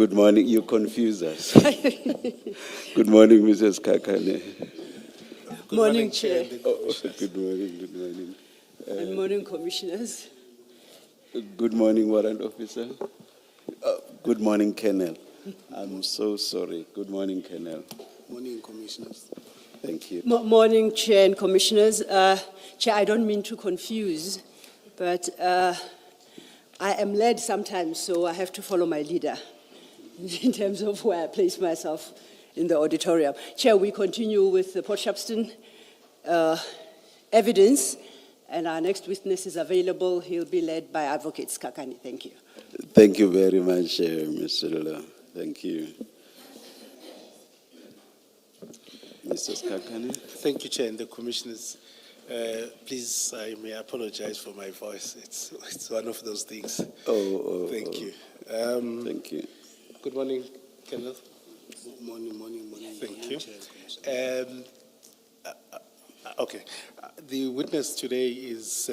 Good morning. You confuse us. Good morning, Mrs. Kekana. Good morning, Chair. Good morning. Good morning. Good morning, Commissioners. Good morning, Warrant Officer. Good morning, Colonel. I'm so sorry. Good morning, Colonel. Morning, Commissioners. Thank you. Morning, Chair and Commissioners. Chair, I don't mean to confuse, but I am led sometimes, so I have to follow my leader in terms of where I place myself in the auditorium. Chair, we continue with the Port Shepstone evidence, and our next witness is available. He'll be led by Advocate Kekana. Thank you. Thank you very much, Mr. Lula. Thank you. Mrs. Kekana. Thank you, Chair, and the Commissioners. Please, I may apologize for my voice. It's one of those things. Thank you. Thank you. Good morning, Kenneth. Morning. Thank you. Okay. The witness today is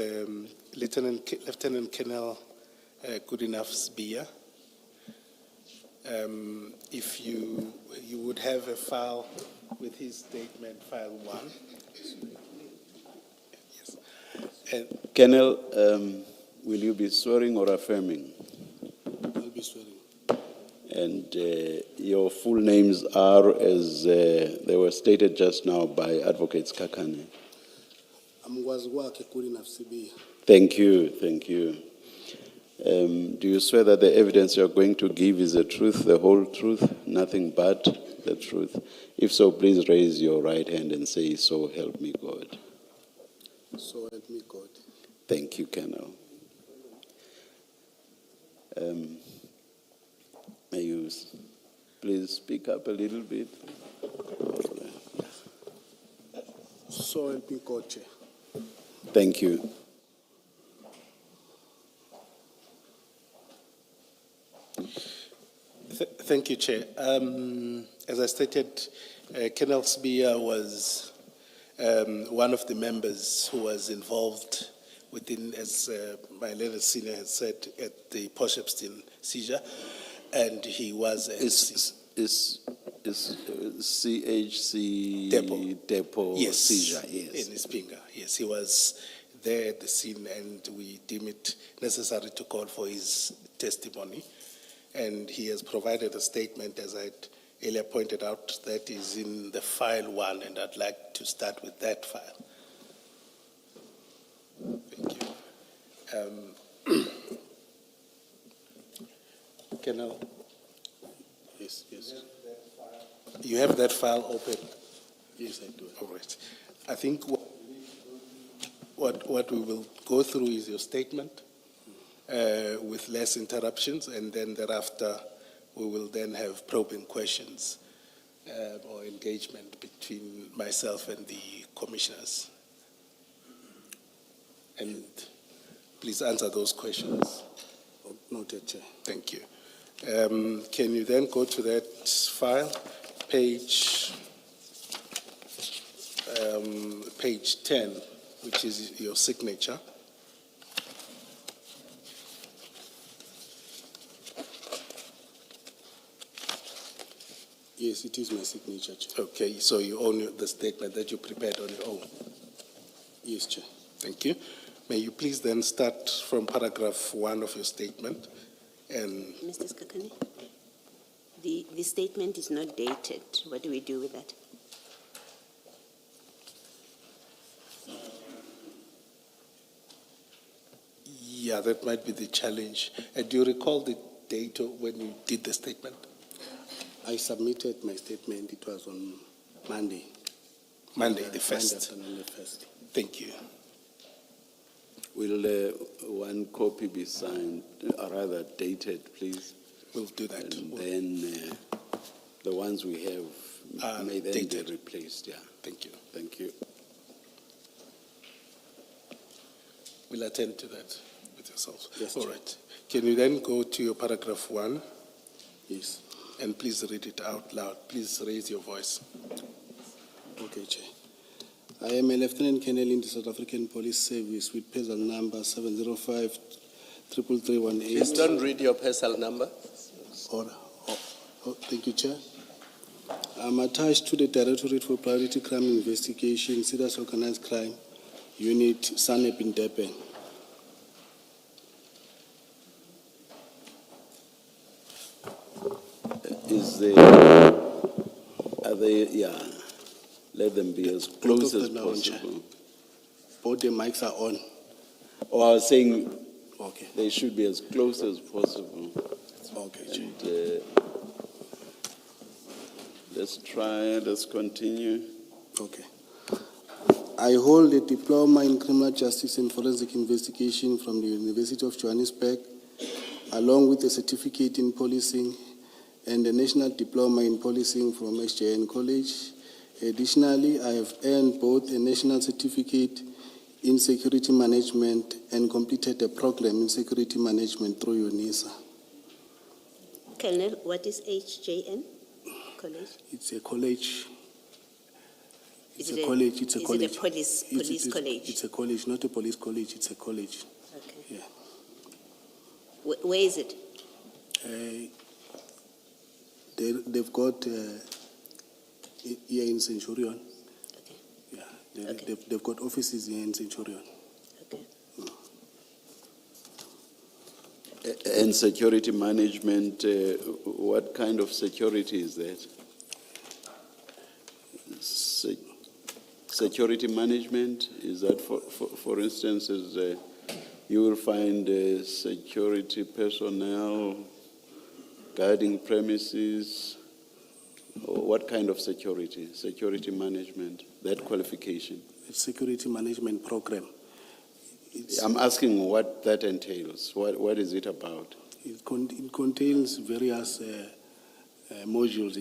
Lieutenant Colonel Col Sibiya. If you would have a file with his statement, file 1. Yes. And Colonel, will you be swearing or affirming? I'll be swearing. And your full names are, as they were stated just now by Advocate Kekana. I'm Gwazwake Col Sibiya. Thank you. Do you swear that the evidence you are going to give is the truth, the whole truth, nothing but the truth? If so, please raise your right hand and say, "So help me God." So help me God. Thank you, Colonel. May you please speak up a little bit? So help me God, Chair. Thank you. Thank you, Chair. As I stated, Colonel Sibiya was one of the members who was involved within, as my learned senior has said, at the Port Shepstone seizure, and he was Is CHC depot yes, seizure? Yes. in Ispinga. Yes, he was there at the scene, and we deem it necessary to call for his testimony. And he has provided a statement, as I earlier pointed out, that is in the file 1, and I'd like to start with that file. Thank you. Colonel? Yes. You have that file open? Yes, I do. All right. I think what we will go through is your statement with less interruptions, and then thereafter we will then have probing questions or engagement between myself and the commissioners. And please answer those questions. Noted, Chair. Thank you. Can you then go to that file, page 10, which is your signature. Yes, it is my signature, Chair. Okay, so you own the statement that you prepared on your own. Yes, Chair. Thank you. May you please then start from paragraph 1 of your statement. And Mr. Kekana, the statement is not dated. What do we do with that? yeah, that might be the challenge. Do you recall the date when you did the statement? I submitted my statement. It was on Monday. Monday, the 1st. Afternoon, the 1st. Thank you. Will one copy be signed, or rather dated, please? We'll do that. And then the ones we have may then dated. be replaced. Yeah. Thank you. Thank you. We'll attend to that with yourselves. Yes, all Chair. right. Can you then go to your paragraph 1? Yes. And please read it out loud. Please raise your voice. Okay, Chair. I am a Lieutenant Colonel in the South African Police Service with PESAL number 705-33318. Please don't read your PESAL number. Thank you, Chair. I'm attached to the Directorate for Priority Crime Investigation, Serious Organized Crime Unit, SANEP in Durban. Are they, yeah, let them be as close as possible. Both the mics are on. Or I was saying Okay. they should be as close as possible. Okay, Chair. And, let's continue. Okay. I hold a diploma in criminal justice and forensic investigation from the University of Johannesburg, along with a certificate in policing and a national diploma in policing from SJN College. Additionally, I have earned both a national certificate in security management and completed a program in security management through UNISA. Colonel, what is HJN College? It's a college. Is It's it a college. It's a college. Is it a police college? It's a college, not a police college. It's a college. Okay. Yeah. Where is it? They've got here in Centurion. Okay. Yeah. Okay. They've got offices here in Centurion. Okay. And security management, what kind of security is that? Security management, is that for instance, you will find security personnel guarding premises, or what kind of security? Security management, that qualification? It's security management program. I'm asking what that entails. What is it about? It contains various modules.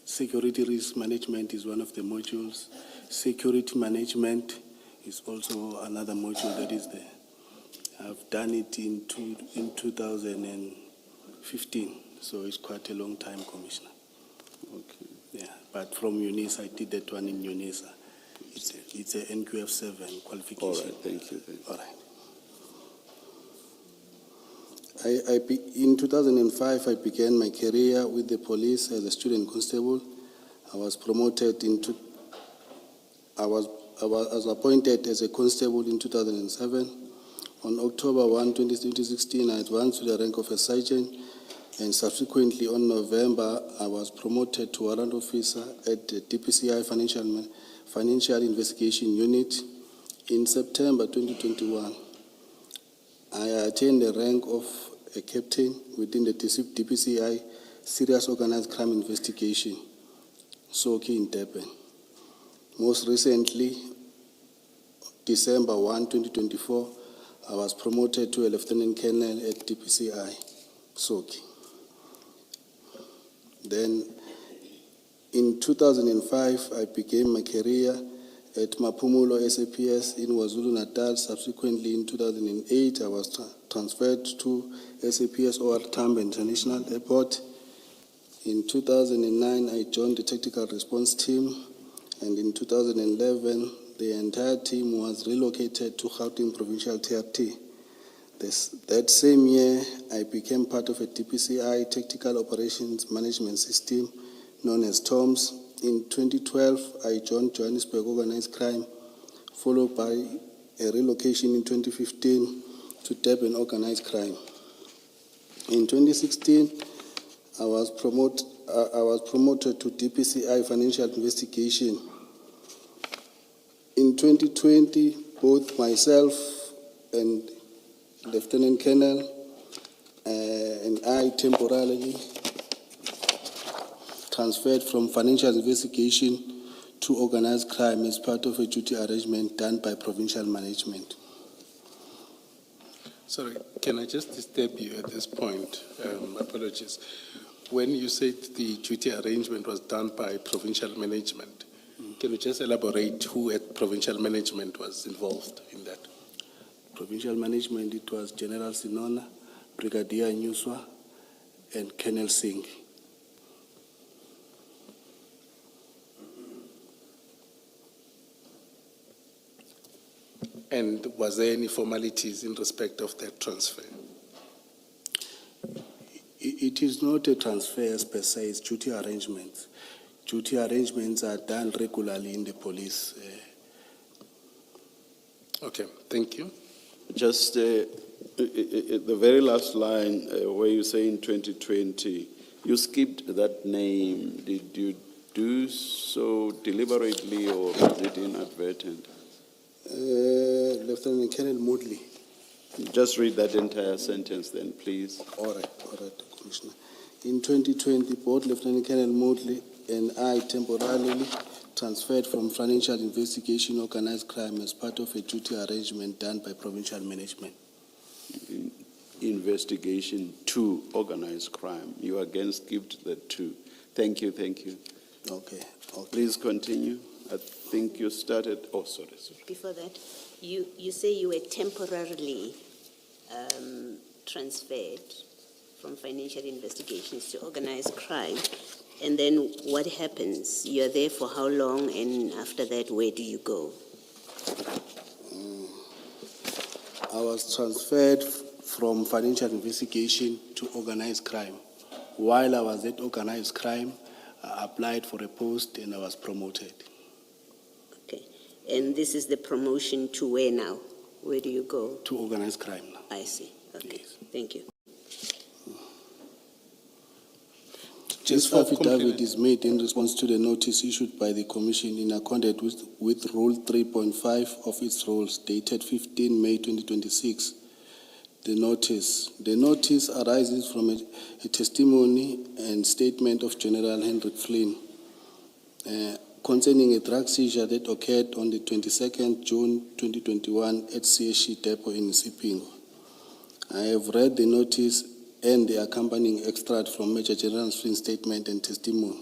Security risk management is one of the modules. Security management is also another module that is there. I've done it in 2015, so it's quite a long time, Commissioner. Okay. Yeah, but from UNISA, I did that one in UNISA. It's a NQF7 qualification. All right, thank you. All right. In 2005, I began my career with the police as a student constable. I was promoted I was appointed as a constable in 2007. On October 1, 2016, I advanced to the rank of a sergeant, and subsequently on November, I was promoted to warrant officer at the DPCI Financial Investigation Unit. In September 2021, I attained the rank of a captain within the DPCI Serious Organized Crime Investigation, SOCI in Durban. Most recently, December 1, 2024, I was promoted to a lieutenant colonel at DPCI, SOCI. Then, in 2005, I began my career at Mapumulo SAPS in KwaZulu-Natal. Subsequently, in 2008, I was transferred to SAPS Oratile International Airport. In 2009, I joined the Tactical Response Team, and in 2011, the entire team was relocated to Gauteng Provincial TRT. That same year, I became part of a DPCI Tactical Operations Management System known as TOMS. In 2012, I joined Johannesburg Organized Crime, followed by a relocation in 2015 to Durban Organized Crime. In 2016, I was promoted to DPCI Financial Investigation. In 2020, both myself and Lieutenant Colonel and I temporarily transferred from financial investigation to organized crime as part of a duty arrangement done by provincial management. Sorry, can I just disturb you at this point? Apologies. When you said the duty arrangement was done by provincial management, can you just elaborate who at provincial management was involved in that? Provincial management, it was General Senona, Brigadier Nyuswa, and Colonel Singh. And was there any formalities in respect of that transfer? It is not a transfer per se, it's duty arrangements. Duty arrangements are done regularly in the police. Okay, thank you. Just the very last line where you say in 2020, you skipped that name. Did you do so deliberately or was it inadvertent? Lieutenant Colonel Moodley. Just read that entire sentence then, please. All right, Commissioner. In 2020, both Lieutenant Colonel Moodley and I temporarily transferred from financial investigation organized crime as part of a duty arrangement done by provincial management. Investigation to organized crime. You again skipped the two. Thank you. Okay. Please continue. I think you started, sorry. Before that, you say you were temporarily transferred from financial investigations to organized crime. And then what happens? You're there for how long, and after that, where do you go? I was transferred from financial investigation to organized crime. While I was at organized crime, I applied for a post and I was promoted. Okay. And this is the promotion to where now? Where do you go? To organized crime now. I see. Okay. Yes. Thank you. This Just for affidavit complement. is made in response to the notice issued by the Commission in accordance with Rule 3.5 of its rules dated 15 May 2026. The notice arises from a testimony and statement of General Hendrik Flynn concerning a drug seizure that occurred on the 22nd June 2021 at CSC Depot in Sipingo. I have read the notice and the accompanying extract from Major General Flynn's statement and testimony.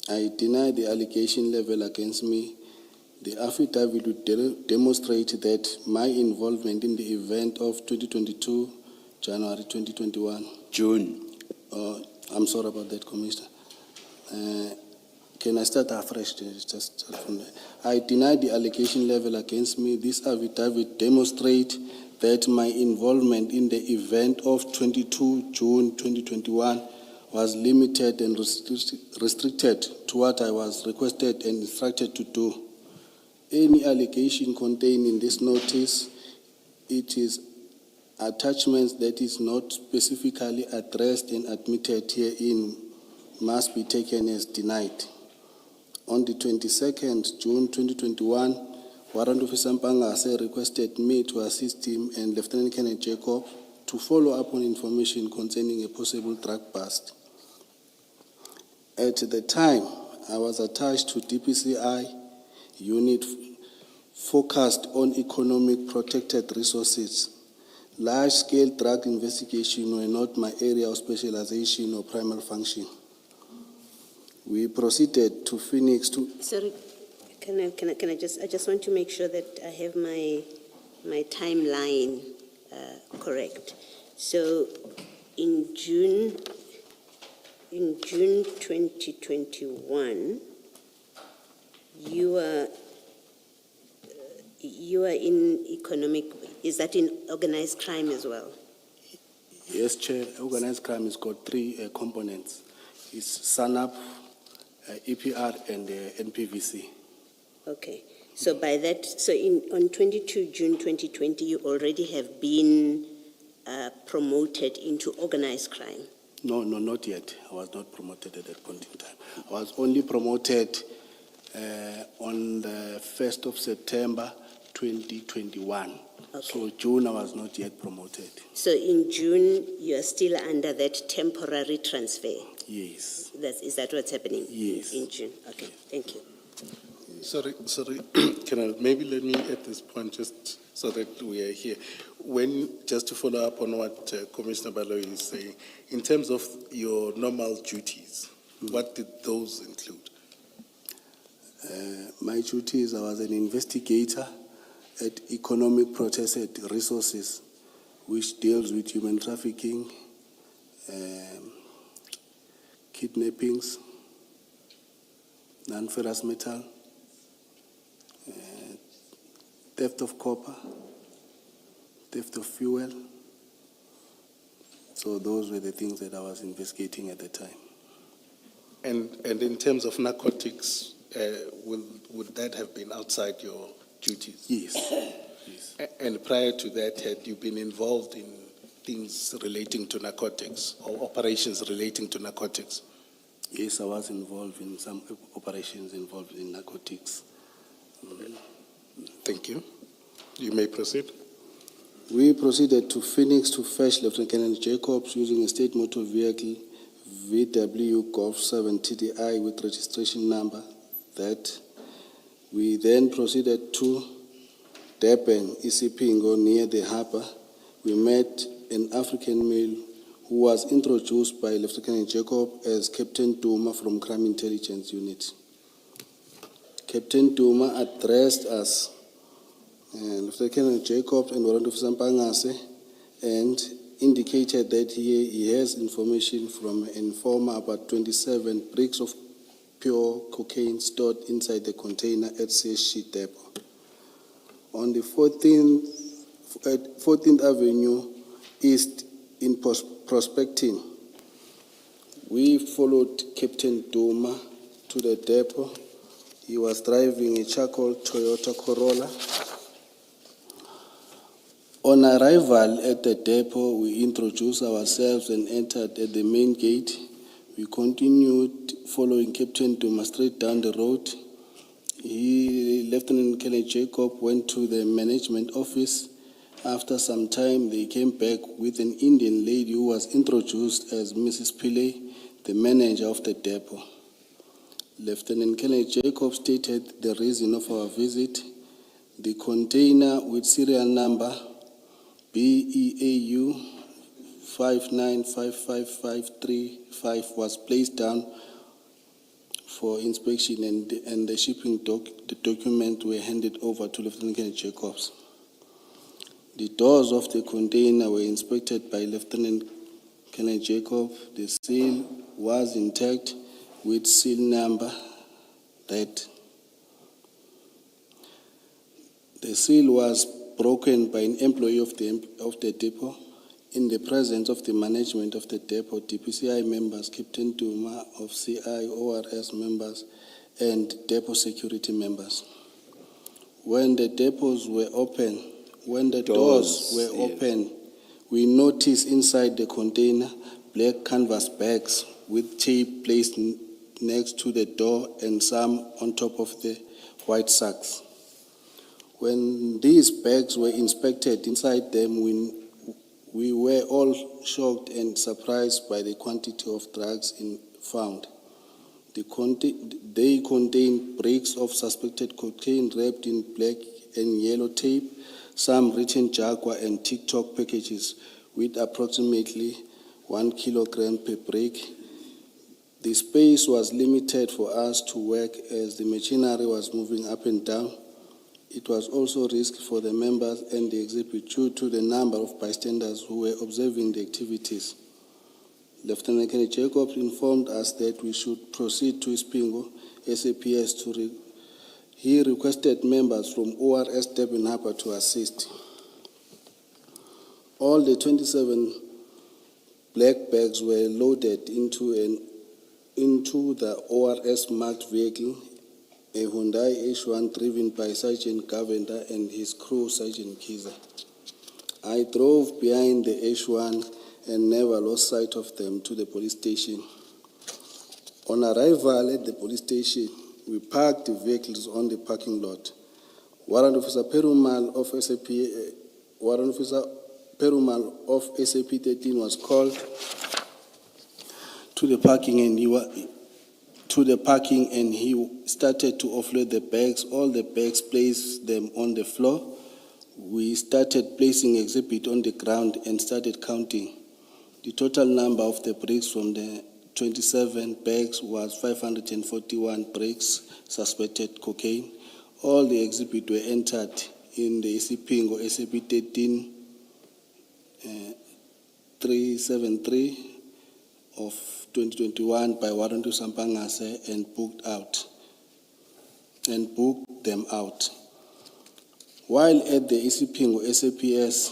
I deny the allegation level against me. The affidavit would demonstrate that my involvement in the event of 2022, January 2021. June. I'm sorry about that, Commissioner. Can I start afresh? Just from there. I deny the allegation level against me. This affidavit demonstrates that my involvement in the event of 22 June 2021 was limited and restricted to what I was requested and instructed to do. Any allegation contained in this notice, it is attachments that is not specifically addressed and admitted herein must be taken as denied. On the 22nd June 2021, Warrant Officer Mpangase requested me to assist him and Lieutenant Colonel Jacob to follow up on information concerning a possible drug bust. At the time, I was attached to DPCI unit focused on economic protected resources. Large-scale drug investigation were not my area of specialization or primary function. We proceeded to Phoenix to... Sorry, can I just want to make sure that I have my timeline correct. So in June 2021, you are in economic, is that in organized crime as well? Yes, Chair. Organized crime has got three components. It's SANAP, EPR, and NPVC. Okay. So by that, on 22 June 2020, you already have been promoted into organized crime? No, not yet. I was not promoted at that point in time. I was only promoted on the 1st of September 2021. Okay. So June I was not yet promoted. So in June, you are still under that temporary transfer? Yes. Is that what's happening? Yes. In June. Okay, thank you. Sorry, Colonel, maybe let me at this point, just so that we are here. Just to follow up on what Commissioner Baloyi is saying, in terms of your normal duties, what did those include? My duties, I was an investigator at Economic Protected Resources, which deals with human trafficking, kidnappings, non-ferrous metal, theft of copper, theft of fuel. So those were the things that I was investigating at the time. And in terms of narcotics, would that have been outside your duties? Yes. Yes. And prior to that, had you been involved in things relating to narcotics or operations relating to narcotics? Yes, I was involved in some operations involved in narcotics. Thank you. You may proceed. We proceeded to Phoenix to fetch Lieutenant Colonel Jacobs using a state motor vehicle VW Golf 7 TDI with registration number. That we then proceeded to Durban, Isipingo, near the harbor. We met an African male who was introduced by Lieutenant Colonel Jacob as Captain Duma from Crime Intelligence Unit. Captain Duma addressed us, Lieutenant Colonel Jacob and Warrant Officer Mpangase, and indicated that he has information from an informer about 27 bricks of pure cocaine stored inside the container at CSC depot. On the 14th Avenue East in prospecting, we followed Captain Duma to the depot. He was driving a charcoal Toyota Corolla. On arrival at the depot, we introduced ourselves and entered at the main gate. We continued following Captain Duma straight down the road. Lieutenant Colonel Jacob went to the management office. After some time, they came back with an Indian lady who was introduced as Mrs. Pillay, the manager of the depot. Lieutenant Colonel Jacob stated the reason of our visit. The container with serial number BEAU 5955535 was placed down for inspection, and the shipping the documents were handed over to Lieutenant Colonel Jacobs. The doors of the container were inspected by Lieutenant Colonel Jacob. The seal was intact with seal number that the seal was broken by an employee of the depot in the presence of the management of the depot, DPCI members, Captain Duma of CI, ORS members, and depot security members. When the doors were open, we noticed inside the container black canvas bags with tape placed next to the door and some on top of the white sacks. When these bags were inspected, inside them we were all shocked and surprised by the quantity of drugs found. They contained bricks of suspected cocaine wrapped in black and yellow tape, some written Jaguar and TikTok packages with approximately 1 kilogram per brick. The space was limited for us to work as the machinery was moving up and down. It was also risky for the members and the exhibit due to the number of bystanders who were observing the activities. Lieutenant Colonel Jacobs informed us that we should proceed to Ispingo, SAPS he requested members from ORS Durban Harbour to assist. All the 27 black bags were loaded into the ORS marked vehicle, a Hyundai H1 driven by Sergeant Gavenda and his crew, Sergeant Kiza. I drove behind the H1 and never lost sight of them to the police station. On arrival at the police station, we parked the vehicles on the parking lot. Warrant Officer Perumal of SAP 13 was called to the parking and he started to offload the bags. All the bags, placed them on the floor. We started placing exhibit on the ground and started counting. The total number of the bricks from the 27 bags was 541 bricks, suspected cocaine. All the exhibit were entered in the Isipingo SAP 13 373 of 2021 by Warrant Officer Mpangase and booked them out. While at the Isipingo SAPS,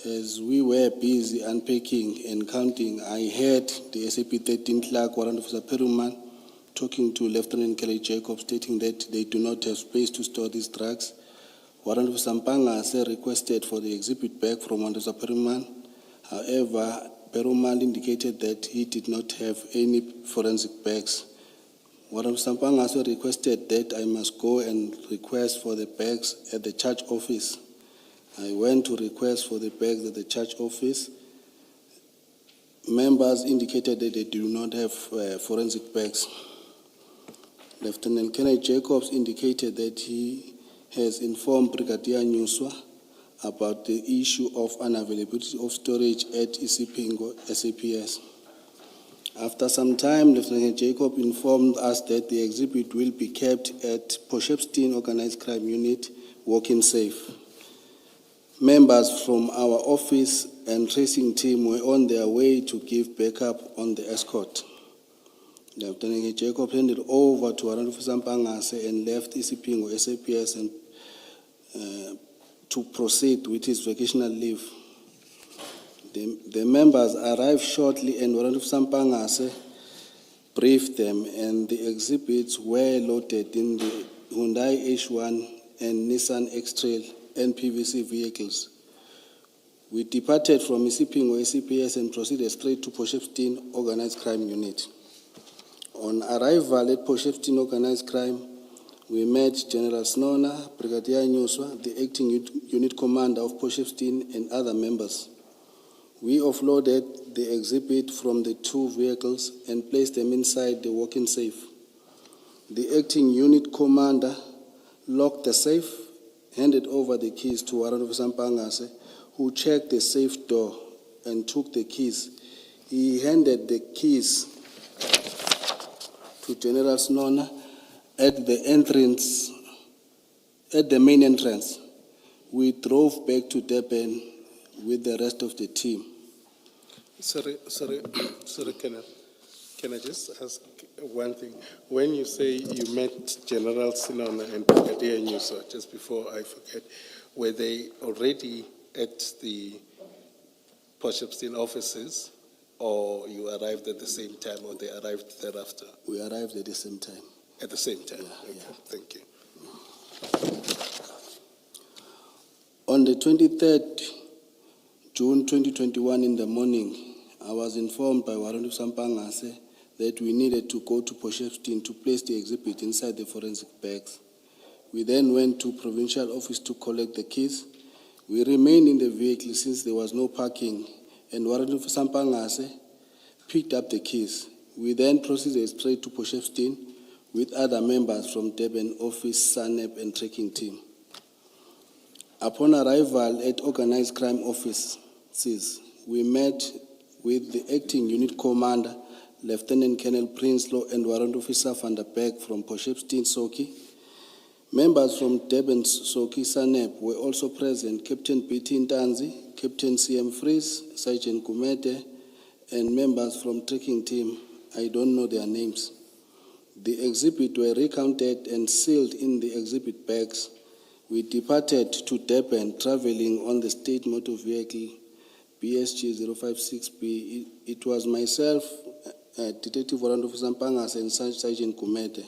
As we were busy unpacking and counting, I heard the SAP 13 clerk, Warrant Officer Peruman, talking to Lieutenant Kelly Jacob, stating that they do not have space to store these drugs. Warrant Officer Mpangase requested for the exhibit bag from Warrant Officer Peruman. However, Peruman indicated that he did not have any forensic bags. Warrant Officer Mpangase requested that I must go and request for the bags at the church office. I went to request for the bags at the church office. Members indicated that they do not have forensic bags. Lieutenant Kenneth Jacobs indicated that he has informed Brigadier Nyuswa about the issue of unavailability of storage at Isipingo SAPS. After some time, Lieutenant Jacob informed us that the exhibit will be kept at Poshepstein Organized Crime Unit, walk-in safe. Members from our office and tracing team were on their way to give backup on the escort. Lieutenant Jacob handed over to Warrant Officer Mpangase and left Isipingo SAPS and to proceed with his vacational leave. The members arrived shortly and Warrant Officer Mpangase briefed them, and the exhibits were loaded in the Hyundai H1 and Nissan X-Trail NPVC vehicles. We departed from Isipingo SAPS and proceeded straight to Poshepstein Organized Crime Unit. On arrival at Poshepstein Organized Crime, we met General Senona, Brigadier Nyuswa, the acting unit commander of Poshepstein, and other members. We offloaded the exhibit from the two vehicles and placed them inside the walk-in safe. The acting unit commander locked the safe, handed over the keys to Warrant Officer Mpangase, who checked the safe door and took the keys. He handed the keys to General Senona at the entrance, at the main entrance. We drove back to Durban with the rest of the team. Sorry, can I just ask one thing? When you say you met General Senona and Brigadier Nyuswa, just before I forget, were they already at the Poshepstein offices, or you arrived at the same time, or they arrived thereafter? We arrived at the same time. At the same time? Yeah, Okay, yeah. thank you. On the 23rd June 2021 in the morning, I was informed by Warrant Officer Mpangase that we needed to go to Poshepstein to place the exhibit inside the forensic bags. We then went to provincial office to collect the keys. We remained in the vehicle since there was no parking, and Warrant Officer Mpangase picked up the keys. We then proceeded straight to Poshepstein with other members from Durban office, SANEP, and tracking team. Upon arrival at organized crime offices, we met with the acting unit commander, Lieutenant Colonel Prinsloo, and Warrant Officer Van der Berg from Poshepstein Soki. Members from Durban Soki SANEP were also present: Captain B.T. Ntanzi, Captain C.M. Fries, Sergeant Kumete, and members from tracking team. I don't know their names. The exhibit were recounted and sealed in the exhibit bags. We departed to Durban, traveling on the state motor vehicle BSG 056B. It was myself, Detective Warrant Officer Mpangase, and Sergeant Kumete.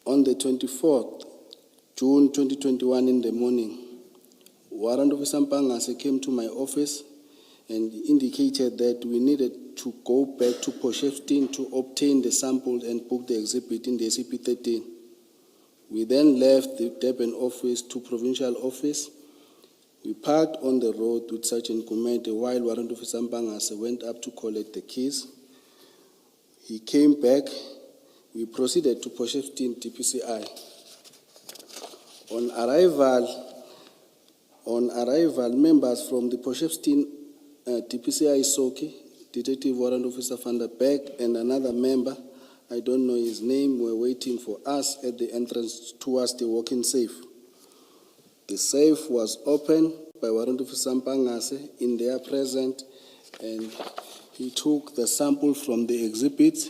On the 24th June 2021 in the morning, Warrant Officer Mpangase came to my office and indicated that we needed to go back to Poshepstein to obtain the samples and book the exhibit in the SCP-13. We then left the Durban office to provincial office. We parked on the road with Sergeant Kumete while Warrant Officer Mpangase went up to collect the keys. He came back. We proceeded to Poshepstein DPCI. On arrival, members from the Poshepstein DPCI Soki, Detective Warrant Officer Van der Berg, and another member, I don't know his name, were waiting for us at the entrance towards the walk-in safe. The safe was opened by Warrant Officer Mpangase in their presence, and he took the sample from the exhibits,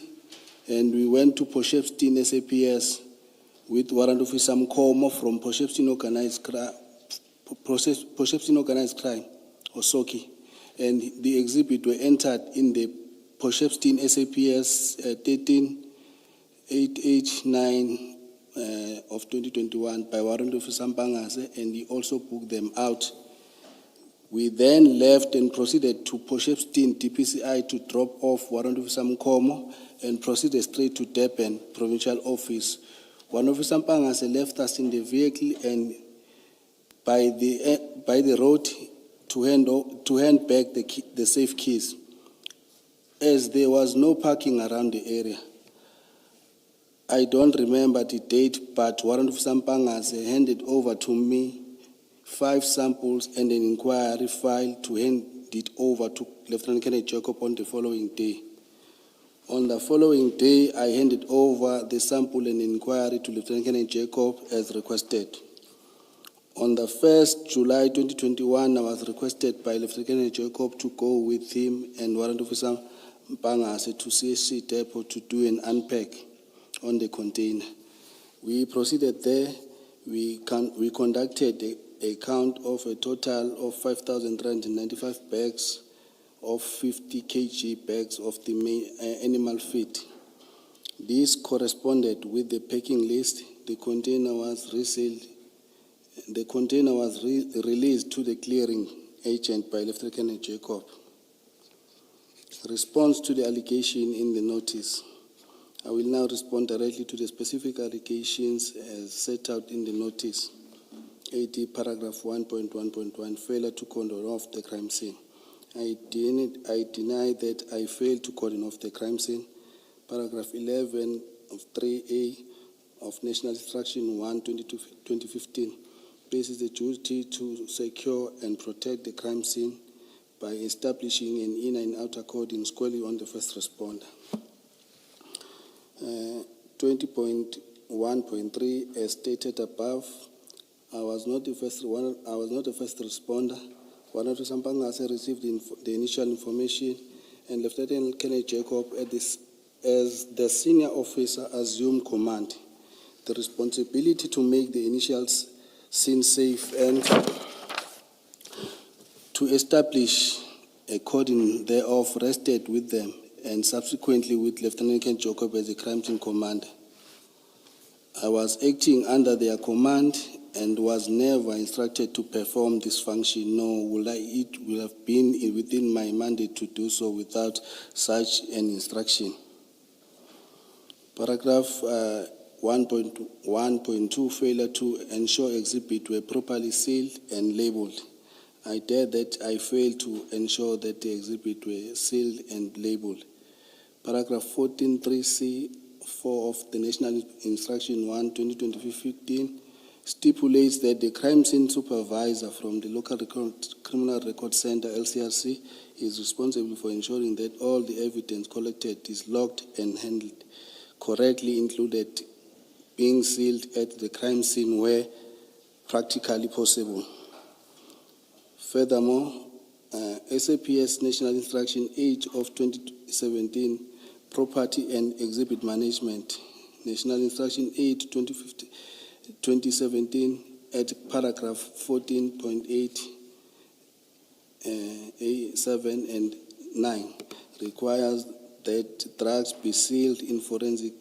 and we went to Poshepstein SAPS with Warrant Officer Mkomo from Poshepstein Perception Organized Crime, or SOCI, and the exhibit were entered in the Potchefstroom SAPS 13889 of 2021 by Warrant Officer Mpangase, and he also booked them out. We then left and proceeded to Potchefstroom DPCI to drop off Warrant Officer Mkomo and proceeded straight to Durban Provincial Office. Warrant Officer Mpangase left us in the vehicle and by the road to hand back the safe keys, as there was no parking around the area. I don't remember the date, but Warrant Officer Mpangase handed over to me 5 samples and an inquiry file to hand it over to Lieutenant Colonel Jacob on the following day. On the following day, I handed over the sample and inquiry to Lieutenant Colonel Jacob as requested. On the 1st July 2021, I was requested by Lieutenant Colonel Jacob to go with him and Warrant Officer Mpangase to CSC depot to do an unpack on the container. We proceeded there. We conducted a count of a total of 5,395 bags of 50 kg bags of the animal feed. This corresponded with the packing list. The container was resealed. The container was released to the clearing agent by Lieutenant Colonel Jacob. Response to the allegation in the notice. I will now respond directly to the specific allegations as set out in the notice. 80 paragraph 1.1.1, failure to cordon off the crime scene. I deny that I failed to cordon off the crime scene. Paragraph 11 of 3A of National Instruction 1/2015 places the duty to secure and protect the crime scene by establishing an inner and outer cordon squarely on the first responder. 20.1.3, as stated above, I was not the first responder. Warrant Officer Mpangase received the initial information, and Lieutenant Colonel Jacob, as the senior officer, assumed command. The responsibility to make the initial scene safe and to establish a cordon thereof rested with them and subsequently with Lieutenant Colonel Jacob as the crime scene commander. I was acting under their command and was never instructed to perform this function, nor it will have been within my mandate to do so without such an instruction. Paragraph 1.1.2, failure to ensure exhibit were properly sealed and labeled. I dare that I failed to ensure that the exhibit were sealed and labeled. Paragraph 14.3c4 of the National Instruction 1/2015 stipulates that the crime scene supervisor from the local criminal record center, LCRC, is responsible for ensuring that all the evidence collected is logged and handled correctly, included being sealed at the crime scene where practically possible. Furthermore, SAPS National Instruction 8 of 2017, Property and Exhibit Management, National Instruction 8, 2017, at paragraph 14.8, A7 and 9, requires that drugs be sealed in forensic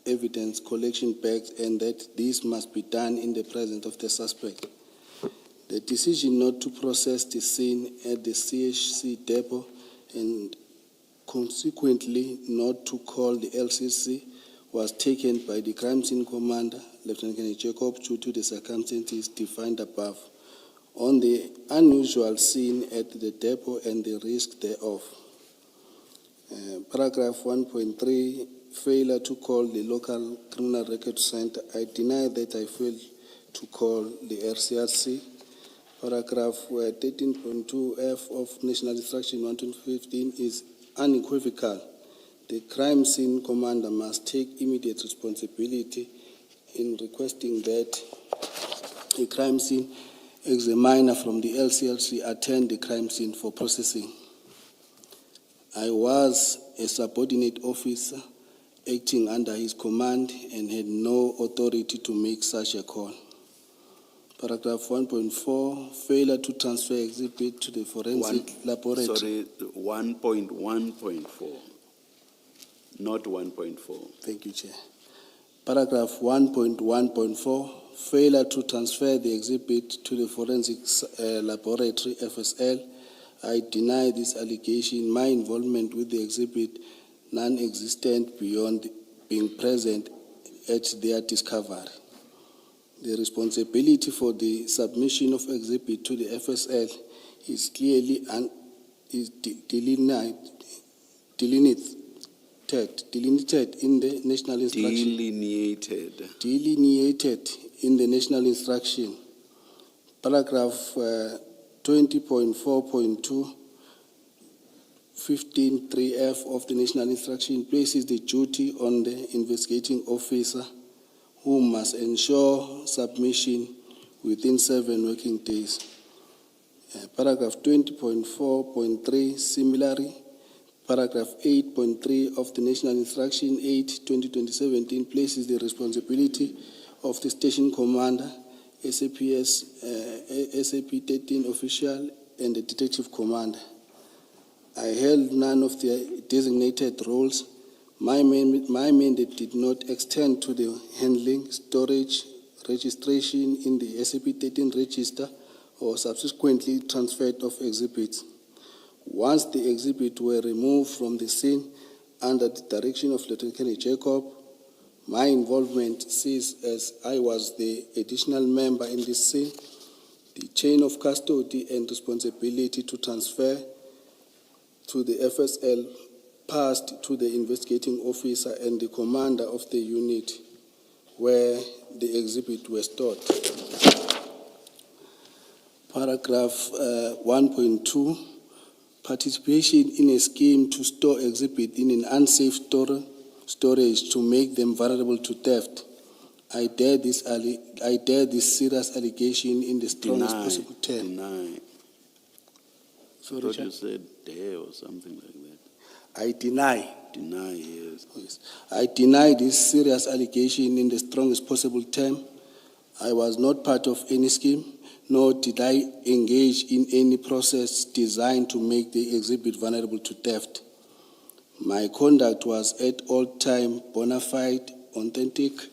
evidence collection bags and that this must be done in the presence of the suspect. The decision not to process the scene at the CHC depot and consequently not to call the LCC was taken by the crime scene commander, Lieutenant Colonel Jacob, due to the circumstances defined above, on the unusual scene at the depot and the risk thereof. Paragraph 1.3, failure to call the local criminal record center. I deny that I failed to call the RCRC. Paragraph 13.2F of National Instruction 1/2015 is unequivocal. The crime scene commander must take immediate responsibility in requesting that a crime scene examiner from the LCLC attend the crime scene for processing. I was a subordinate officer acting under his command and had no authority to make such a call. Paragraph 1.4, failure to transfer exhibit to the forensic laboratory. Sorry, 1.1.4, not 1.4. Thank you, Chair. Paragraph 1.1.4, failure to transfer the exhibit to the forensics laboratory, FSL. I deny this allegation. My involvement with the exhibit non-existent beyond being present at their discovery. The responsibility for the submission of exhibit to the FSL is clearly delineated in the national instruction. Delineated in the national instruction. Paragraph 20.4.2, 15.3F of the national instruction places the duty on the investigating officer, who must ensure submission within 7 working days. Paragraph 20.4.3, similarly, paragraph 8.3 of the National Instruction 8/2017 places the responsibility of the station commander, SAPS, SAP 13 official, and the detective commander. I held none of their designated roles. My mandate did not extend to the handling, storage, registration in the SAP 13 register, or subsequently transferred of exhibits. Once the exhibits were removed from the scene under the direction of Lieutenant Colonel Jacob, my involvement ceased as I was the additional member in this scene. The chain of custody and responsibility to transfer to the FSL passed to the investigating officer and the commander of the unit where the exhibit was stored. Paragraph 1.2, participation in a scheme to store exhibit in an unsafe storage to make them vulnerable to theft. I dare this serious allegation in the strongest possible term. Deny. Sorry, I thought Chair. you said dare or something like that. I deny. Deny, yes. Yes. I deny this serious allegation in the strongest possible term. I was not part of any scheme, nor did I engage in any process designed to make the exhibit vulnerable to theft. My conduct was at all time bona fide, authentic.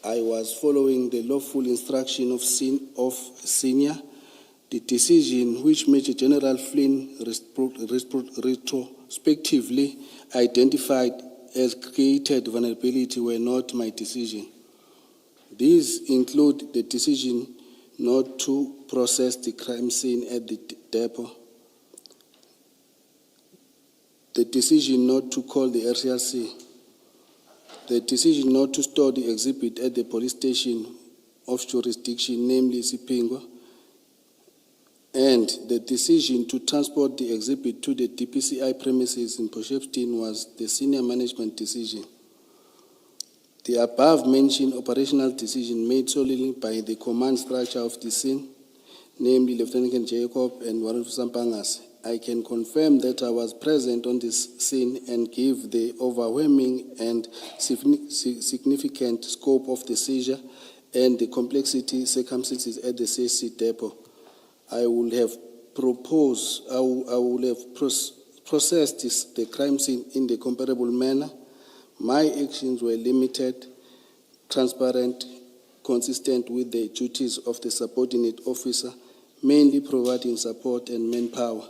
I was following the lawful instruction of senior. The decision which Major General Flynn retrospectively identified as created vulnerability were not my decision. These include the decision not to process the crime scene at the depot, the decision not to call the RCRC, the decision not to store the exhibit at the police station of jurisdiction, namely Sipingo, and the decision to transport the exhibit to the DPCI premises in Potchefstroom was the senior management decision. The above-mentioned operational decision made solely by the command structure of the scene, namely Lieutenant Colonel Jacob and Warren Sampangas. I can confirm that I was present on this scene and give the overwhelming and significant scope of the seizure and the complexity circumstances at the CSC depot. I would have processed the crime scene in the comparable manner. My actions were limited, transparent, consistent with the duties of the subordinate officer, mainly providing support and manpower.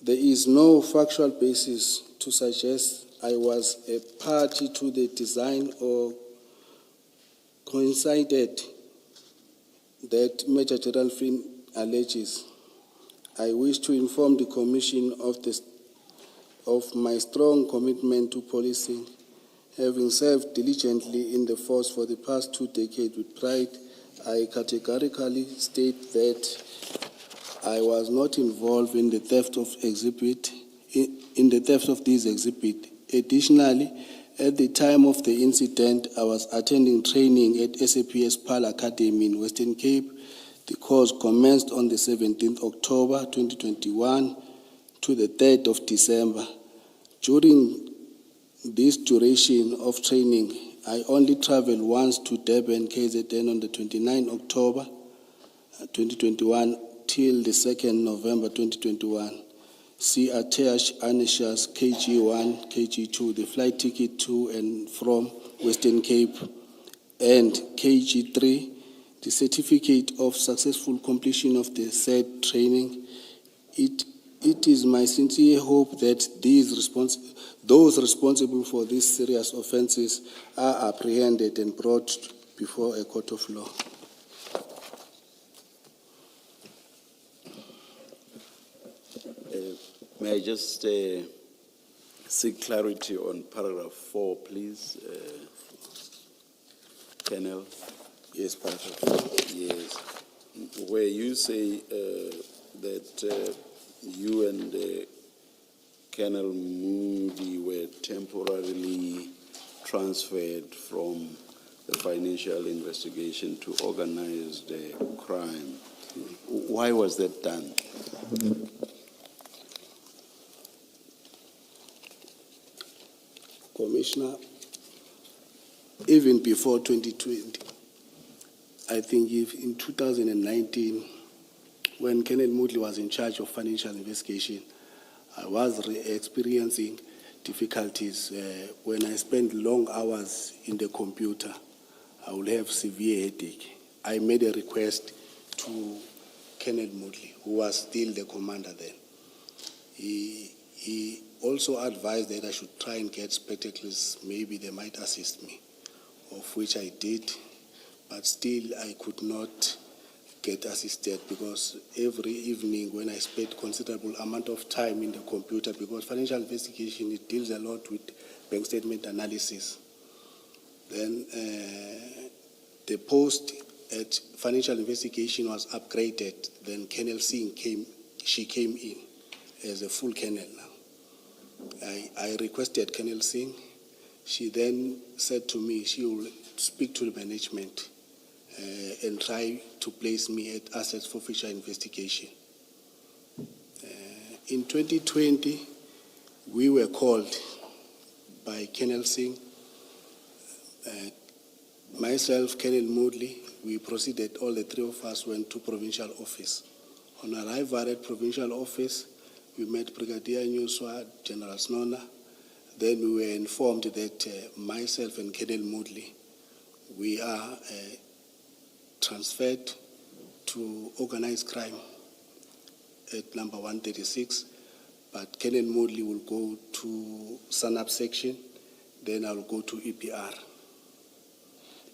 There is no factual basis to suggest I was a party to the design or coincided that Major General Flynn alleges. I wish to inform the Commission of my strong commitment to policing. Having served diligently in the force for the past 2 decades with pride, I categorically state that I was not involved in the theft of these exhibits. Additionally, at the time of the incident, I was attending training at SAPS PAL Academy in Western Cape. The course commenced on the 17th October 2021 to the 3rd of December. During this duration of training, I only traveled once to Durban, KZN on the 29th October 2021 till the 2nd November 2021. C. Atesh Anishas, KG1, KG2, the flight ticket to and from Western Cape. And KG3, the certificate of successful completion of the said training. It is my sincere hope that those responsible for these serious offences are apprehended and brought before a court of law. May I just seek clarity on paragraph 4, please, Colonel? Yes, paragraph. Yes. Where you say that you and Colonel Moody were temporarily transferred from the financial investigation to organized crime. Why was that done? Commissioner, even before 2020, I think if in 2019, when Colonel Moodley was in charge of financial investigation, I was experiencing difficulties. When I spent long hours in the computer, I would have severe headache. I made a request to Colonel Moodley, who was still the commander then. He also advised that I should try and get spectacles, maybe they might assist me, of which I did, but still I could not get assisted because every evening when I spent considerable amount of time in the computer, because financial investigation, it deals a lot with bank statement analysis. Then the post at financial investigation was upgraded. Then Colonel Singh came in as a full colonel now. I requested Colonel Singh. She then said to me she will speak to the management and try to place me at assets forfeiture investigation. In 2020, we were called by Colonel Singh, myself, Colonel Moodley. We proceeded, all the three of us went to provincial office. On arrival at provincial office, we met Brigadier Yusuf, General Senona. Then we were informed that myself and Colonel Moodley, we are transferred to organized crime at number 136, but Colonel Moodley will go to SANAP section, then I'll go to EPR.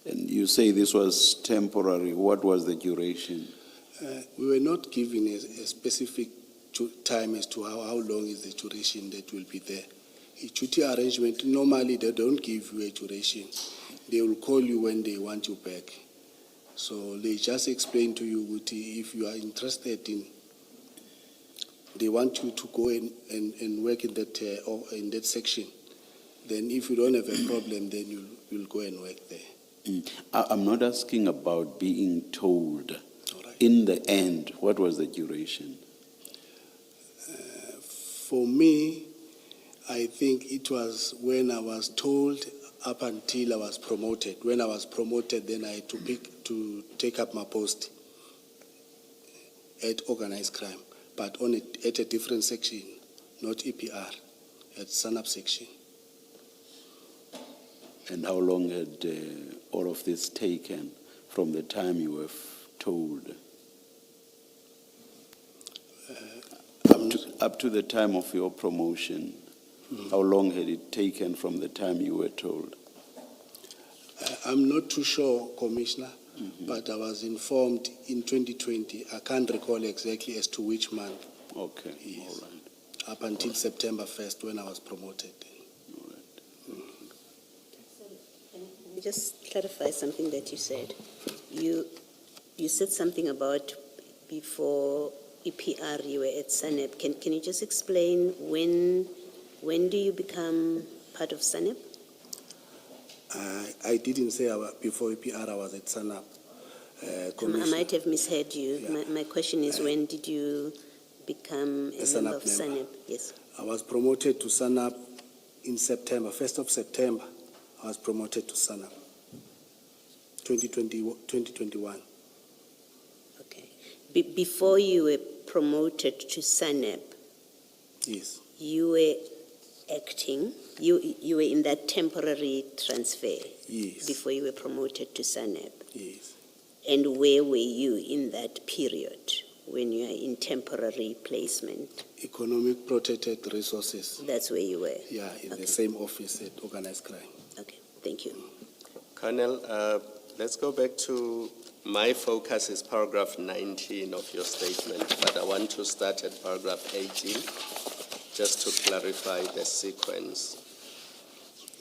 And you say this was temporary. What was the duration? We were not given a specific time as to how long is the duration that will be there. A duty arrangement, normally they don't give you a duration. They will call you when they want you back. So they just explain to you if you are interested in, they want you to go and work in that section. Then if you don't have a problem, then you'll go and work there. I'm not asking about being told. Right. In the end, what was the duration? For me, I think it was when I was told up until I was promoted. When I was promoted, then I had to take up my post at organized crime, but at a different section, not EPR, at SANAP section. And how long had all of this taken from the time you were told? Up to the time of your promotion, how long had it taken from the time you were told? I'm not too sure, Commissioner, but I was informed in 2020. I can't recall exactly as to which month. Okay, Yes. all right. Up until September 1st when I was promoted. All right. Can you just clarify something that you said? You said something about before EPR you were at SANEP. Can you just explain when do you become part of SANEP? I didn't say before EPR I was at SANAP. I might have misheard you. Yeah. My question is, when did you become a member of SANEP? Yes. I was promoted to SANAP in September, 1st of September. I was promoted to SANAP, 2021. Okay. before you were promoted to SANEP, Yes, you were acting, you were in that temporary transfer yes, before you were promoted to SANEP. yes. And where were you in that period when you are in temporary placement? Economic Protected Resources. That's where you were? Yeah, in Okay. the same office at Organized Crime. Okay, thank you. Colonel, let's go back to, my focus is paragraph 19 of your statement, but I want to start at paragraph 18, just to clarify the sequence.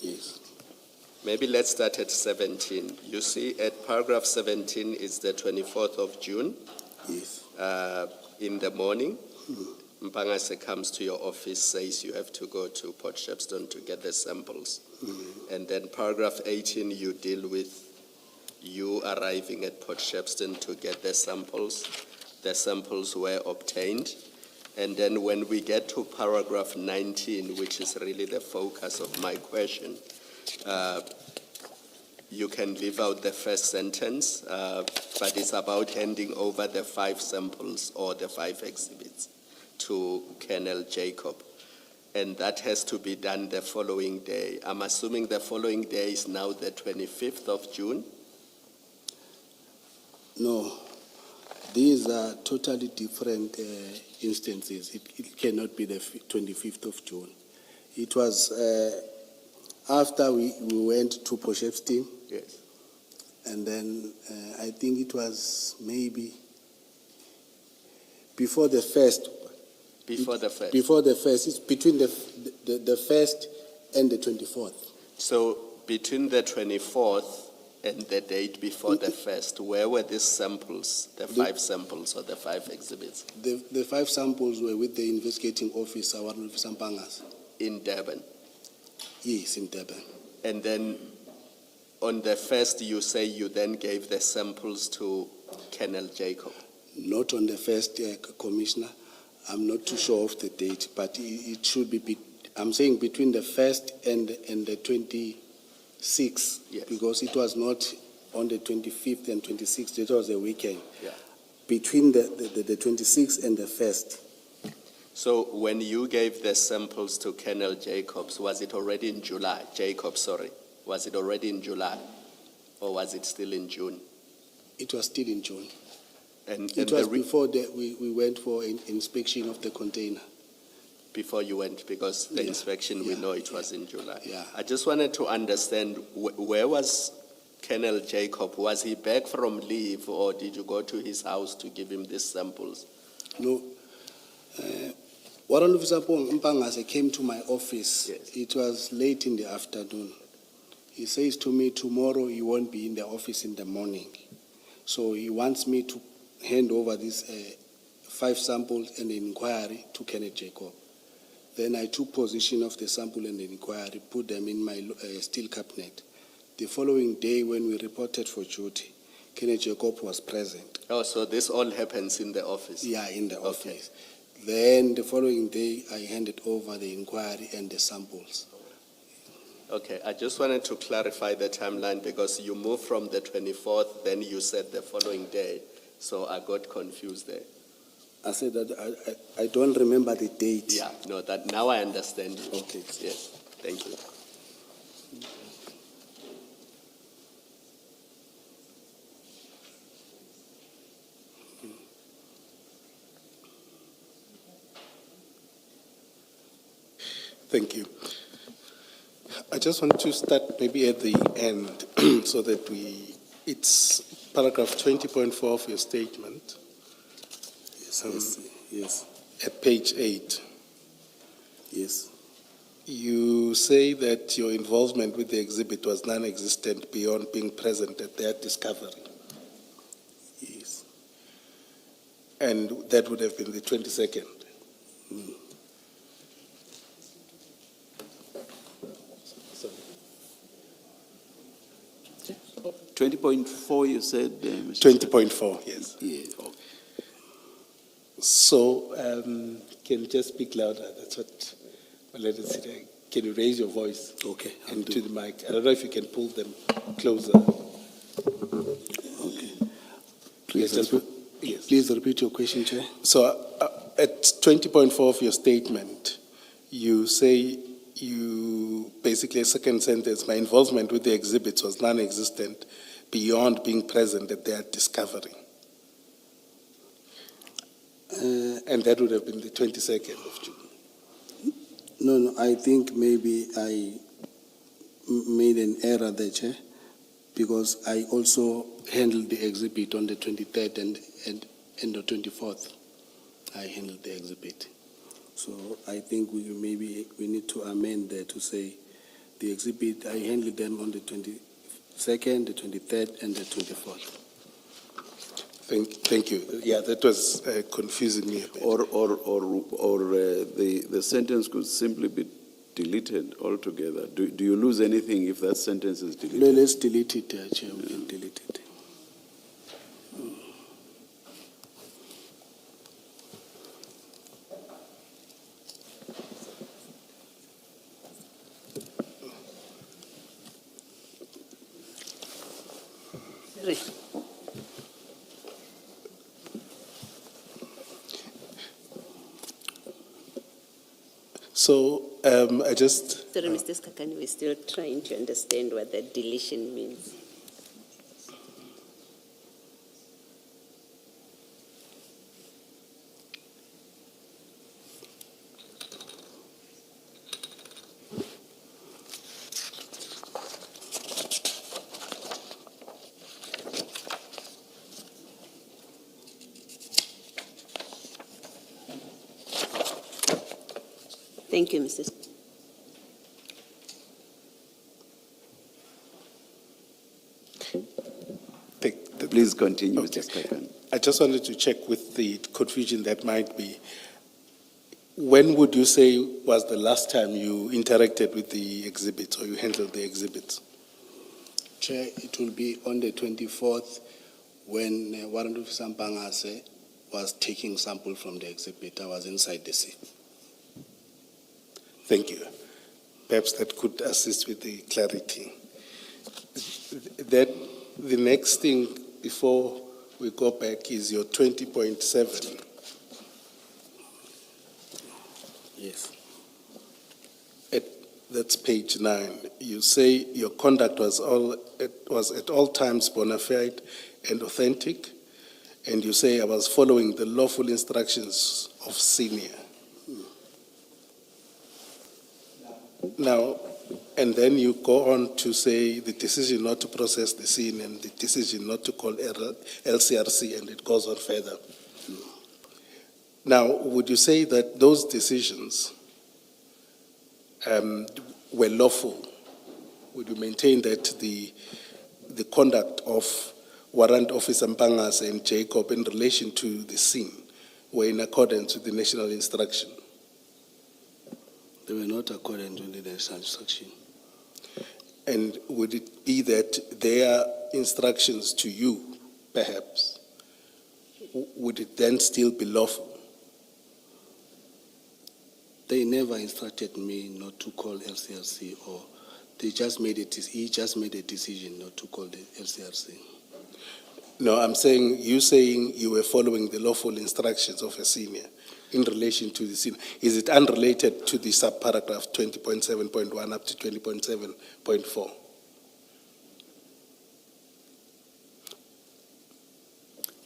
Yes, Maybe let's start at 17. You see, at paragraph 17 is the 24th of June yes, in the morning. Mpangase comes to your office, says you have to go to Port Shepstone to get the samples. And then paragraph 18, you deal with you arriving at Port Shepstone to get the samples. The samples were obtained. And then when we get to paragraph 19, which is really the focus of my question, you can leave out the first sentence, but it's about handing over the 5 samples or the 5 exhibits to Colonel Jacob. And that has to be done the following day. I'm assuming the following day is now the 25th of June? no, these are totally different instances. It cannot be the 25th of June. It was after we went to Port Shepstone, Yes. and then I think it was maybe before the first. Before the first. Before the first, it's between the first and the 24th. So between the 24th and the date before the first, where were these samples, the 5 samples or the 5 exhibits? The 5 samples were with the investigating officer, Warren Sampangas. In Durban. Yes, in Durban. And then on the first, you say you then gave the samples to Colonel Jacob. Not on the first, Commissioner. I'm not too sure of the date, but it should be, I'm saying between the 1st and the 26th, Yes. because it was not on the 25th and 26th, it was a weekend. Yeah. Between the 26th and the 1st. So when you gave the samples to Colonel Jacobs, was it already in July? Jacobs, sorry. Was it already in July? Or was it still in June? It was still in June. And It was before we went for inspection of the container. before you went, because the Yeah, inspection, we yeah, know it was in July. Yeah. I just wanted to understand, where was Colonel Jacob? Was he back from leave, or did you go to his house to give him these samples? No. Warren Officer Mpangase came to my office. Yes. It was late in the afternoon. He says to me, tomorrow he won't be in the office in the morning. So he wants me to hand over these 5 samples and the inquiry to Kenneth Jacob. Then I took possession of the sample and the inquiry, put them in my steel cabinet. The following day, when we reported for duty, Kenneth Jacob was present. Oh, so this all happens in the office? Yeah, in the Okay. office. Then the following day, I handed over the inquiry and the samples. Okay, I just wanted to clarify the timeline, because you moved from the 24th, then you said the following day, so I got confused there. I said that I don't remember the date. Yeah, no, that now I understand you. Okay. Yes, thank you. Thank you. I just want to start maybe at the end so that it's paragraph 20.4 of your statement. Yes. At page 8. Yes. You say that your involvement with the exhibit was non-existent beyond being present at their discovery. Yes. And that would have been the 22nd. 20.4, you said, Mr. 20.4, yes. Yeah, okay. So, can you just speak louder? That's what let us see. Can you raise your voice Okay. into the mic? I don't know if you can pull them closer. Okay. Yes, Yes. Please repeat your question, Chair. So at 20.4 of your statement, you say basically a second sentence, my involvement with the exhibits was non-existent beyond being present at their discovery. And that would have been the 22nd of June. No, I think maybe I made an error there, Chair, because I also handled the exhibit on the 23rd and the 24th. I handled the exhibit. So I think we need to amend there to say the exhibit, I handled them on the 22nd, the 23rd, and the 24th. Thank you. Yeah, that was confusing me a bit. Or the sentence could simply be deleted altogether. Do you lose anything if that sentence is deleted? No, let's delete it, Chair. We can delete it. So I just... Sorry, Mr. Kekana, we're still trying to understand what that deletion means. Thank you, Mr. Please continue, Mr. Kekana. I just wanted to check with the confusion that might be. When would you say was the last time you interacted with the exhibits or you handled the exhibits? Chair, it will be on the 24th when Warrant Officer Mpangase was taking sample from the exhibit. I was inside the scene. Thank you. Perhaps that could assist with the clarity. The next thing before we go back is your 20.7. Yes. That's page 9. You say your conduct was at all times bona fide and authentic, and you say I was following the lawful instructions of senior. Now, and then you go on to say the decision not to process the scene and the decision not to call LCRC, and it goes on further. Now, would you say that those decisions were lawful? Would you maintain that the conduct of Warrant Officer Mpangase and Jacob in relation to the scene were in accordance with the national instruction? They were not according to the national instruction. And would it be that their instructions to you, perhaps, would it then still be lawful? They never instructed me not to call LCRC, or he just made a decision not to call the LCRC. No, I'm saying you were following the lawful instructions of a senior in relation to the scene. Is it unrelated to the subparagraph 20.7.1 up to 20.7.4?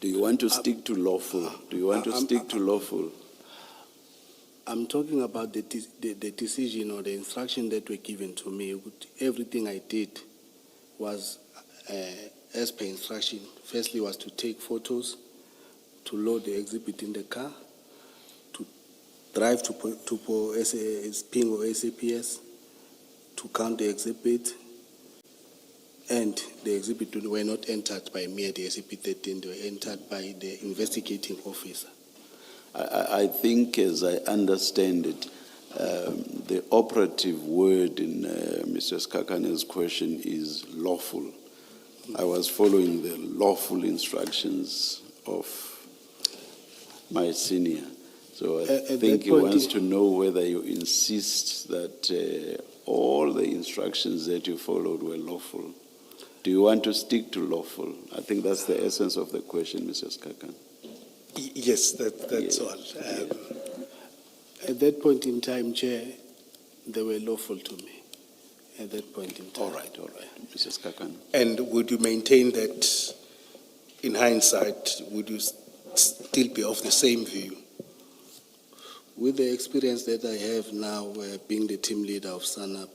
Do you want to stick to lawful? Do you want to stick to lawful? I'm talking about the decision or the instruction that were given to me. Everything I did was as per instruction. Firstly was to take photos, to load the exhibit in the car, to drive to Ping or SAPS, to count the exhibit, and the exhibit were not entered by me at the SCP-13, they were entered by the investigating officer. I think, as I understand it, the operative word in Mr. Kekana's question is lawful. I was following the lawful instructions of my senior. So I think he wants to know whether you insist that all the instructions that you followed were lawful. Do you want to stick to lawful? I think that's the essence of the question, Mrs. Kekana. Yes, that's all. At that point in time, Chair, they were lawful to me. At that point in time. All right, all right. Mrs. Kekana. And would you maintain that, in hindsight, would you still be of the same view? With the experience that I have now, being the team leader of SANAP,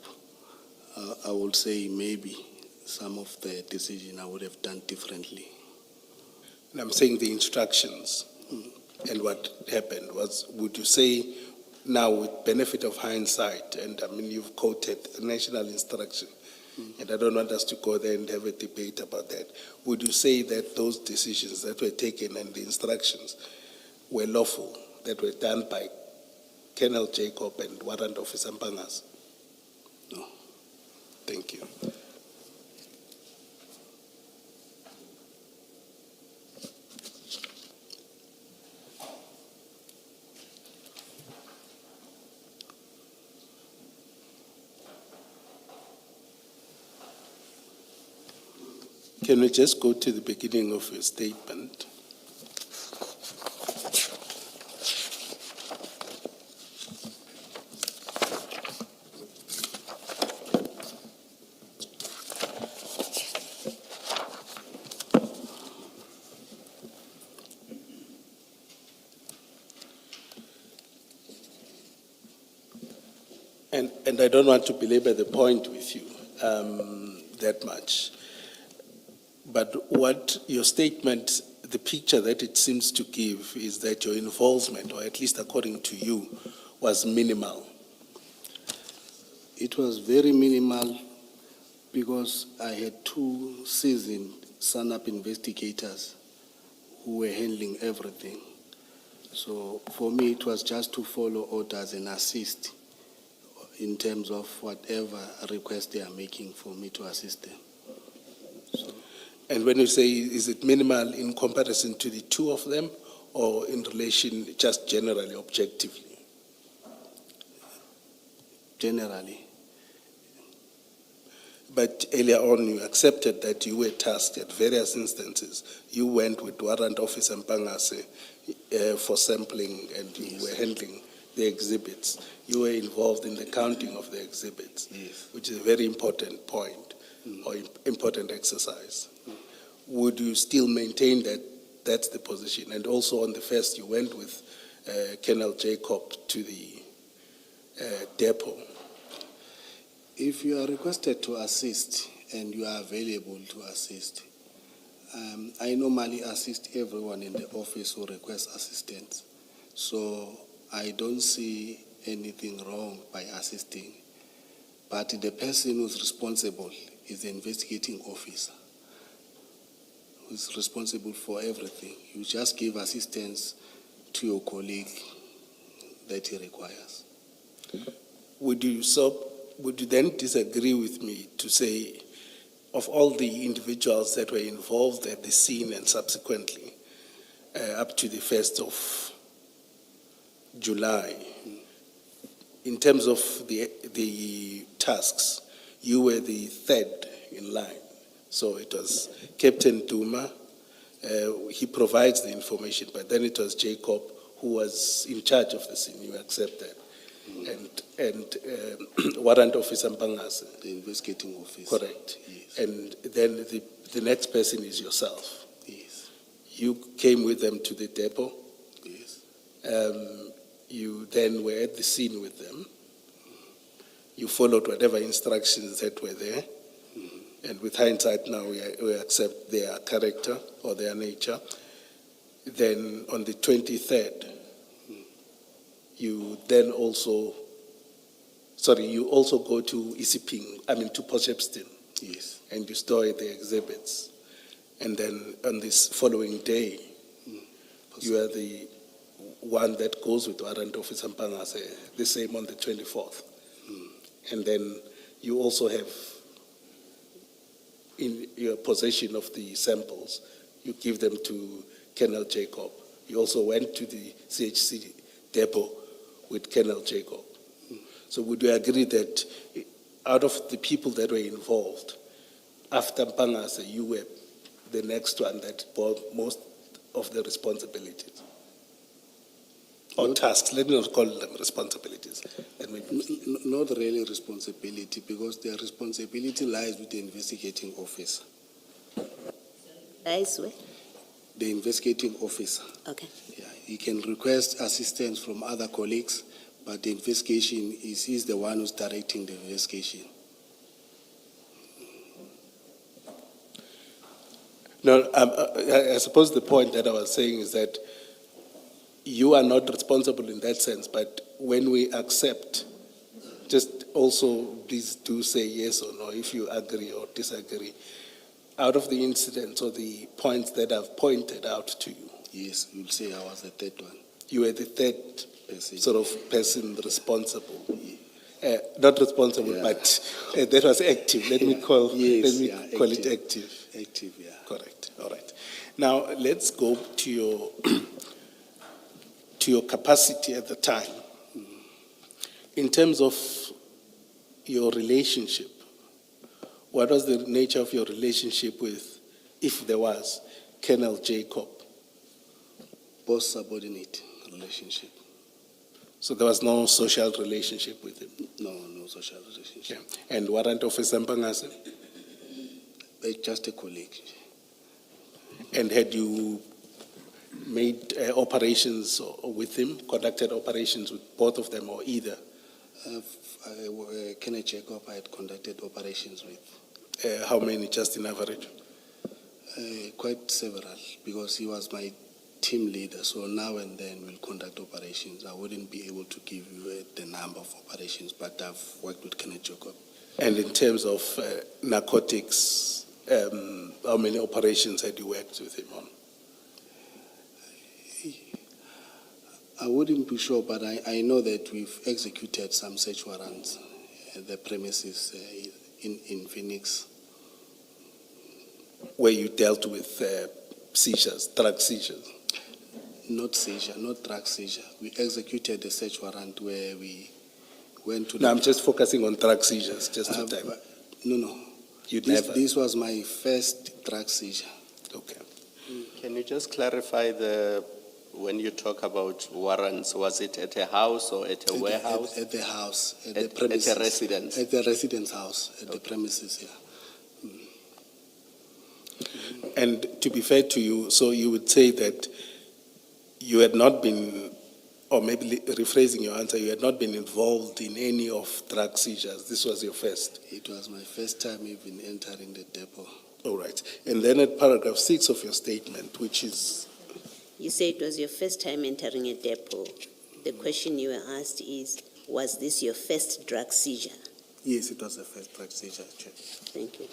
I would say maybe some of the decision I would have done differently. And I'm saying the instructions and what happened was, would you say now with benefit of hindsight, and I mean you've quoted a national instruction, and I don't want us to go there and have a debate about that, would you say that those decisions that were taken and the instructions were lawful, that were done by Colonel Jacob and Warrant Officer Mpangas? No. Thank you. Can we just go to the beginning of your statement? And I don't want to belabor the point with you that much. But what your statement, the picture that it seems to give is that your involvement, or at least according to you, was minimal. It was very minimal because I had two seasoned SANAP investigators who were handling everything. So for me, it was just to follow orders and assist in terms of whatever request they are making for me to assist them. And when you say, is it minimal in comparison to the two of them, or in relation just generally, objectively? Generally. But earlier on, you accepted that you were tasked at various instances. You went with Warrant Officer Mpangase for sampling, and you were handling the exhibits. You were involved in the counting of the exhibits, which is a very important point, or important exercise. Would you still maintain that that's the position? And also on the first, you went with Colonel Jacob to the depot. If you are requested to assist and you are available to assist, I normally assist everyone in the office who requests assistance. So I don't see anything wrong by assisting. But the person who's responsible is the investigating officer, who's responsible for everything. You just give assistance to your colleague that he requires. Would you then disagree with me to say, of all the individuals that were involved at the scene and subsequently up to the 1st of July, in terms of the tasks, you were the third in line? So it was Captain Duma, he provides the information, but then it was Jacob who was in charge of the scene, you accepted. And Warrant Officer Mpangase. The investigating officer. Correct. Yes. And then the next person is yourself. Yes. You came with them to the depot. Yes. You then were at the scene with them. You followed whatever instructions that were there. And with hindsight now, we accept their character or their nature. Then on the 23rd, you also go to Isiping, to Potchefstroom. Yes. And you store the exhibits. And then on this following day, you are the one that goes with Warrant Officer Mpangase, the same on the 24th. And then you also have in your possession of the samples, you give them to Colonel Jacob. You also went to the CHC depot with Colonel Jacob. So would you agree that out of the people that were involved, after Mpangase, you were the next one that bore most of the responsibilities? Or tasks, let me not call them responsibilities. Let me Not really responsibility, because the responsibility lies with the investigating officer. Guys, where? The investigating officer. Okay. Yeah, he can request assistance from other colleagues, but the investigation he's the one who's directing the investigation. No, I suppose the point that I was saying is that you are not responsible in that sense, but when we accept, just also please do say yes or no if you agree or disagree. Out of the incidents or the points that I've pointed out to you, Yes, you'll say I was the third one. you were the third Person. sort of person responsible. Not responsible, Yeah. but that was active. Let me call it active. Active, yeah. Correct. All right. Now let's go to your capacity at the time. In terms of your relationship, what was the nature of your relationship with, if there was, Colonel Jacob? Boss subordinate relationship. So there was no social relationship with him. No social relationship. Okay. And Warrant Officer Mpangase? Just a colleague. And had you made operations with him, conducted operations with both of them or either? Kenneth Jacob I had conducted operations with. How many, just in average? Quite several, because he was my team leader, so now and then we'll conduct operations. I wouldn't be able to give you the number of operations, but I've worked with Kenneth Jacob. And in terms of narcotics, how many operations had you worked with him on? I wouldn't be sure, but I know that we've executed some search warrants at the premises in Phoenix. Where you dealt with seizures, drug seizures? Not seizure, not drug seizure. We executed a search warrant where we went to... No, I'm just focusing on drug seizures, just to time. No. This was my first drug seizure. Okay. Can you just clarify when you talk about warrants, was it at a house or at a warehouse? At the house, at At- the premises. at a residence? At the residence house, at the premises, yeah. And to be fair to you, so you would say that you had not been, or maybe rephrasing your answer, you had not been involved in any of drug seizures. This was your first. It was my first time even entering the depot. All right. And then at paragraph 6 of your statement, which is... You say it was your first time entering a depot. The question you were asked is, was this your first drug seizure? Yes, it was the first drug seizure, Chair. Thank you.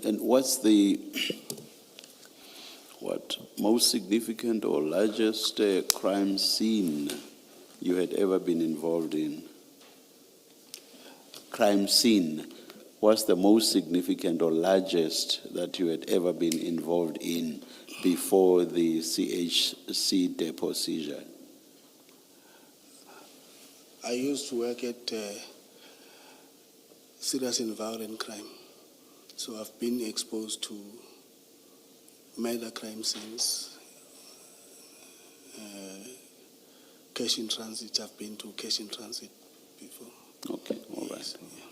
And what's the most significant or largest crime scene you had ever been involved in? Crime scene. What's the most significant or largest that you had ever been involved in before the CHC depot seizure? I used to work at serious and violent crime. So I've been exposed to murder crime scenes, cash in transit. I've been to cash in transit before. Okay, all right. Yes, yeah.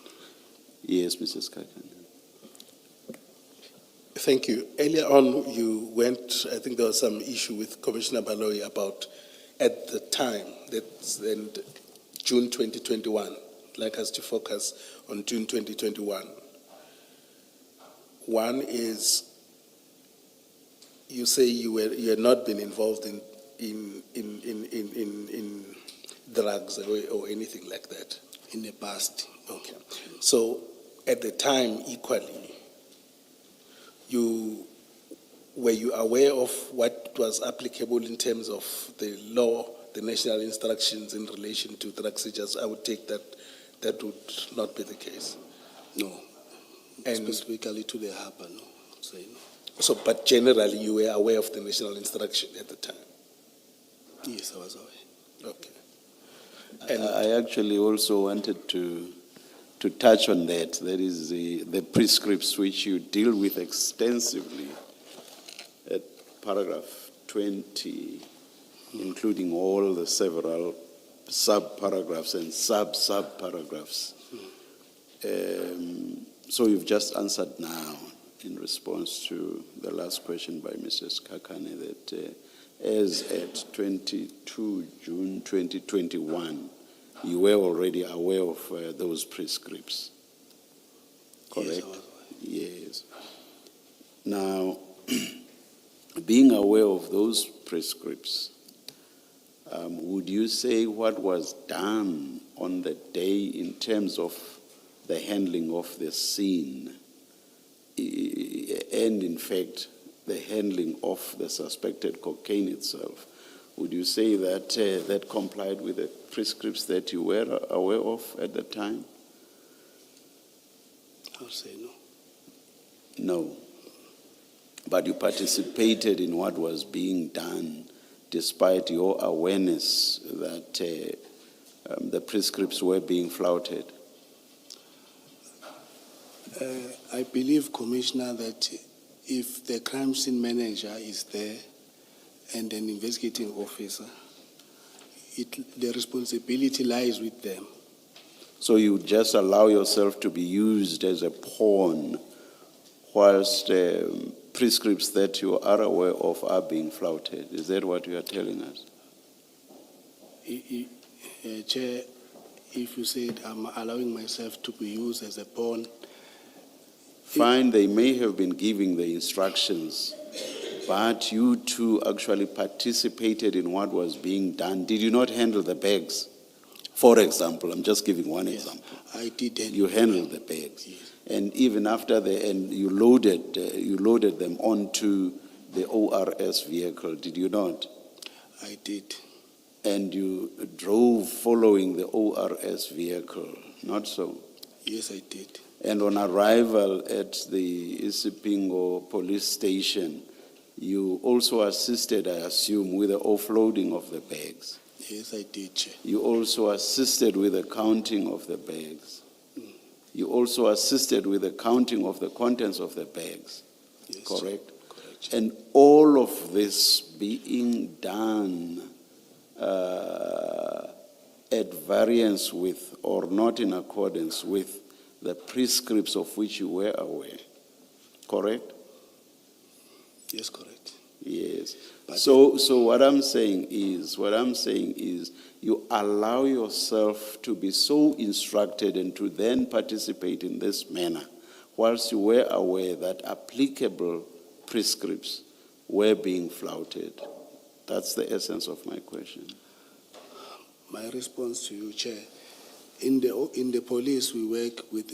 Yes, Mrs. Kekana. Thank you. Earlier on, you went, I think there was some issue with Commissioner Baloyi about, at the time, that's in June 2021, I'd like us to focus on June 2021. One is, you say you had not been involved in drugs or anything like that. In the past. Okay. So at the time, equally, were you aware of what was applicable in terms of the law, the national instructions in relation to drug seizures? I would take that would not be the case. No. And specifically to the Harper, no. Say no. so, but generally, you were aware of the national instruction at the time? Yes, I was aware. Okay. I actually also wanted to to touch on that. That is the prescripts which you deal with extensively at paragraph 20, including all the several sub-paragraphs and sub-paragraphs. So you've just answered now in response to the last question by Mrs. Kekana that as at 22 June 2021, you were already aware of those prescripts, correct? Yes, I was. Yes. Now, being aware of those prescripts, would you say what was done on the day in terms of the handling of the scene and, in fact, the handling of the suspected cocaine itself, would you say that that complied with the prescripts that you were aware of at the time? I'll say no. No. But you participated in what was being done despite your awareness that the prescripts were being flouted? I believe, Commissioner, that if the crime scene manager is there and an investigating officer, the responsibility lies with them. So you just allow yourself to be used as a pawn whilst prescripts that you are aware of are being flouted. Is that what you are telling us? Chair, if you said I'm allowing myself to be used as a pawn, Fine, they may have been giving the instructions, but you two actually participated in what was being done. Did you not handle the bags? For example, I'm just giving one example. I did. You handled the bags. Yes. And even after you loaded them onto the ORS vehicle, did you not? I did. And you drove following the ORS vehicle, not so? Yes, I did. And on arrival at the Isipingo police station, you also assisted, I assume, with the offloading of the bags. Yes, I did, Chair. You also assisted with the counting of the bags. You also assisted with the counting of the contents of the bags. Yes, Correct? Correct, Chair. And all of this being done at variance with or not in accordance with the prescripts of which you were aware. Correct? Yes, correct. Yes. But So what I'm saying is you allow yourself to be so instructed and to then participate in this manner, whilst you were aware that applicable prescripts were being flouted. That's the essence of my question. My response to you, Chair, in the police we work with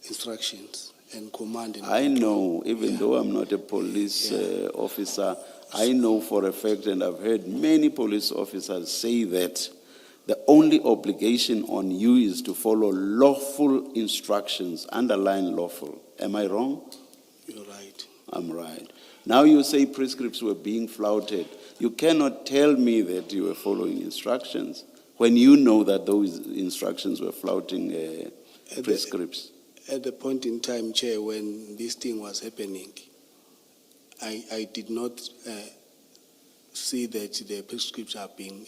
instructions and command. And I know, even Yeah. though I'm not a police Yeah. officer, I know for a fact, and I've heard many police officers say that the only obligation on you is to follow lawful instructions, underline lawful. Am I wrong? You're right. I'm right. Now you say prescripts were being flouted. You cannot tell me that you were following instructions when you know that those instructions were flouting prescripts. At the point in time, Chair, when this thing was happening, I did not see that the prescriptions are being,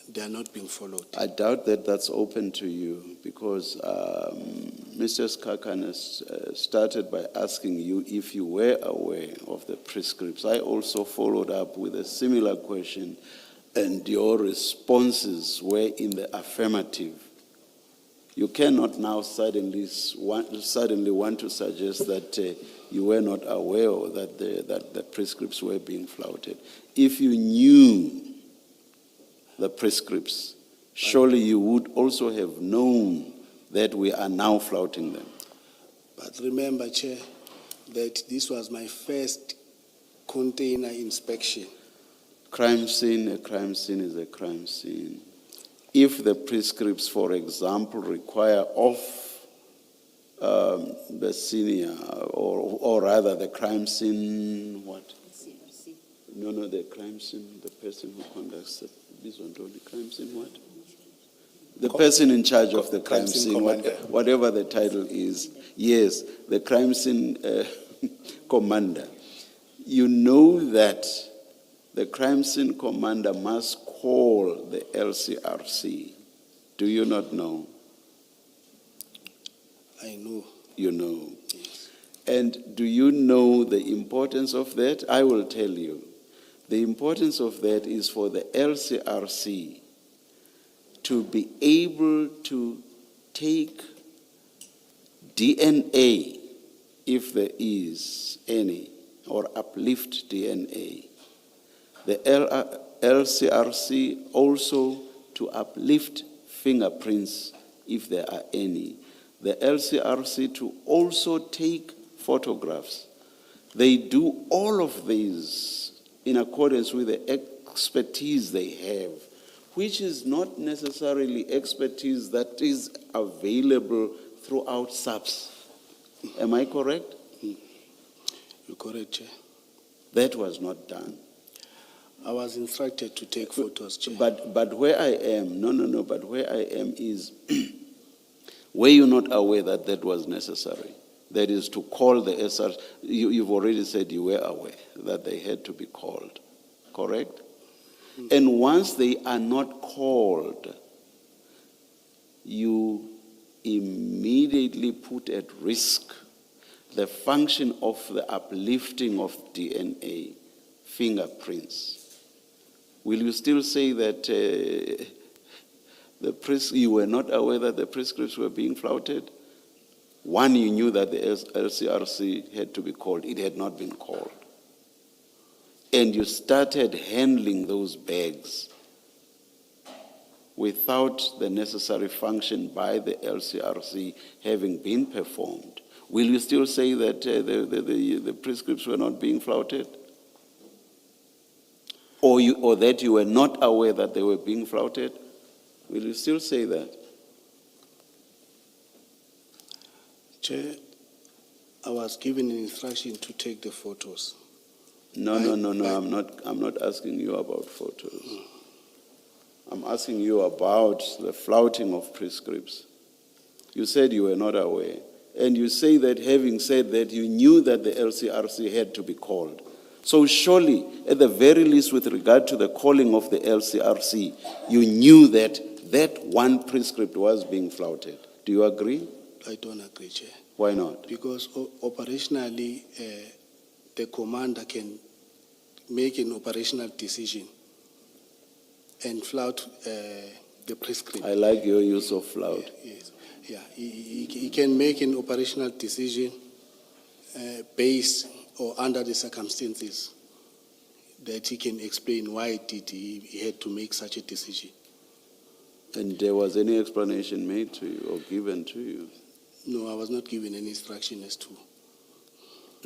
they are not being followed. I doubt that that's open to you because Mr. Kekana started by asking you if you were aware of the prescripts. I also followed up with a similar question, and your responses were in the affirmative. You cannot now suddenly want to suggest that you were not aware that the prescripts were being flouted. If you knew the prescripts, surely you would also have known that we are now flouting them. But remember, Chair, that this was my first container inspection. A crime scene is a crime scene. If the prescripts, for example, require off the senior, or rather the crime scene, what? No, the crime scene, the person who conducts this one, the crime scene, what? The person in charge of the crime crime scene scene, commander. whatever the title is, yes, the crime scene commander. You know that the crime scene commander must call the LCRC. Do you not know? I know. You know. And do you know the importance of that? I will tell you. The importance of that is for the LCRC to be able to take DNA, if there is any, or uplift DNA. The LCRC also to uplift fingerprints, if there are any. The LCRC to also take photographs. They do all of these in accordance with the expertise they have, which is not necessarily expertise that is available throughout SAPS. Am I correct? You're correct, Chair. That was not done. I was instructed to take photos, Chair. But where I am, but where I am is, were you not aware that that was necessary? That is to call the SR. You've already said you were aware that they had to be called, correct? And once they are not called, you immediately put at risk the function of the uplifting of DNA, fingerprints. Will you still say that you were not aware that the prescripts were being flouted? One, you knew that the LCRC had to be called. It had not been called. And you started handling those bags without the necessary function by the LCRC having been performed. Will you still say that the prescripts were not being flouted? Or that you were not aware that they were being flouted? Will you still say that? Chair, I was given an instruction to take the photos. No. I'm not asking you about photos. I'm asking you about the flouting of prescripts. You said you were not aware. And you say that having said that, you knew that the LCRC had to be called. So surely, at the very least with regard to the calling of the LCRC, you knew that that one prescript was being flouted. Do you agree? I don't agree, Chair. Why not? Because operationally, the commander can make an operational decision and flout the prescript. I like your use of flout. Yes. Yeah, he can make an operational decision based or under the circumstances that he can explain why did he had to make such a decision. And there was any explanation made to you or given to you? No, I was not given any instruction as to.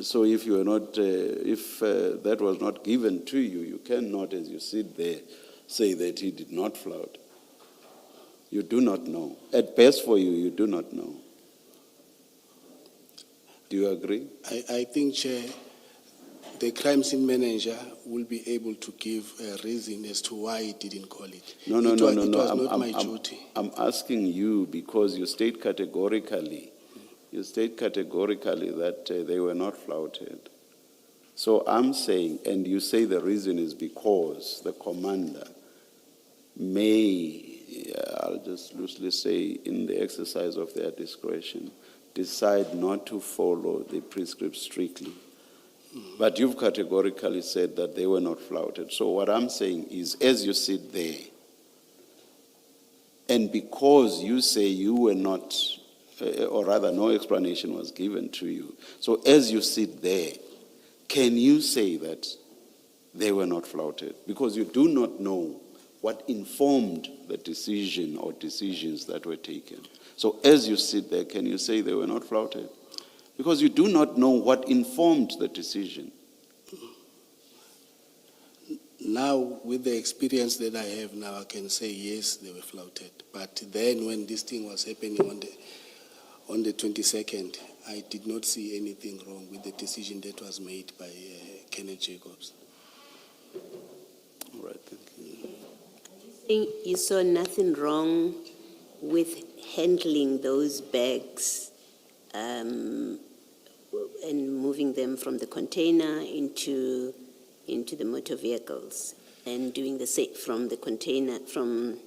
So if you were not, if that was not given to you, you cannot, as you sit there, say that he did not flout. You do not know. At best for you, you do not know. Do you agree? I think, Chair, the crime scene manager will be able to give a reason as to why he didn't call it. No. It was not my duty. I'm asking you because you state categorically that they were not flouted. So I'm saying, and you say the reason is because the commander may, I'll just loosely say, in the exercise of their discretion, decide not to follow the prescript strictly. But you've categorically said that they were not flouted. So what I'm saying is, as you sit there, and because you say you were not, or rather no explanation was given to you, so as you sit there, can you say that they were not flouted? Because you do not know what informed the decision or decisions that were taken. So as you sit there, can you say they were not flouted? Because you do not know what informed the decision. Now, with the experience that I have now, I can say yes, they were flouted. But then when this thing was happening on the 22nd, I did not see anything wrong with the decision that was made by Kenneth Jacobs. All right, thank you. You saw nothing wrong with handling those bags and moving them from the container into the motor vehicles, and doing the same from the container, from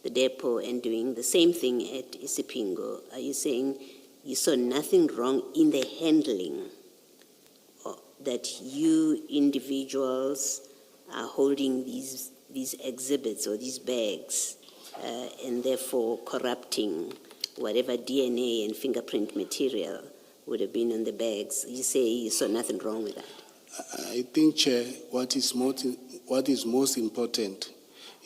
the depot, and doing the same thing at Isipingo? Are you saying you saw nothing wrong in the handling, or that you individuals are holding these exhibits or these bags and therefore corrupting whatever DNA and fingerprint material would have been on the bags? You say you saw nothing wrong with that? I think, Chair, what is most important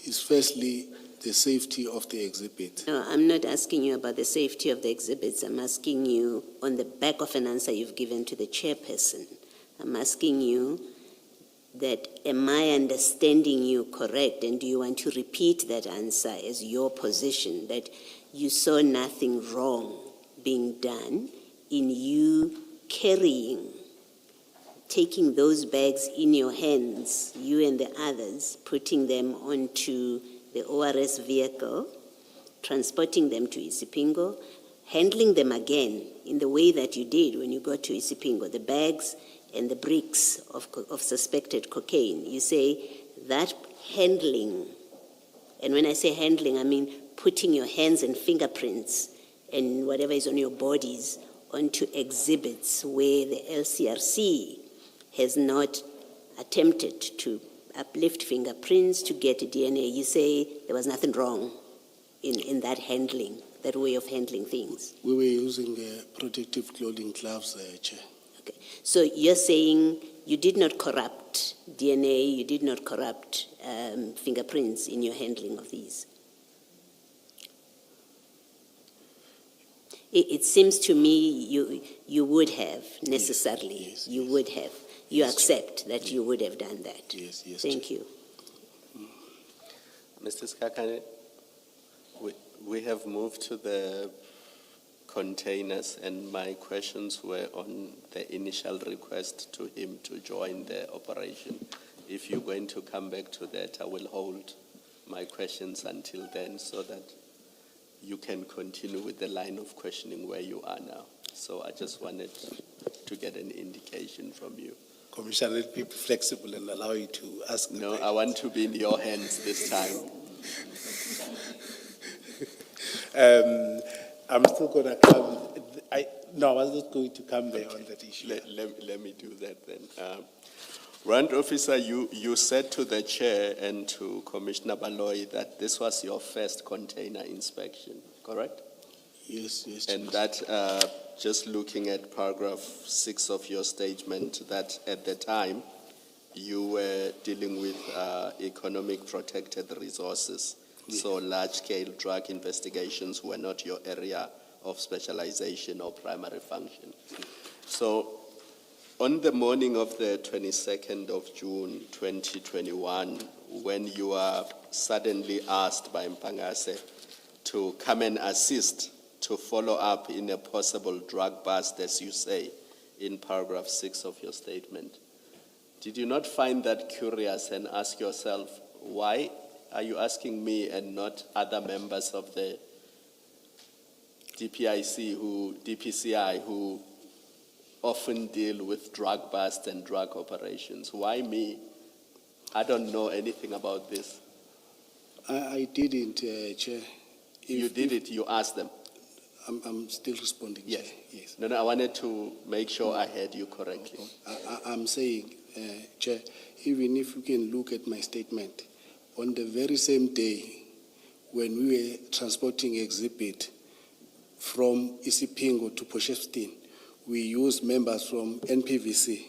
is firstly the safety of the exhibit. No, I'm not asking you about the safety of the exhibits. I'm asking you on the back of an answer you've given to the chairperson. I'm asking you that, am I understanding you correct, and do you want to repeat that answer as your position, that you saw nothing wrong being done in you taking those bags in your hands, you and the others, putting them onto the ORS vehicle, transporting them to Isipingo, handling them again in the way that you did when you got to Isipingo, the bags and the bricks of suspected cocaine? You say that handling, and when I say handling, I mean putting your hands and fingerprints and whatever is on your bodies onto exhibits where the LCRC has not attempted to uplift fingerprints to get DNA. You say there was nothing wrong in that handling, that way of handling things? We were using protective clothing gloves, Chair. Okay. So you're saying you did not corrupt DNA, you did not corrupt fingerprints in your handling of these? It seems to me you would have necessarily. Yes, you yes. would have. You Yes, accept that you would have done that. Yes, Thank you. Mr. Kekana, we have moved to the containers, and my questions were on the initial request to him to join the operation. If you're going to come back to that, I will hold my questions until then so that you can continue with the line of questioning where you are now. So I just wanted to get an indication from you. Commissioner, let me be flexible and allow you to ask the No, question. I want to be in your hands this time. I'm still going to come. I was not going to come there on that issue. Let me do that then. Warrant Officer, you said to the chair and to Commissioner Baloy that this was your first container inspection, correct? Yes, yes. And that, just looking at paragraph 6 of your statement, that at the time you were dealing with economic protected resources. Yeah. So large-scale drug investigations were not your area of specialization or primary function. So on the morning of the 22nd of June 2021, when you are suddenly asked by Mpangase to come and assist to follow up in a possible drug bust, as you say, in paragraph 6 of your statement, did you not find that curious and ask yourself, why are you asking me and not other members of the DPCI who often deal with drug busts and drug operations? Why me? I don't know anything about this. I didn't, Chair. You did it, you asked them. I'm still responding, Yes. Chair. Yes. No, I wanted to make sure I heard you correctly. I'm saying, Chair, even if you can look at my statement, on the very same day when we were transporting exhibit from Isipingo to Potchefstroom, we used members from NPVC.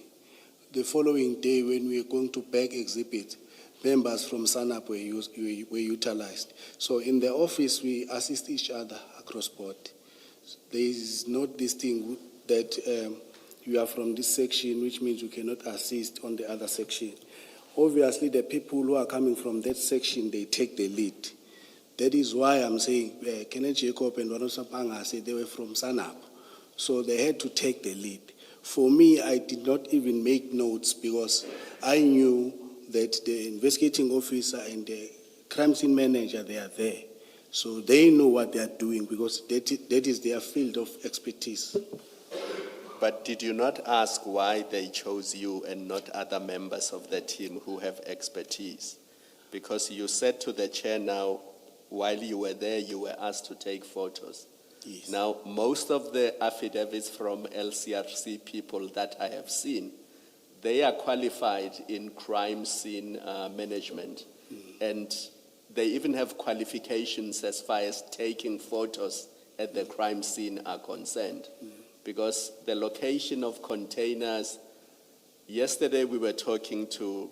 The following day, when we were going to bag exhibit, members from SANAP were utilized. So in the office, we assist each other across board. There is not this thing that you are from this section, which means you cannot assist on the other section. Obviously, the people who are coming from that section, they take the lead. That is why I'm saying Kenneth Jacob and Warosa Panga said they were from SANAP. So they had to take the lead. For me, I did not even make notes because I knew that the investigating officer and the crime scene manager, they are there. So they know what they are doing because that is their field of expertise. But did you not ask why they chose you and not other members of the team who have expertise? Because you said to the chair now, while you were there, you were asked to take photos. Yes. Now, most of the affidavits from LCRC people that I have seen, they are qualified in crime scene management. And they even have qualifications as far as taking photos at the crime scene are concerned. Because the location of containers, yesterday we were talking to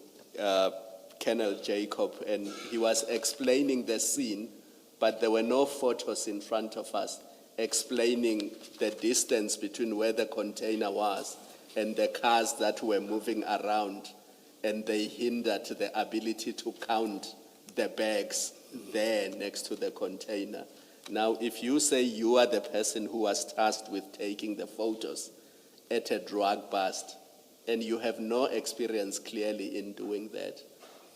Colonel Jacob and he was explaining the scene, but there were no photos in front of us explaining the distance between where the container was and the cars that were moving around, and they hindered the ability to count the bags there next to the container. Now, if you say you are the person who was tasked with taking the photos at a drug bust, and you have no experience clearly in doing that,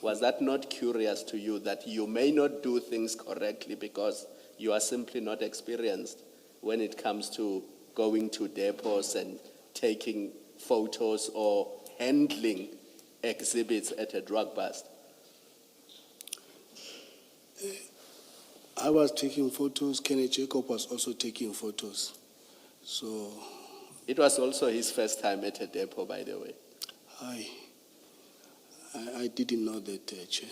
was that not curious to you that you may not do things correctly because you are simply not experienced when it comes to going to depots and taking photos or handling exhibits at a drug bust? I was taking photos, Kenneth Jacob was also taking photos. So It was also his first time at a depot, by the way. I didn't know that, Chair.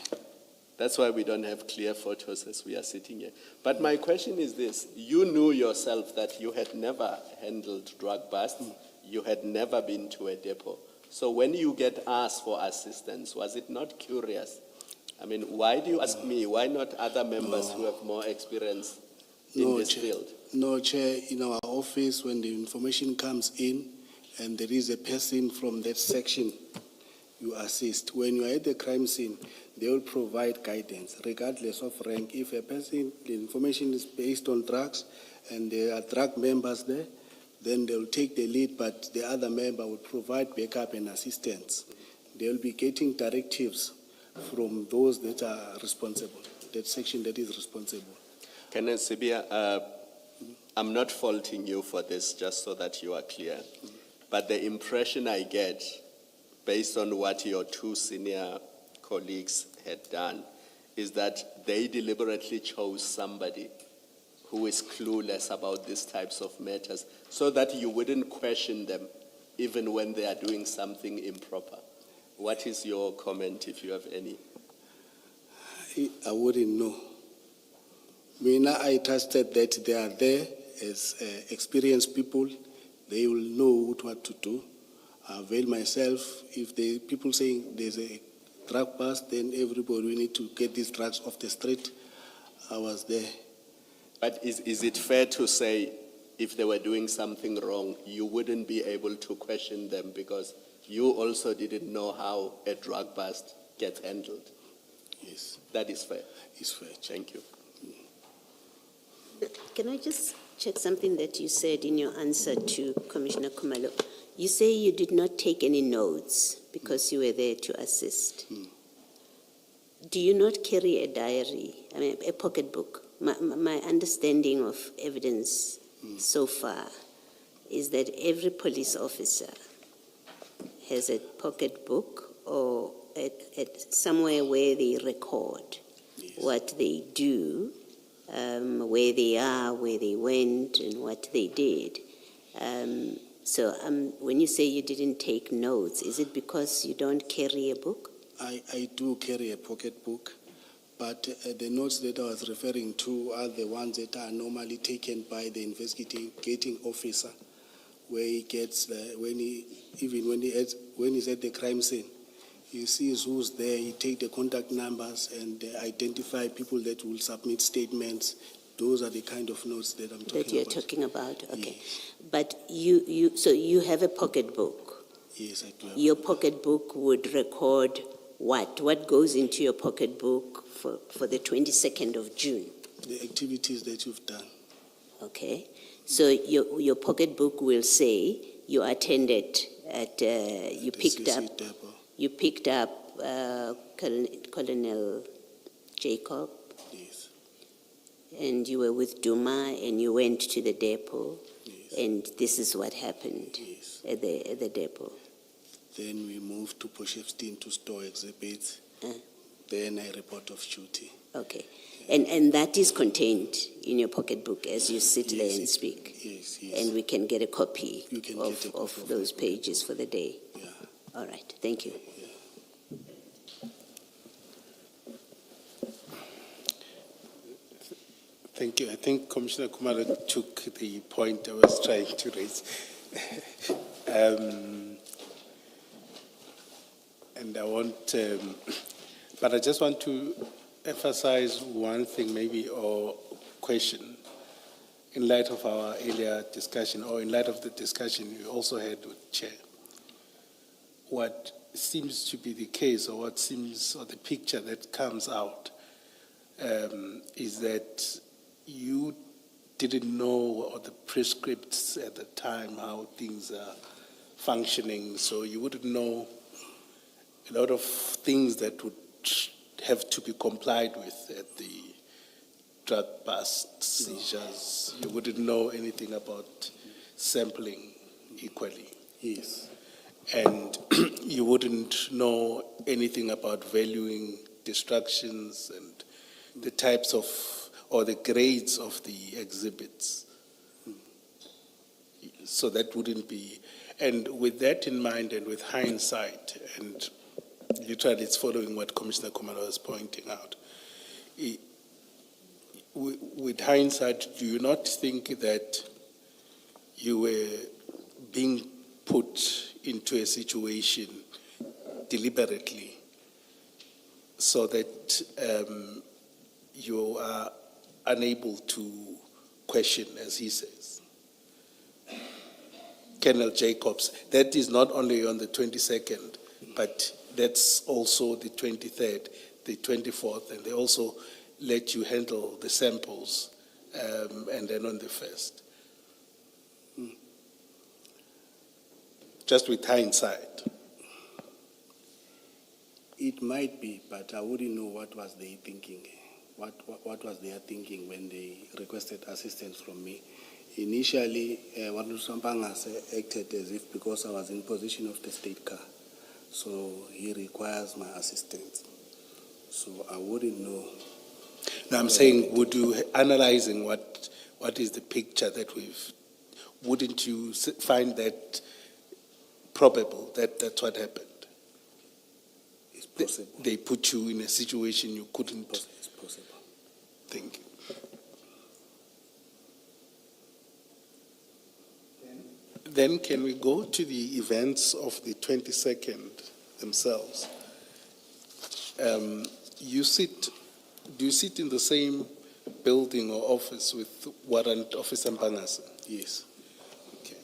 That's why we don't have clear photos as we are sitting here. But my question is this. You knew yourself that you had never handled drug busts. You had never been to a depot. So when you get asked for assistance, was it not curious? I mean, why do you ask me? Why not other members who have more experience in this Chair. field? No, Chair. In our office, when the information comes in and there is a person from that section, you assist. When you are at the crime scene, they will provide guidance, regardless of rank. If a person, the information is based on drugs and there are drug members there, then they will take the lead, but the other member will provide backup and assistance. They will be getting directives from those that are responsible, that section that is responsible. Col Sibiya, I'm not faulting you for this, just so that you are clear. But the impression I get, based on what your two senior colleagues had done, is that they deliberately chose somebody who is clueless about these types of matters, so that you wouldn't question them even when they are doing something improper. What is your comment, if you have any? I wouldn't know. I trusted that they are there as experienced people. They will know what to do. I avail myself. If the people saying there's a drug bust, then everybody, we need to get these drugs off the street. I was there. But is it fair to say if they were doing something wrong, you wouldn't be able to question them because you also didn't know how a drug bust gets handled? Yes. That is fair. It's fair. Thank you. Can I just check something that you said in your answer to Commissioner Khumalo? You say you did not take any notes because you were there to assist. Do you not carry a diary, I mean, a pocketbook? My understanding of evidence so far is that every police officer has a pocketbook or at somewhere where they record what they do, where they are, where they went, and what they did. So when you say you didn't take notes, is it because you don't carry a book? I do carry a pocketbook, but the notes that I was referring to are the ones that are normally taken by the investigating officer, where he gets, when he's at the crime scene, he sees who's there, he takes the contact numbers and identify people that will submit statements. Those are the kind of notes that I'm talking about. That you're talking about, okay. Yes. But so you have a pocketbook. Yes, I do. Your pocketbook would record what? What goes into your pocketbook for the 22nd of June? The activities that you've done. Okay. So your pocketbook will say you attended at, you picked up Colonel Jacob. Yes. and you were with Duma and you went to the depot, Yes. and this is what happened Yes. at the depot. Then we moved to Potchefstroom to store exhibits. Uh. Then I report of duty. Okay. And that is contained in your pocketbook as you sit there Yes, and speak? Yes, yes. And we can get a copy You can of, get a copy of of those it. pages for the day? Yeah. All right, thank you. Thank you. I think Commissioner Kumalo took the point I was trying to raise. And I want, but I just want to emphasize one thing maybe, or question, in light of our earlier discussion, or in light of the discussion you also had with Chair. What seems to be the case, or what seems, or the picture that comes out, is that you didn't know, or the prescripts at the time, how things are functioning, so you wouldn't know a lot of things that would have to be complied with at the drug bust seizures. You wouldn't know anything about sampling equally. Yes. And you wouldn't know anything about valuing distractions and the types of, or the grades of the exhibits. So that wouldn't be, and with that in mind and with hindsight, and literally it's following what Commissioner Kumalo was pointing out, with hindsight, do you not think that you were being put into a situation deliberately so that you are unable to question, as he says? Colonel Jacobs, that is not only on the 22nd, but that's also the 23rd, the 24th, and they also let you handle the samples, and then on the 1st. Just with hindsight. It might be, but I wouldn't know what was they thinking. What was their thinking when they requested assistance from me? Initially, Wanusampangase acted as if because I was in possession of the state car, so he requires my assistance. So I wouldn't know. Now I'm saying, would you, analyzing what is the picture that we've, wouldn't you find that probable that that's what happened? It's possible. They put you in a situation you couldn't. It's possible. Thank you. Then can we go to the events of the 22nd themselves? Do you sit in the same building or office with Warrant Officer Mpangase? Yes. Okay.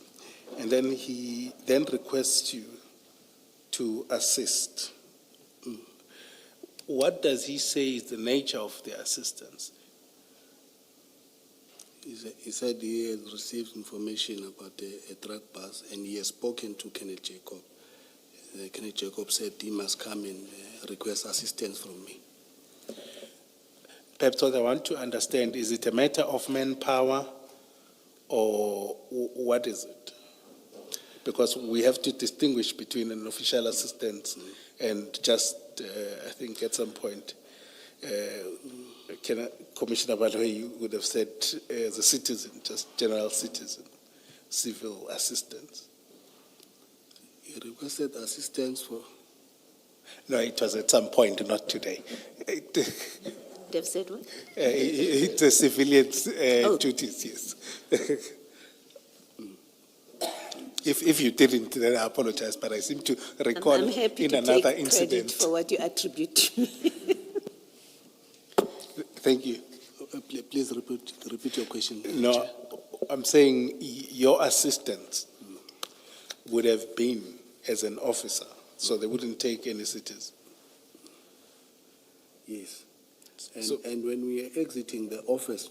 And then he then requests you to assist. What does he say is the nature of the assistance? He said he has received information about a drug bust and he has spoken to Kenneth Jacob. Kenneth Jacob said he must come and request assistance from me. Perhaps what I want to understand, is it a matter of manpower or what is it? Because we have to distinguish between an official assistance and just, I think at some point, Commissioner Baloyi would have said as a citizen, just general citizen, civil assistance. He requested assistance for... No, it was at some point, not today. They've said what? It's a civilian's duties, yes. If you didn't, then I apologize, but I seem to recall I'm happy in to another take incident. credit for what you attribute to me. Thank you. Please repeat your question. No, Chair. I'm saying your assistance would have been as an officer, so they wouldn't take any citizens. Yes. So- And when we were exiting the office,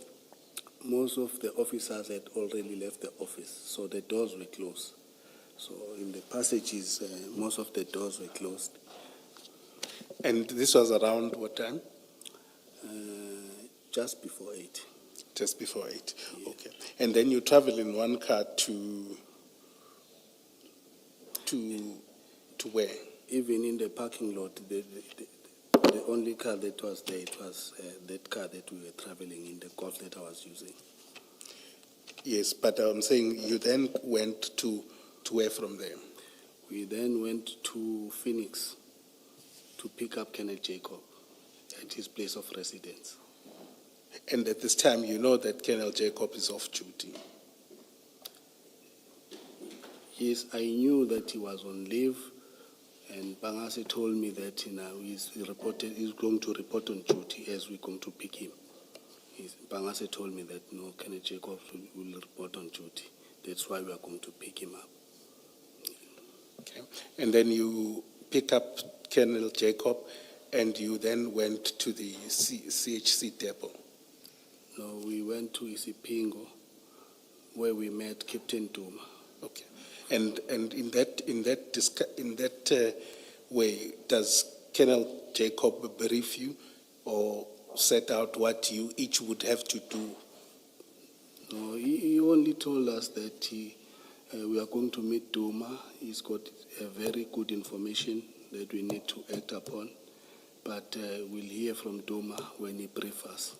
most of the officers had already left the office, so the doors were closed. So in the passages, most of the doors were closed. And this was around what time? Just before 8. Just before 8, okay. And then you travel in one car to where? Even in the parking lot, the only car that was there, it was that car that we were traveling in, the Golf that I was using. Yes, but I'm saying you then went to where from there? We then went to Phoenix to pick up Kenneth Jacob at his place of residence. And at this time, you know that Colonel Jacob is off duty. Yes, I knew that he was on leave, and Pangase told me that he's going to report on duty as we're going to pick him. Pangase told me that no, Kenneth Jacob will report on duty. That's why we are going to pick him up. Okay. And then you pick up Colonel Jacob, and you then went to the CHC depot. No, we went to Isipingo, where we met Captain Duma. Okay. And in that way, does Colonel Jacob brief you or set out what you each would have to do? No, he only told us that we are going to meet Duma. He's got very good information that we need to act upon, but we'll hear from Duma when he briefs us.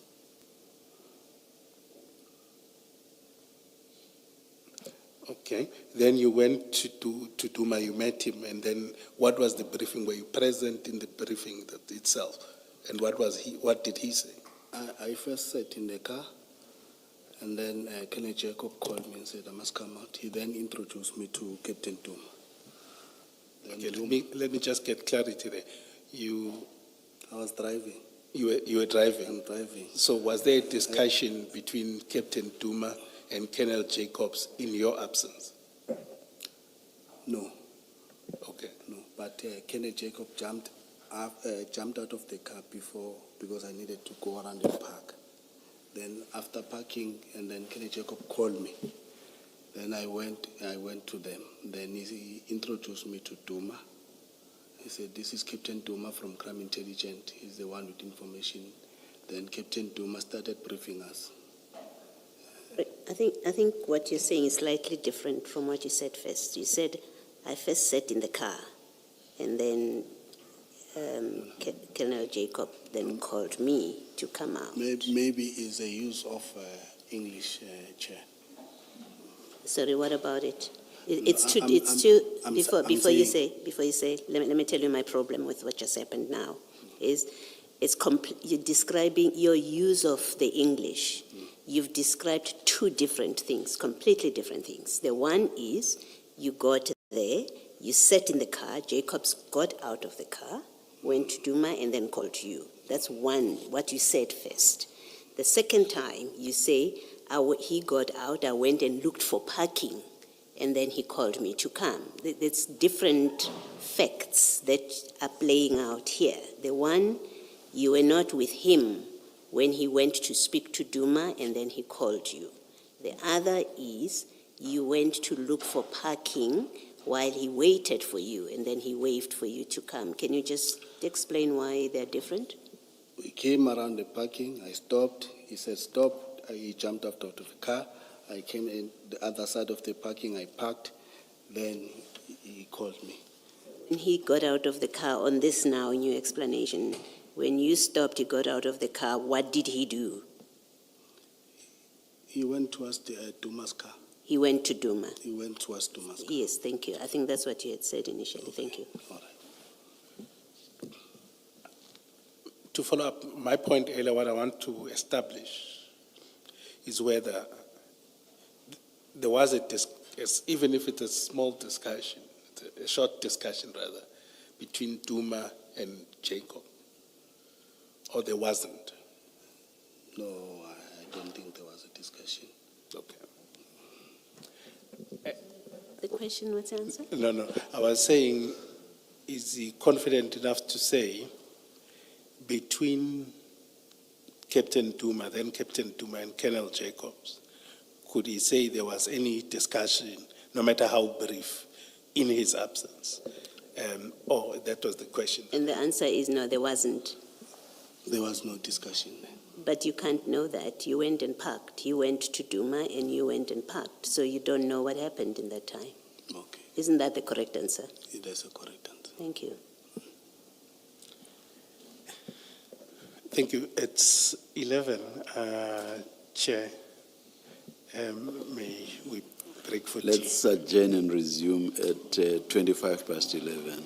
Okay. Then you went to Duma, you met him, and then what was the briefing? Were you present in the briefing itself? And what did he say? I first sat in the car, and then Kenneth Jacob called me and said, I must come out. He then introduced me to Captain Duma. Okay, let me just get clarity there. I was driving. You were driving? I'm driving. So was there a discussion between Captain Duma and Colonel Jacobs in your absence? No. Okay. No, but Kenneth Jacob jumped out of the car because I needed to go around the park. Then after parking, and then Kenneth Jacob called me. Then I went to them. Then he introduced me to Duma. He said, this is Captain Duma from Crime Intelligence. He's the one with information. Then Captain Duma started briefing us. I think what you're saying is slightly different from what you said first. You said, I first sat in the car, and then Colonel Jacob then called me to come out. Maybe it's a use of English, Chair. Sorry, what about it? Before you say, let me tell you my problem with what just happened now. You're describing your use of the English. You've described two different things, completely different things. The one is you got there, you sat in the car, Jacobs got out of the car, went to Duma, and then called you. That's one, what you said first. The second time, you say, he got out, I went and looked for parking, and then he called me to come. That's different facts that are playing out here. The one, you were not with him when he went to speak to Duma, and then he called you. The other is you went to look for parking while he waited for you, and then he waved for you to come. Can you just explain why they're different? We came around the parking. I stopped. He said, stop. He jumped out of the car. I came in the other side of the parking. I parked. Then he called me. When he got out of the car, on this now, in your explanation, when you stopped, he got out of the car, what did he do? He went towards Duma's car. He went to Duma. He went towards Duma's car. Yes, thank you. I think that's what you had said initially. Okay. Thank you. All right. To follow up my point earlier, what I want to establish is whether there was even if it's a small discussion, a short discussion rather, between Duma and Jacob, or there wasn't? No, I don't think there was a discussion. Okay. The question was answered? No. I was saying, is he confident enough to say between Captain Duma, then Captain Duma and Colonel Jacobs, could he say there was any discussion, no matter how brief, in his absence? That was the question. And the answer is no, there wasn't. There was no discussion. But you can't know that. You went and parked. You went to Duma and you went and parked. So you don't know what happened in that time. Okay, Isn't that the correct answer? it is a correct answer. Thank you. Thank you. It's 11, Chair. May we break for tea? Let's adjourn and resume at 11:25.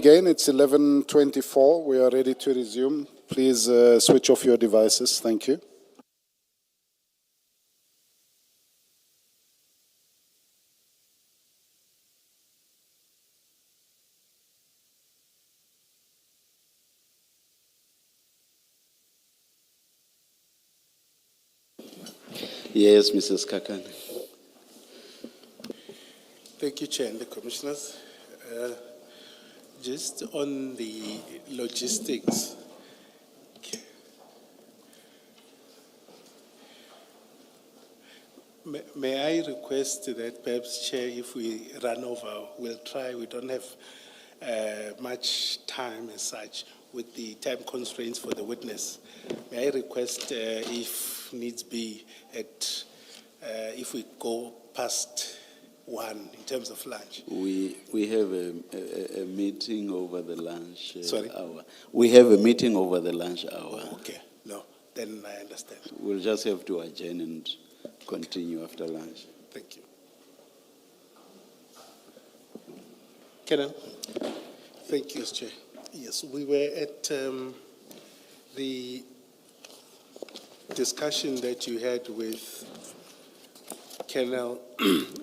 Again, it's 11:24. We are ready to resume. Please switch off your devices. Thank you. Yes, Mrs. Kekana. Thank you, Chair and the Commissioners. Just on the logistics, may I request that perhaps, Chair, if we run over, we'll try, we don't have much time as such with the time constraints for the witness. May I request, if needs be, if we go past 1 in terms of lunch? We have a meeting over the lunch Sorry? hour. We have a meeting over the lunch hour. Okay, no, then I understand. We'll just have to adjourn and continue after lunch. Thank you. Kenan? Thank you, Chair. Yes, we were at the discussion that you had with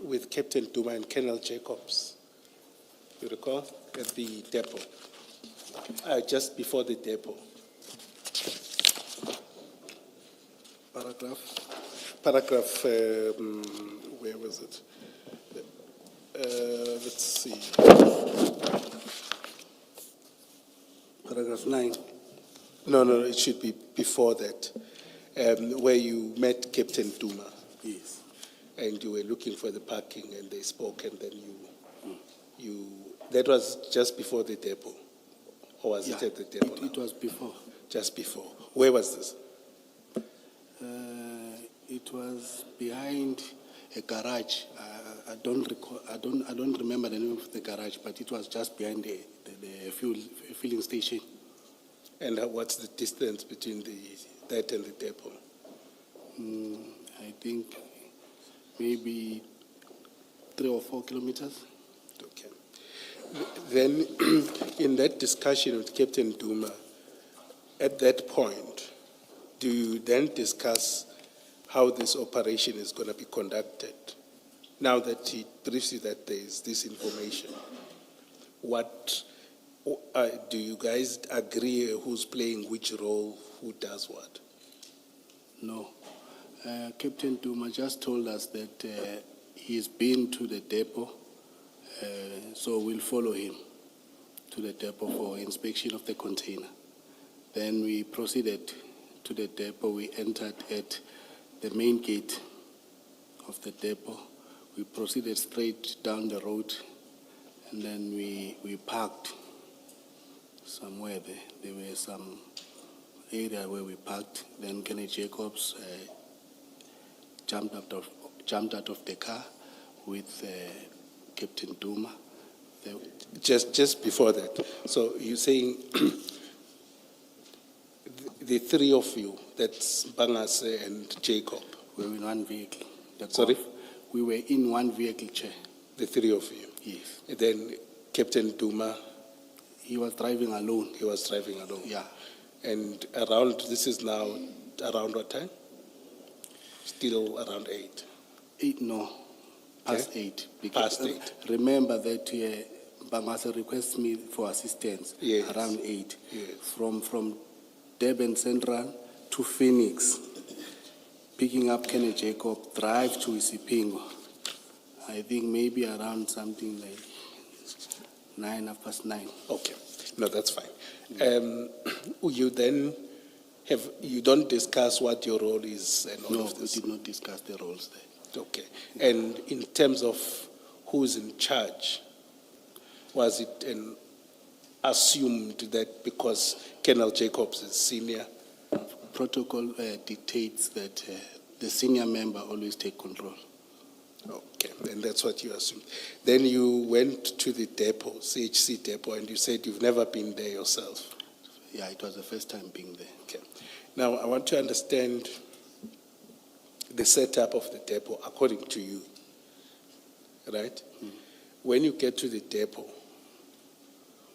with Captain Duma and Colonel Jacobs, you recall, at the depot, just before the depot. Paragraph, where was it? Let's see. Paragraph 9. No, it should be before that, where you met Captain Duma. Yes. And you were looking for the parking, and they spoke, and then that was just before the depot, or was it at the depot? It was before. Just before. Where was this? It was behind a garage. I don't recall. I don't remember the name of the garage, but it was just behind the filling station. And what's the distance between that and the depot? I think maybe 3 or 4 kilometers. Okay. Then, in that discussion with Captain Duma, at that point, do you then discuss how this operation is going to be conducted? Now that he briefs you that there is this information, what do you guys agree who's playing which role, who does what? No. Captain Duma just told us that he's been to the depot, so we'll follow him to the depot for inspection of the container. Then we proceeded to the depot. We entered at the main gate of the depot. We proceeded straight down the road, and then we parked somewhere there. There were some area where we parked. Then Kenneth Jacobs jumped out of the car with Captain Duma. Just before that, so you're saying the three of you, that's Bangase and Jacob. We were in one vehicle. Sorry? We were in one vehicle, Chair. The three of you? Yes. And then Captain Duma? He was driving alone. He was driving alone? Yeah. And this is now around what time? Still around 8? 8, no. Past Okay. 8. Past 8. Remember that Bangase requests me for assistance around 8. Yes. From Durban Central to Phoenix, picking up Kenneth Jacob, drive to Isipingo. I think maybe around something like 9:30. Okay. No, that's fine. You then you don't discuss what your role is and all No, of this? we did not discuss the roles there. Okay. And in terms of who's in charge, was it assumed that because Colonel Jacobs is senior? Protocol dictates that the senior member always take control. Okay, and that's what you assumed. Then you went to the depot, CHC depot, and you said you've never been there yourself. Yeah, it was the first time being there. Okay. Now, I want to understand the setup of the depot according to you, right? When you get to the depot,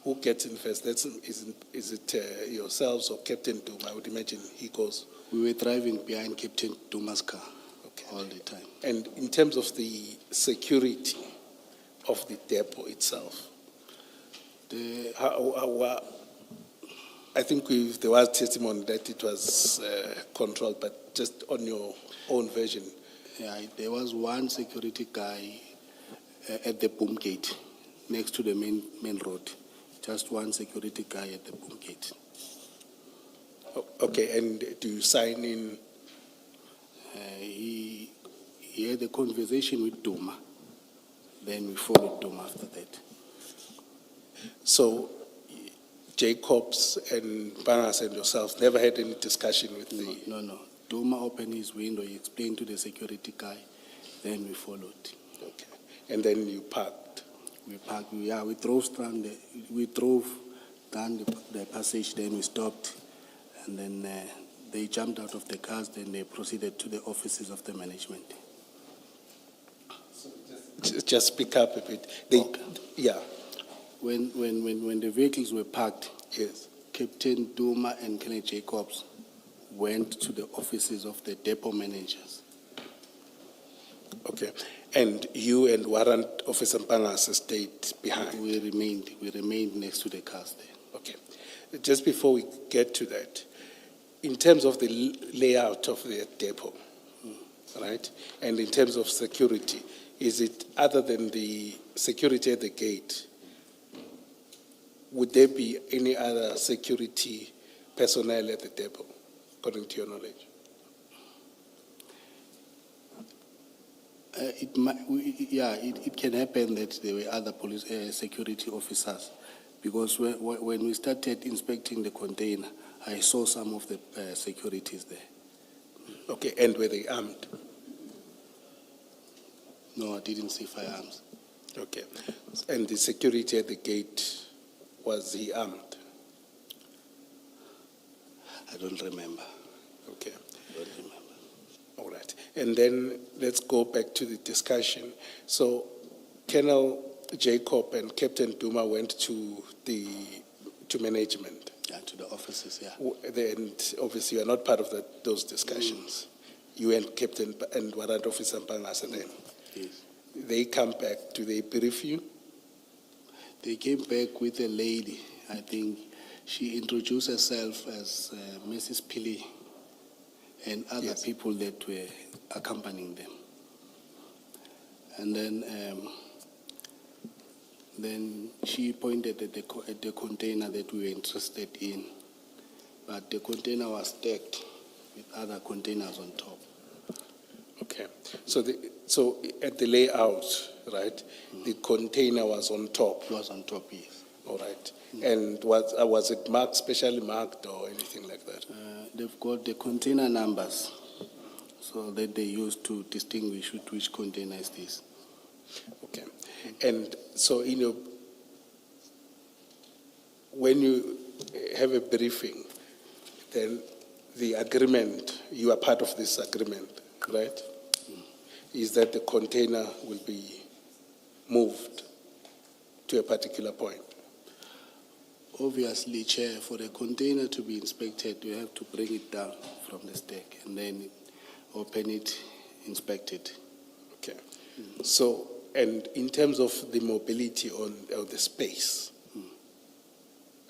who gets in first? Is it yourselves or Captain Duma? I would imagine he goes. We were driving behind Captain Duma's car Okay. all the time. And in terms of the security of the depot itself, I think there was testimony that it was controlled, but just on your own version. Yeah, there was one security guy at the boom gate, next to the main road. Just one security guy at the boom gate. Okay, and do you sign in? He had a conversation with Duma. Then we followed Duma after that. So Jacobs and Bangas and yourself never had any discussion with the... No. Duma opened his window, he explained to the security guy, then we followed. Okay. And then you parked? We parked, we drove down the passage, then we stopped, and then they jumped out of the cars, then they proceeded to the offices of the management. Just speak up a bit. Yeah. When the vehicles were parked, Yes. Captain Duma and Kenneth Jacobs went to the offices of the depot managers. Okay. And you and Warrant Officer Bangas stayed behind? We remained next to the cars there. Okay. Just before we get to that, in terms of the layout of the depot, right, and in terms of security, is it other than the security at the gate, would there be any other security personnel at the depot, according to your knowledge? It can happen that there were other police security officers, because when we started inspecting the container, I saw some of the securities there. Okay, and were they armed? No, I didn't see firearms. Okay. And the security at the gate, was he armed? I don't remember. Okay. Don't remember. All right. And then let's go back to the discussion. So Colonel Jacob and Captain Duma went to management. Yeah, to the offices, yeah. And obviously you are not part of those discussions. You and Captain and Warrant Officer Bangas and them. Yes. They come back. Do they brief you? They came back with a lady. I think she introduced herself as Mrs. Pili and other Yes. people that were accompanying them. And then she pointed at the container that we were interested in, but the container was stacked with other containers on top. Okay. So at the layout, right, the container was on top. It was on top, yes. All right. And was it marked, specially marked or anything like that? They've got the container numbers, so that they use to distinguish which container is this. Okay. And so, when you have a briefing, then the agreement, you are part of this agreement, right? Is that the container will be moved to a particular point? Obviously, Chair, for the container to be inspected, you have to bring it down from the stack and then open it, inspect it. Okay. So, and in terms of the mobility of the space,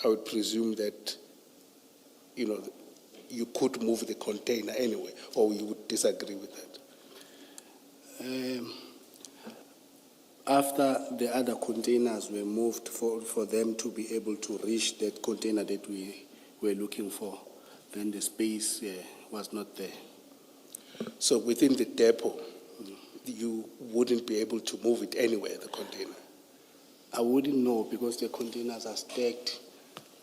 I would presume that, you could move the container anyway, or you would disagree with that? After the other containers were moved for them to be able to reach that container that we were looking for, then the space was not there. So within the depot, you wouldn't be able to move it anywhere, the container? I wouldn't know, because the containers are stacked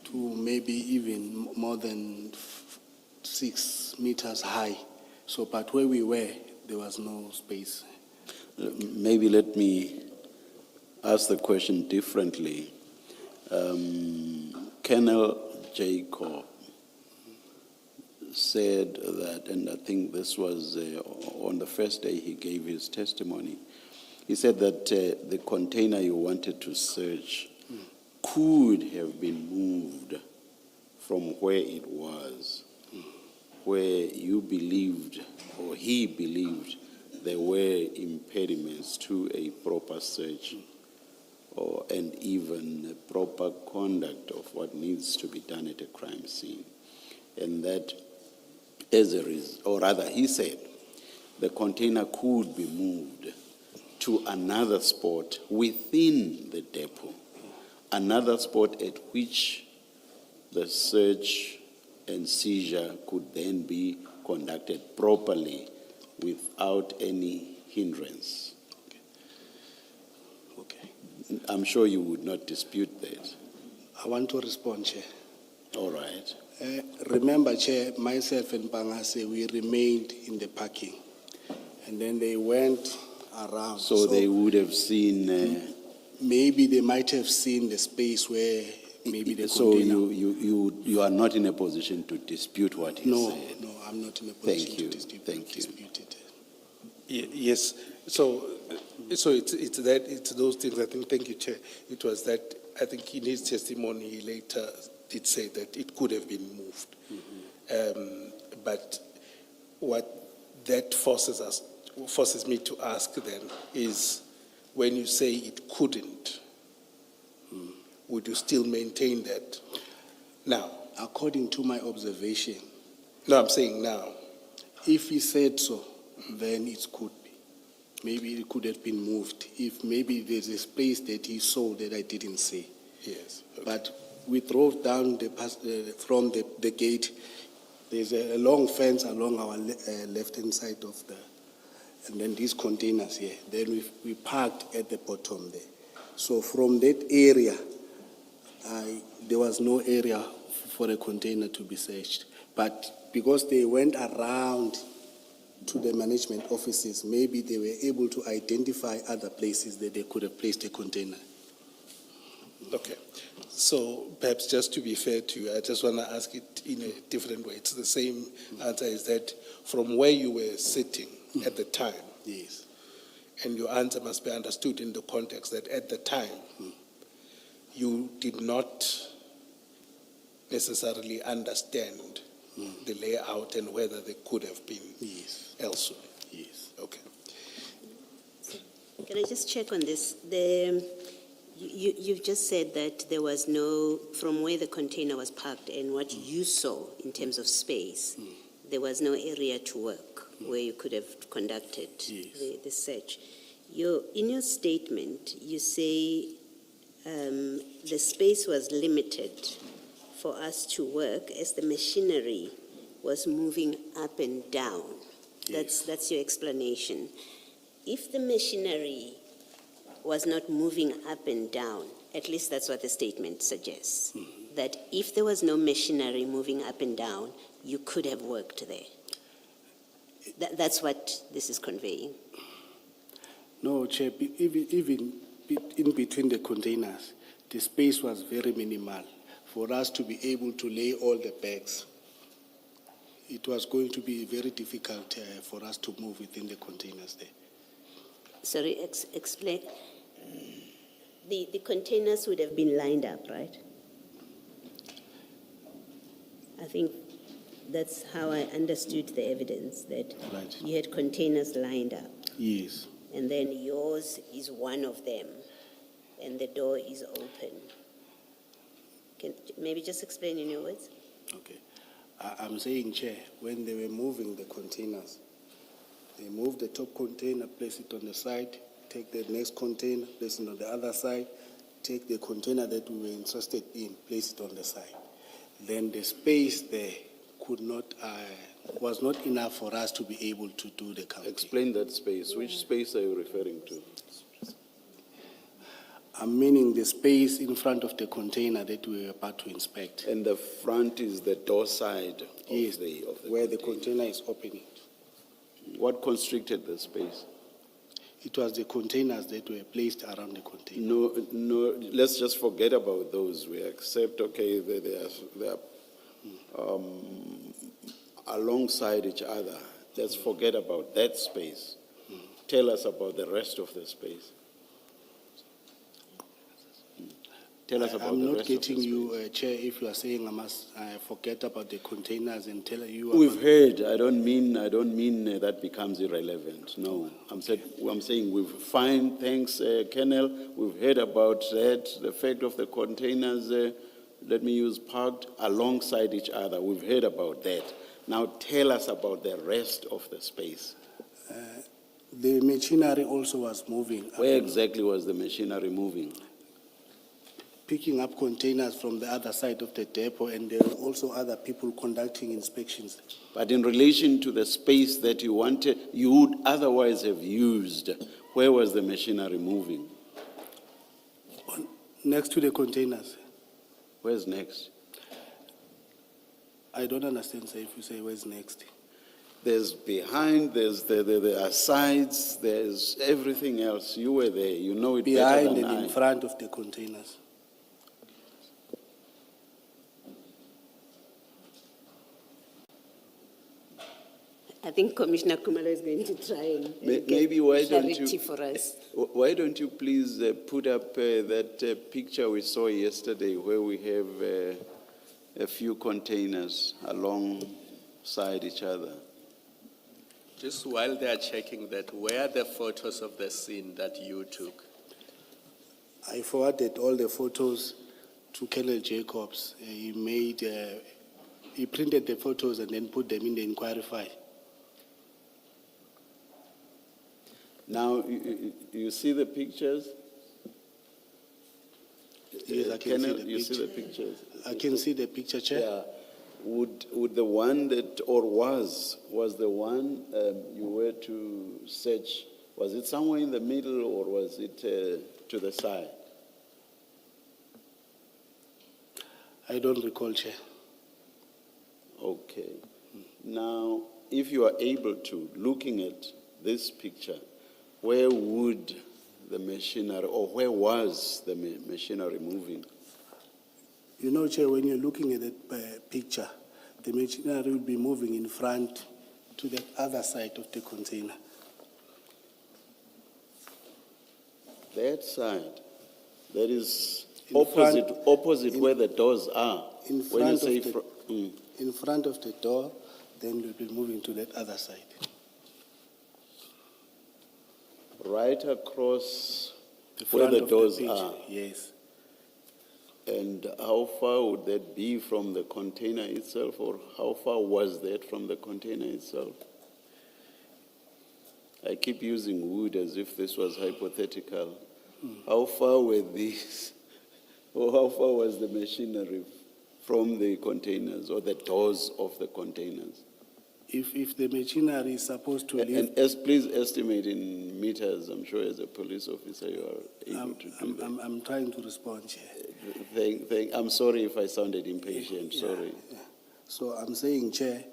to maybe even more than 6 meters high. So, but where we were, there was no space. Maybe let me ask the question differently. Colonel Jacob said that, and I think this was on the first day he gave his testimony, he said that the container you wanted to search could have been moved from where it was, where you believed or he believed there were impediments to a proper search and even a proper conduct of what needs to be done at a crime scene. And that as a result, or rather he said, the container could be moved to another spot within the depot, another spot at which the search and seizure could then be conducted properly without any hindrance. Okay. I'm sure you would not dispute that. I want to respond, Chair. All right. Remember, Chair, myself and Pangase, we remained in the parking. And then they went around. So they would have seen. Maybe they might have seen the space where maybe the So container. you are not in a position to dispute what he No, said. no, I'm not in a position Thank you. to dispute, Thank you. dispute it. Yes, so it's those things, I think, thank you, Chair. It was that, I think in his testimony, he later did say that it could have been moved. But what that forces me to ask then is, when you say it couldn't, would you still maintain that now? According to my observation, No, I'm saying now. if he said so, then it could be. Maybe it could have been moved. If maybe there's a space that he saw that I didn't see. Yes. Okay. But we drove down from the gate. There's a long fence along our left-hand side of and then these containers here. Then we parked at the bottom there. So from that area, there was no area for a container to be searched. But because they went around to the management offices, maybe they were able to identify other places that they could have placed a container. Okay. So perhaps just to be fair to you, I just want to ask it in a different way. It's the same answer, is that from where you were sitting at the time, Yes. and your answer must be understood in the context that at the time, you did not necessarily understand the layout and whether they could have been Yes. elsewhere. Yes. Okay. Can I just check on this? You've just said that there was no, from where the container was parked and what you saw in terms of space, there was no area to work where you could have conducted the search. In your statement, you say the space was limited for us to work as the machinery was moving up and down. That's your explanation. If the machinery was not moving up and down, at least that's what the statement suggests, that if there was no machinery moving up and down, you could have worked there. That's what this is conveying. No, Chair, even in between the containers, the space was very minimal. For us to be able to lay all the bags, it was going to be very difficult for us to move within the containers there. Sorry, explain. The containers would have been lined up, right? I think that's how I understood the evidence, that Right. you had containers lined up. Yes. And then yours is one of them, and the door is open. Can maybe just explain in your words? Okay. I'm saying, Chair, when they were moving the containers, they moved the top container, place it on the side, take the next container, place it on the other side, take the container that we were interested in, place it on the side. Then the space there was not enough for us to be able to do the counting. Explain that space. Which space are you referring to? I'm meaning the space in front of the container that we were about to inspect. And the front is the door side Yes, of the where the container. container is opening. What constricted the space? It was the containers that were placed around the container. No, let's just forget about those. We accept, okay, they are alongside each other. Let's forget about that space. Tell us about the rest of the space. Tell us about I'm the not rest of getting the you, space. Chair, if you are saying I must forget about the containers and tell you. We've about- heard, I don't mean that becomes irrelevant, no. I'm saying we've fine, thanks, Colonel, we've heard about that, the fact of the containers, let me use parked alongside each other, we've heard about that. Now tell us about the rest of the space. The machinery also was moving. Where exactly was the machinery moving? Picking up containers from the other side of the depot, and there were also other people conducting inspections. But in relation to the space that you wanted, you would otherwise have used, where was the machinery moving? Next to the containers. Where's next? I don't understand, sir, if you say where's next. There's behind, there are sides, there's everything else. You were there, you know it better Behind than and I. in front of the containers. I think Commissioner Kumalo is going to try and Maybe why get don't clarity you, for us. why don't you please put up that picture we saw yesterday where we have a few containers alongside each other. Just while they are checking that, where are the photos of the scene that you took? I forwarded all the photos to Colonel Jacobs. He printed the photos and then put them in the inquiry file. Now, you see the pictures? Yes, I can Colonel, see the you picture. see the pictures? I can see the picture, Chair. Yeah. Would the one that, or was the one you were to search, was it somewhere in the middle or was it to the side? I don't recall, Chair. Okay. Now, if you are able to, looking at this picture, where would the machinery, or where was the machinery moving? You know, Chair, when you're looking at that picture, the machinery will be moving in front to the other side of the container. That side, that is In opposite where the doors are. In When you front, say of the, mm. in front of the door, then we'll be moving to that other side. Right across The where front the of doors picture, are. yes. And how far would that be from the container itself, or how far was that from the container itself? I keep using wood as if this was hypothetical. How far were these, or how far was the machinery from the containers or the doors of the containers? If the machinery is supposed to leave, And please estimate in meters. I'm sure as a police officer you are able to do that. I'm trying to respond, Chair. I'm sorry if I sounded impatient, Yeah, sorry. yeah. So I'm saying, Chair,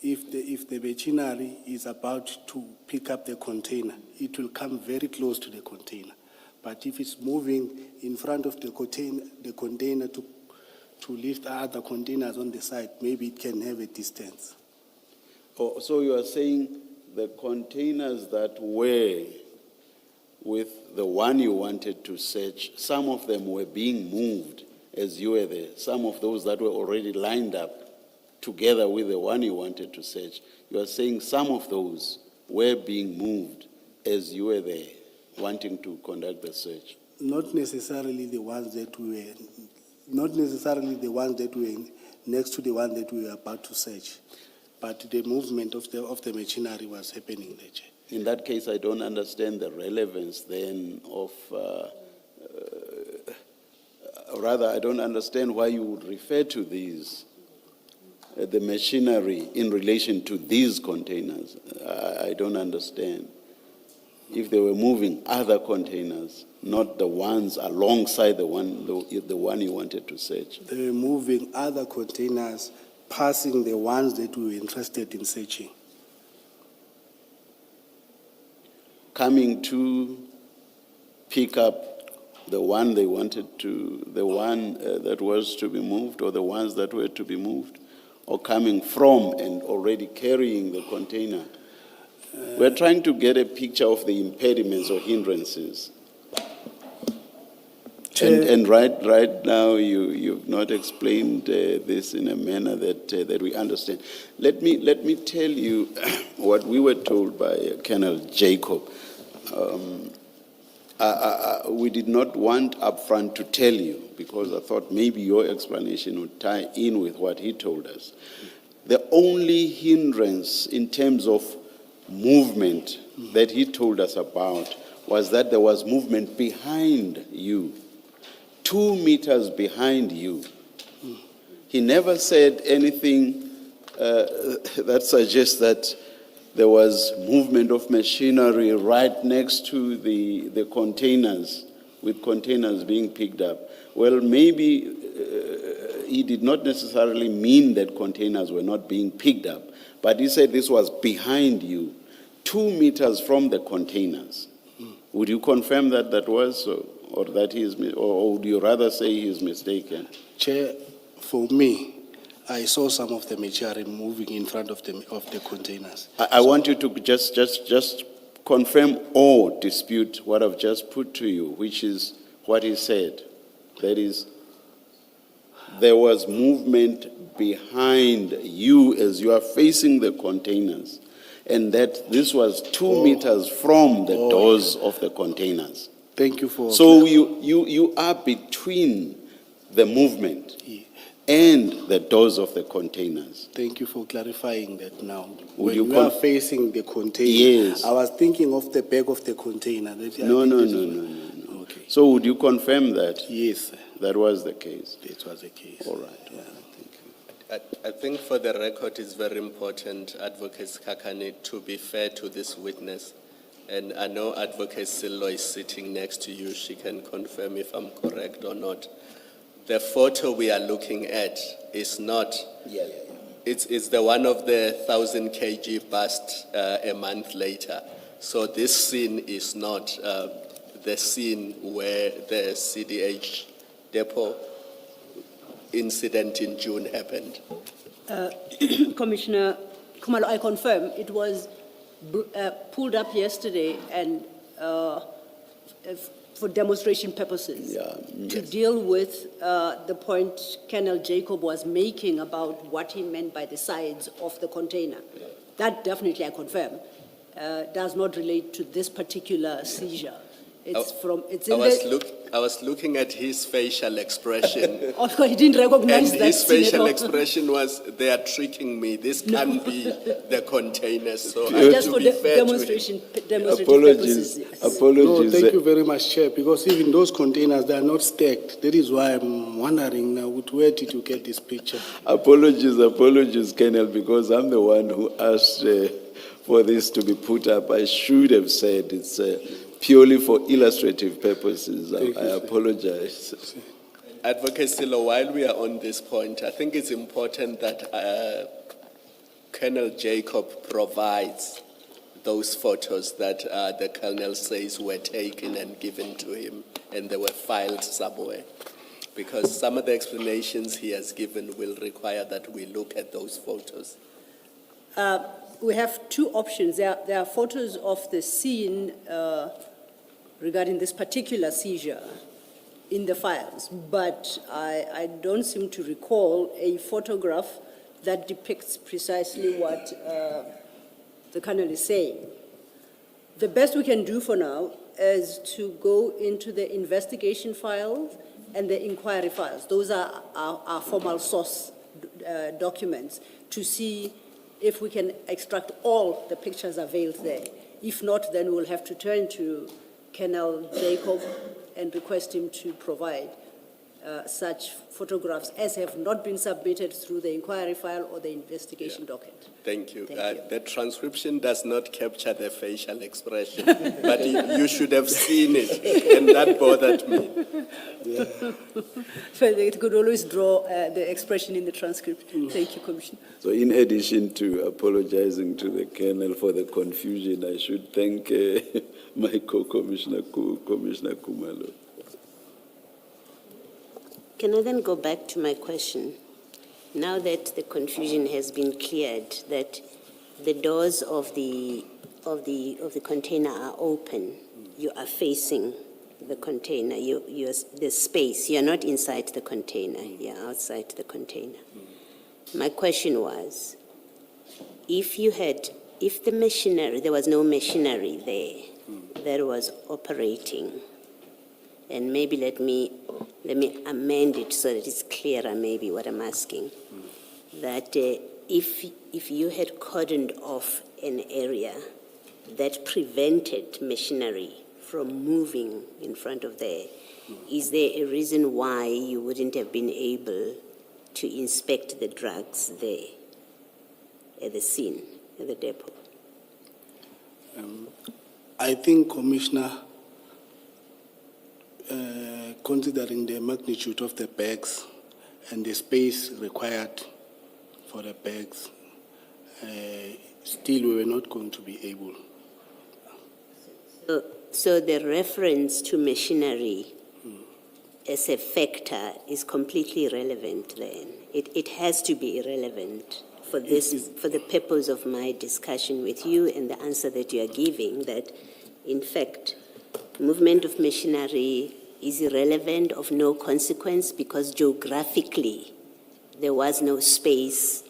if the machinery is about to pick up the container, it will come very close to the container. But if it's moving in front of the container to lift other containers on the side, maybe it can have a distance. Oh, so you are saying the containers that were with the one you wanted to search, some of them were being moved as you were there. Some of those that were already lined up together with the one you wanted to search. You are saying some of those were being moved as you were there, wanting to conduct the search. Not necessarily the ones that were next to the one that we were about to search, but the movement of the machinery was happening there, Chair. In that case, I don't understand the relevance then of, rather, I don't understand why you would refer to these, the machinery in relation to these containers. I don't understand. If they were moving other containers, not the ones alongside the one you wanted to search. They were moving other containers, passing the ones that we were interested in searching. Coming to pick up the one they wanted to, the one that was to be moved, or the ones that were to be moved, or coming from and already carrying the container. We're trying to get a picture of the impediments or hindrances. And right now, you've not explained this in a manner that we understand. Let me tell you what we were told by Colonel Jacob. We did not want upfront to tell you because I thought maybe your explanation would tie in with what he told us. The only hindrance in terms of movement that he told us about was that there was movement behind you, 2 meters behind you. He never said anything that suggests that there was movement of machinery right next to the containers, with containers being picked up. Well, maybe he did not necessarily mean that containers were not being picked up, but he said this was behind you, 2 meters from the containers. Would you confirm that that was so, or that he is, or would you rather say he is mistaken? Chair, for me, I saw some of the machinery moving in front of the containers. I want you to just confirm or dispute what I've just put to you, which is what he said. That is, there was movement behind you as you are facing the containers, and that this was 2 meters from the doors of the containers. Thank you for... So you are between the movement and the doors of the containers. Thank you for clarifying that now. Would When you you are facing the container, Yes. I was thinking of the back of the container. No. Okay. So would you confirm that Yes, sir. that was the case? It was the case. All right. Thank you. I think for the record, it's very important, Advocate Kekana, to be fair to this witness. And I know Advocate Sillo is sitting next to you. She can confirm if I'm correct or not. The photo we are looking at is not, it's the one of the 1,000 kg bust a month later. So this scene is not the scene where the CDH depot incident in June happened. Commissioner Khumalo, I confirm it was pulled up yesterday and for demonstration purposes to deal with the point Colonel Jacob was making about what he meant by the sides of the container. That definitely I confirm does not relate to this particular seizure. I was looking at his facial expression. Of course, he didn't recognize And that his scene at facial all. expression was, they are tricking me. This can't be the containers. So Just to for be fair to him. demonstrative purposes. Apologies. Yes. No, Apologies. thank you very much, Chair, because even those containers, they are not stacked. That is why I'm wondering now, where did you get this picture? Apologies, Colonel, because I'm the one who asked for this to be put up. I should have said it's purely for illustrative purposes. I apologize. Advocate Sillo, while we are on this point, I think it's important that Colonel Jacob provides those photos that the Colonel says were taken and given to him, and they were filed somewhere. Because some of the explanations he has given will require that we look at those photos. We have two options. There are photos of the scene regarding this particular seizure in the files, but I don't seem to recall a photograph that depicts precisely what the Colonel is saying. The best we can do for now is to go into the investigation files and the inquiry files. Those are our formal source documents to see if we can extract all the pictures available there. If not, then we'll have to turn to Colonel Jacob and request him to provide such photographs as have not been submitted through the inquiry file or the investigation docket. Thank you. Thank you. The transcription does not capture the facial expression, but you should have seen it, and that bothered me. It could always draw the expression in the transcript. Thank you, Commissioner. So in addition to apologizing to the Colonel for the confusion, I should thank my co-commissioner, Commissioner Khumalo. Can I then go back to my question? Now that the confusion has been cleared, that the doors of the container are open, you are facing the container, the space. You're not inside the container, you're outside the container. My question was, if the machinery, there was no machinery there that was operating, and maybe let me amend it so that it's clearer maybe what I'm asking, that if you had cordoned off an area that prevented machinery from moving in front of there, is there a reason why you wouldn't have been able to inspect the drugs there at the scene, at the depot? I think, Commissioner, considering the magnitude of the bags and the space required for the bags, still we were not going to be able. So the reference to machinery as a factor is completely irrelevant then. It has to be irrelevant for this, for the purpose of my discussion with you and the answer that you are giving, that in fact, movement of machinery is irrelevant, of no consequence, because geographically there was no space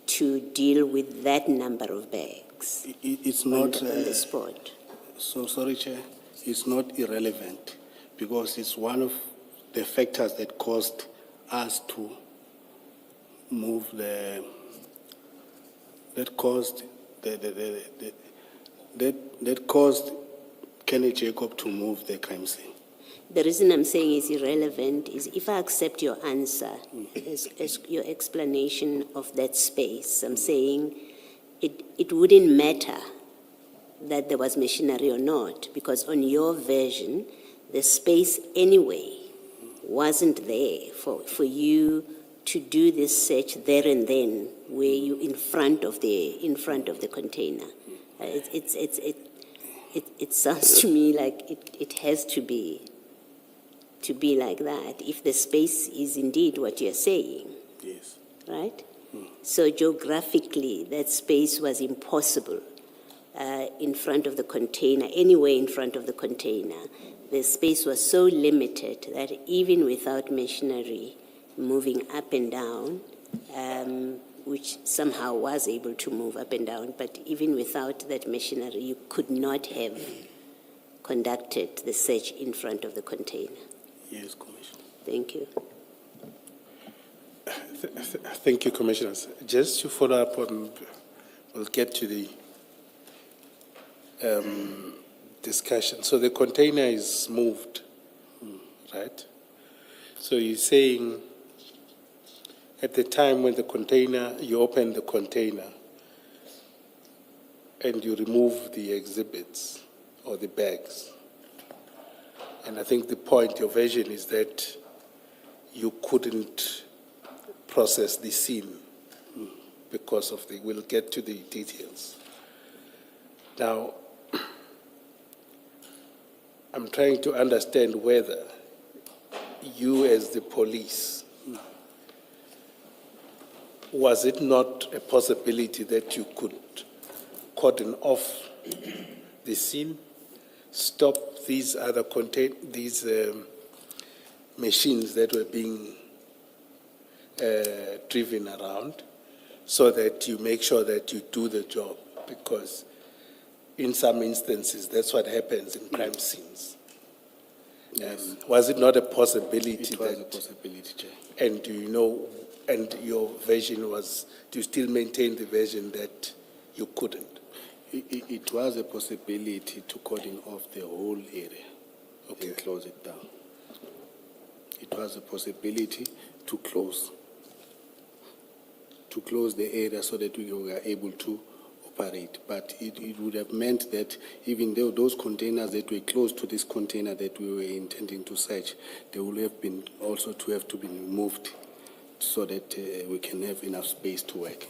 to deal with that number of bags. It's not on the spot. So sorry, Chair. It's not irrelevant because it's one of the factors that caused us to move that caused Kenny Jacob to move the crime scene. The reason I'm saying it's irrelevant is if I accept your answer as your explanation of that space, I'm saying it wouldn't matter that there was machinery or not, because on your version, the space anyway wasn't there for you to do this search there and then, where you in front of the container. It sounds to me like it has to be like that, if the space is indeed what you're saying. Yes. Right? So geographically, that space was impossible in front of the container, anywhere in front of the container. The space was so limited that even without machinery moving up and down, which somehow was able to move up and down, but even without that machinery, you could not have conducted the search in front of the container. Yes, Commissioner. Thank you. Thank you, Commissioners. Just to follow up on, we'll get to the discussion. So the container is moved, right? So you're saying at the time when you open the container and you remove the exhibits or the bags, and I think the point, your version is that you couldn't process the scene because of we'll get to the details. Now, I'm trying to understand whether you as the police, was it not a possibility that you could cordon off the scene, stop these other machines that were being driven around, so that you make sure that you do the job? Because in some instances, that's what happens in crime scenes. Yes. Was it not a possibility? It was a possibility, Chair. And do you know, and your version was, do you still maintain the version that you couldn't? It was a possibility to cordon off the whole area and close it down. It was a possibility to close the area so that we were able to operate. But it would have meant that even though those containers that were close to this container that we were intending to search, they would have been also to have to be moved so that we can have enough space to work.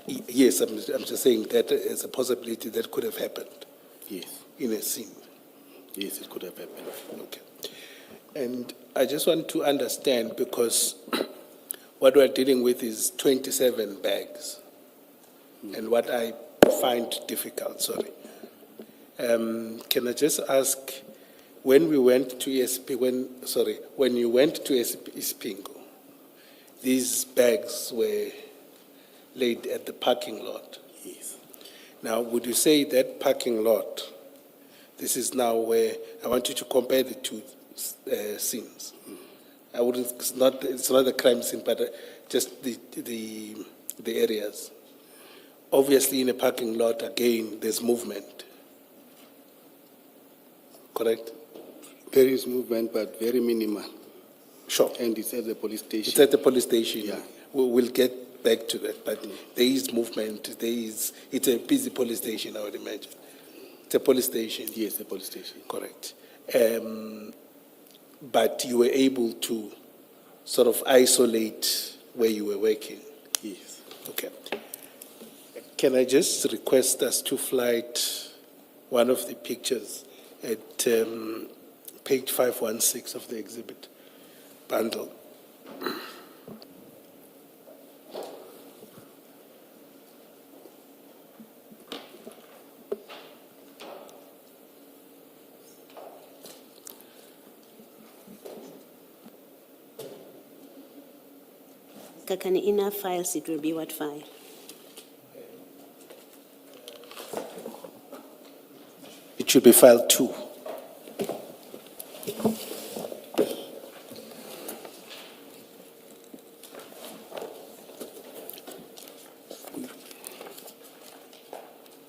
Yes, I'm just saying that it's a possibility that could have happened. Yes. In a scene. Yes, it could have happened. Okay. And I just want to understand, because what we're dealing with is 27 bags. And what I find difficult, can I just ask when we went to when you went to Ispingo, these bags were laid at the parking lot. Yes. Now, would you say that parking lot, this is now where, I want you to compare the two scenes. I wouldn't, it's not a crime scene, but just the areas. Obviously, in a parking lot, again, there's movement. Correct? There is movement, but very minimal. Sure. And it's at the police It's station. at the police station. Yeah. We'll get back to that, but there is movement. It's a busy police station, I would imagine. It's a police station. Yes, the police station. Correct. But you were able to sort of isolate where you were working. Yes. Okay. Can I just request us to flight one of the pictures at page 516 of the exhibit bundle? Kekana, in our files, it will be what file? It should be file 2.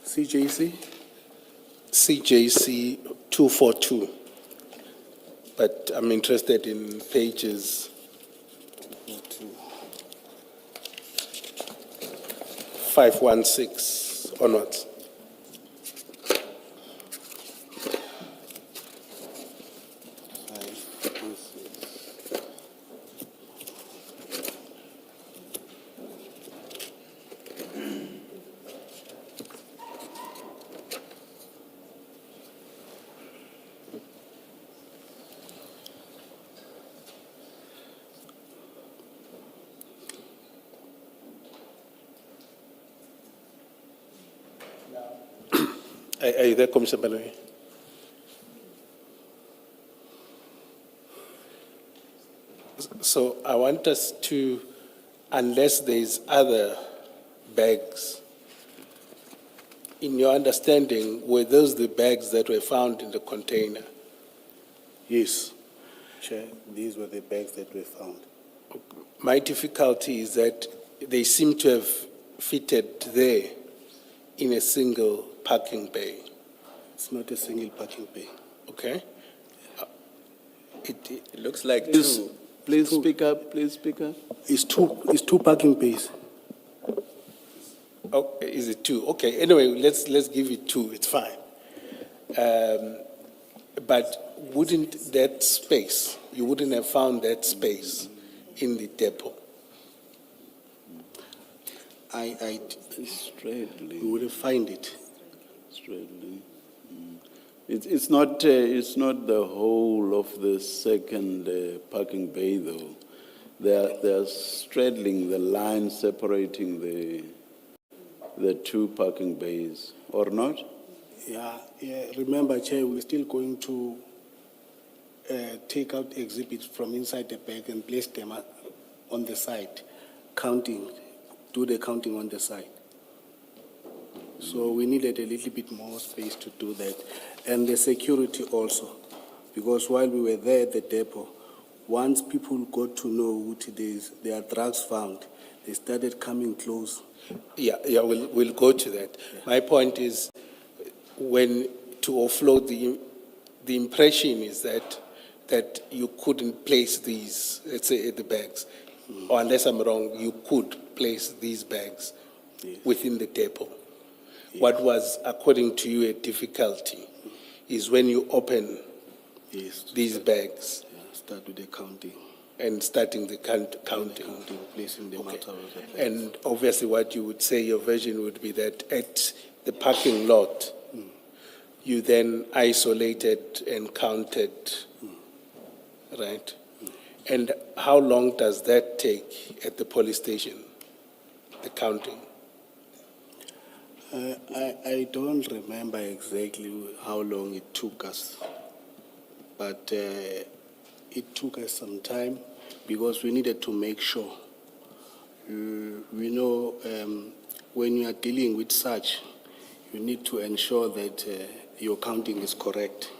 CJC? CJC 242. But I'm interested in pages 516 onwards. Are you there, Commissioner Baloyi? So I want us to, unless there's other bags, in your understanding, were those the bags that were found in the container? Yes. Chair, these were the bags that were found. My difficulty is that they seem to have fitted there in a single parking bay. It's not a single parking bay. Okay? It looks like Please, two. please speak up, please speak up. It's two parking bays. Oh, is it 2? Okay, anyway, let's give it 2, it's fine. But wouldn't that space, you wouldn't have found that space in the depot? Straightly, We wouldn't find it. straightly. It's not the whole of the second parking bay though. They're straddling the line separating the two parking bays, or not? Yeah. Remember, Chair, we're still going to take out exhibits from inside the bag and place them on the side, do the counting on the side. So we needed a little bit more space to do that. And the security also, because while we were there at the depot, once people got to know what it is, there are drugs found, they started coming close. Yeah, we'll go to that. Yeah. My point is, when to offload the impression is that you couldn't place these, let's say, the bags, or unless I'm wrong, you could place these bags Yes. within the depot. What was, according to you, a difficulty is when you open Yes. these bags Yeah, start with the counting. and starting the counting. Counting, placing them Okay. out of the bags. And obviously what you would say, your version would be that at the parking lot, you then isolated and counted, right? And how long does that take at the police station, the counting? I don't remember exactly how long it took us. but it took us some time because we needed to make sure. We know when you are dealing with such, you need to ensure that your counting is correct.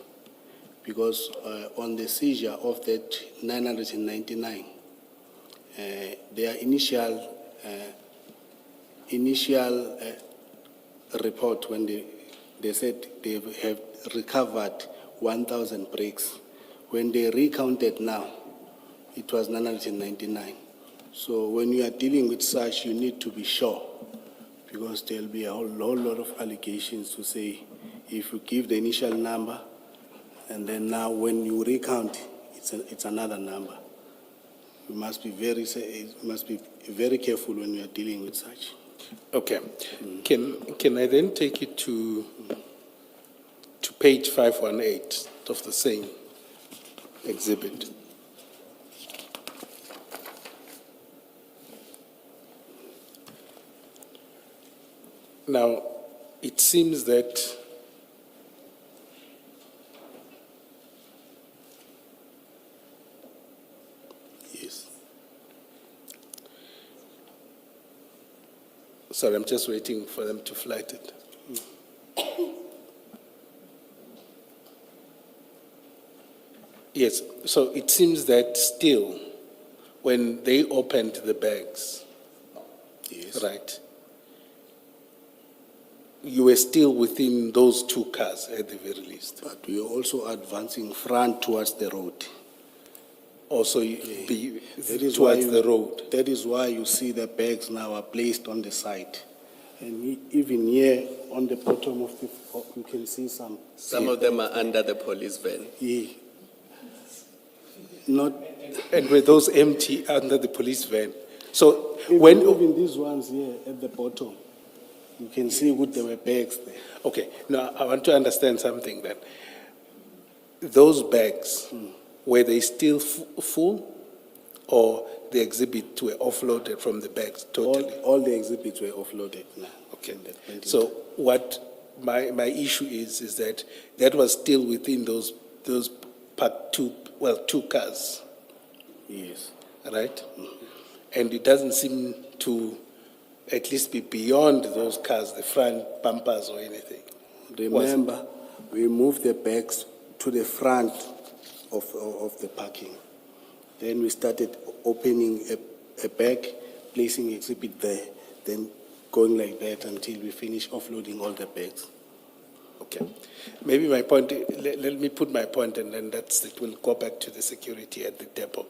Because on the seizure of that 999, their initial report when they said they have recovered 1,000 bricks. When they recounted now, it was 999. So when you are dealing with such, you need to be sure, because there'll be a whole lot of allegations to say, if you give the initial number, and then now when you recount, it's another number. You must be very careful when you are dealing with such. Okay. Can I then take you to page 518 of the same exhibit? Now, it seems that Yes. Sorry, I'm just waiting for them to flight it. Yes, so it seems that still, when they opened the bags, Yes. right, you were still within those two cars at the very least. But we are also advancing front towards the road. Also, be That is towards why the road. That is why you see the bags now are placed on the side. And even here on the bottom of you can see some. Some of them are under the police van. Yeah. Not, And were those empty under the police van? So even these ones here at the bottom, you can see what there were bags there. Okay, now I want to understand something then. Those bags, were they still full, or the exhibits were offloaded from the bags totally? All the exhibits were offloaded now. Okay, That so what my issue is that was still within those two cars, Yes. right? And it doesn't seem to at least be beyond those cars, the front bumpers or anything. Remember, we moved the bags to the front of the parking. Then we started opening a bag, placing exhibit there, then going like that until we finish offloading all the bags. Okay. Maybe my point, let me put my point and then it will go back to the security at the depot.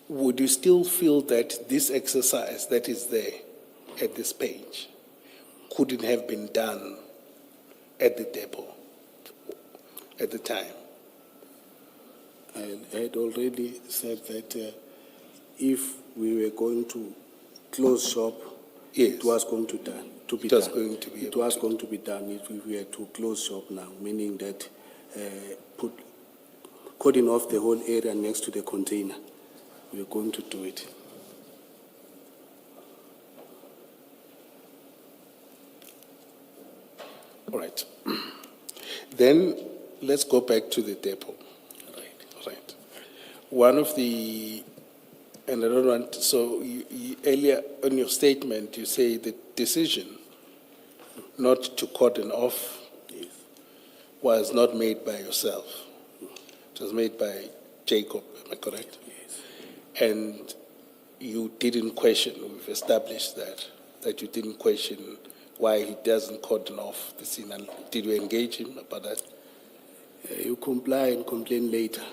Would you still feel that this exercise that is there at this page couldn't have been done at the depot at the time? I had already said that if we were going to close shop, Yes. it was going to be done. It was going to be It was going to be done if we were to close shop now, meaning that cordon off the whole area next to the container. We are going to do it. All right. Then let's go back to the depot. Right. One of the, and I don't want, so you earlier on your statement, you say the decision not to cordon off was not made by yourself. It was made by Jacob, am I correct? Yes. And you didn't question, we've established that you didn't question why he doesn't cordon off the scene. And did you engage him about that? You comply and complain later.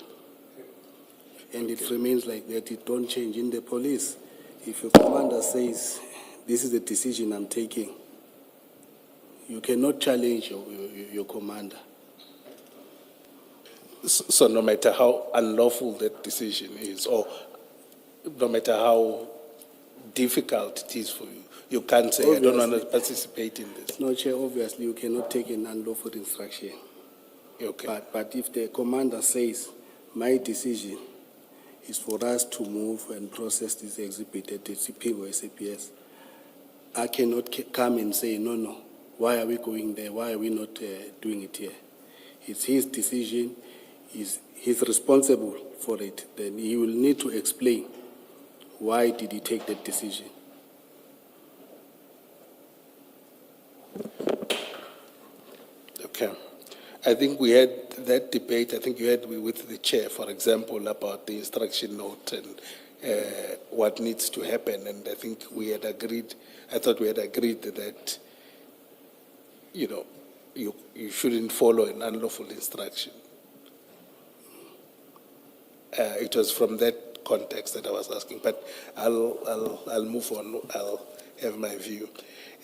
And it remains like that. It don't change. In the police, if your commander says, this is the decision I'm taking, you cannot challenge your commander. So no matter how unlawful that decision is, or no matter how difficult it is for you, you can't say, I don't want to participate in this. No, Chair, obviously you cannot take an unlawful instruction. Okay. But if the commander says, my decision is for us to move and process this exhibit at the CP or SAPS, I cannot come and say, no, why are we going there? Why are we not doing it here? It's his decision. he's responsible for it, then he will need to explain why did he take that decision. Okay. I think we had that debate, I think you had with the chair, for example, about the instruction note and what needs to happen. And I think we had agreed, I thought we had agreed that, you know, you shouldn't follow an unlawful instruction. It was from that context that I was asking, but I'll move on. I'll have my view.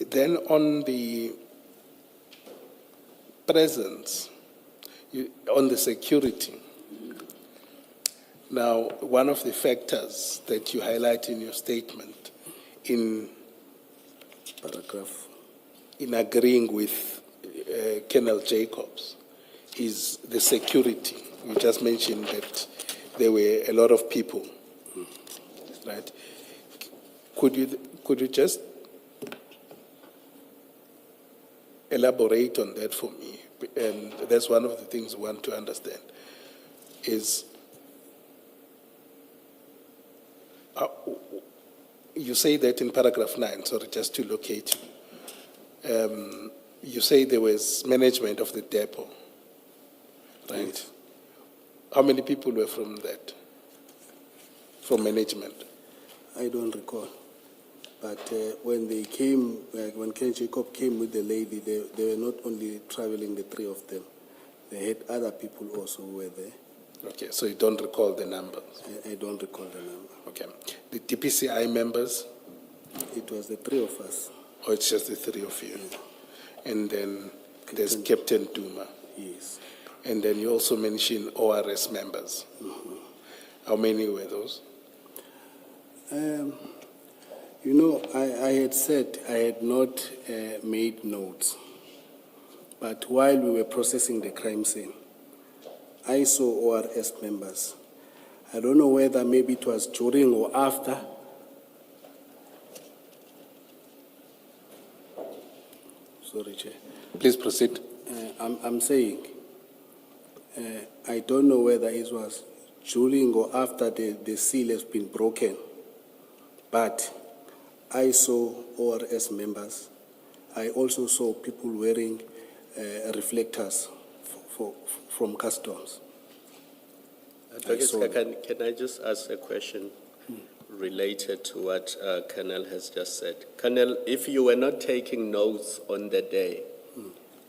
Then on the presence, on the security. Now, one of the factors that you highlight in your statement in Paragraph. in agreeing with Colonel Jacobs is the security. You just mentioned that there were a lot of people, right? Could you just elaborate on that for me? And that's one of the things we want to understand is you say that in paragraph 9, sorry, just to locate you. You say there was management of the depot, right? Yes. How many people were from that, from management? I don't recall. But when they came, when Ken Jacob came with the lady, they were not only traveling, the three of them. They had other people also who were there. Okay, so you don't recall the numbers? I don't recall the number. Okay. The DPCI members? It was the three of us. Or it's just the three of you? And then there's Captain Duma. Yes. And then you also mentioned ORS members. How many were those? You know, I had said I had not made notes. But while we were processing the crime scene, I saw ORS members. I don't know whether maybe it was during or after. Sorry, Chair. Please proceed. I'm saying, I don't know whether it was during or after the seal has been broken, but I saw ORS members. I also saw people wearing reflectors from customs. Advocate, can I just ask a question related to what Colonel has just said? Colonel, if you were not taking notes on the day,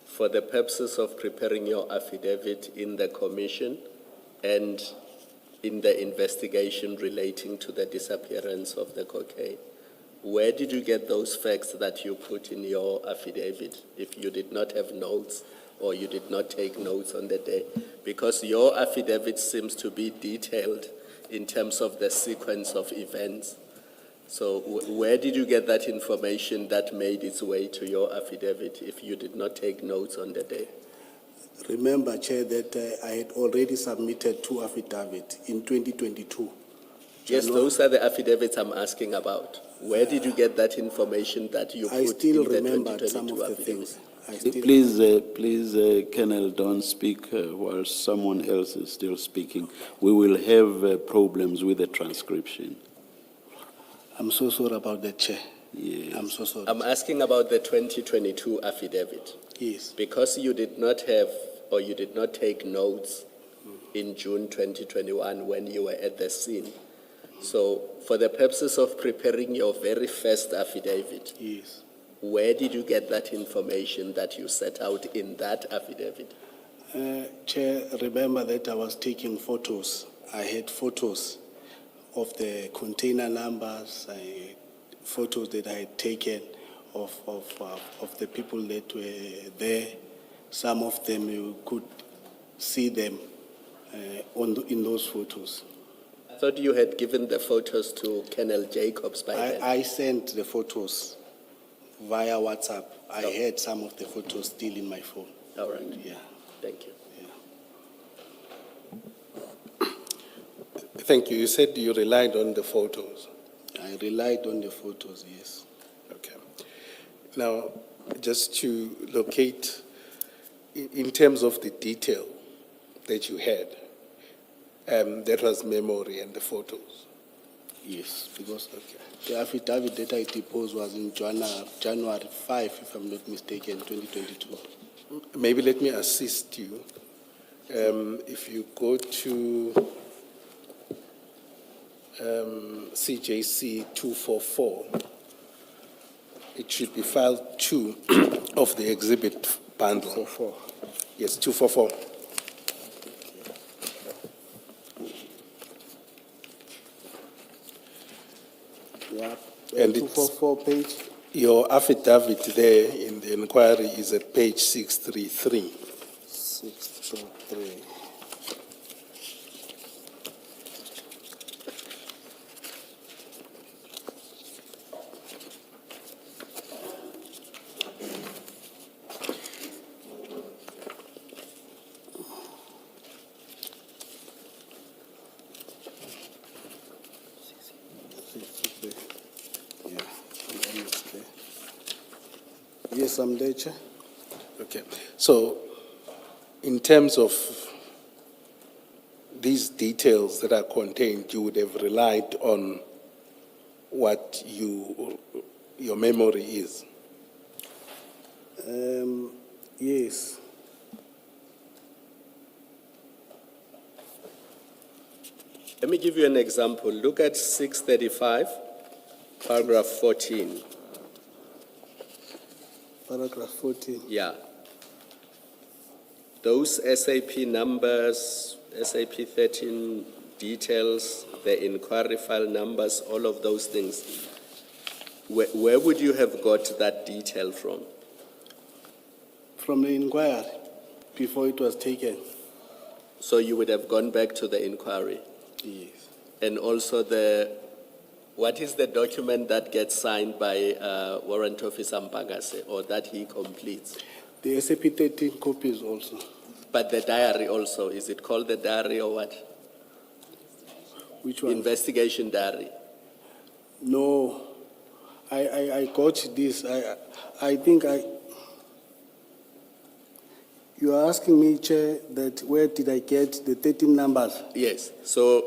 for the purposes of preparing your affidavit in the commission and in the investigation relating to the disappearance of the cocaine, where did you get those facts that you put in your affidavit if you did not have notes or you did not take notes on the day? Because your affidavit seems to be detailed in terms of the sequence of events. So where did you get that information that made its way to your affidavit if you did not take notes on the day? Remember, Chair, that I had already submitted 2 affidavits in 2022. Yes, those are the affidavits I'm asking about. Where did you get that information that you put I still in the remember 2022 some of the affidavit? things. Please, Colonel, don't speak while someone else is still speaking. We will have problems with the transcription. I'm so sorry about that, Chair. Yes. I'm so sorry. I'm asking about the 2022 affidavit. Yes. Because you did not have or you did not take notes in June 2021 when you were at the scene. So for the purposes of preparing your very first affidavit, Yes. where did you get that information that you set out in that affidavit? Chair, remember that I was taking photos. I had photos of the container numbers, photos that I had taken of the people that were there. Some of them you could see them in those photos. I thought you had given the photos to Colonel Jacobs by then. I sent the photos via WhatsApp. I had some of the photos still in my phone. All right. Yeah. Thank you. Thank you. You said you relied on the photos. I relied on the photos, yes. Okay. Now, just to locate, in terms of the detail that you had, That was memory and the photos. Yes, because the affidavit that I deposed was in January 5, if I'm not mistaken, 2022. Maybe let me assist you. If you go to CJC 244, it should be file 2 of the exhibit bundle. 244. Yes, 244. Yeah, And it's- 244 page. Your affidavit there in the inquiry is at page 633. 623. Yeah, I'm almost there. Yes, I'm there, Chair. Okay. So, in terms of these details that are contained, you would have relied on what your memory is. Yes. Let me give you an example. Look at 635, paragraph 14. Paragraph 14. Yeah. Those SAP numbers, SAP 13 details, the inquiry file numbers, all of those things. Where would you have got that detail from? From the inquiry, before it was taken. So you would have gone back to the inquiry? Yes. And also what is the document that gets signed by Warrant Officer Mpangase, or that he completes? The SAP 13 copies also. But the diary also, is it called the diary or what? Which one? Investigation diary. No, I got this. I think you are asking me, Chair, that where did I get the 13 numbers? Yes, so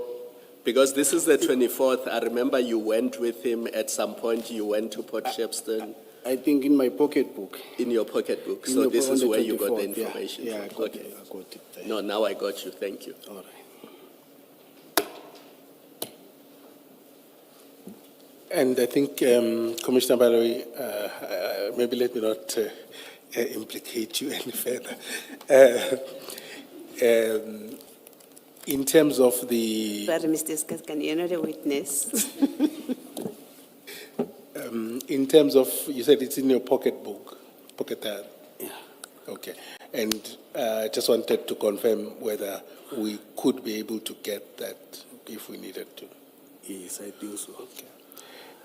because this is the 24th, I remember you went with him at some point, you went to Port Shepstone I think in my pocketbook. in your pocketbook. In So the- this on is the where you got the 24th, yeah. information Yeah, I from. got Okay. it. I got it there. No, now I got you, thank you. All right. And I think, Commissioner Baloyi, maybe let me not implicate you any further. In terms of the, Sorry, Mr. Skaskan, you're not a witness. in terms of, you said it's in your pocketbook, pocket diary? Yeah. Okay. And I just wanted to confirm whether we could be able to get that if we needed to. Yes, I think so. Okay.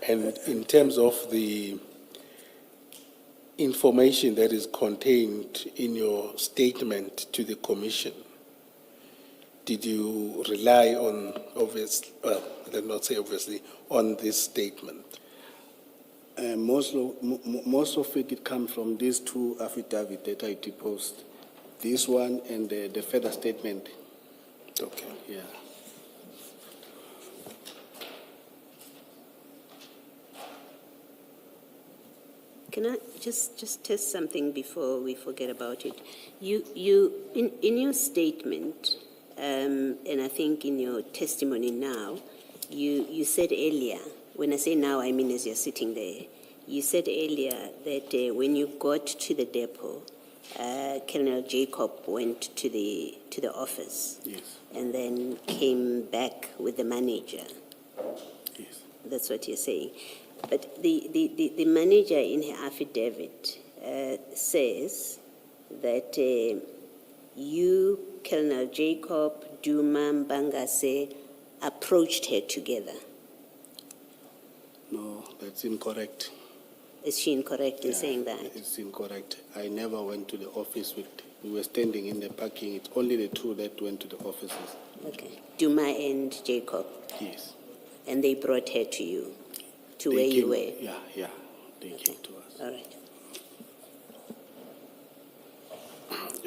And in terms of the information that is contained in your statement to the Commission, did you rely on, let not say obviously, on this statement? Most of it comes from these two affidavits that I deposed. This one and the further statement. Okay. Yeah. Can I just test something before we forget about it? In your statement, and I think in your testimony now, you said earlier, when I say now, I mean as you're sitting there, you said earlier that when you got to the depot, Colonel Jacob went to the office. Yes. And then came back with the manager. Yes. That's what you're saying. But the manager in her affidavit says that you, Colonel Jacob, Duma, Mpangase, approached her together. No, that's incorrect. Is she incorrect in Yeah, saying that? It's incorrect. I never went to the office we were standing in the parking. It's only the two that went to the offices. Okay. Duma and Jacob. Yes. And they brought her to you, to They where you came- were. Yeah, they came to us. All right.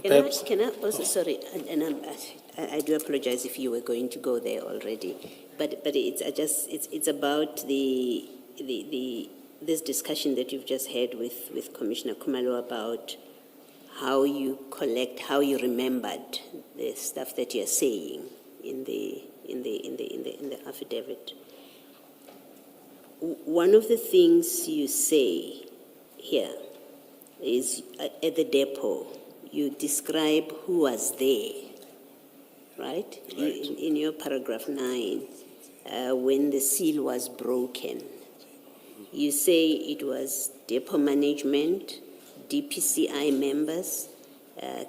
Perhaps- Can I also, sorry, I do apologize if you were going to go there already, but it's about this discussion that you've just had with Commissioner Kumalo about how you remembered the stuff that you're saying in the affidavit. One of the things you say here is at the depot, you describe who was there, right? In your paragraph 9, when the seal was broken. You say it was depot management, DPCI members,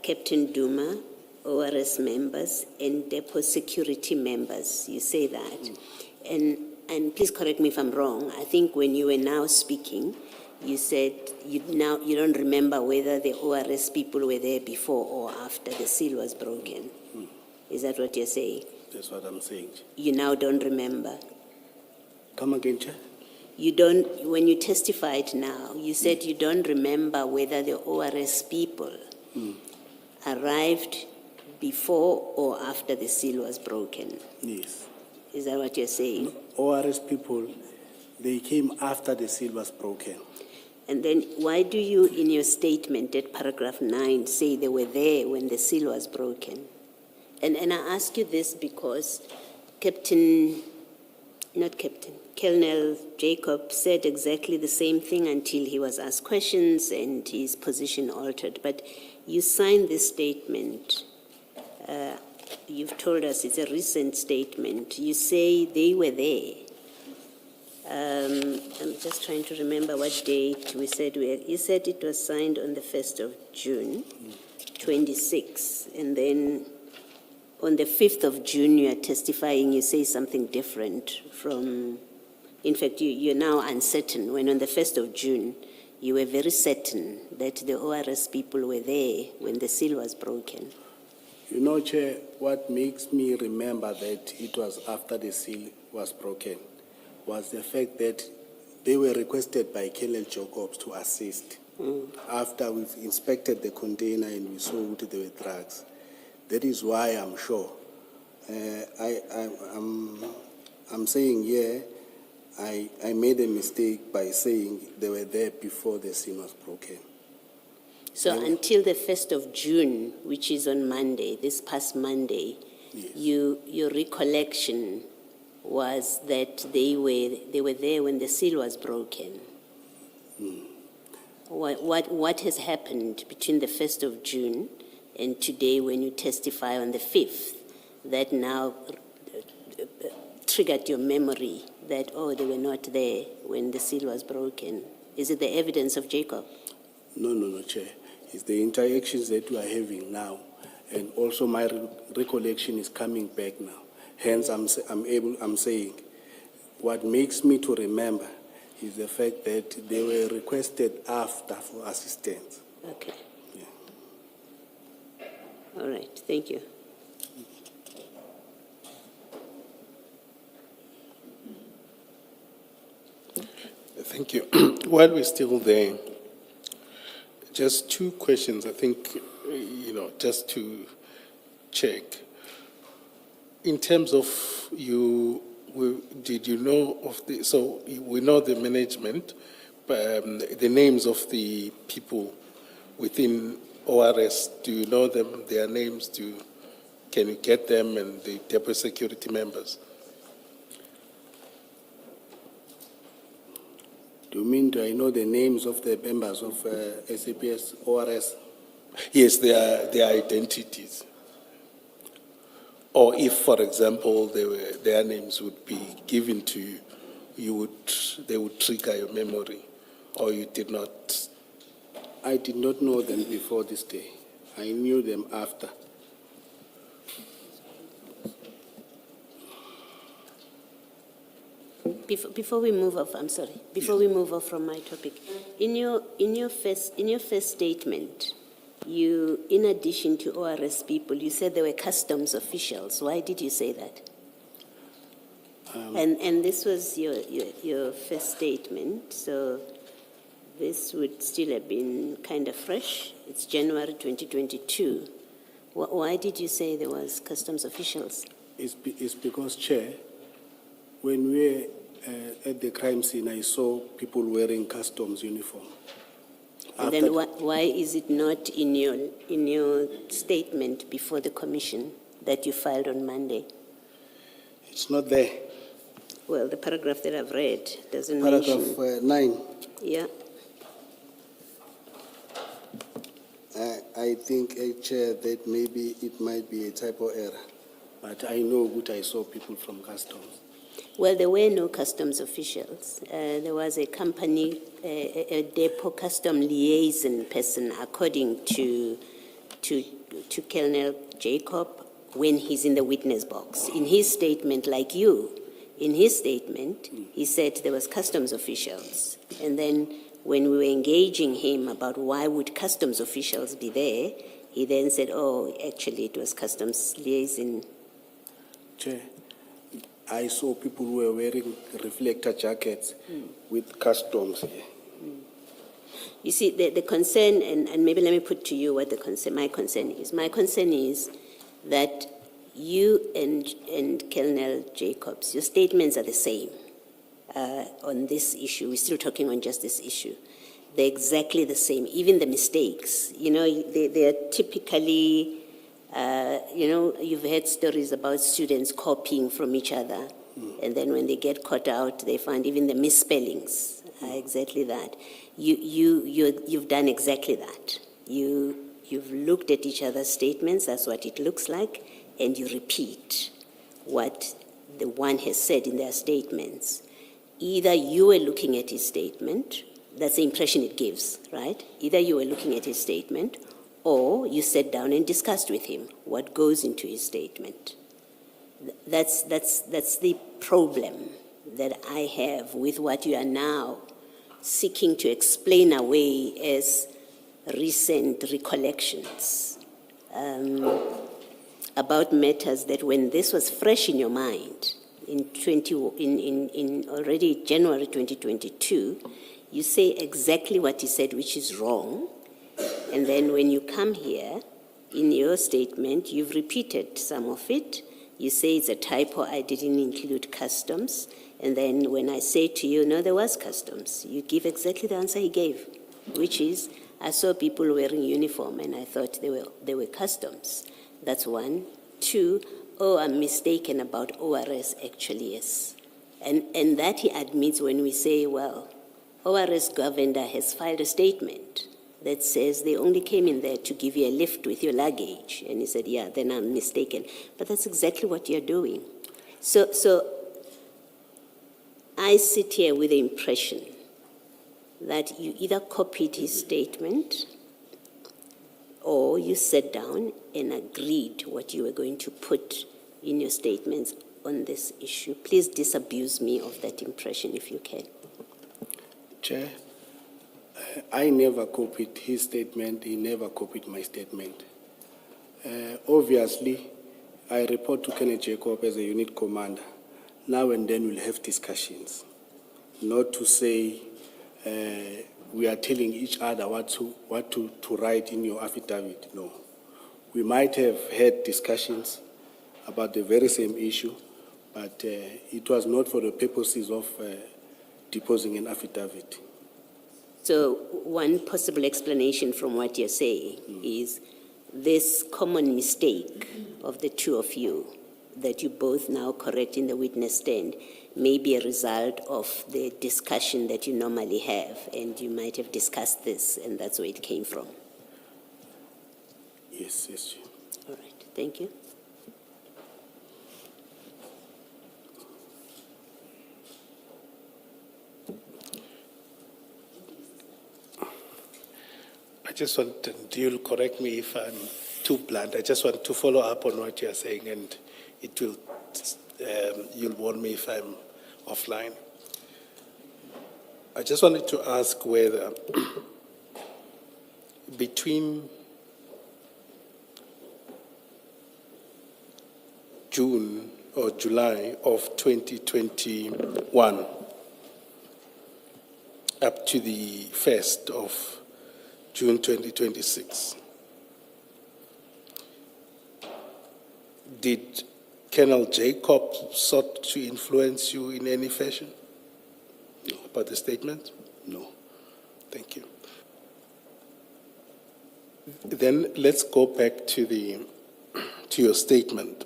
Captain Duma, ORS members, and depot security members. You say that. And please correct me if I'm wrong. I think when you were now speaking, you said you don't remember whether the ORS people were there before or after the seal was broken. Is that what you're saying? That's what I'm saying. You now don't remember? Come again, Chair? You don't, when you testified now, you said you don't remember whether the ORS people arrived before or after the seal was broken. Yes. Is that what you're saying? ORS people, they came after the seal was broken. And then why do you, in your statement at paragraph 9, say they were there when the seal was broken? And I ask you this because Colonel Jacob said exactly the same thing until he was asked questions and his position altered. But you signed this statement. You've told us it's a recent statement. You say they were there. I'm just trying to remember what date we said. You said it was signed on the 1st of June, 26. And then on the 5th of June, you are testifying, you say something different from, in fact, you're now uncertain, when on the 1st of June, you were very certain that the ORS people were there when the seal was broken. You know, Chair, what makes me remember that it was after the seal was broken was the fact that they were requested by Colonel Jacobs to assist. After we've inspected the container and we saw that there were drugs. That is why I'm sure. I'm saying, yeah, I made a mistake by saying they were there before the seal was broken. So until the 1st of June, which is on Monday, this past Monday, Yes. your recollection was that they were there when the seal was broken. What has happened between the 1st of June and today when you testify on the 5th that now triggered your memory that, oh, they were not there when the seal was broken? Is it the evidence of Jacob? No, Chair. It's the interactions that we are having now. And also my recollection is coming back now. Hence, I'm saying what makes me to remember is the fact that they were requested after for assistance. Okay. Yeah. All right. Thank you. Thank you. While we're still there, just two questions, I think, just to check. In terms of did you know of so we know the management, the names of the people within ORS, do you know them, their names? Can you get them and the deputy security members? Do you mean, do I know the names of the members of SAPS, ORS? Yes, their identities. Or if, for example, their names would be given to you, they would trigger your memory, or you did not? I did not know them before this day. I knew them after. Before we move off, I'm sorry. Before we move off from my topic, in your first statement, you, in addition to ORS people, you said there were customs officials. Why did you say that? And this was your first statement. So this would still have been kind of fresh. It's January 2022. Why did you say there was customs officials? It's because, Chair, when we were at the crime scene, I saw people wearing customs uniform. And then why is it not in your statement before the commission that you filed on Monday? It's not there. Well, the paragraph that I've read doesn't Paragraph mention. 9. Yeah. I think, Chair, that maybe it might be a typo error. But I know what I saw people from customs. Well, there were no customs officials. There was a company, a depot custom liaison person, according to Colonel Jacob, when he's in the witness box. In his statement, like you, in his statement, he said there was customs officials. And then when we were engaging him about why would customs officials be there, he then said, oh, actually it was customs liaison. Chair, I saw people who were wearing reflector jackets with customs here. You see, the concern, and maybe let me put to you what my concern is. My concern is that you and Colonel Jacobs, your statements are the same on this issue. We're still talking on just this issue. They're exactly the same, even the mistakes. You know, they are typically, you've heard stories about students copying from each other. And then when they get caught out, they find even the misspellings are exactly that. You've done exactly that. You've looked at each other's statements, that's what it looks like, and you repeat what the one has said in their statements. Either you were looking at his statement, that's the impression it gives, right? Either you were looking at his statement, or you sat down and discussed with him what goes into his statement. That's the problem that I have with what you are now seeking to explain away as recent recollections about matters that when this was fresh in your mind, in already January 2022, you say exactly what he said, which is wrong. And then when you come here, in your statement, you've repeated some of it. You say it's a typo, I didn't include customs. And then when I say to you, no, there was customs, you give exactly the answer he gave, which is, I saw people wearing uniform and I thought they were customs. That's one. Two, oh, I'm mistaken about ORS, actually, yes. And that he admits when we say, well, ORS governor has filed a statement that says they only came in there to give you a lift with your luggage. And he said, yeah, then I'm mistaken. But that's exactly what you're doing. So I sit here with the impression that you either copied his statement or you sat down and agreed what you were going to put in your statements on this issue. Please disabuse me of that impression if you can. Chair, I never copied his statement. He never copied my statement. Obviously, I report to Kenneth Jacob as a unit commander. Now and then we'll have discussions, not to say we are telling each other what to write in your affidavit. No. We might have had discussions about the very same issue, but it was not for the purposes of deposing an affidavit. So one possible explanation from what you're saying is this common mistake of the two of you that you both now correct in the witness stand may be a result of the discussion that you normally have, and you might have discussed this, and that's where it came from. Yes, yes, Chair. All right, thank you. I just want, and you'll correct me if I'm too blunt, I just want to follow up on what you're saying, and it will, you'll warn me if I'm offline. I just wanted to ask whether between June or July of 2021 up to the 1st of June 2026. Did Colonel Jacob sought to influence you in any fashion about the statement? No. Thank you. Then let's go back to your statement.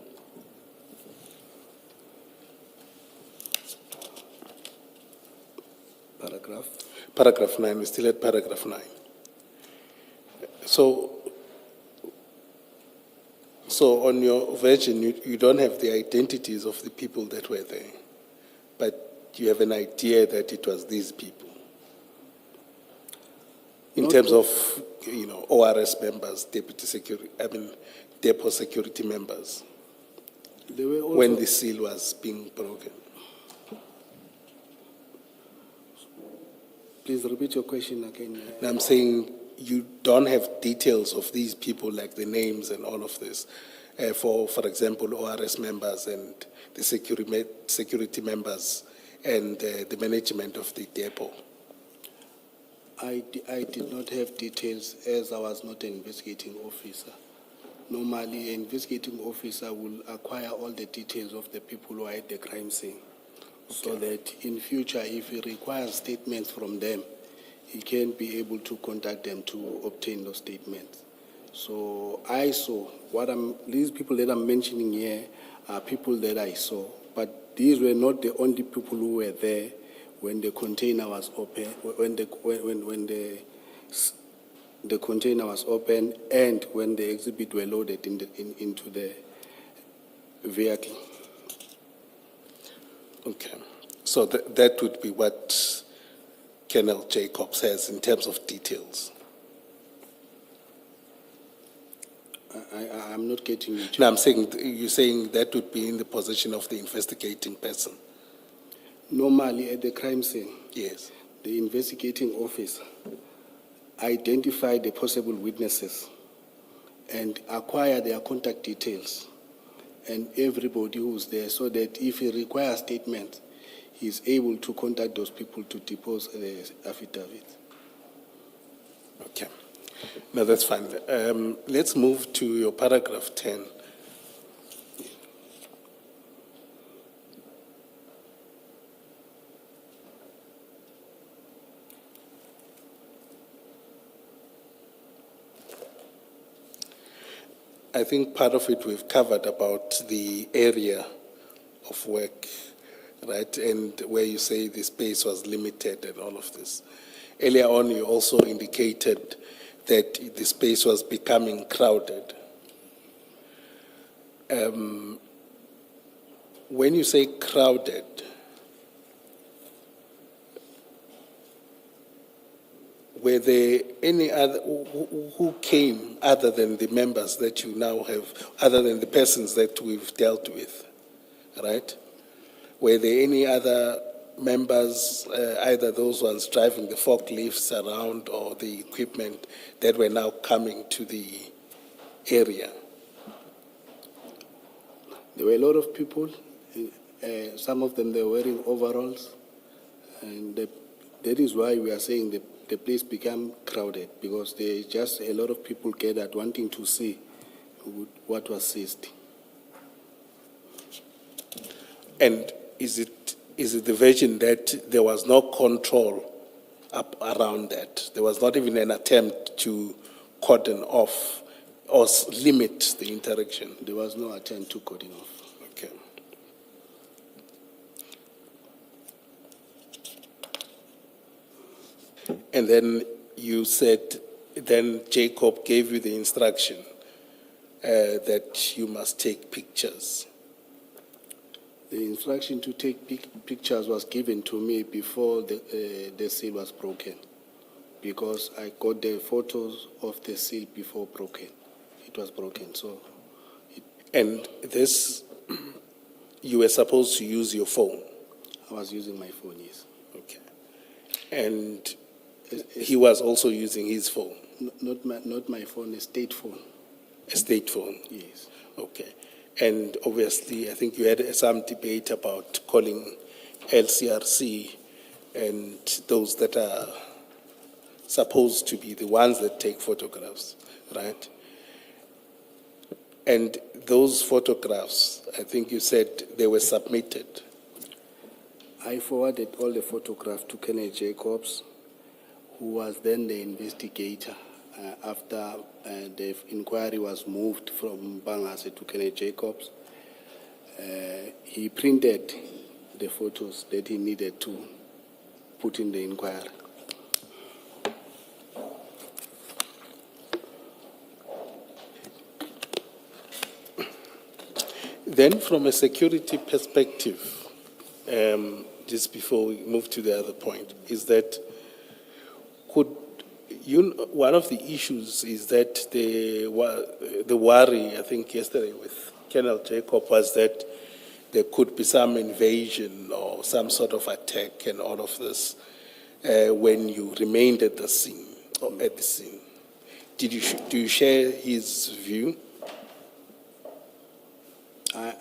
Paragraph. Paragraph 9, we're still at paragraph 9. So on your version, you don't have the identities of the people that were there, but you have an idea that it was these people. In Not terms all. of, ORS members, depot security members, There were also, when the seal was being broken. please repeat your question again. And I'm saying you don't have details of these people, like the names and all of this, for example, ORS members and the security members and the management of the depot. I did not have details as I was not an investigating officer. Normally, an investigating officer will acquire all the details of the people who are at the crime scene, so that in future, if he requires statements from them, he can be able to contact them to obtain those statements. So I saw these people that I'm mentioning here are people that I saw, but these were not the only people who were there when the container was open, when the container was open and when the exhibit were loaded into the vehicle. Okay. So that would be what Colonel Jacob says in terms of details. I'm not getting you. No, I'm saying, you're saying that would be in the possession of the investigating person. Normally at the crime scene, Yes. the investigating officer identified the possible witnesses and acquire their contact details and everybody who's there, so that if he requires statements, he's able to contact those people to depose the affidavit. Okay. No, that's fine. Let's move to your paragraph 10. I think part of it we've covered about the area of work, right? And where you say the space was limited and all of this. Earlier on, you also indicated that the space was becoming crowded. When you say crowded, were there any other, who came other than the members that you now have, other than the persons that we've dealt with, right? Were there any other members, either those ones driving the forklifts around or the equipment that were now coming to the area? There were a lot of people. Some of them, they were wearing overalls. And that is why we are saying the place became crowded, because there is just a lot of people gathered wanting to see what was seized. And is it the version that there was no control up around that? There was not even an attempt to cordon off or limit the interaction? There was no attempt to cordon off. Okay. And then you said, then Jacob gave you the instruction that you must take pictures. The instruction to take pictures was given to me before the seal was broken, because I got the photos of the seal before it was broken. So, And this, you were supposed to use your phone? I was using my phone, yes. Okay. And he was also using his phone? Not my phone, a state phone. A state phone? Yes. Okay. And obviously, I think you had some debate about calling LCRC and those that are supposed to be the ones that take photographs, right? And those photographs, I think you said they were submitted. I forwarded all the photographs to Kenneth Jacobs, who was then the investigator after the inquiry was moved from Bangase to Kenneth Jacobs. He printed the photos that he needed to put in the inquiry. Then from a security perspective, just before we move to the other point, is that one of the issues is that the worry, I think yesterday with Colonel Jacob, was that there could be some invasion or some sort of attack and all of this when you remained at the scene. Do you share his view?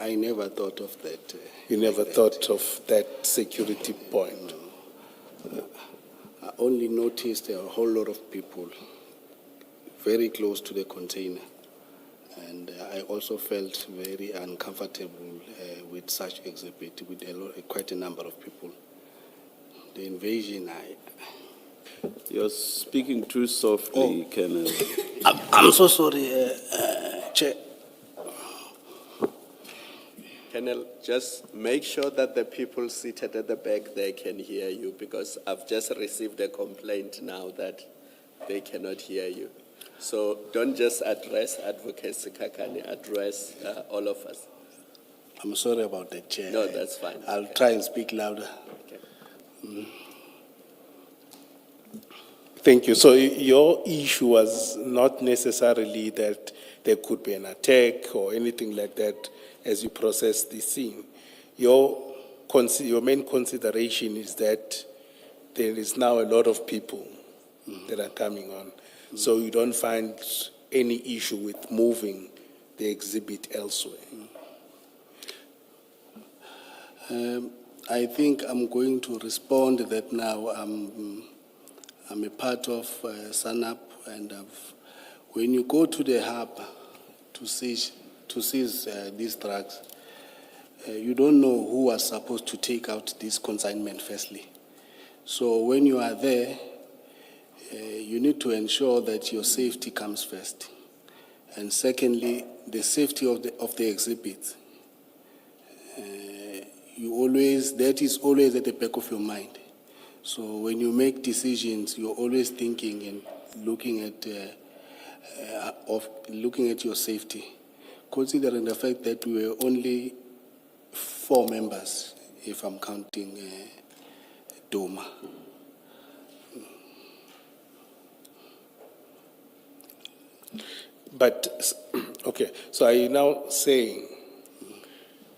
I never thought of that. You never thought of that security point? I only noticed a whole lot of people very close to the container. And I also felt very uncomfortable with such exhibit, with quite a number of people. The invasion, You're speaking too softly, Colonel. I'm so sorry, Chair. Colonel, just make sure that the people seated at the back there can hear you, because I've just received a complaint now that they cannot hear you. So don't just address Advocate Kekana, address all of us. I'm sorry about that, Chair. No, that's fine. I'll try and speak louder. Okay. Thank you. So your issue was not necessarily that there could be an attack or anything like that as you process the scene. Your main consideration is that there is now a lot of people that are coming on. So you don't find any issue with moving the exhibit elsewhere. I think I'm going to respond that now. I'm a part of SANAP, and when you go to the hub to seize these drugs, you don't know who was supposed to take out this consignment firstly. So when you are there, you need to ensure that your safety comes first. And secondly, the safety of the exhibit. That is always at the back of your mind. So when you make decisions, you're always thinking and looking at your safety. Considering the fact that we were only 4 members, if I'm counting Doma. But, okay, so are you now saying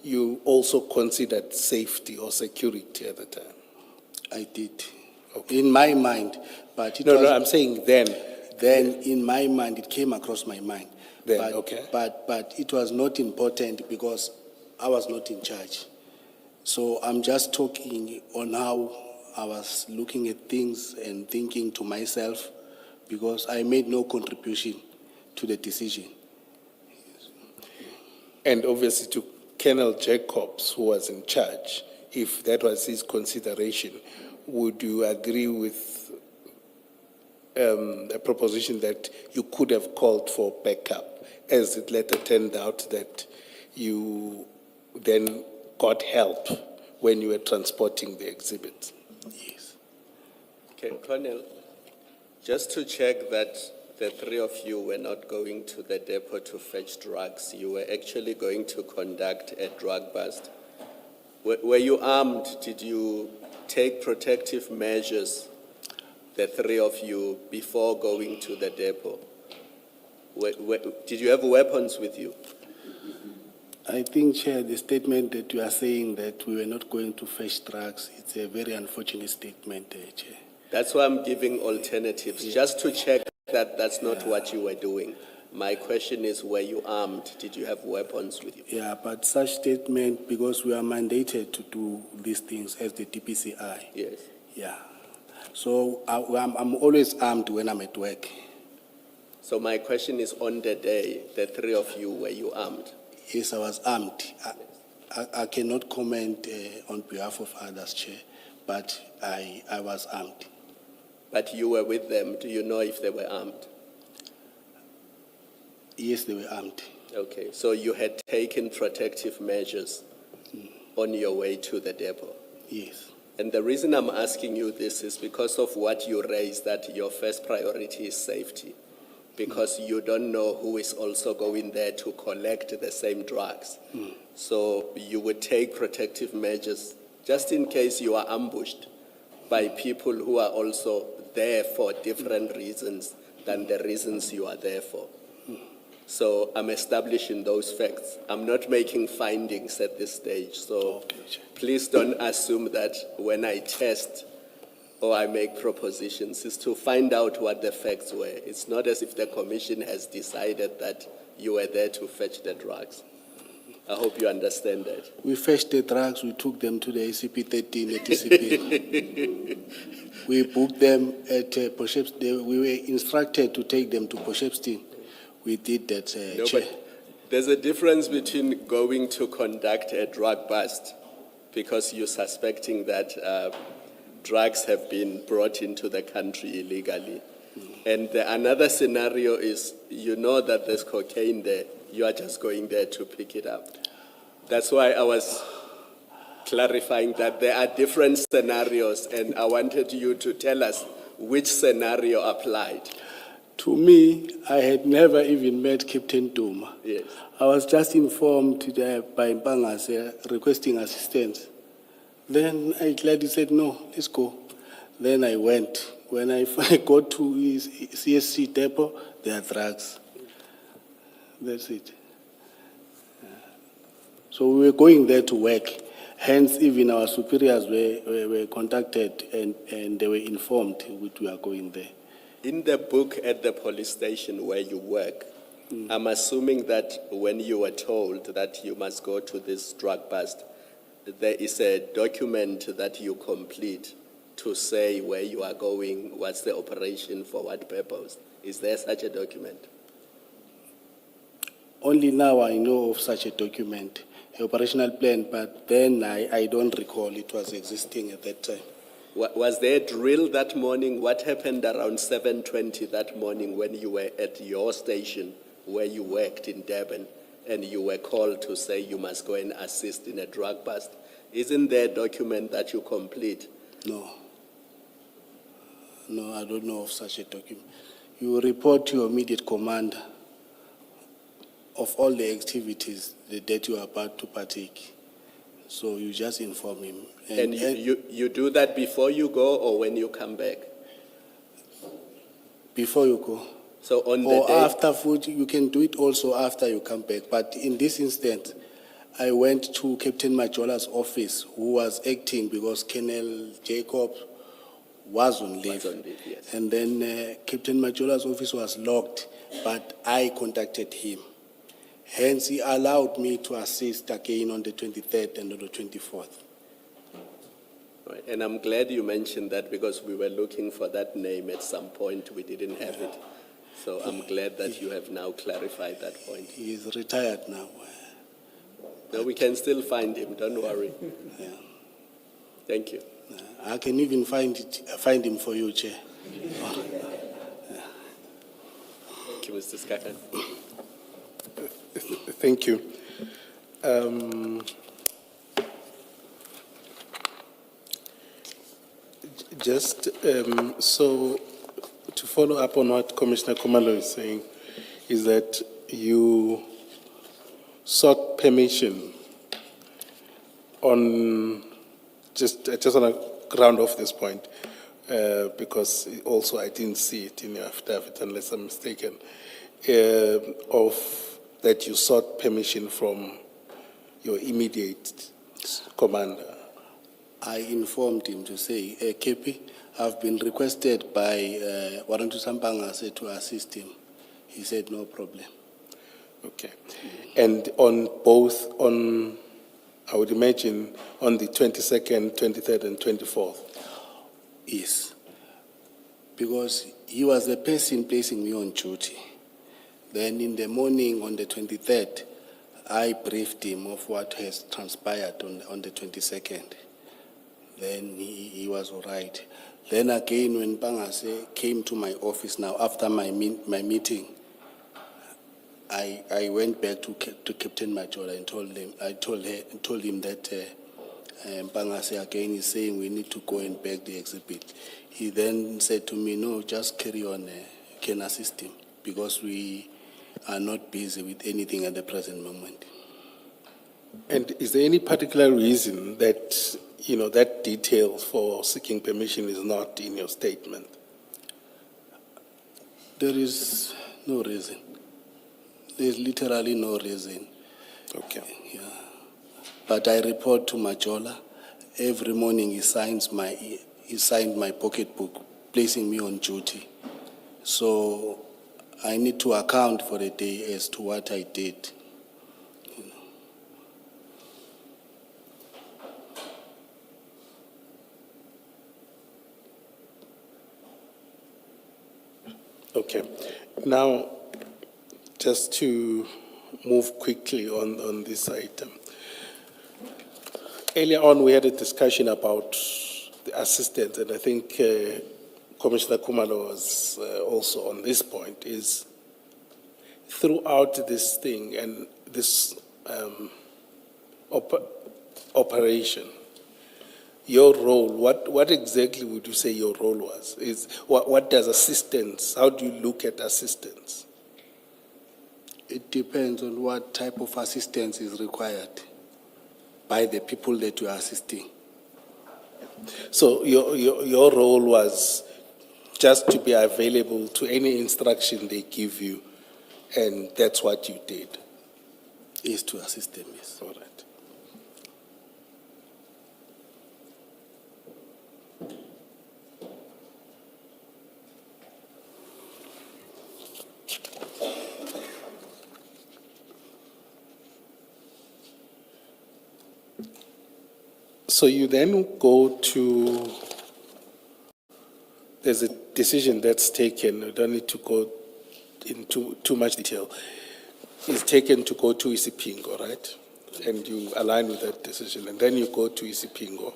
you also considered safety or security at the time? I did. Okay. In my mind, but it No, I'm saying then. Then in my mind, it came across my mind. Then, okay. But it was not important because I was not in charge. So I'm just talking on how I was looking at things and thinking to myself, because I made no contribution to the decision. And obviously to Colonel Jacobs, who was in charge, if that was his consideration, would you agree with a proposition that you could have called for backup, as it later turned out that you then got help when you were transporting the exhibit? Yes. Okay, Colonel, just to check that the 3 of you were not going to the depot to fetch drugs, you were actually going to conduct a drug bust. Were you armed? Did you take protective measures, the 3 of you, before going to the depot? Did you have weapons with you? I think, Chair, the statement that you are saying that we were not going to fetch drugs, it's a very unfortunate statement, Chair. That's why I'm giving alternatives, just to check that that's not what you were doing. My question is, were you armed? Did you have weapons with you? Yeah, but such statement, because we are mandated to do these things as the DPCI. Yes. Yeah. So I'm always armed when I'm at work. So my question is, on the day, the three of you, were you armed? Yes, I was armed. I cannot comment on behalf of others, Chair, but I was armed. But you were with them. Do you know if they were armed? Yes, they were armed. Okay, so you had taken protective measures on your way to the depot. Yes. And the reason I'm asking you this is because of what you raised, that your first priority is safety, because you don't know who is also going there to collect the same drugs. So you would take protective measures just in case you are ambushed by people who are also there for different reasons than the reasons you are there for. So I'm establishing those facts. I'm not making findings at this stage. So please don't assume that when I test or I make propositions, is to find out what the facts were. It's not as if the commission has decided that you were there to fetch the drugs. I hope you understand that. We fetched the drugs, we took them to the ACP-13 at TCP. We booked them at Potchefstroom. We were instructed to take them to Potchefstroom. We did that, No, Chair. but there's a difference between going to conduct a drug bust because you're suspecting that drugs have been brought into the country illegally. And another scenario is, you know that there's cocaine there, you are just going there to pick it up. That's why I was clarifying that there are different scenarios, and I wanted you to tell us which scenario applied. To me, I had never even met Captain Duma. Yes. I was just informed by Mpangas requesting assistance. Then I gladly said, no, let's go. Then I went. When I got to his CSC depot, there are drugs. That's it. So we were going there to work. Hence, even our superiors were contacted and they were informed that we are going there. In the book at the police station where you work, I'm assuming that when you were told that you must go to this drug bust, there is a document that you complete to say where you are going, what's the operation, for what purpose. Is there such a document? Only now I know of such a document, an operational plan, but then I don't recall it was existing at that time. Was there a drill that morning? What happened around 7:20 that morning when you were at your station where you worked in Durban and you were called to say you must go and assist in a drug bust? Isn't there a document that you complete? No. No, I don't know of such a document. You report to your immediate commander of all the activities that you are about to partake. So you just inform him. And you do that before you go or when you come back? Before you go. So on the Or day, after food, you can do it also after you come back. But in this instance, I went to Captain Majola's office, who was acting because Colonel Jacob was on leave. yes. And then Captain Majola's office was locked, but I contacted him. Hence, he allowed me to assist again on the 23rd and on the 24th. Right. And I'm glad you mentioned that because we were looking for that name at some point. We didn't have it. So I'm glad that you have now clarified that point. He is retired now. No, we can still find him. Don't worry. Yeah. Thank you. I can even find him for you, Chair. Thank you, Mr. Skakan. Thank you. So to follow up on what Commissioner Kumalo is saying, is that you sought permission on, just want to round off this point, because also I didn't see it in your affidavit unless I'm mistaken, of that you sought permission from your immediate commander. I informed him to say, KP, I've been requested by Warantu Sampangase to assist him. He said, no problem. Okay. And on both, I would imagine, on the 22nd, 23rd, and 24th? Yes. Because he was the person placing me on duty. Then in the morning on the 23rd, I briefed him of what has transpired on the 22nd. Then he was all right. Then again, when Pangase came to my office now after my meeting, I went back to Captain Majola and told him that Pangase again is saying we need to go and bag the exhibit. He then said to me, no, just carry on, can assist him, because we are not busy with anything at the present moment. And is there any particular reason that, that detail for seeking permission is not in your statement? There is no reason. There's literally no reason. Okay. Yeah. But I report to Majola. Every morning he signed my pocketbook, placing me on duty. So I need to account for the day as to what I did. Okay. Now, just to move quickly on this item. Earlier on, we had a discussion about the assistance, and I think Commissioner Kumalo was also on this point, is throughout this thing and this operation, your role, what exactly would you say your role was? What does assistance, how do you look at assistance? It depends on what type of assistance is required by the people that you are assisting. So your role was just to be available to any instruction they give you, and that's what you did? Is to assist them, yes. All right. So you then go to, there's a decision that's taken, I don't need to go into too much detail. It's taken to go to Isipingo, right? And you align with that decision, and then you go to Isipingo,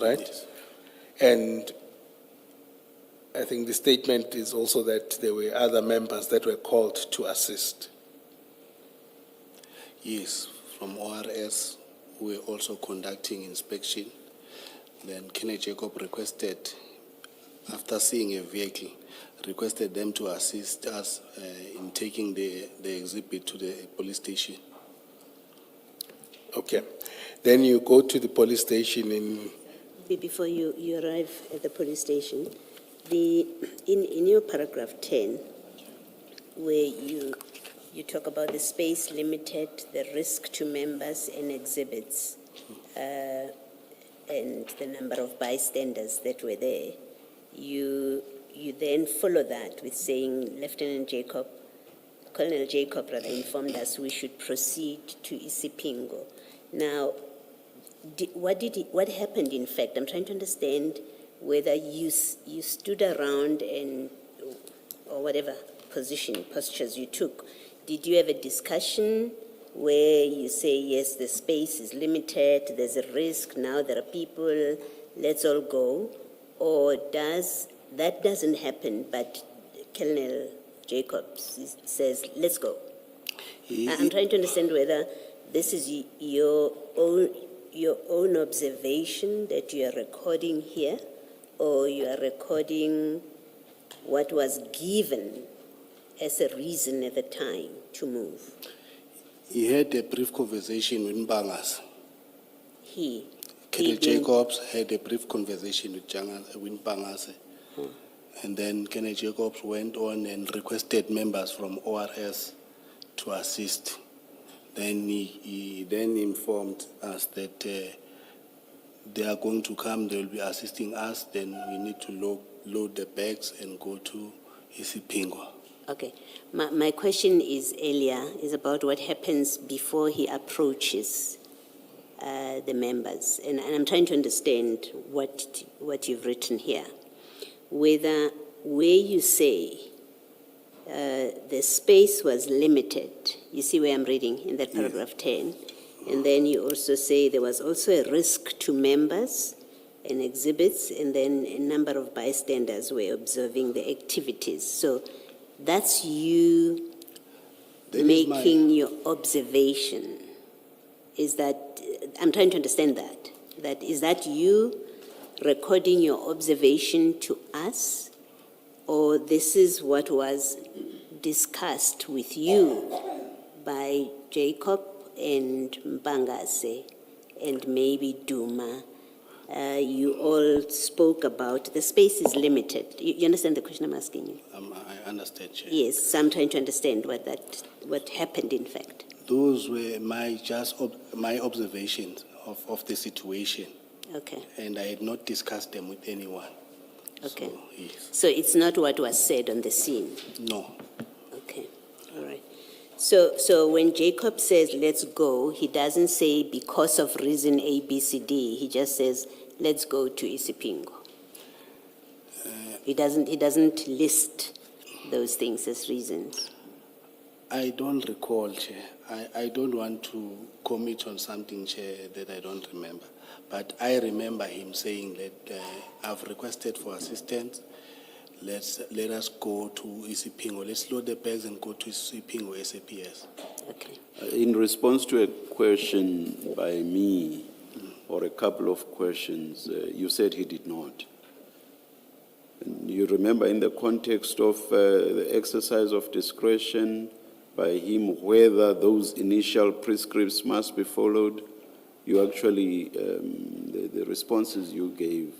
right? Yes. And I think the statement is also that there were other members that were called to assist. Yes, from ORS, we were also conducting inspection. Then Kenny Jacob requested, after seeing a vehicle, requested them to assist us in taking the exhibit to the police station. Okay. Then you go to the police station in... Before you arrive at the police station, in your paragraph 10, where you talk about the space limited, the risk to members and exhibits, and the number of bystanders that were there, you then follow that with saying Colonel Jacob rather informed us we should proceed to Isipingo. Now, what happened in fact? I'm trying to understand whether you stood around and, or whatever postures you took. Did you have a discussion where you say, yes, the space is limited, there's a risk, now there are people, let's all go? Or that doesn't happen, but Colonel Jacobs says, let's go? I'm trying to understand whether this is your own observation that you are recording here, or you are recording what was given as a reason at the time to move. He had a brief conversation with Mbangas. Kenny being- Jacobs had a brief conversation with Mbangas. And then Kenny Jacobs went on and requested members from ORS to assist. Then he then informed us that they are going to come, they will be assisting us, then we need to load the bags and go to Isipingo. Okay. My question is about what happens before he approaches the members, and I'm trying to understand what you've written here. Where you say the space was limited, you see where I'm reading in that paragraph 10, and then you also say there was also a risk to members and exhibits, and then a number of bystanders were observing the activities. So that's you making your observation. Is that, I'm trying to understand that. Is that you recording your observation to us, or this is what was discussed with you by Jacob and Mbangase and maybe Duma? You all spoke about the space is limited. You understand the question I'm asking you? I understand, Chair. Yes, so I'm trying to understand what happened in fact. Those were my observations of the situation, Okay, and I had not discussed them with anyone. okay. So, yes. So it's not what was said on the scene? No. Okay, all right. So when Jacob says, let's go, he doesn't say because of reason A, B, C, D. He just says, let's go to Isipingo. He doesn't list those things as reasons. I don't recall, Chair. I don't want to commit on something, Chair, that I don't remember. But I remember him saying that I've requested for assistance. Let us go to Isipingo. Let's load the bags and go to Isipingo SAPS. Okay. In response to a question by me, or a couple of questions, you said he did not. And you remember in the context of the exercise of discretion by him, whether those initial prescripts must be followed, you actually, the responses you gave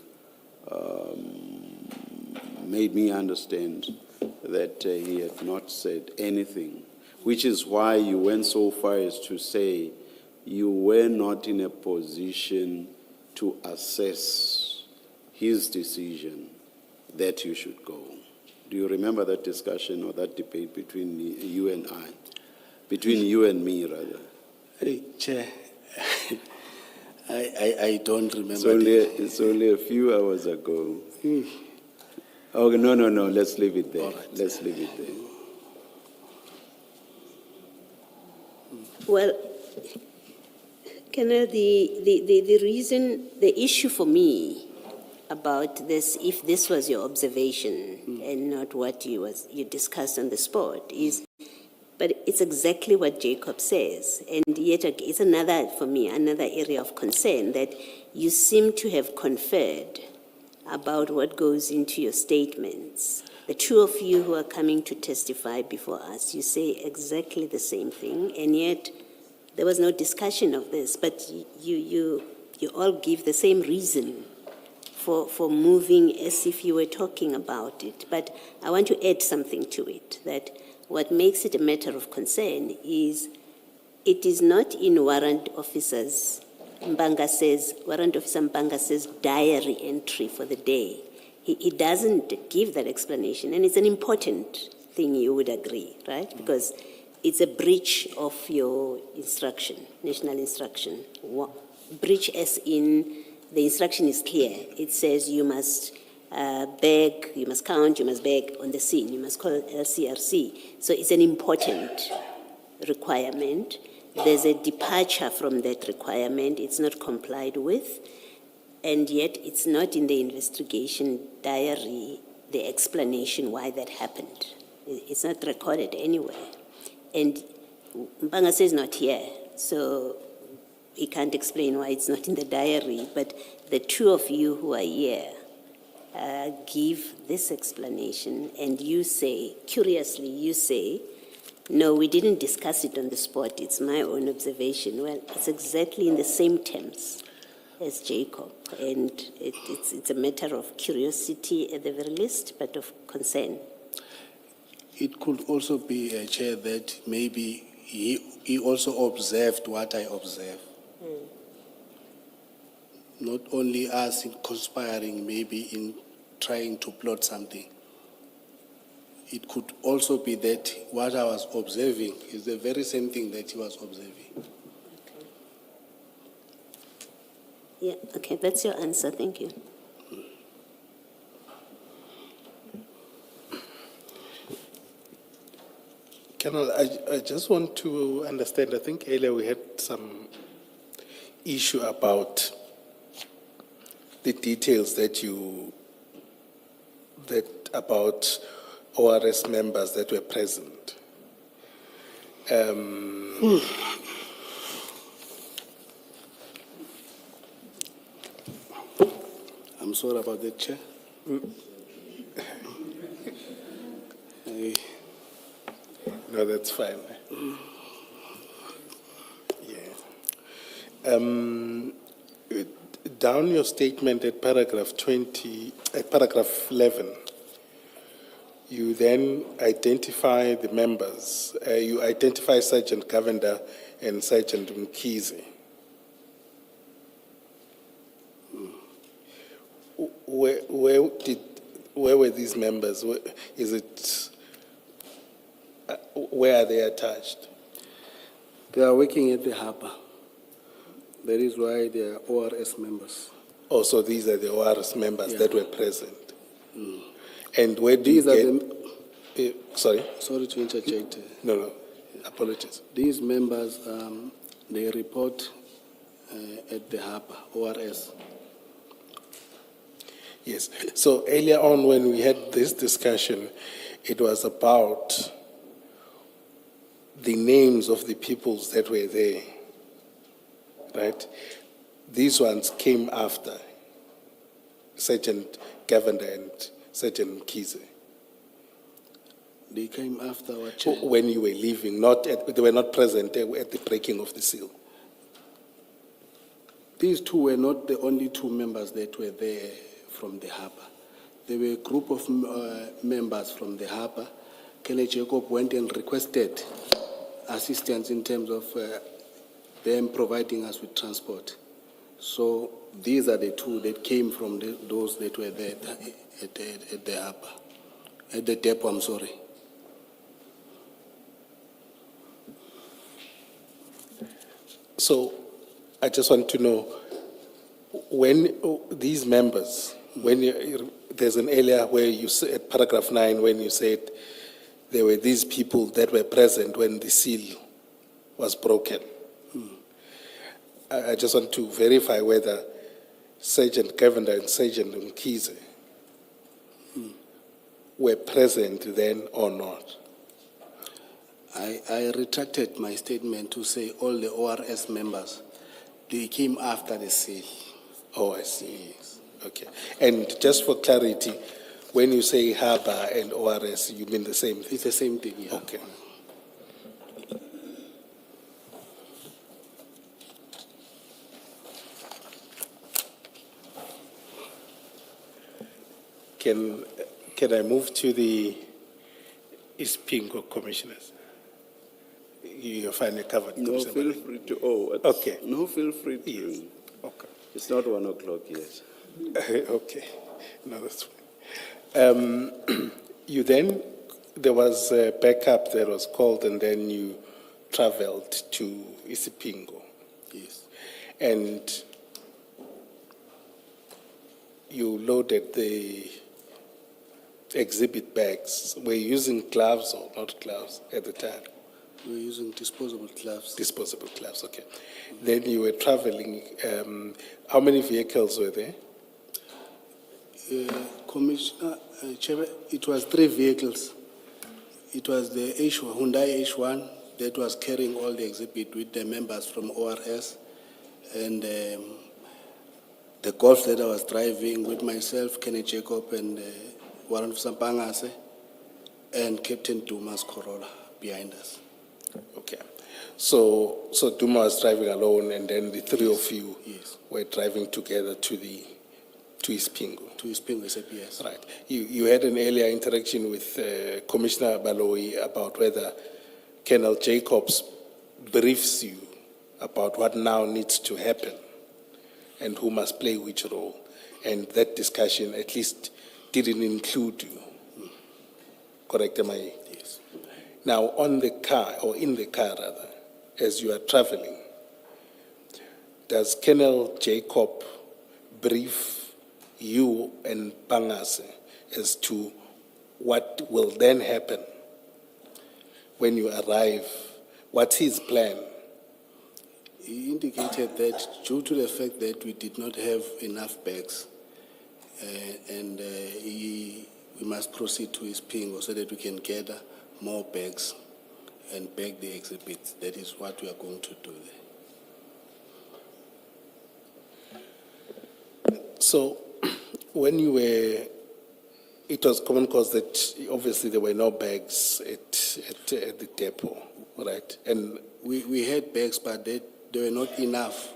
made me understand that he had not said anything, which is why you went so far as to say you were not in a position to assess his decision that you should go. Do you remember that discussion or that debate between you and I? Between you and me, rather? Hey, Chair, I don't remember. It's only a few hours ago. Oh, no, let's leave it there. All right. Let's leave it there. Well, Kena, the reason, the issue for me about this, if this was your observation and not what you discussed on the spot, is, but it's exactly what Jacob says. And yet it's another, for me, another area of concern that you seem to have conferred about what goes into your statements. The two of you who are coming to testify before us, you say exactly the same thing, and yet there was no discussion of this, but you all give the same reason for moving as if you were talking about it. But I want to add something to it, that what makes it a matter of concern is it is not in warrant officer Mbangase's diary entry for the day. He doesn't give that explanation, and it's an important thing, you would agree, right? Because it's a breach of your instruction, national instruction. Breach as in the instruction is clear. It says you must beg, you must count, you must beg on the scene, you must call LCRC. So it's an important requirement. There's a departure from that requirement. It's not complied with. And yet it's not in the investigation diary, the explanation why that happened. It's not recorded anywhere. And Mbangase is not here, so he can't explain why it's not in the diary. But the two of you who are here give this explanation, and you say, curiously, you say, no, we didn't discuss it on the spot. It's my own observation. Well, it's exactly in the same terms as Jacob. And it's a matter of curiosity at the very least, but of concern. It could also be, Chair, that maybe he also observed what I observed. Not only us conspiring, maybe in trying to plot something. It could also be that what I was observing is the very same thing that he was observing. Yeah, okay, that's your answer, thank you. Colonel, I just want to understand, I think earlier we had some issue about the details about ORS members that were present. I'm sorry about that, Chair. No, that's fine. Yeah. Down your statement at paragraph 11, you then identify the members. You identify Sergeant Govender and Sergeant Mkhize. Where were these members? Where are they attached? They are working at the harbour. That is why they are ORS members. Oh, so these are the ORS members Yeah. that were present. And where do These you are get... sorry? Sorry to interject. No. Apologies. These members, they report at the harbour, ORS. Yes. So earlier on when we had this discussion, it was about the names of the peoples that were there, right? These ones came after Sergeant Govender and Sergeant Mkhize. They came after our chair. When you were leaving, they were not present at the breaking of the seal. These two were not the only two members that were there from the harbour. There were a group of members from the harbour. Kelly Jacob went and requested assistance in terms of them providing us with transport. So these are the two that came from those that were there at the harbour, at the depot, I'm sorry. So I just want to know, when these members, there's an area where you say, at paragraph 9, when you said there were these people that were present when the seal was broken. I just want to verify whether Sergeant Govender and Sergeant Mkhize were present then or not. I retracted my statement to say all the ORS members, they came after the sale. Oh, I see. Okay. And just for clarity, when you say harbour and ORS, you mean the same thing? It's the same thing, yeah. Okay. Can I move to the Ispingo commissioners? You finally covered. No, Commissioner feel Madlanga. free to, oh. Okay. No, feel free to. Yes. Okay. It's not 1 o'clock yet. Okay. No, that's fine. There was a backup that was called, and then you traveled to Isipingo. Yes. And you loaded the exhibit bags. Were you using gloves or not gloves at the time? We were using disposable gloves. Disposable gloves, okay. Then you were traveling. How many vehicles were there? Commissioner, Chairman, it was 3 vehicles. It was the Hyundai H1 that was carrying all the exhibit with the members from ORS, and the Golf that I was driving with myself, Kenny Jacob, and Warren Sampangase, and Captain Dumas Corolla behind us. Okay. So Duma was driving alone, and then the 3 of you Yes. were driving together to Ispingo. To Ispingo SAPS. Right. You had an earlier interaction with Commissioner Baloyi about whether Colonel Jacobs briefs you about what now needs to happen and who must play which role. And that discussion at least didn't include you. Correct, am I? Yes. Now, on the car, or in the car rather, as you are traveling, does Colonel Jacob brief you and Pangase as to what will then happen when you arrive? What's his plan? He indicated that due to the fact that we did not have enough bags, we must proceed to his pingo so that we can gather more bags and bag the exhibits. That is what we are going to do there. So, when you were, it was common cause that obviously there were no bags at the depot, right? And We had bags, but they were not enough.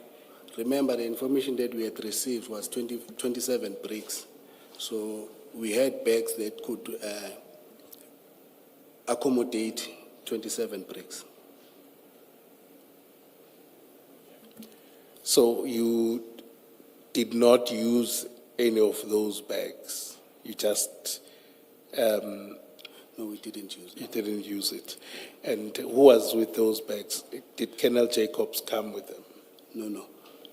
Remember, the information that we had received was 27 bricks. So we had bags that could accommodate 27 bricks. so you did not use any of those bags. You just No, we didn't use you them. didn't use it. And who was with those bags? Did Colonel Jacobs come with them? No.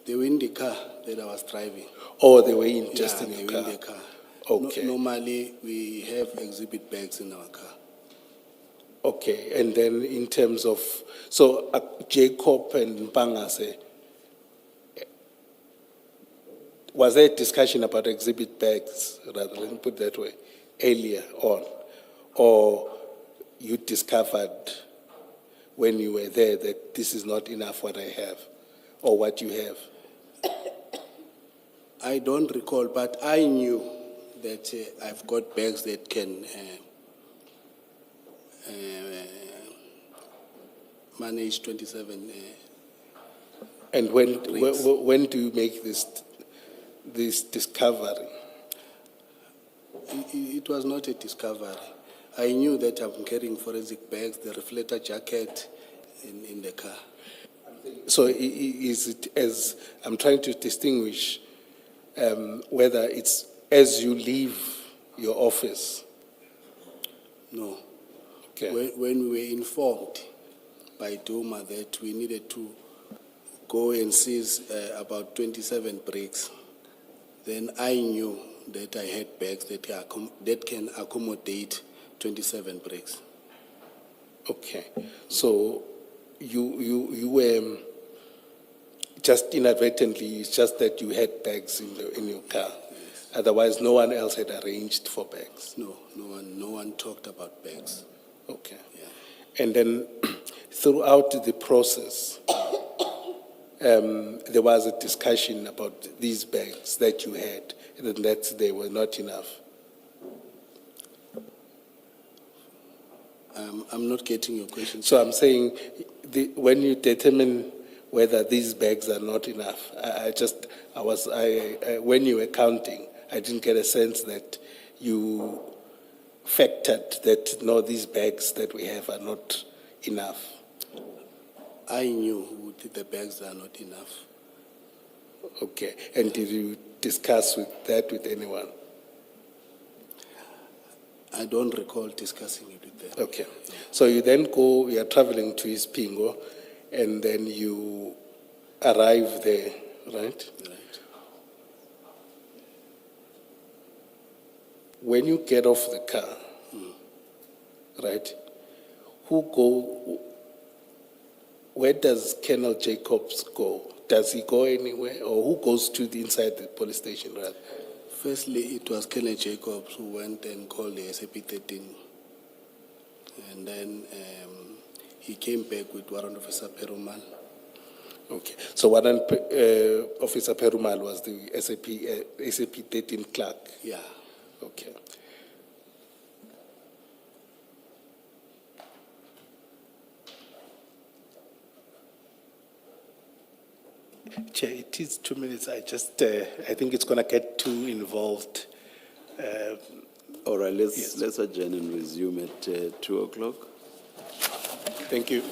They were in the car that I was driving. Or they were in just Yeah, in they your were car? in the car. Okay. Normally, we have exhibit bags in our car. Okay, and then in terms of, so Jacob and Pangase, was there a discussion about exhibit bags, rather, let me put it that way, earlier on? Or you discovered when you were there that this is not enough what I have, or what you have? I don't recall, but I knew that I've got bags that can manage 27. And when Bricks. when do you make this discovery? It was not a discovery. I knew that I'm carrying forensic bags, the reflector jacket in the car. So is it as, I'm trying to distinguish whether it's as you leave your office. No. Okay. When we were informed by Duma that we needed to go and seize about 27 bricks, then I knew that I had bags that can accommodate 27 bricks. Okay. So you were just inadvertently, it's just that you had bags in your car. Yes. Otherwise, no one else had arranged for bags. No one talked about bags. Okay. Yeah. And then throughout the process, there was a discussion about these bags that you had, and that they were not enough. I'm not getting your question. So I'm saying, when you determine whether these bags are not enough, when you were counting, I didn't get a sense that you factored that, no, these bags that we have are not enough. I knew that the bags are not enough. Okay. And did you discuss that with anyone? I don't recall discussing it with them. Okay. So you then go, you are traveling to Ispingo, and then you arrive there, right? Right. When you get off the car, right, where does Colonel Jacobs go? Does he go anywhere, or who goes to the inside the police station, rather? Firstly, it was Colonel Jacobs who went and called the SAP-13. And then he came back with Warrant Officer Perumal. Okay. So Warrant Officer Perumal was the SAP-13 clerk? Yeah. Okay. Chair, it is 2 minutes. I think it's going to get too involved. All right, let's adjourn and resume at 2 o'clock. Thank you.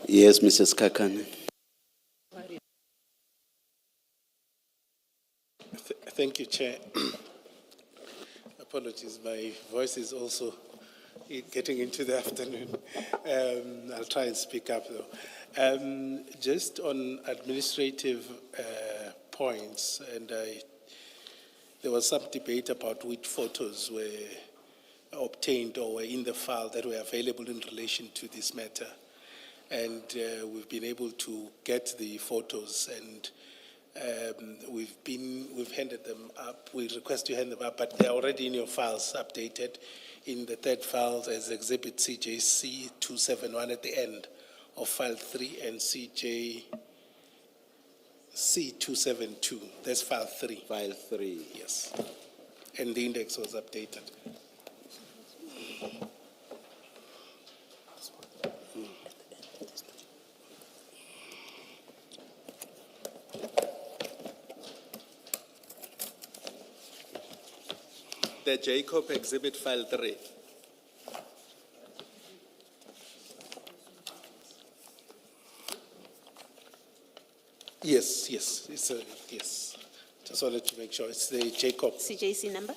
Yes, Mrs. Kekana. Thank you, Chair. Apologies, my voice is also getting into the afternoon. I'll try and speak up though. Just on administrative points, and there was some debate about which photos were obtained or were in the file that were available in relation to this matter. And we've been able to get the photos, and we've handed them up. We request you hand them up, but they're already in your files, updated in the third file as Exhibit CJC 271 at the end of File 3 and CJC 272. That's File 3. File 3. Yes. And the index was updated. The Jacob Exhibit File 3. Yes, it's yes. Just wanted to make sure it's the Jacob CJC number?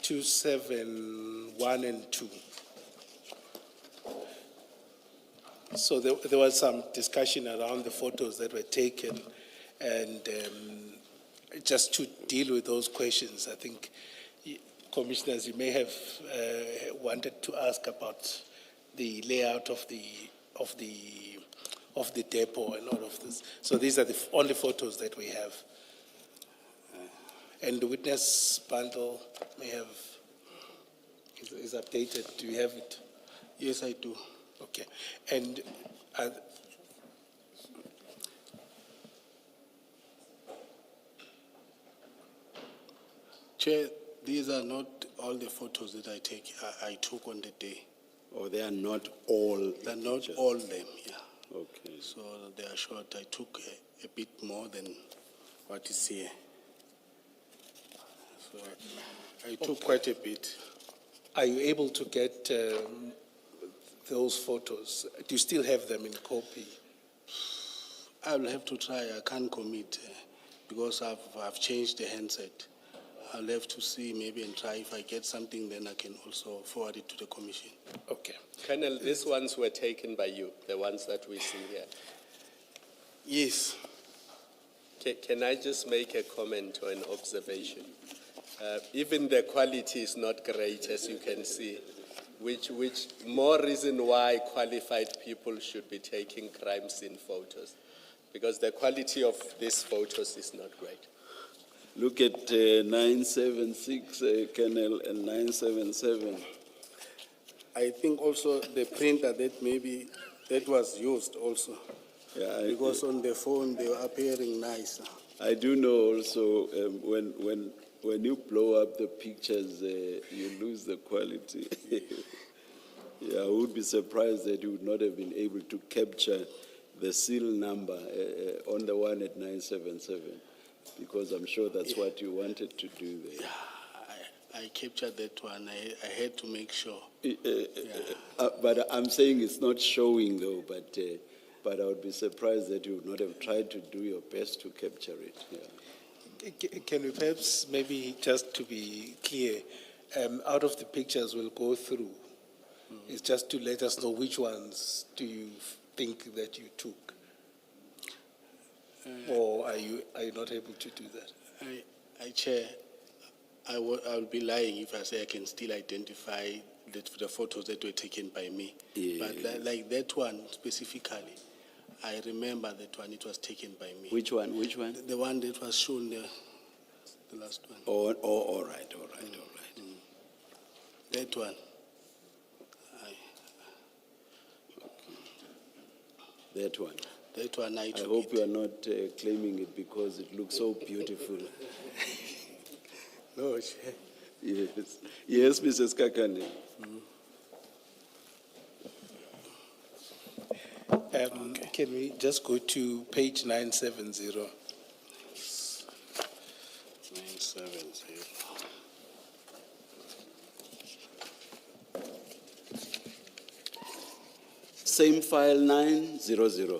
271 and 2. So there was some discussion around the photos that were taken, and just to deal with those questions, I think, Commissioners, you may have wanted to ask about the layout of the depot and all of this. So these are the only photos that we have. And the witness bundle may have, is updated. Do you have it? Yes, I do. Okay. And Chair, these are not all the photos that I took on the day. Or they are not all. They're not pictures? all them, yeah. Okay. So they are short. I took a bit more than what is here. So I took quite a bit. are you able to get those photos? Do you still have them in copy? I'll have to try. I can't commit because I've changed the handset. I'll have to see maybe and try. If I get something, then I can also forward it to the commission. Okay. Colonel, these ones were taken by you, the ones that we see here. Yes. Can I just make a comment or an observation? Even the quality is not great, as you can see, which more reason why qualified people should be taking crime scene photos, because the quality of these photos is not great. Look at 976, Colonel, and 977. I think also the printer that was used also. Yeah, Because on the phone they were appearing nicer. I do know also when you blow up the pictures, you lose the quality. Yeah, I would be surprised that you would not have been able to capture the seal number on the one at 977, because I'm sure that's what you wanted to do there. Yeah, I captured that one. I had to make sure. But I'm saying it's not showing though, but I would be surprised that you would not have tried to do your best to capture it. Yeah. Can we perhaps, maybe just to be clear, out of the pictures we'll go through, it's just to let us know which ones do you think that you took? Or are you not able to do that? Chair, I will be lying if I say I can still identify the photos that were taken by me. Yeah. But like that one specifically, I remember that one, it was taken by me. Which one? The one that was shown there, the last one. All right. That one. That one. That one I took. I hope you are not claiming it because it looks so beautiful. No, Chair. Yes, Mrs. Kekana. Can we just go to page 970? 970. same file 900.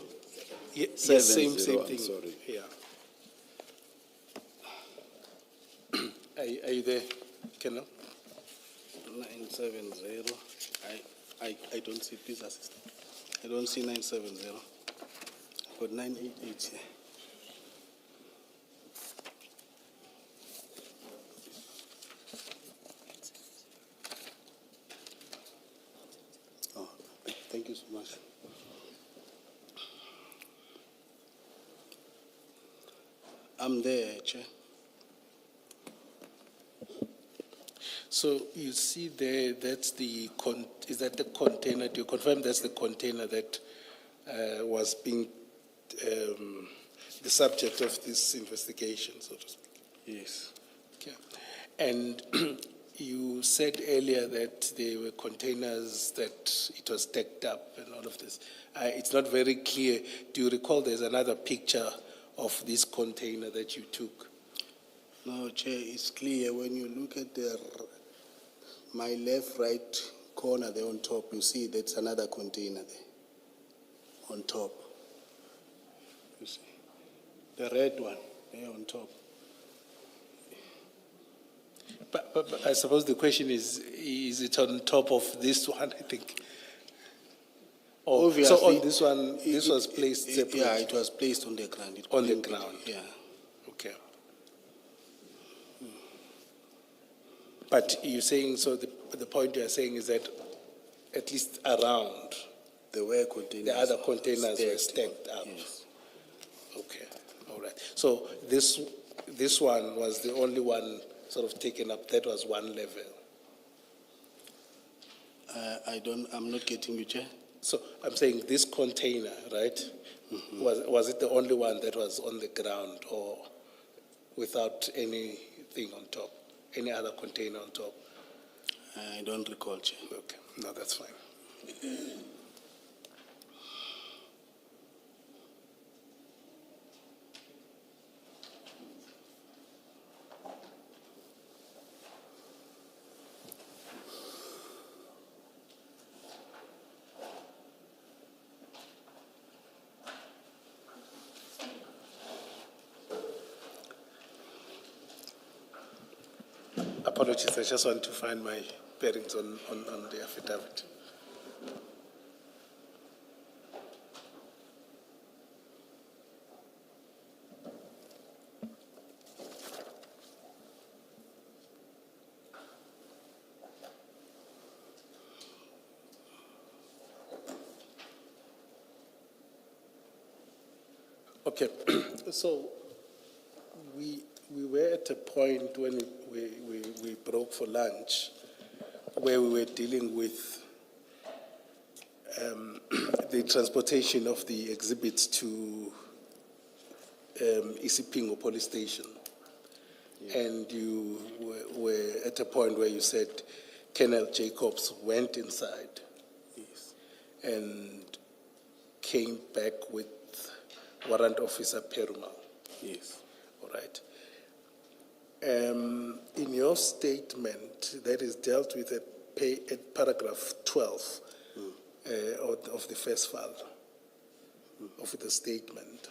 Yes, 70, same I'm thing. sorry. Yeah. Are you there, Colonel? 970. I don't see, please assist. I don't see 970. I've got 988 here. Oh, thank you so much. I'm there, Chair. So you see there, that's the, is that the container, do you confirm that's the container that was being the subject of this investigation, so to speak? Yes. Okay. And you said earlier that there were containers that it was stacked up and all of this. It's not very clear. Do you recall there's another picture of this container that you took? No, Chair, it's clear when you look at my left, right corner there on top, you see that's another container there on top. You see, the red one there on top. But I suppose the question is it on top of this one, I think? Oh, Obviously, so on this one, this was placed separately? Yeah, it was placed on the ground. It On the couldn't be- ground? Yeah. Okay. But you're saying, so the point you're saying is that at least around, There were containers. the other containers were stacked up? Yes. Okay, all right. So this one was the only one sort of taken up, that was one level? I'm not getting you, Chair. So I'm saying this container, right? Was it the only one that was on the ground or without anything on top? Any other container on top? I don't recall, Chair. Okay, no, that's fine. Apologies, I just want to find my bearings on the affidavit. Okay, so we were at a point when we broke for lunch where we were dealing with the transportation of the exhibits to Isipingo police station. And you were at a point where you said Colonel Jacobs went inside and came back with Warrant Officer Perumal. Yes. All right. In your statement that is dealt with at paragraph 12 of the first file of the statement,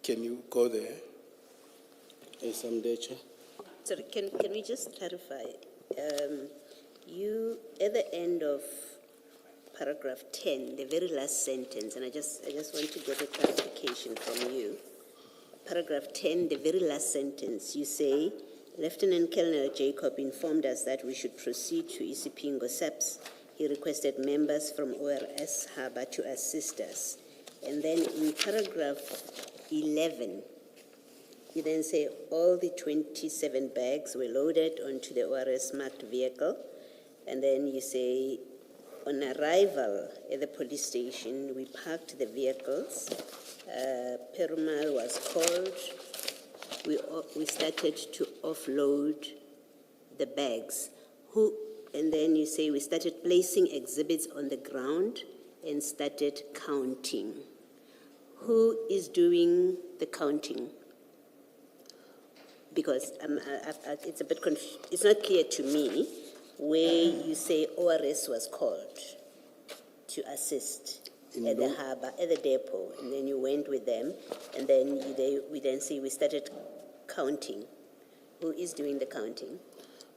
can you go there? Yes, I'm there, Chair. Sorry, can we just clarify? You, at the end of paragraph 10, the very last sentence, and I just want to get a clarification from you. Paragraph 10, the very last sentence, you say, Lieutenant Colonel Jacob informed us that we should proceed to Isipingo SEPS. He requested members from ORS Harbour to assist us. And then in paragraph 11, you then say all the 27 bags were loaded onto the ORS marked vehicle. And then you say, on arrival at the police station, we parked the vehicles. Perumal was called. We started to offload the bags. And then you say we started placing exhibits on the ground and started counting. Who is doing the counting? Because it's a bit it's not clear to me. where you say ORS was called to assist at the harbor, at the depot, and then you went with them, and then we then say we started counting. Who is doing the counting?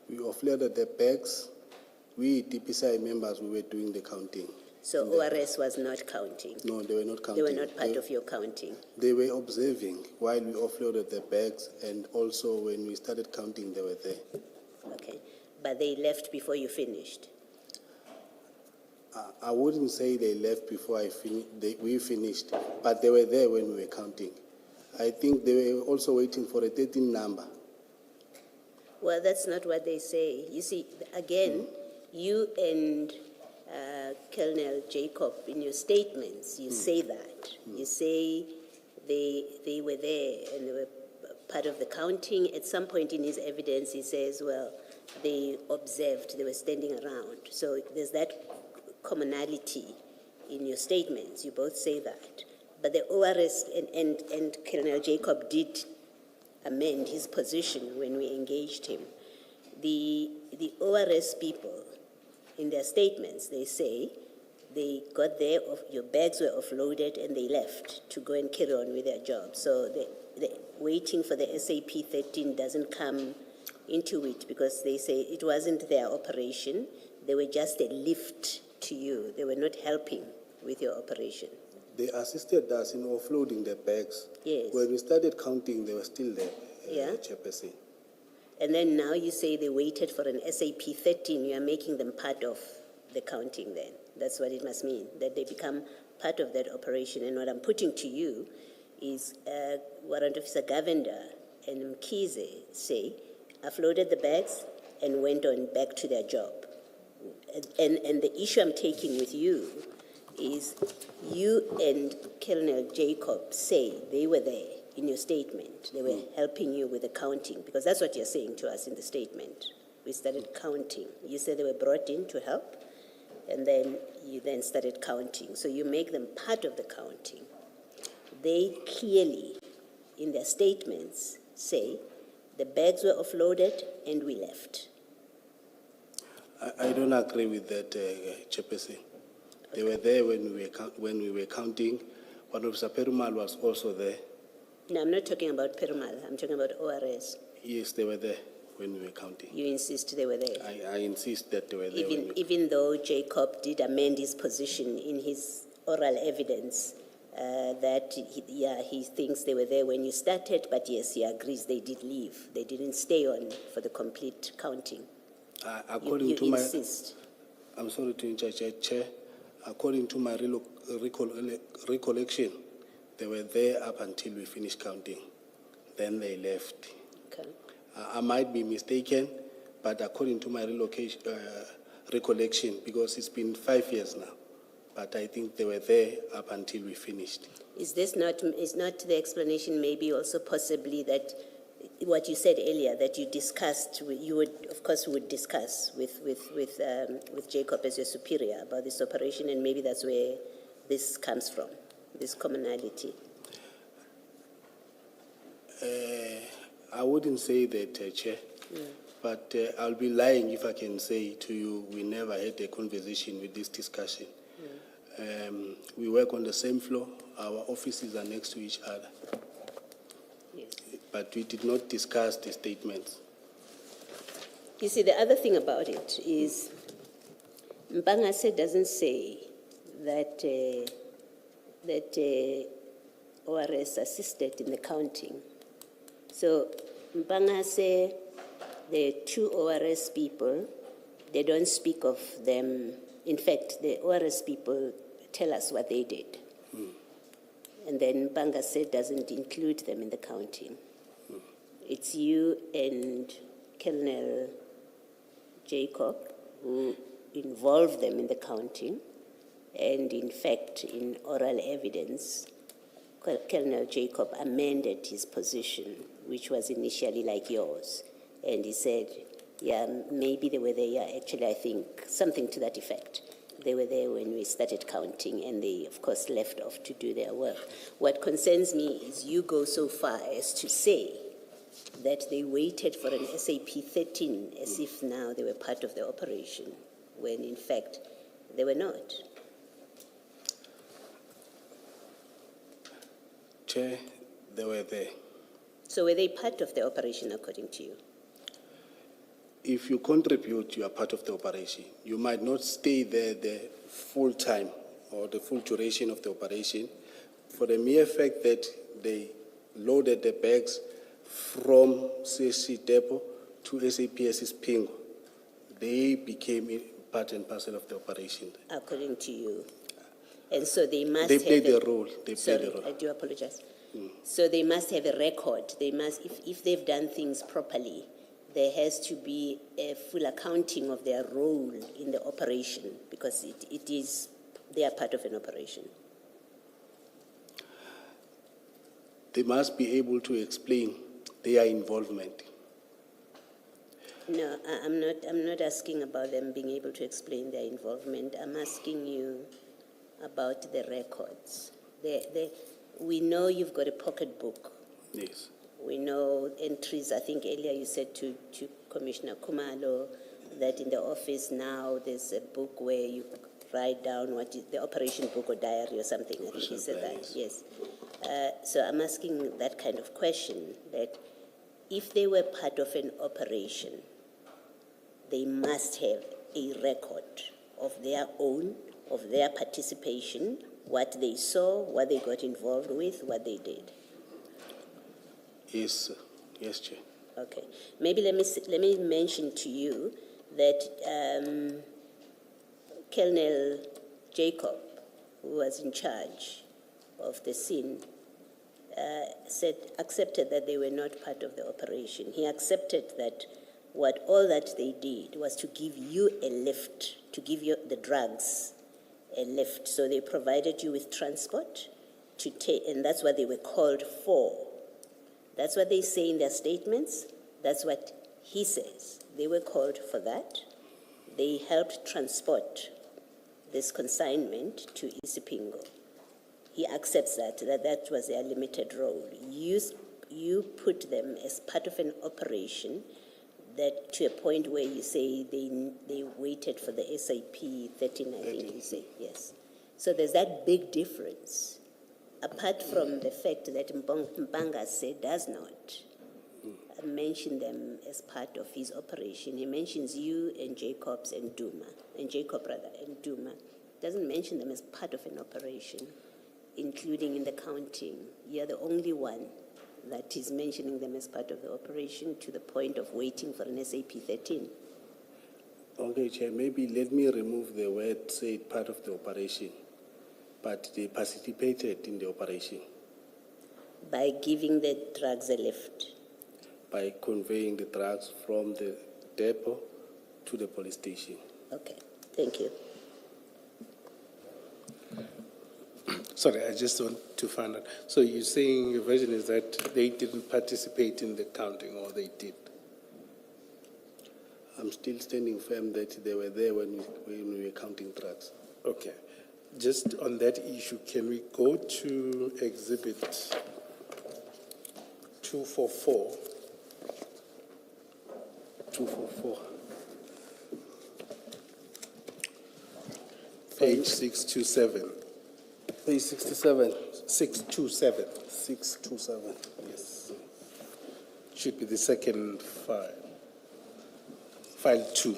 We offloaded the bags. We, DPCI members, we were doing the counting. So ORS was not counting? No, they were not They counting. were not part of your counting? They were observing while we offloaded the bags, and also when we started counting, they were there. Okay. But they left before you finished? I wouldn't say they left before we finished, but they were there when we were counting. I think they were also waiting for a 13 number. Well, that's not what they say. You see, again, you and Colonel Jacob, in your statements, you say that. You say they were there and they were part of the counting. At some point in his evidence, he says, well, they observed, they were standing around. So there's that commonality in your statements. You both say that. But the ORS and Colonel Jacob did amend his position when we engaged him. The ORS people, in their statements, they say they got there, your bags were offloaded and they left to go and carry on with their job. So the waiting for the SAP 13 doesn't come into it because they say it wasn't their operation. They were just a lift to you. They were not helping with your operation. They assisted us in offloading the bags. Yes. When we started counting, they were still there, Yeah. Chairperson. And then now you say they waited for an SAP 13. You are making them part of the counting then. That's what it must mean, that they become part of that operation. And what I'm putting to you is Warrant Officer Govender and Mkhize say, offloaded the bags and went on back to their job. And the issue I'm taking with you is you and Colonel Jacob say they were there in your statement. They were helping you with the counting, because that's what you're saying to us in the statement. We started counting. You said they were brought in to help, and then you then started counting. So you make them part of the counting. They clearly, in their statements, say the bags were offloaded and we left. I don't agree with that, Chairperson. They were there when we were counting. One Officer Perumal was also there. No, I'm not talking about Perumal. I'm talking about ORS. Yes, they were there when we were counting. You insist they were there? I insist that they were there. Even though Jacob did amend his position in his oral evidence, that he thinks they were there when you started, but yes, he agrees they did leave. They didn't stay on for the complete counting. According to insist. I'm sorry to interject, Chair. According to my recollection, they were there up until we finished counting. Then they left. Okay. I might be mistaken, but according to my recollection, because it's been 5 years now, but I think they were there up until we finished. Is not the explanation maybe also possibly that what you said earlier, that you discussed, you would discuss with Jacob as your superior about this operation, and maybe that's where this comes from, this commonality? I wouldn't say that, Chair, but I'll be lying if I can say to you we never had a conversation with this discussion. We work on the same floor. Our offices are next to each other. Yes. But we did not discuss the statements. You see, the other thing about it is Mpangase doesn't say that ORS assisted in the counting. So Mpangase, the two ORS people, they don't speak of them. In fact, the ORS people tell us what they did. And then Mpangase doesn't include them in the counting. It's you and Colonel Jacob who involve them in the counting. And in fact, in oral evidence, Colonel Jacob amended his position, which was initially like yours. And he said, yeah, maybe they were there. Yeah, actually, I think something to that effect. They were there when we started counting, and they, of course, left off to do their work. What concerns me is you go so far as to say that they waited for an SAP 13 as if now they were part of the operation, when in fact they were not. Chair, they were there. So were they part of the operation according to you? If you contribute, you are part of the operation. You might not stay there the full time or the full duration of the operation. For the mere fact that they loaded the bags from CSC depot to SAPS's Pingo, they became part and parcel of the operation. According to you. And so they must They have played a- the role. They Sorry, played the role. I do apologize. So they must have a record. They must, if they've done things properly, there has to be a full accounting of their role in the operation, because they are part of an operation. They must be able to explain their involvement. No, I'm not asking about them being able to explain their involvement. I'm asking you about the records. We know you've got a pocketbook. Yes. We know entries. I think earlier you said to Commissioner Kumalo that in the office now there's a book where you write down what is the operation book or diary or something. I think you said that. Yes. So I'm asking that kind of question, that if they were part of an operation, they must have a record of their own, of their participation, what they saw, what they got involved with, what they did. Yes, sir. Yes, Chair. Okay. Maybe let me mention to you that Colonel Jacob, who was in charge of the scene, accepted that they were not part of the operation. He accepted that all that they did was to give you a lift, to give you the drugs a lift. So they provided you with transport to take, and that's what they were called for. That's what they say in their statements. That's what he says. They were called for that. They helped transport this consignment to Isipingo. He accepts that was their limited role. You put them as part of an operation that to a point where you say they waited for the SAP 13, I think you say, yes. So there's that big difference. Apart from the fact that Mpanga does not mention them as part of his operation, he mentions you and Jacob and Duma. Doesn't mention them as part of an operation, including in the counting. You're the only one that is mentioning them as part of the operation to the point of waiting for an SAP 13. Okay, Chair, maybe let me remove the word say part of the operation, but they participated in the operation. By giving the drugs a lift. By conveying the drugs from the depot to the police station. Okay, thank you. Sorry, I just want to find out. So you're saying your version is that they didn't participate in the counting, or they did? I'm still standing firm that they were there when we were counting drugs. Okay. Just on that issue, can we go to Exhibit 244? 244. Page 627. Page 67. 627. 627. Yes. Should be the second file. File 2.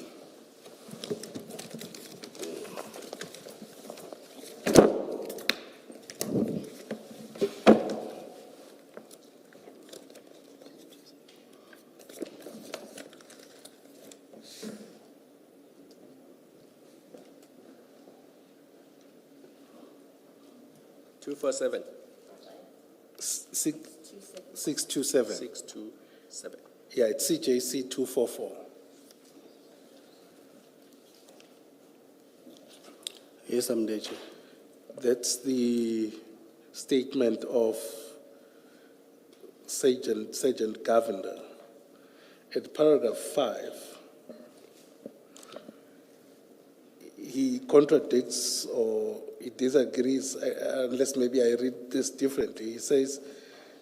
Seven. 627. 627. Yeah, it's CJC 244. Yes, Amdechi. That's the statement of Sergeant Governor. At paragraph 5, he contradicts or he disagrees, unless maybe I read this differently. He says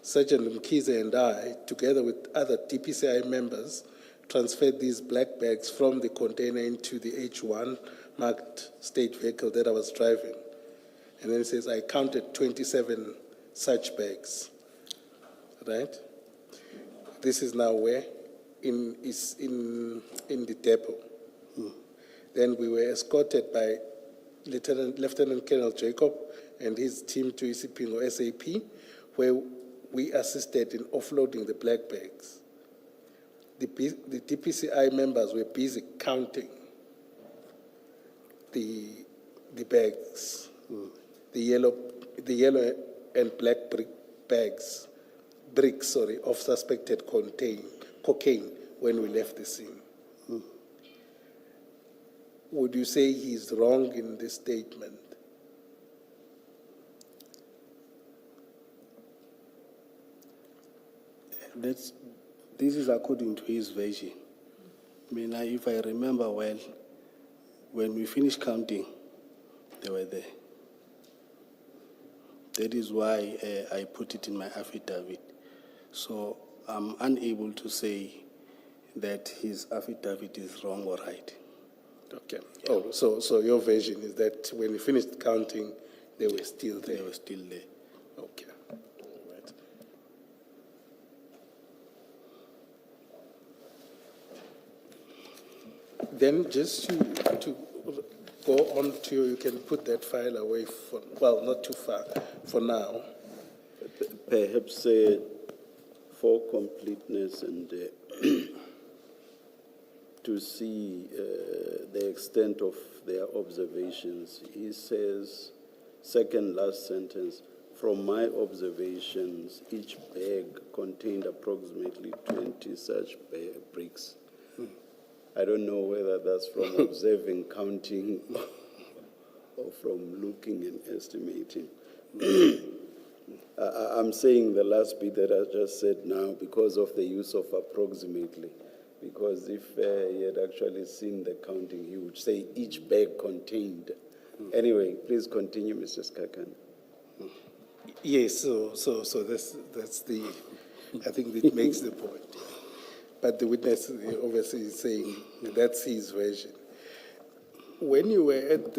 Sergeant Mkhize and I, together with other DPCI members, transferred these black bags from the container into the H1 marked state vehicle that I was driving. And then it says, I counted 27 such bags, right? This is now where? In the depot. Then we were escorted by Lieutenant Colonel Jacob and his team to Isipingo SAP, where we assisted in offloading the black bags. The DPCI members were busy counting the bags, the yellow and black bricks of suspected cocaine when we left the scene. Would you say he's wrong in this statement? This is according to his version. I mean, if I remember well, when we finished counting, they were there. That is why I put it in my affidavit. So I'm unable to say that his affidavit is wrong or right. Okay. Oh, so your version is that when we finished counting, they were still there? They were still there. Okay. Right. Then just to go on to, you can put that file away for, well, not too far for now. Perhaps for completeness and to see the extent of their observations, he says, second last sentence, from my observations, each bag contained approximately 20 such bricks. I don't know whether that's from observing, counting, or from looking and estimating. I'm saying the last bit that I just said now because of the use of approximately. Because if he had actually seen the counting, he would say each bag contained. Anyway, please continue, Mr. Kekana. Yes, so that's the, I think it makes the point. But the witness obviously is saying that's his version. When you were at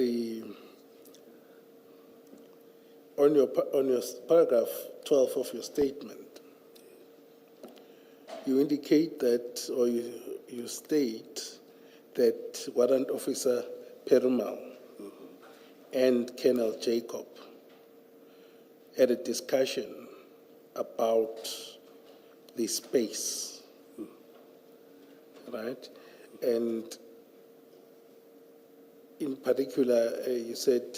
on your paragraph 12 of your statement, you indicate that, or you state that Warrant Officer Perumal and Colonel Jacob had a discussion about the space, right? And in particular, you said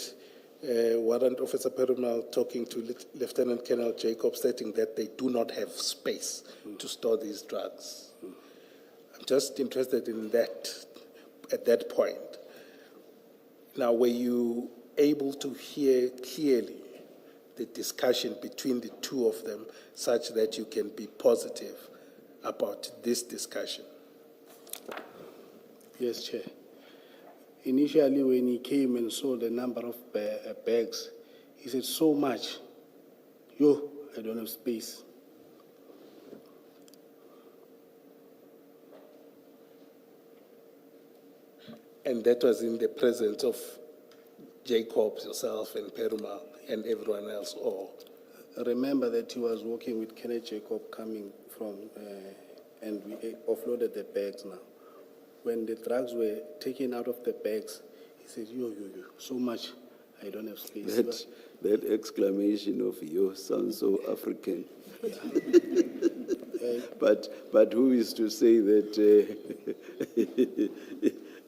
Warrant Officer Perumal talking to Lieutenant Colonel Jacob stating that they do not have space to store these drugs. I'm just interested in that, at that point. Now, were you able to hear clearly the discussion between the two of them such that you can be positive about this discussion? Yes, Chair. Initially, when he came and saw the number of bags, he said, so much. Yo, I don't have space. And that was in the presence of Jacob, yourself, and Perumal, and everyone else, or? Remember that he was working with Kenneth Jacob coming from, and we offloaded the bags now. When the drugs were taken out of the bags, he said, yo, so much, I don't have space. That exclamation of yo sounds so African. But who is to say that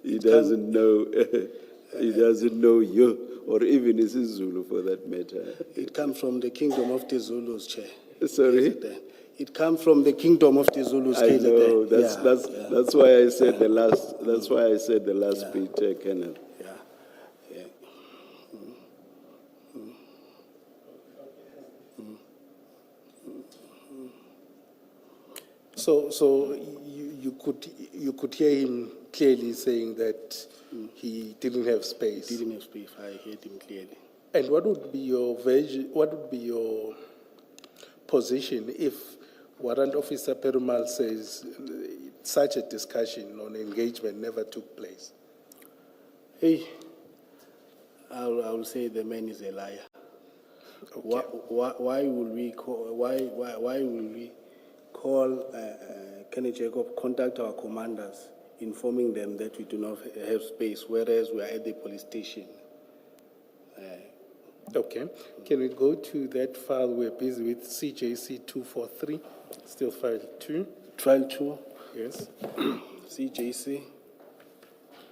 he doesn't know he doesn't know yo, or even isiZulu for that matter? It comes from the kingdom of the Zulus, Chair. Sorry? It comes from the kingdom of the Zulus. I know. That's why I said the last. That's why I said the last bit, Kenneth. Yeah. So you could hear him clearly saying that he didn't have space. Didn't have space. I heard him clearly. And what would be your version? What would be your position if Warrant Officer Perumal says such a discussion on engagement never took place? Hey, I will say the man is a liar. Why will we call Kenny Jacob, contact our commanders, informing them that we do not have space, whereas we are at the police station? Okay. Can we go to that file we're busy with, CJC 243, still file 2? Trial 2, Yes. CJC.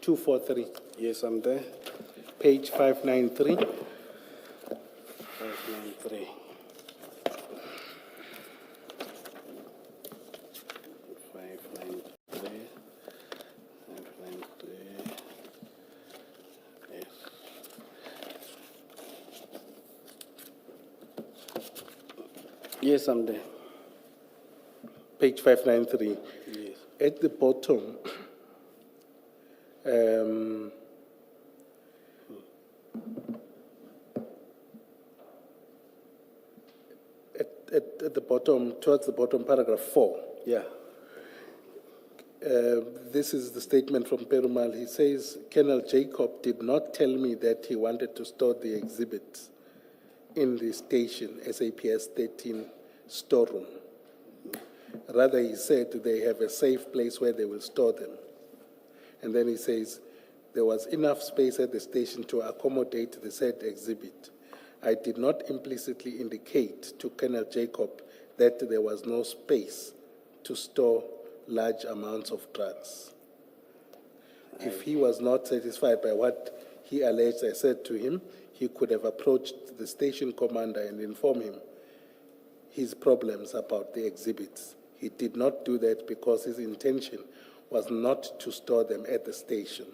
243, Yes, I'm there. page 593. 593. 593. 593. Yes. Yes, I'm there. Page 593. Yes. At the bottom, at the bottom, towards the bottom, paragraph 4. Yeah. This is the statement from Perumal. He says, Colonel Jacob did not tell me that he wanted to store the exhibits in the station, SAPS 13 storeroom. Rather, he said they have a safe place where they will store them. And then he says, there was enough space at the station to accommodate the said exhibit. I did not implicitly indicate to Colonel Jacob that there was no space to store large amounts of drugs. If he was not satisfied by what he alleged I said to him, he could have approached the station commander and informed him his problems about the exhibits. He did not do that because his intention was not to store them at the station.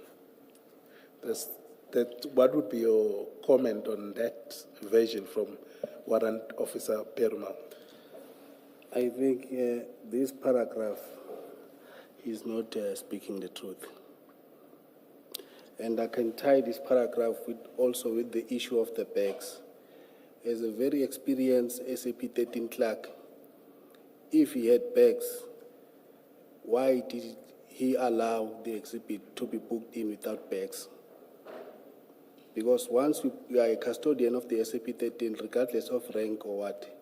What would be your comment on that version from Warrant Officer Perumal? I think this paragraph is not speaking the truth. And I can tie this paragraph also with the issue of the bags. As a very experienced SAP 13 clerk, if he had bags, why did he allow the exhibit to be booked in without bags? Because once you are a custodian of the SAP 13, regardless of rank or what,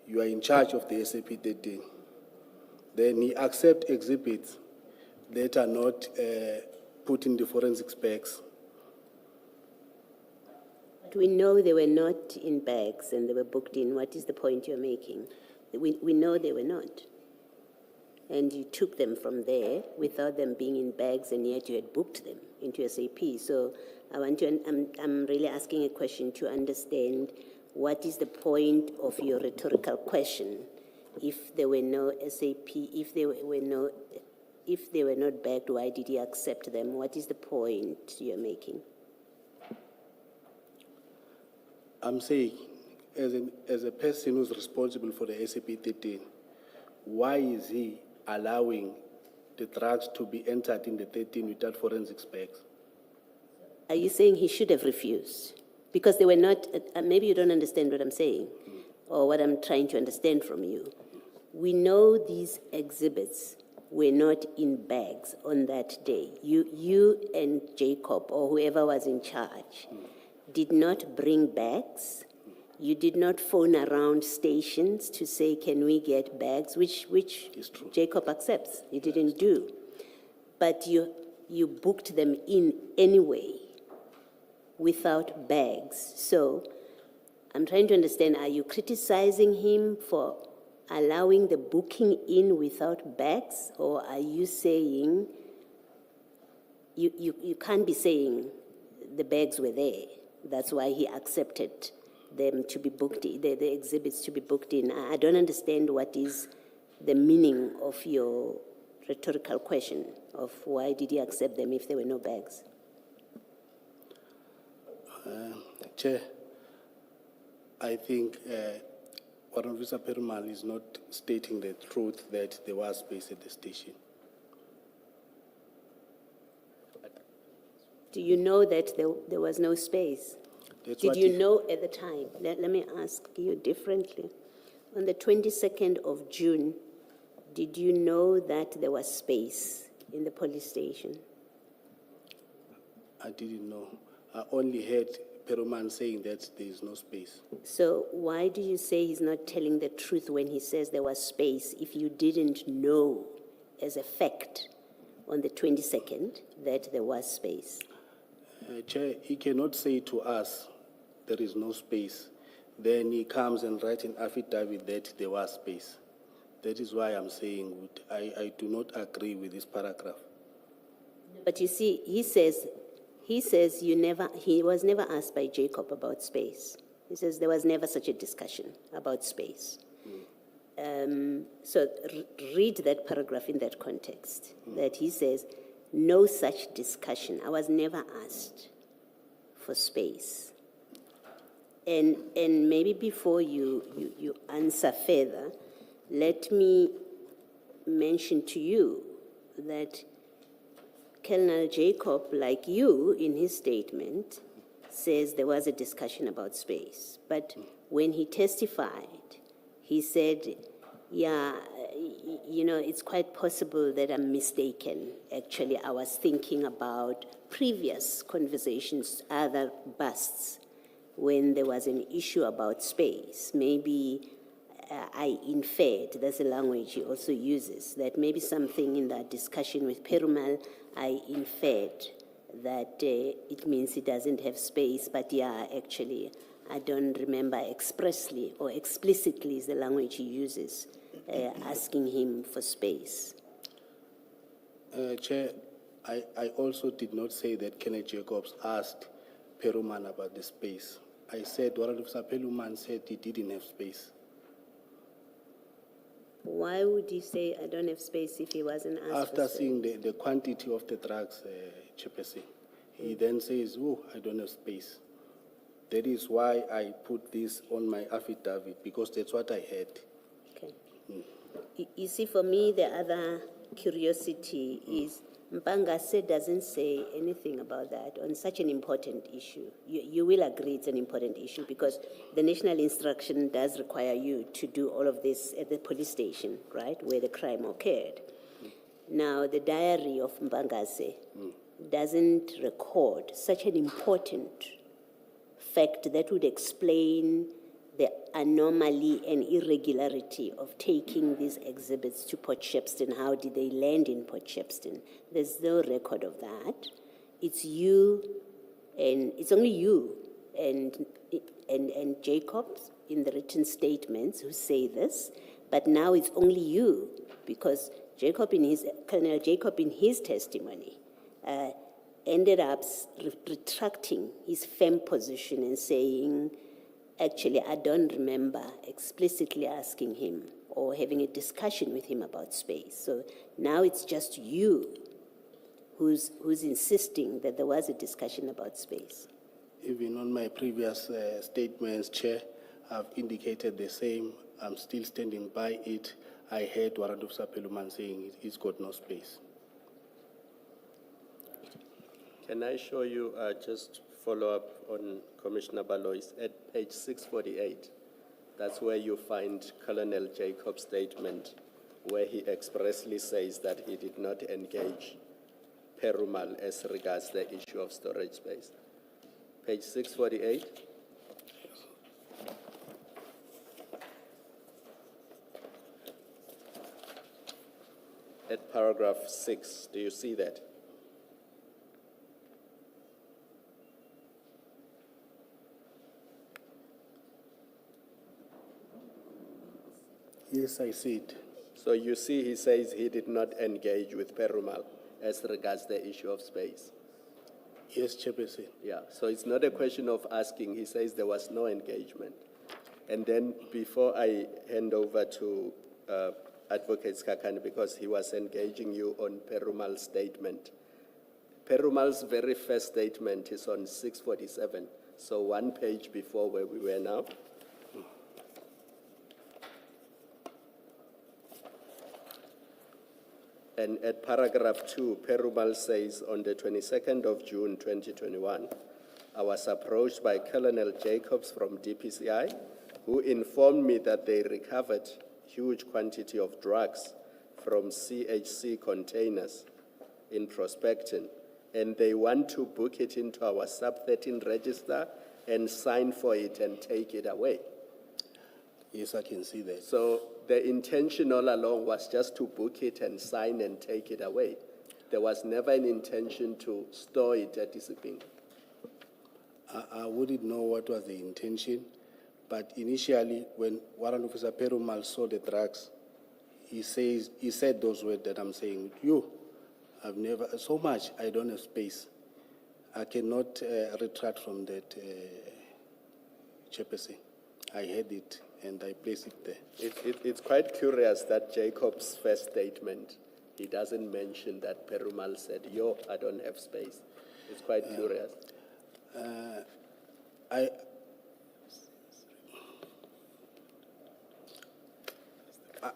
you are in charge of the SAP 13. Then he accepts exhibits that are not put in the forensic specs. We know they were not in bags and they were booked in. What is the point you're making? We know they were not. And you took them from there without them being in bags, and yet you had booked them into SAP. So I'm really asking a question to understand what is the point of your rhetorical question. If there were no SAP, if they were not bagged, why did he accept them? What is the point you're making? I'm saying, as a person who's responsible for the SAP 13, why is he allowing the drugs to be entered in the 13 without forensic specs? Are you saying he should have refused? Because they were not, maybe you don't understand what I'm saying, or what I'm trying to understand from you. We know these exhibits were not in bags on that day. You and Jacob, or whoever was in charge, did not bring bags. You did not phone around stations to say, can we get bags, which Jacob accepts. You didn't do. But you booked them in anyway without bags. So I'm trying to understand, are you criticizing him for allowing the booking in without bags, or are you saying, you can't be saying the bags were there? That's why he accepted them to be booked, the exhibits to be booked in. I don't understand what is the meaning of your rhetorical question of why did he accept them if there were no bags? Chair, I think Warrant Officer Perumal is not stating the truth that there was space at the station. Do you know that there was no space? That's Did what you he- know at the time? Let me ask you differently. On the 22nd of June, did you know that there was space in the police station? I didn't know. I only heard Peruman saying that there is no space. So why do you say he's not telling the truth when he says there was space if you didn't know as a fact on the 22nd that there was space? Chair, he cannot say to us there is no space. Then he comes and writes an affidavit that there was space. That is why I'm saying I do not agree with this paragraph. But you see, he says he was never asked by Jacob about space. He says there was never such a discussion about space. So read that paragraph in that context, that he says, no such discussion. I was never asked for space. And maybe before you answer further, let me mention to you that Colonel Jacob, like you, in his statement, says there was a discussion about space. But when he testified, he said, yeah, it's quite possible that I'm mistaken. Actually, I was thinking about previous conversations, other busts, when there was an issue about space. Maybe I inferred, that's the language he also uses, that maybe something in that discussion with Perumal, I inferred that it means he doesn't have space, but yeah, actually, I don't remember expressly or explicitly is the language he uses, asking him for space. Chair, I also did not say that Kenneth Jacobs asked Peruman about the space. I said Warrant Officer Peruman said he didn't have space. Why would he say, I don't have space, if he wasn't asked After for space? seeing the quantity of the drugs, Chairperson, he then says, oh, I don't have space. That is why I put this on my affidavit, because that's what I had. Okay. You see, for me, the other curiosity is Mpangase doesn't say anything about that on such an important issue. You will agree it's an important issue because the national instruction does require you to do all of this at the police station, right, where the crime occurred. Now, the diary of Mpangase doesn't record such an important fact that would explain the anomaly and irregularity of taking these exhibits to Port Shepstone. How did they land in Port Shepstone? There's no record of that. It's you, and it's only you and Jacobs in the written statements who say this, but now it's only you because Colonel Jacob in his testimony ended up retracting his firm position and saying, actually, I don't remember explicitly asking him or having a discussion with him about space. So now it's just you who's insisting that there was a discussion about space. Even on my previous statements, Chair, I've indicated the same. I'm still standing by it. I heard Warrant Officer Peruman saying he's got no space. Can I show you, just follow up on Commissioner Baloy's, at page 648, that's where you find Colonel Jacob's statement where he expressly says that he did not engage Perumal as regards the issue of storage space. Page 648. At paragraph 6, do you see that? Yes, I see it. So you see he says he did not engage with Perumal as regards the issue of space. Yes, Chairperson. Yeah, so it's not a question of asking, he says there was no engagement. And then before I hand over to Advocate Kekana, because he was engaging you on Perumal's statement. Perumal's very first statement is on 647, so one page before where we were now. And at paragraph 2, Perumal says, on the 22nd of June 2021, I was approached by Colonel Jacobs from DPCI who informed me that they recovered huge quantity of drugs from CHC containers in Prospecton, and they want to book it into our sub-13 register and sign for it and take it away. Yes, I can see that. So the intention all along was just to book it and sign and take it away. There was never an intention to store it at Isipingo. I wouldn't know what was the intention, but initially, when Warrant Officer Perumal saw the drugs, he said those words that I'm saying. I've never, so much, I don't have space. I cannot retract from that, Chairperson. I had it and I placed it there. It's quite curious that Jacob's first statement, he doesn't mention that Perumal said, I don't have space. It's quite curious.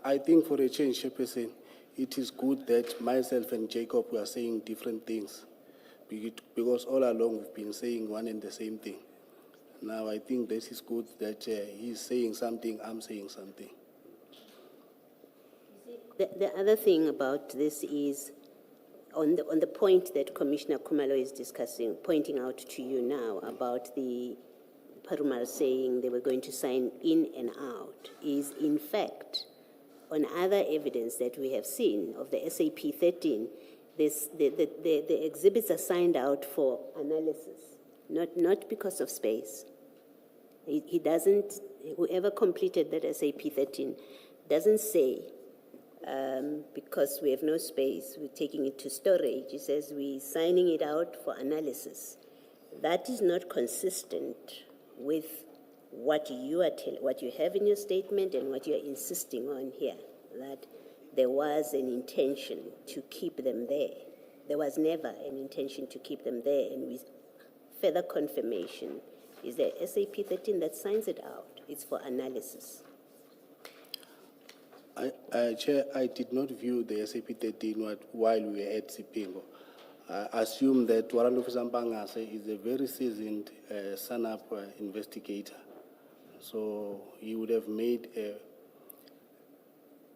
I think for a change, Chairperson, it is good that myself and Jacob were saying different things, because all along we've been saying one and the same thing. Now I think this is good that he's saying something, I'm saying something. The other thing about this is, on the point that Commissioner Khumalo is discussing, pointing out to you now about the Perumal saying they were going to sign in and out, is in fact, on other evidence that we have seen of the SAP 13, the exhibits are signed out for analysis, not because of space. He doesn't, whoever completed that SAP 13 doesn't say, because we have no space, we're taking it to storage. He says we're signing it out for analysis. That is not consistent with what you have in your statement and what you are insisting on here, that there was an intention to keep them there. There was never an intention to keep them there, and with further confirmation is the SAP 13 that signs it out. It's for analysis. Chair, I did not view the SAP 13 while we were at Sipingo. I assume that Warrant Officer Mpangase is a very seasoned SANAP investigator. So he would have made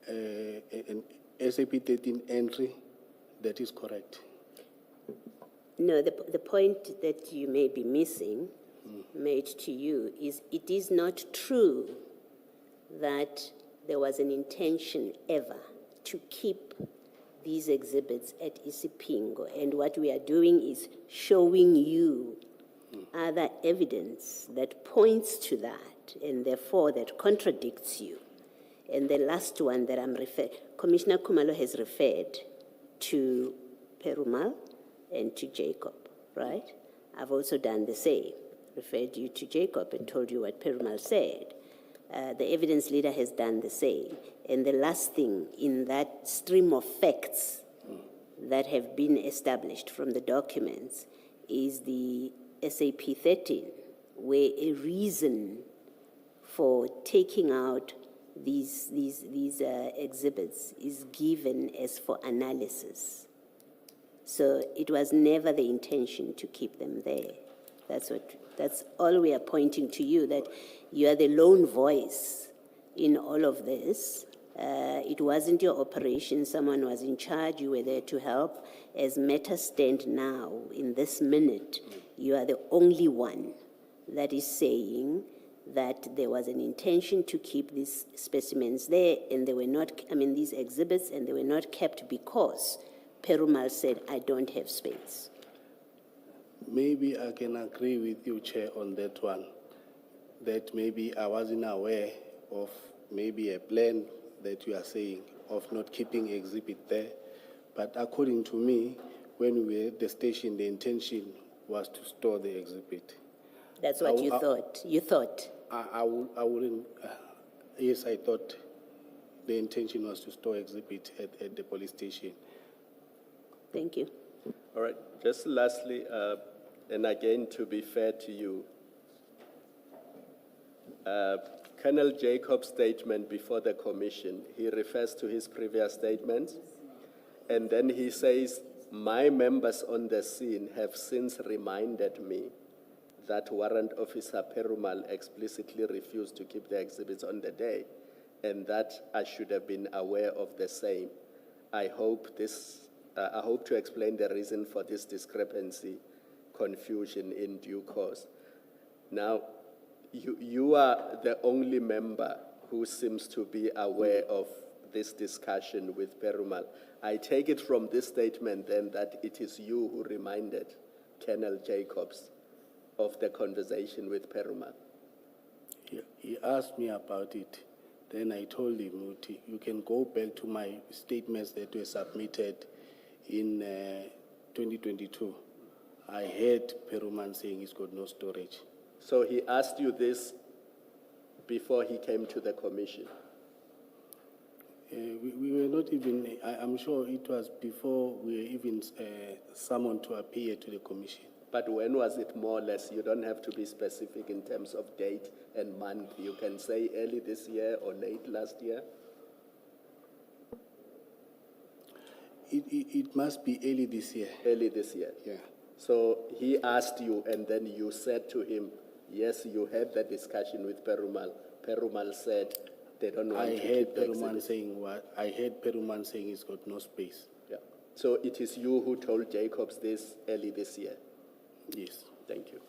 an SAP 13 entry that is correct. No, the point that you may be missing, made to you, is it is not true that there was an intention ever to keep these exhibits at Isipingo. And what we are doing is showing you other evidence that points to that, and therefore that contradicts you. And the last one that I'm Commissioner Khumalo has referred to Perumal and to Jacob, right? I've also done the same, referred you to Jacob and told you what Perumal said. The evidence leader has done the same. And the last thing in that stream of facts that have been established from the documents is the SAP 13, where a reason for taking out these exhibits is given as for analysis. So it was never the intention to keep them there. That's all we are pointing to you, that you are the lone voice in all of this. It wasn't your operation. Someone was in charge. You were there to help. As matters stand now, in this minute, you are the only one that is saying that there was an intention to keep these specimens there, and they were not, these exhibits, and they were not kept because Perumal said, I don't have space. Maybe I can agree with you, Chair, on that one, that maybe I wasn't aware of maybe a plan that you are saying of not keeping exhibit there. But according to me, when we were at the station, the intention was to store the exhibit. That's what you thought. You thought. I wouldn't. Yes, I thought the intention was to store exhibit at the police station. Thank you. All right, just lastly, and again, to be fair to you, Colonel Jacob's statement before the commission, he refers to his previous statements, and then he says, my members on the scene have since reminded me that Warrant Officer Perumal explicitly refused to keep the exhibits on the day, and that I should have been aware of the same. I hope to explain the reason for this discrepancy, confusion in due course. Now, you are the only member who seems to be aware of this discussion with Perumal. I take it from this statement then that it is you who reminded Colonel Jacobs of the conversation with Perumal. He asked me about it. Then I told him, "Uti, you can go back to my statements that were submitted in 2022. I heard Perumal saying he's got no storage." So he asked you this before he came to the commission? We were not even, I'm sure it was before we were even summoned to appear to the commission. But when was it more or less? You don't have to be specific in terms of date and month. You can say early this year or late last year. It must be early this year. Early this year. Yeah. So he asked you and then you said to him, yes, you had that discussion with Perumal. Perumal said they don't want I to heard keep the Perumal exhibit. saying what? I heard Perumal saying he's got no space. Yeah. So it is you who told Jacobs this early this year. Yes. Thank you.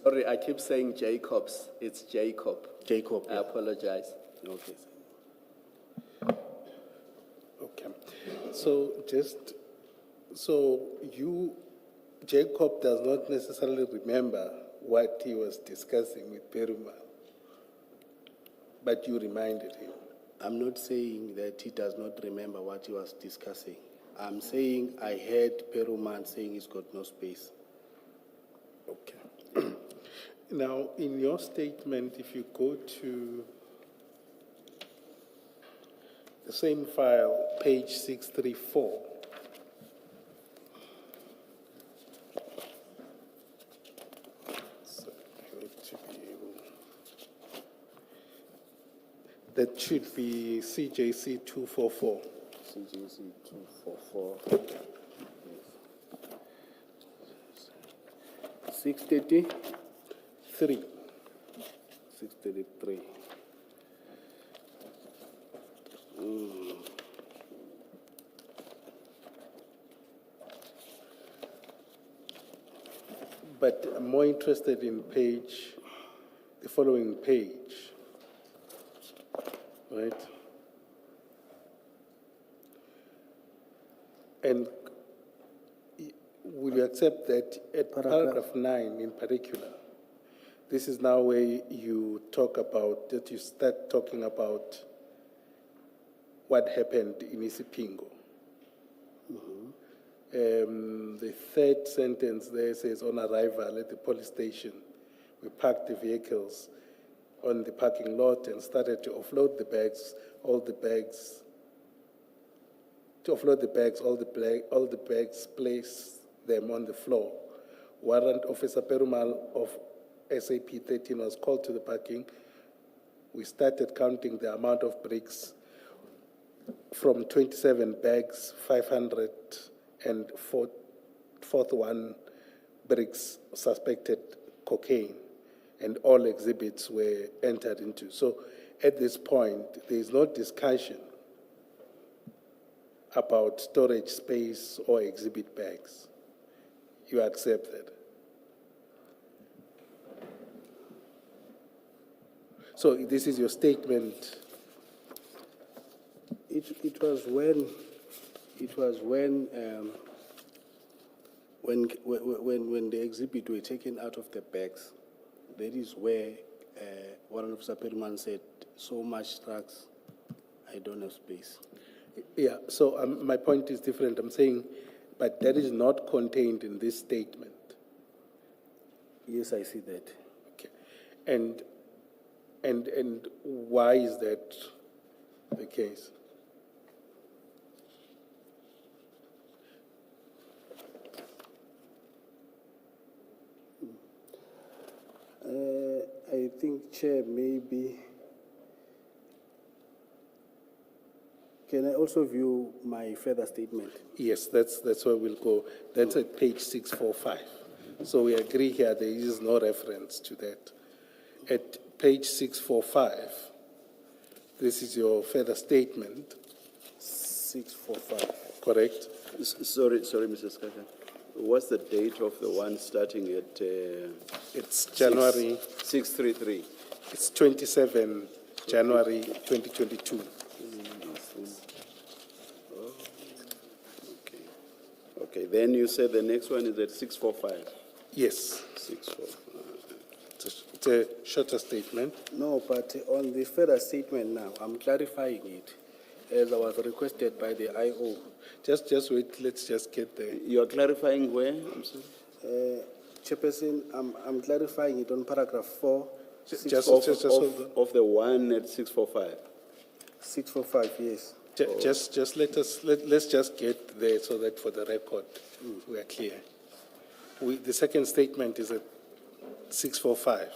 Sorry, I keep saying Jacobs. It's Jacob. Jacob. I apologize. Okay. Okay. So Jacob does not necessarily remember what he was discussing with Perumal, but you reminded him. I'm not saying that he does not remember what he was discussing. I'm saying I heard Perumal saying he's got no space. Okay. Now, in your statement, if you go to the same file, page 634, so I need to be able, that should be CJC 244. CJC 244. 630? 633. But I'm more interested in the following page, right? And will you accept that at paragraph 9 in particular, this is now where you talk about, that you start talking about what happened in Isipingo. The third sentence there says, on arrival at the police station, we parked the vehicles on the parking lot and started to offload the bags, all the bags, place them on the floor. Warrant Officer Perumal of SAP 13 was called to the parking. We started counting the amount of bricks from 27 bags, 541 bricks suspected cocaine, and all exhibits were entered into. So at this point, there is no discussion about storage space or exhibit bags. You accept that? So this is your statement. It was when the exhibit were taken out of the bags. That is where Warrant Officer Perumal said, so much trucks, I don't have space. Yeah, so my point is different. I'm saying, but that is not contained in this statement. Yes, I see that. Okay. And why is that the case? I think, Chair, maybe, Can I also view my further statement? Yes, that's where we'll go. That's at page 645. So we agree here there is no reference to that. At page 645, this is your further statement, 645. correct? Sorry, Mr. Skaka. What's the date of the one starting at It's January, 633? it's 27 January 2022. Okay, then you said the next one is at 645. Yes, 645. it's a shorter statement. No, but on the further statement now, I'm clarifying it as I was requested by the IO. Just wait, let's just get there. You are clarifying where? I'm sorry. Chairperson, I'm clarifying it on paragraph 4, Just Of, hold on. of the one at 645. 645, yes. Just let's just get there so that for the record, we are clear. The second statement is at 645.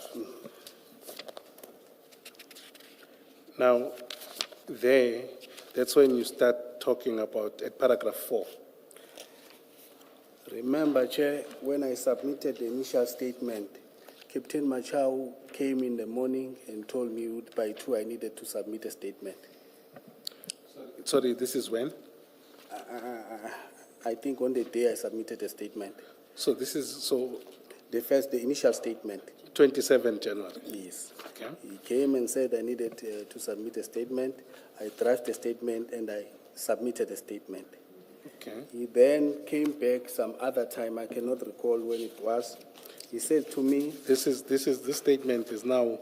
Now, that's when you start talking about, at paragraph 4. Remember, Chair, when I submitted the initial statement, Captain Machau came in the morning and told me by 2 I needed to submit a statement. Sorry, this is when? I think on the day I submitted a statement. So this is, The initial statement, 27 January. yes. Okay. He came and said I needed to submit a statement. I drafted a statement and I submitted a statement. Okay. He then came back some other time, I cannot recall when it was. He said to me, This statement is now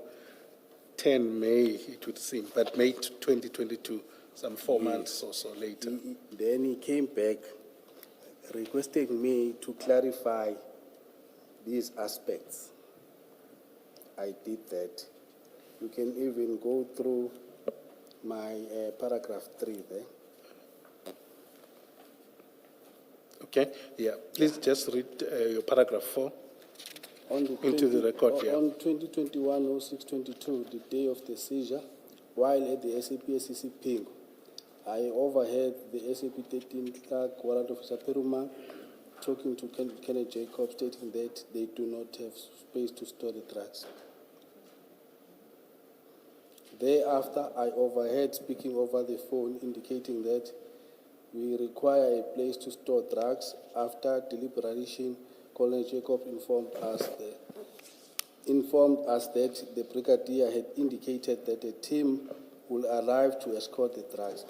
10 May, it would seem, but May 2022, some 4 months or so later. then he came back requesting me to clarify these aspects. I did that. You can even go through my paragraph 3 there. Okay, yeah, please just read your paragraph 4. On the Into the record, yeah. On 2021-06-22, the day of the seizure, while at the SAP-SEC Pingo, I overheard the SAP 13 clerk, Warrant Officer Peruma, talking to Kenneth Jacob, stating that they do not have space to store the drugs. Thereafter, I overheard speaking over the phone, indicating that we require a place to store drugs. After deliberation, Colonel Jacob informed us that the brigadier had indicated that a team will arrive to escort the drugs.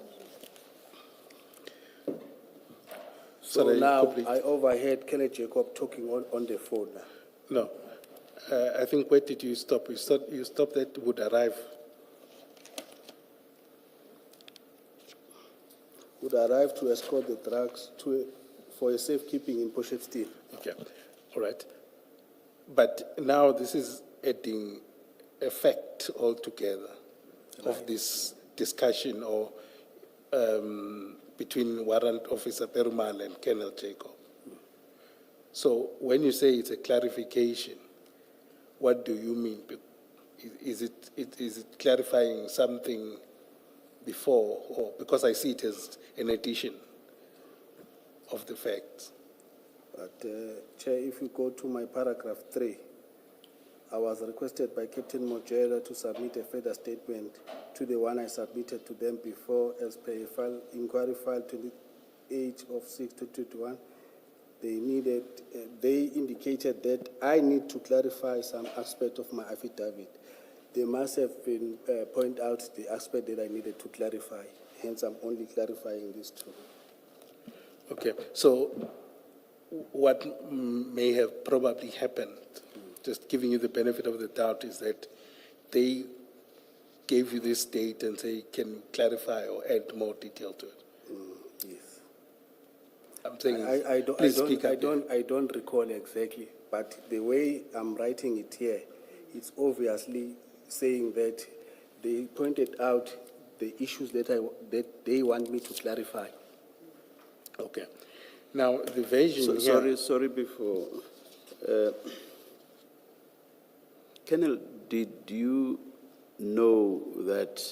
So Sorry, now complete. I overheard Colonel Jacob talking on the phone now. No, I think where did you stop? You stopped that would arrive. Would arrive to escort the drugs for a safekeeping in Potchefstroom. Okay, all right. But now this is adding effect altogether of this discussion or between Warrant Officer Perumal and Colonel Jacob. So when you say it's a clarification, what do you mean? Is it clarifying something before, or because I see it as an addition of the facts? But, Chair, if you go to my paragraph 3, I was requested by Captain Mojela to submit a further statement to the one I submitted to them before as per inquiry file 28 of 6/2021. They indicated that I need to clarify some aspect of my affidavit. They must have been point out the aspect that I needed to clarify. Hence, I'm only clarifying these two. Okay, so what may have probably happened, just giving you the benefit of the doubt, is that they gave you this date and say, can you clarify or add more detail to it? Yes. I'm saying, I speak up. don't recall exactly, but the way I'm writing it here, it's obviously saying that they pointed out the issues that they want me to clarify. Okay. Now, the version here... Sorry, before. Colonel, did you know that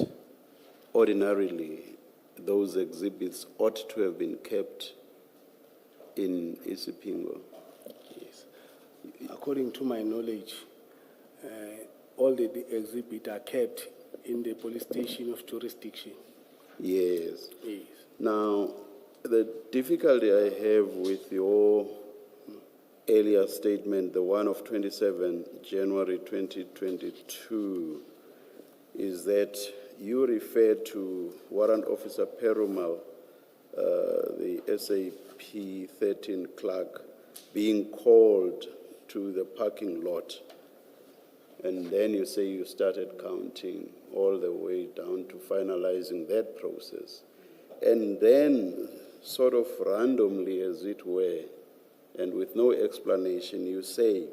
ordinarily those exhibits ought to have been kept in Isipingo? Yes. According to my knowledge, all the exhibits are kept in the police station of jurisdiction. Yes. Yes. Now, the difficulty I have with your earlier statement, the one of 27 January 2022, is that you refer to Warrant Officer Perumal, the SAP 13 clerk, being called to the parking lot. And then you say you started counting all the way down to finalizing that process. And then, sort of randomly as it were, and with no explanation, you say,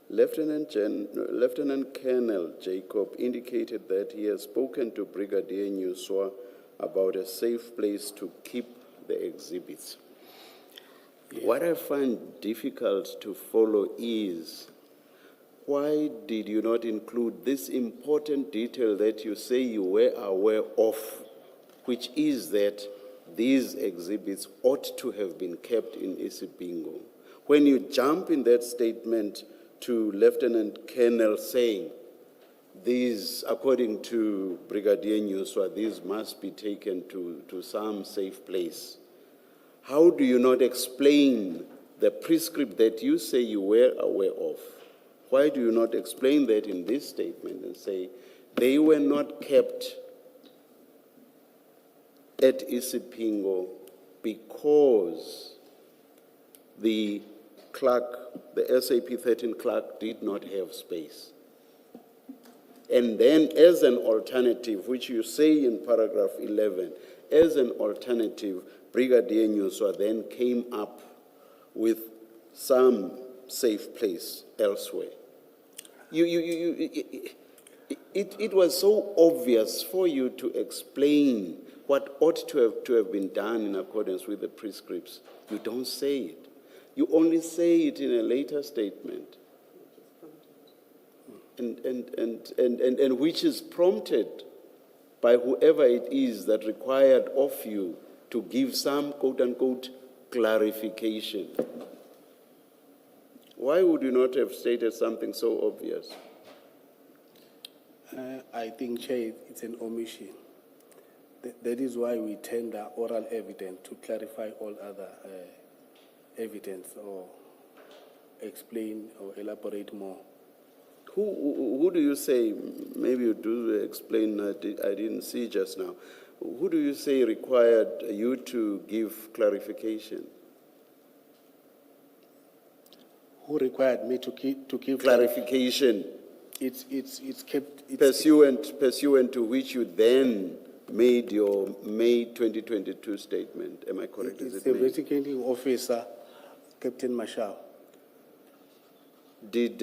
Lieutenant Colonel Jacob indicated that he has spoken to Brigadier Nyuswa about a safe place to keep the exhibits. Yeah. What I find difficult to follow is, why did you not include this important detail that you say you were aware of, which is that these exhibits ought to have been kept in Isipingo? When you jump in that statement to Lieutenant Colonel saying, these, according to Brigadier Nyuswa, these must be taken to some safe place. How do you not explain the prescript that you say you were aware of? Why do you not explain that in this statement and say they were not kept at Isipingo because the clerk, the SAP 13 clerk, did not have space? And then as an alternative, which you say in paragraph 11, as an alternative, Brigadier Nyuswa then came up with some safe place elsewhere. It was so obvious for you to explain what ought to have been done in accordance with the prescripts. You don't say it. You only say it in a later statement. And which is prompted by whoever it is that required of you to give some quote-unquote clarification. Why would you not have stated something so obvious? I think, Chair, it's an omission. That is why we tender oral evidence to clarify all other evidence or explain or elaborate more. Who do you say, maybe you do explain, I didn't see just now, who do you say required you to give clarification? Who required me to give clarification? It's kept... Pursuant to which you then made your May 2022 statement. Am I correct? It's the investigating officer, Captain Marshall. Did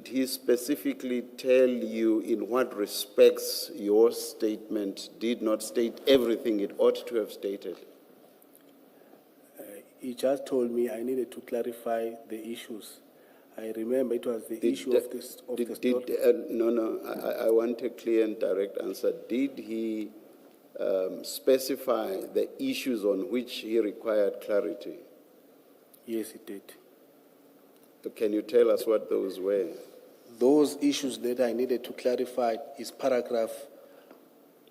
he specifically tell you in what respects your statement did not state everything it ought to have stated? He just told me I needed to clarify the issues. I remember it was the issue of the story. No, I want a clear and direct answer. Did he specify the issues on which he required clarity? Yes, he did. Can you tell us what those were? Those issues that I needed to clarify is paragraph...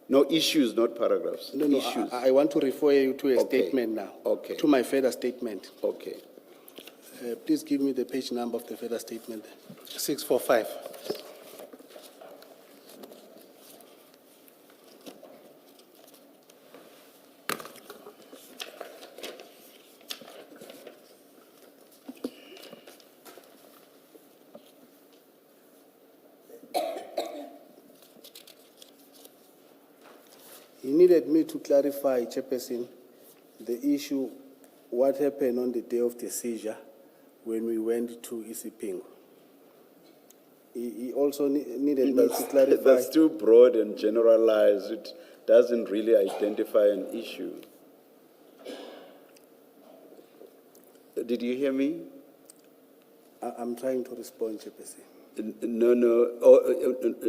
No, issues, not paragraphs. No, issues. I want to refer you to a statement now. Okay. To my further statement. Okay. Please give me the page number of the further statement. 645. He needed me to clarify, Chairperson, the issue, what happened on the day of the seizure when we went to Isipingo. He also needed me to clarify... That's too broad and generalized. It doesn't really identify an issue. Did you hear me? I'm trying to respond, Chairperson. No.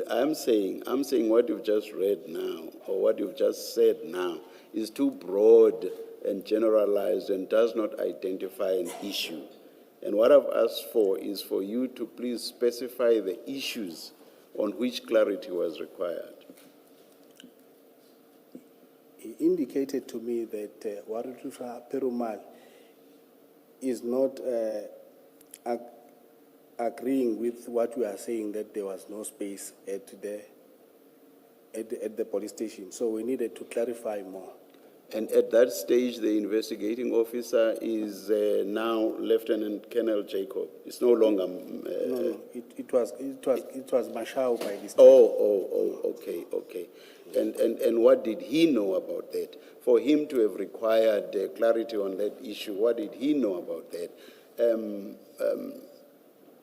I'm saying what you've just read now, or what you've just said now, is too broad and generalized and does not identify an issue. And what I've asked for is for you to please specify the issues on which clarity was required. He indicated to me that Oratile Perumal is not agreeing with what we are saying, that there was no space at the police station. So we needed to clarify more. And at that stage, the investigating officer is now Lieutenant Colonel Jacob. It's no longer. No, it was Mashao by this time. Okay. And what did he know about that? For him to have required clarity on that issue, what did he know about that?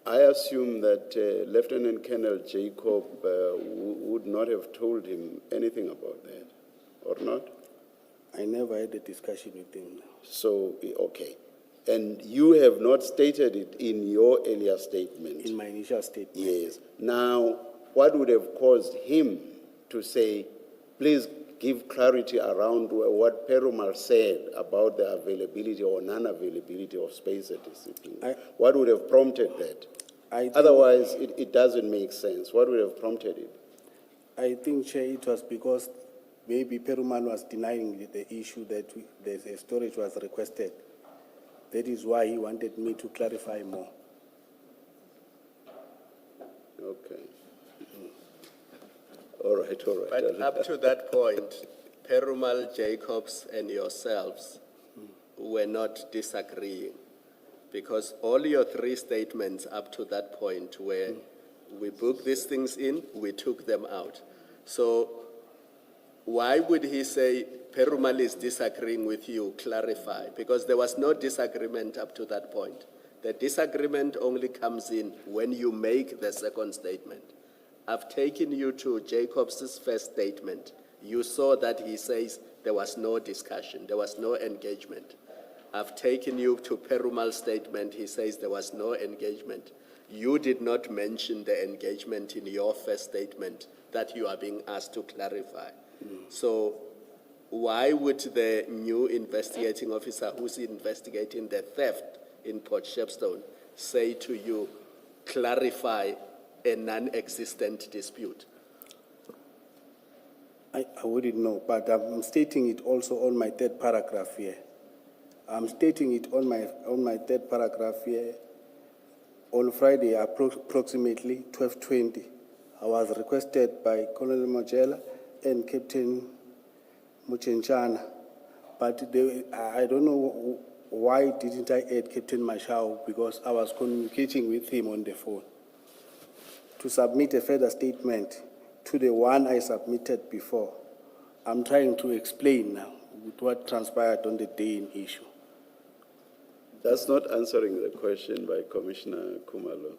I assume that Lieutenant Colonel Jacob would not have told him anything about that, or not? I never had a discussion with him. So, okay. And you have not stated it in your earlier statement? In my initial statement. Yes. Now, what would have caused him to say, please give clarity around what Perumal said about the availability or non-availability of space at discipline? What would have prompted that? Otherwise, it doesn't make sense. What would have prompted it? I think, Chair, it was because maybe Perumal was denying the issue that the storage was requested. That is why he wanted me to clarify more. Okay. All right. But up to that point, Perumal, Jacobs, and yourselves were not disagreeing, because all your three statements up to that point were, we booked these things in, we took them out. So why would he say Perumal is disagreeing with you? Clarify, because there was no disagreement up to that point. The disagreement only comes in when you make the second statement. I've taken you to Jacobs' first statement. You saw that he says there was no discussion, there was no engagement. I've taken you to Perumal's statement. He says there was no engagement. You did not mention the engagement in your first statement that you are being asked to clarify. So why would the new investigating officer who's investigating the theft in Port Shepstone say to you, clarify a non-existent dispute? I wouldn't know, but I'm stating it also on my third paragraph here. I'm stating it on my third paragraph here. On Friday, approximately 12:20, I was requested by Colonel Mojela and Captain Muchenchana, but I don't know why didn't I add Captain Mashao, because I was communicating with him on the phone to submit a further statement to the one I submitted before. I'm trying to explain now what transpired on the day in issue. That's not answering the question by Commissioner Kumalo.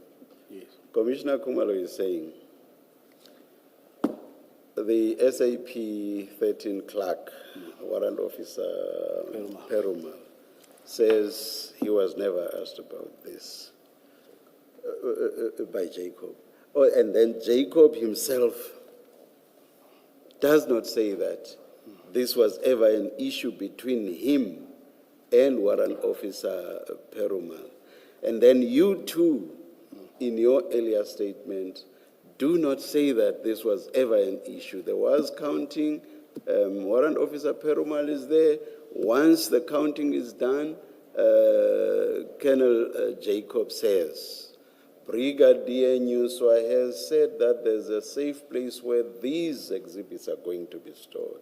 Yes. Commissioner Kumalo is saying the SAP 13 clerk, warrant officer Perumal, says he was never asked about this by Jacob. Oh, and then Jacob himself does not say that this was ever an issue between him and warrant officer Perumal. And then you too, in your earlier statement, do not say that this was ever an issue. There was counting. Warrant officer Perumal is there. Once the counting is done, Colonel Jacob says, Brigadier Nyuswa has said that there's a safe place where these exhibits are going to be stored.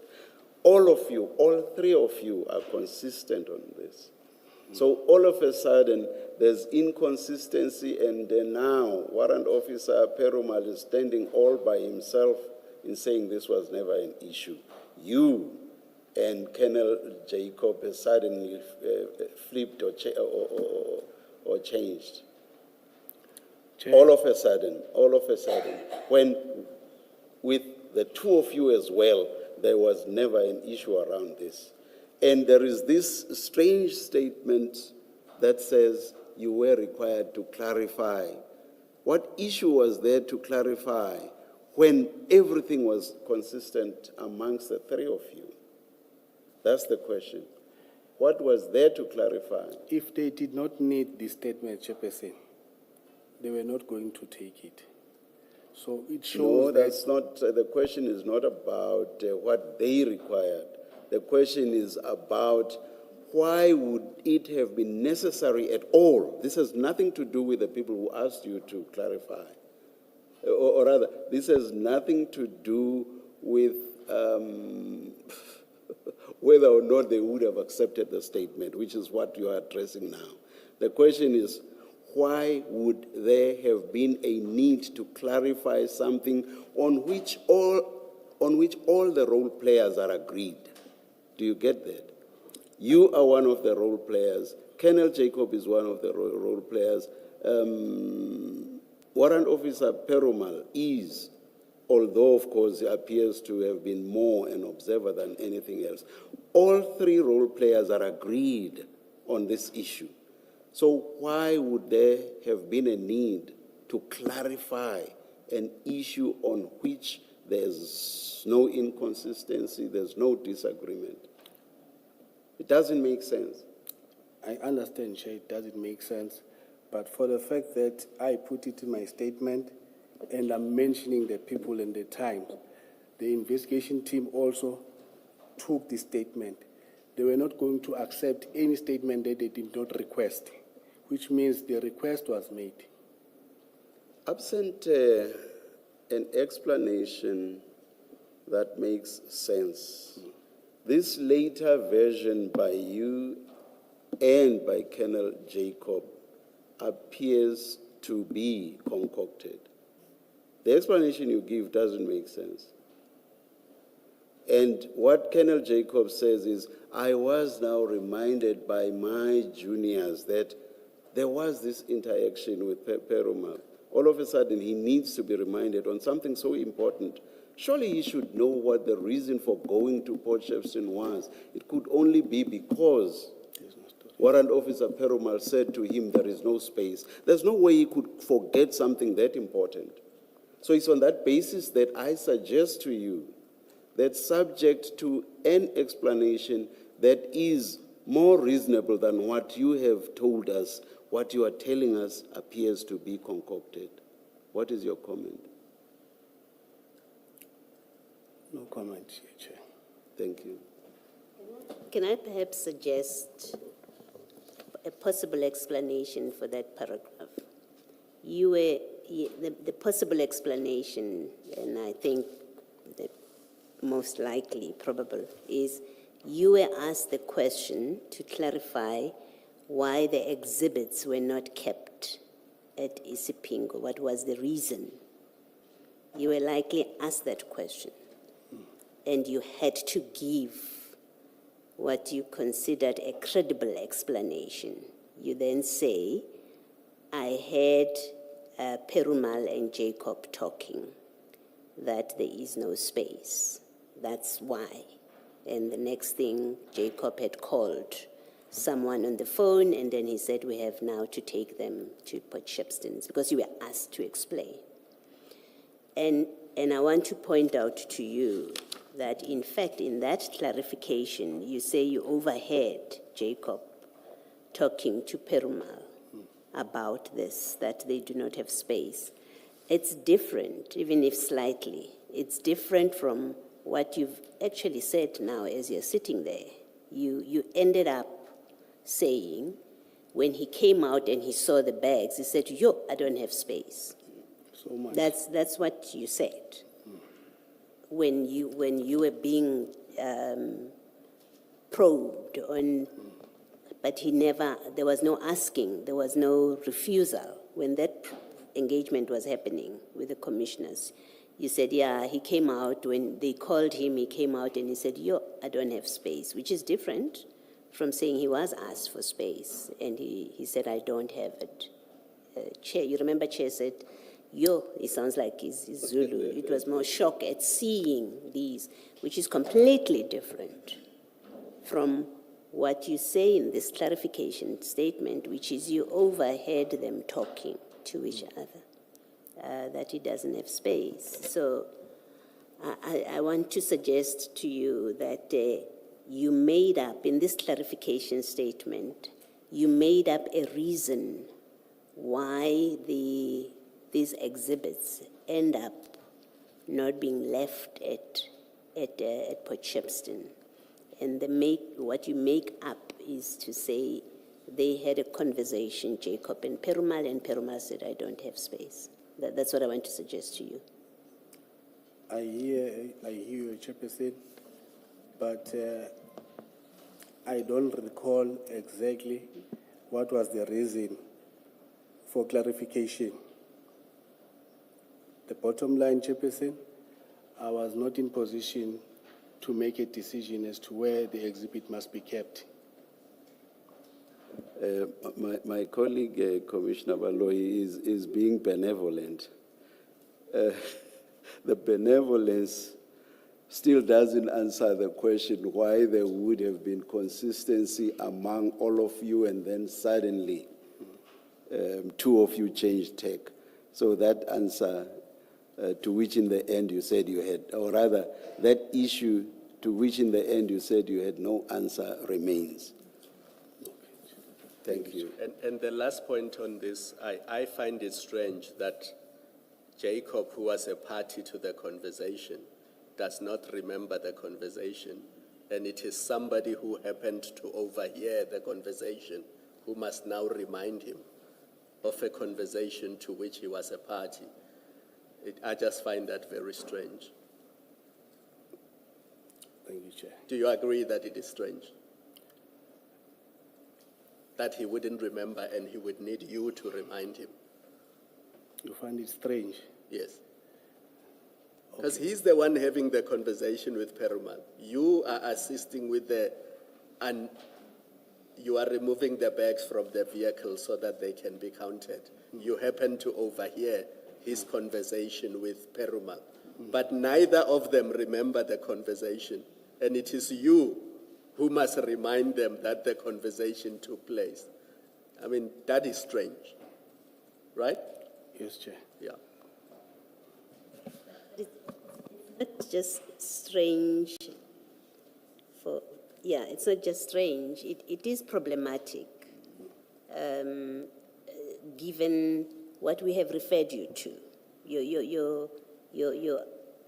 All of you, all three of you are consistent on this. So all of a sudden, there's inconsistency, and now Warrant Officer Perumal is standing all by himself in saying this was never an issue. You and Colonel Jacob has suddenly flipped or changed. All of a sudden, when with the two of you as well, there was never an issue around this. And there is this strange statement that says you were required to clarify What issue was there to clarify when everything was consistent amongst the three of you? That's the question. What was there to clarify? If they did not need the statement, Chairperson, they were not going to take it. So it shows No, that that's not, the question is not about what they required. The question is about why would it have been necessary at all? This has nothing to do with the people who asked you to clarify. Or rather, this has nothing to do with whether or not they would have accepted the statement, which is what you are addressing now. The question is, why would there have been a need to clarify something on which all the role players are agreed? Do you get that? You are one of the role players. Colonel Jacob is one of the role players. Warrant Officer Perumal is, although of course he appears to have been more an observer than anything else. All three role players are agreed on this issue. So why would there have been a need to clarify an issue on which there's no inconsistency, there's no disagreement? It doesn't make sense. I understand, Chair, it doesn't make sense. But for the fact that I put it in my statement and I'm mentioning the people and the times, the investigation team also took the statement. They were not going to accept any statement that they did not request, which means the request was made. Absent an explanation that makes sense, this later version by you and by Colonel Jacob appears to be concocted. The explanation you give doesn't make sense. And what Colonel Jacob says is, I was now reminded by my juniors that there was this interaction with Perumal. All of a sudden, he needs to be reminded on something so important. Surely he should know what the reason for going to Port Shepstone was. It could only be because Warrant Officer Perumal said to him, there is no space. There's no way he could forget something that important. So it's on that basis that I suggest to you that, subject to an explanation that is more reasonable than what you have told us, what you are telling us appears to be concocted. What is your comment? No comment, Chair. Thank you. Can I perhaps suggest a possible explanation for that paragraph? The possible explanation, and I think the most likely, probable, is you were asked the question to clarify why the exhibits were not kept at Isipingo. What was the reason? You were likely asked that question, and you had to give what you considered a credible explanation. You then say, I heard Perumal and Jacob talking, that there is no space. That's why. And the next thing, Jacob had called someone on the phone, and then he said, we have now to take them to Port Shepstone, because you were asked to explain. And I want to point out to you that, in fact, in that clarification, you say you overheard Jacob talking to Perumal about this, that they do not have space. It's different, even if slightly. It's different from what you've actually said now as you're sitting there. You ended up saying, when he came out and he saw the bags, he said, yo, I don't have space. So much. That's what you said. When you were being probed on, but there was no asking, there was no refusal. When that engagement was happening with the commissioners, you said, yeah, he came out. When they called him, he came out and he said, yo, I don't have space, which is different from saying he was asked for space. And he said, I don't have it. Chair, you remember Chair said, yo, it sounds like he's Zulu. It was more shock at seeing these, which is completely different from what you say in this clarification statement, which is you overheard them talking to each other. that he doesn't have space. So I want to suggest to you that you made up, in this clarification statement, you made up a reason why these exhibits end up not being left at Port Shepstone. And what you make up is to say they had a conversation, Jacob and Perumal said, I don't have space. That's what I want to suggest to you. I hear you, Chairperson, but I don't recall exactly what was the reason for clarification. The bottom line, Chairperson, I was not in position to make a decision as to where the exhibit must be kept. My colleague, Commissioner Baloyi, is being benevolent. The benevolence still doesn't answer the question why there would have been consistency among all of you and then suddenly two of you changed tack. So that answer to which in the end you said you had, or rather that issue to which in the end you said you had no answer remains. Thank you. And the last point on this, I find it strange that Jacob, who was a party to the conversation, does not remember the conversation. And it is somebody who happened to overhear the conversation who must now remind him of a conversation to which he was a party. I just find that very strange. Thank you, Chair. Do you agree that it is strange? That he wouldn't remember and he would need you to remind him? You find it strange? Yes. Because he's the one having the conversation with Perumal. You are assisting with and you are removing the bags from the vehicle so that they can be counted. You happen to overhear his conversation with Perumal. But neither of them remember the conversation. And it is you who must remind them that the conversation took place. I mean, that is strange, right? Yes, Chair. Yeah. It's not just strange it's not just strange, it is problematic, given what we have referred you to.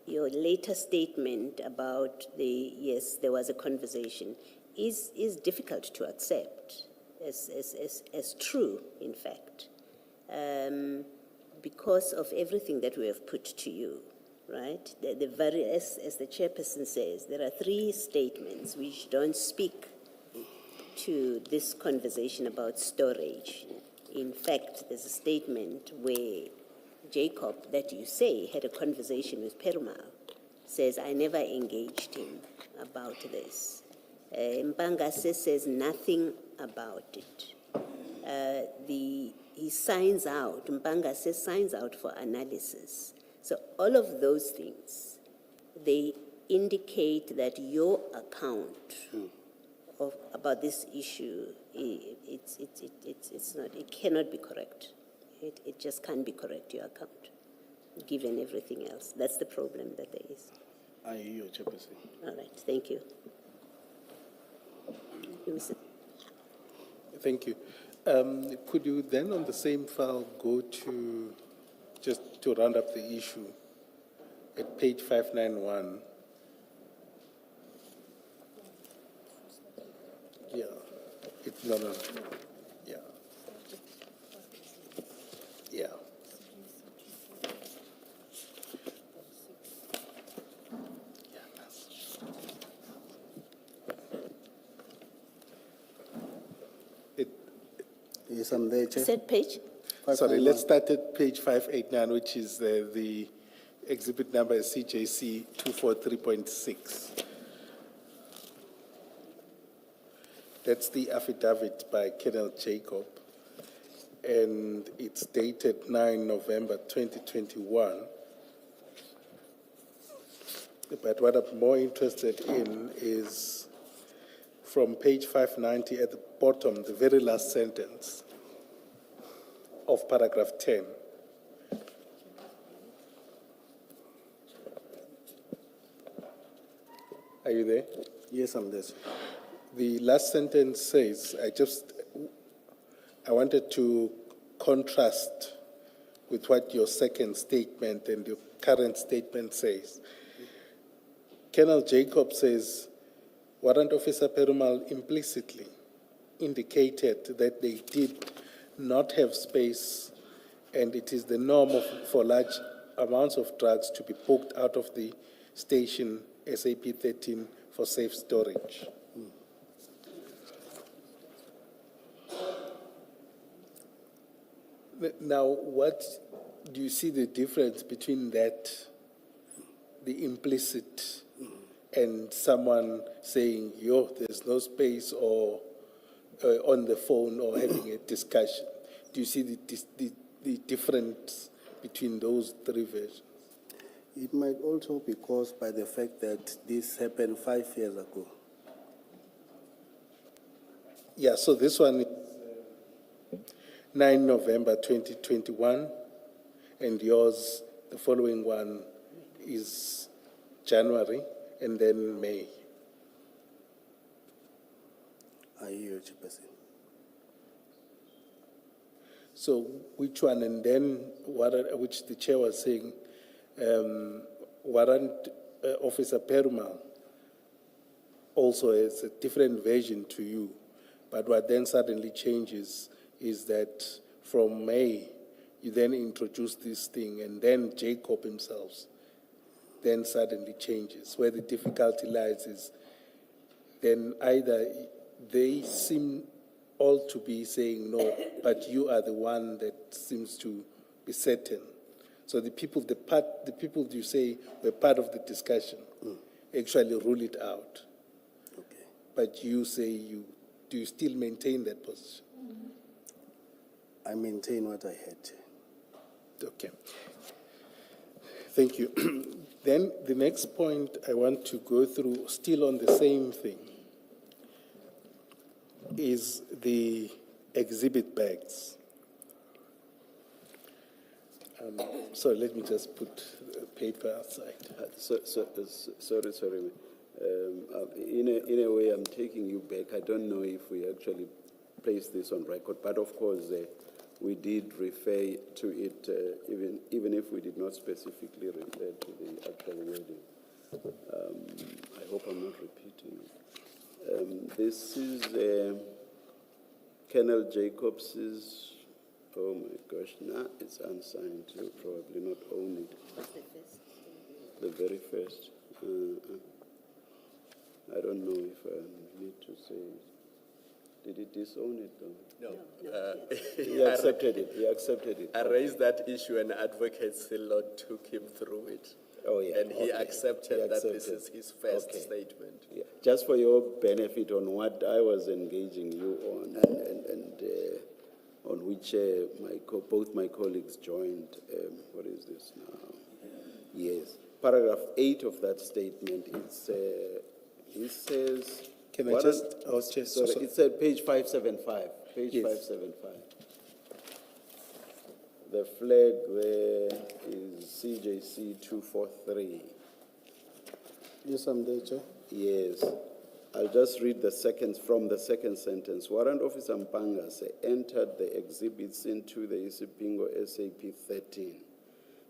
Your later statement about yes, there was a conversation is difficult to accept as true, in fact, because of everything that we have put to you, right? As the chairperson says, there are three statements which don't speak to this conversation about storage. In fact, there's a statement where Jacob, that you say, had a conversation with Perumal, says, I never engaged him about this. Mpangase says nothing about it. He signs out, Mpangase signs out for analysis. So all of those things, they indicate that your account about this issue, it's not, it cannot be correct. It just can't be correct, your account, given everything else. That's the problem that there is. I hear you, Chairperson. All right, thank you. Thank you. Could you then on the same file go to, just to round up the issue, at page 591? Yeah. No. Yeah. Yeah. Yes, I'm there, Chair. Said page? Sorry, let's start at page 589, which is the exhibit number is CJC 243.6. That's the affidavit by Colonel Jacob, and it's dated 9 November 2021. But what I'm more interested in is from page 590 at the bottom, the very last sentence of paragraph 10. Are you there? Yes, I'm there, sir. The last sentence says, I wanted to contrast with what your second statement and your current statement says. Colonel Jacob says, Warrant Officer Perumal implicitly indicated that they did not have space and it is the norm for large amounts of drugs to be poked out of the station SAP 13 for safe storage. Now, what do you see the difference between that, the implicit, and someone saying, yo, there's no space, or on the phone, or having a discussion? Do you see the difference between those three versions? It might also be caused by the fact that this happened 5 years ago. Yeah, so this one is 9 November 2021, and yours, the following one, is January, and then May. I hear you, Chairperson. So which one, and then which the chair was saying, Warrant Officer Perumal also has a different version to you, but what then suddenly changes is that from May, you then introduce this thing, and then Jacob himself then suddenly changes. Where the difficulty lies is then either they seem all to be saying no, but you are the one that seems to be certain. So the people you say were part of the discussion actually rule it out. Okay. But you say do you still maintain that position? I maintain what I had. Okay. Thank you. Then the next point I want to go through, still on the same thing, is the exhibit bags. So let me just put the paper aside. Sorry. In a way, I'm taking you back. I don't know if we actually placed this on record, but of course, we did refer to it, even if we did not specifically refer to the actual wording. I hope I'm not repeating it. This is Colonel Jacobs's. Oh my gosh, it's unsigned. You'll probably not own it. What's the first? The very first. I don't know if I need to say it. Did he disown it though? No. He accepted it. He accepted it. I raised that issue and Advocate Sillot took him through it. Oh yeah. And he okay. accepted that this accepted. is his first Okay. statement. Yeah. Just for your benefit on what I was engaging you on, and on which both my colleagues joined. What is this now? Yes. Paragraph 8 of that statement. It says. Can I just? Sorry, it said page 575. Page Yes. 575. The flag there is CJC 243. Yes, I'm there, Chair. Yes. I'll just read from the second sentence. Warrant Officer Mpangase entered the exhibits into the Isipingo SAP 13.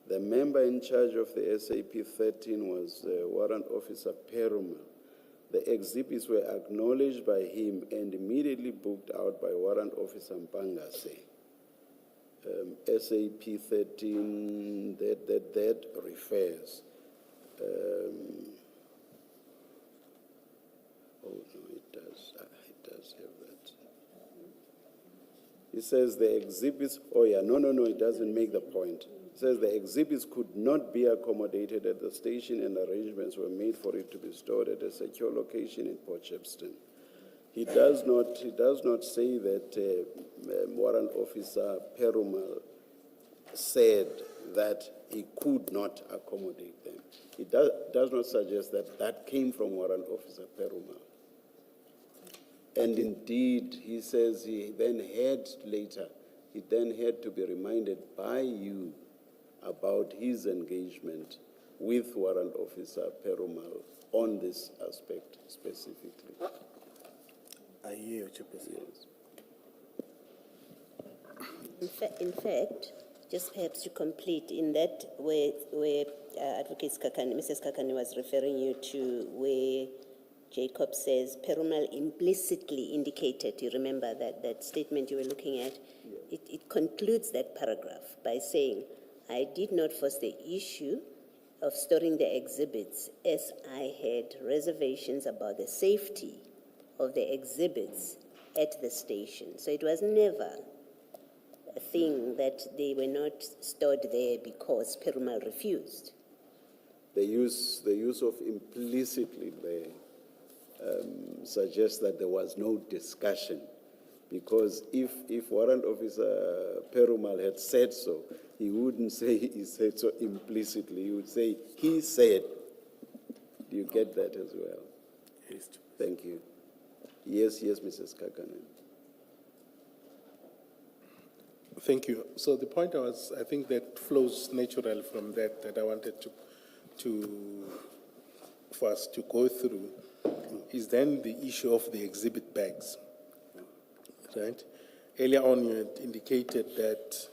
The member in charge of the SAP 13 was Warrant Officer Perumal. The exhibits were acknowledged by him and immediately booked out by Warrant Officer Mpangase. SAP 13, that refers. Oh, no, it does have that. It says the exhibits, no, it doesn't make the point. It says the exhibits could not be accommodated at the station and arrangements were made for it to be stored at a secure location in Port Shepstone. He does not say that Warrant Officer Perumal said that he could not accommodate them. He does not suggest that came from Warrant Officer Perumal. And indeed, he says he then had to be reminded by you about his engagement with Warrant Officer Perumal on this aspect specifically? I hear you, Chairperson. Yes. In fact, just perhaps to complete, in that where Advocate Kekana, Mrs. Kekana was referring you to, where Jacob says Perumal implicitly indicated, you remember that statement you were looking at? Yeah. It concludes that paragraph by saying, I did not force the issue of storing the exhibits as I had reservations about the safety of the exhibits at the station. So it was never a thing that they were not stored there because Perumal refused. The use of implicitly there suggests that there was no discussion, because if Warrant Officer Perumal had said so, he wouldn't say he said so implicitly. He would say he said. Do you get that as well? Yes. Thank you. Yes, Mrs. Kekana. Thank you. So the point I think that flows naturally from that I wanted for us to go through is then the issue of the exhibit bags, right? Earlier on you had indicated that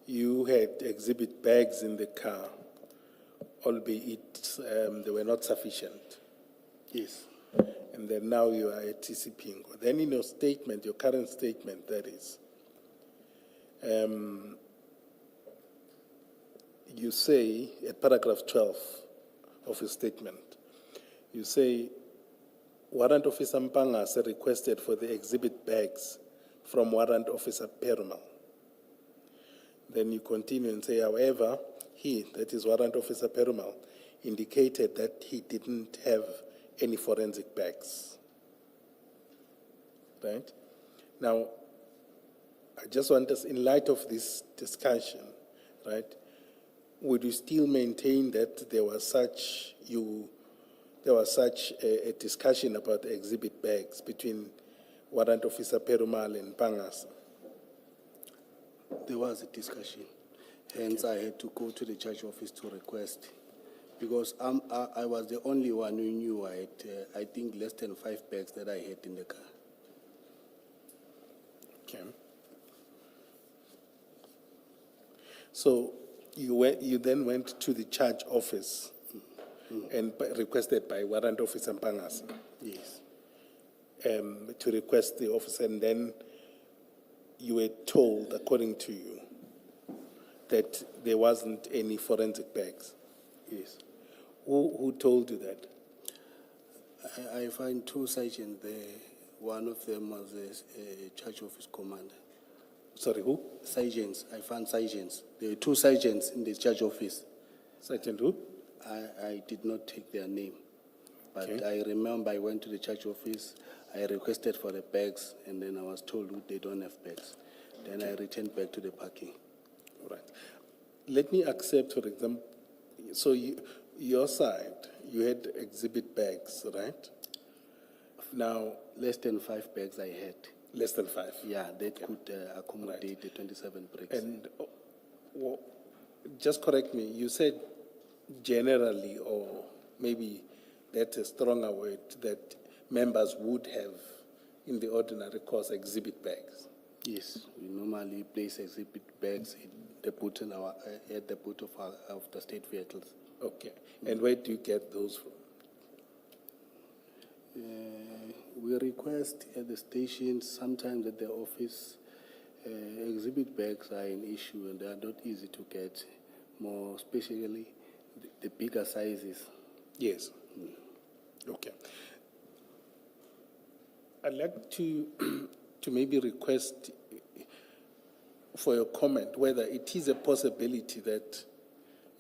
you had exhibit bags in the car, albeit they were not sufficient. Yes. And then now you are at TCP. Then in your statement, your current statement, that is, you say, at paragraph 12 of your statement, you say, Warrant Officer Mpangase requested for the exhibit bags from Warrant Officer Perumal. Then you continue and say, however, he, that is Warrant Officer Perumal, indicated that he didn't have any forensic bags. Right? Now, I just want us, in light of this discussion, right, would you still maintain that there was such a discussion about the exhibit bags between Warrant Officer Perumal and Mpangase? There was a discussion. Hence, I had to go to the church office to request, because I was the only one who knew I had, I think, less than 5 bags that I had in the car. Okay. So you then went to the church office and requested by Warrant Officer Mpangase. Yes. To request the office, and then you were told, according to you, that there wasn't any forensic bags. Yes. Who told you that? I find 2 sergeants there. One of them was a church office commander. Sorry, who? Sergeants. I found sergeants. There were 2 sergeants in the church office. Sergeant who? I did not take their name. But Okay. I remember I went to the church office, I requested for the bags, and then I was told they don't have bags. Then I returned back to the parking. All right. Let me accept, for example, so your side, you had exhibit bags, right? Now, Less than 5 bags I had. less than 5. Yeah, that could accommodate the 27 bricks. And just correct me, you said generally, or maybe that's a stronger word, that members would have, in the ordinary course, exhibit bags. Yes, we normally place exhibit bags at the boot of the state vehicles. Okay. And where do you get those from? We request at the stations, sometimes at the office. Exhibit bags are an issue and they are not easy to get, more especially the bigger sizes. Yes. Okay. I'd like to maybe request for your comment whether it is a possibility that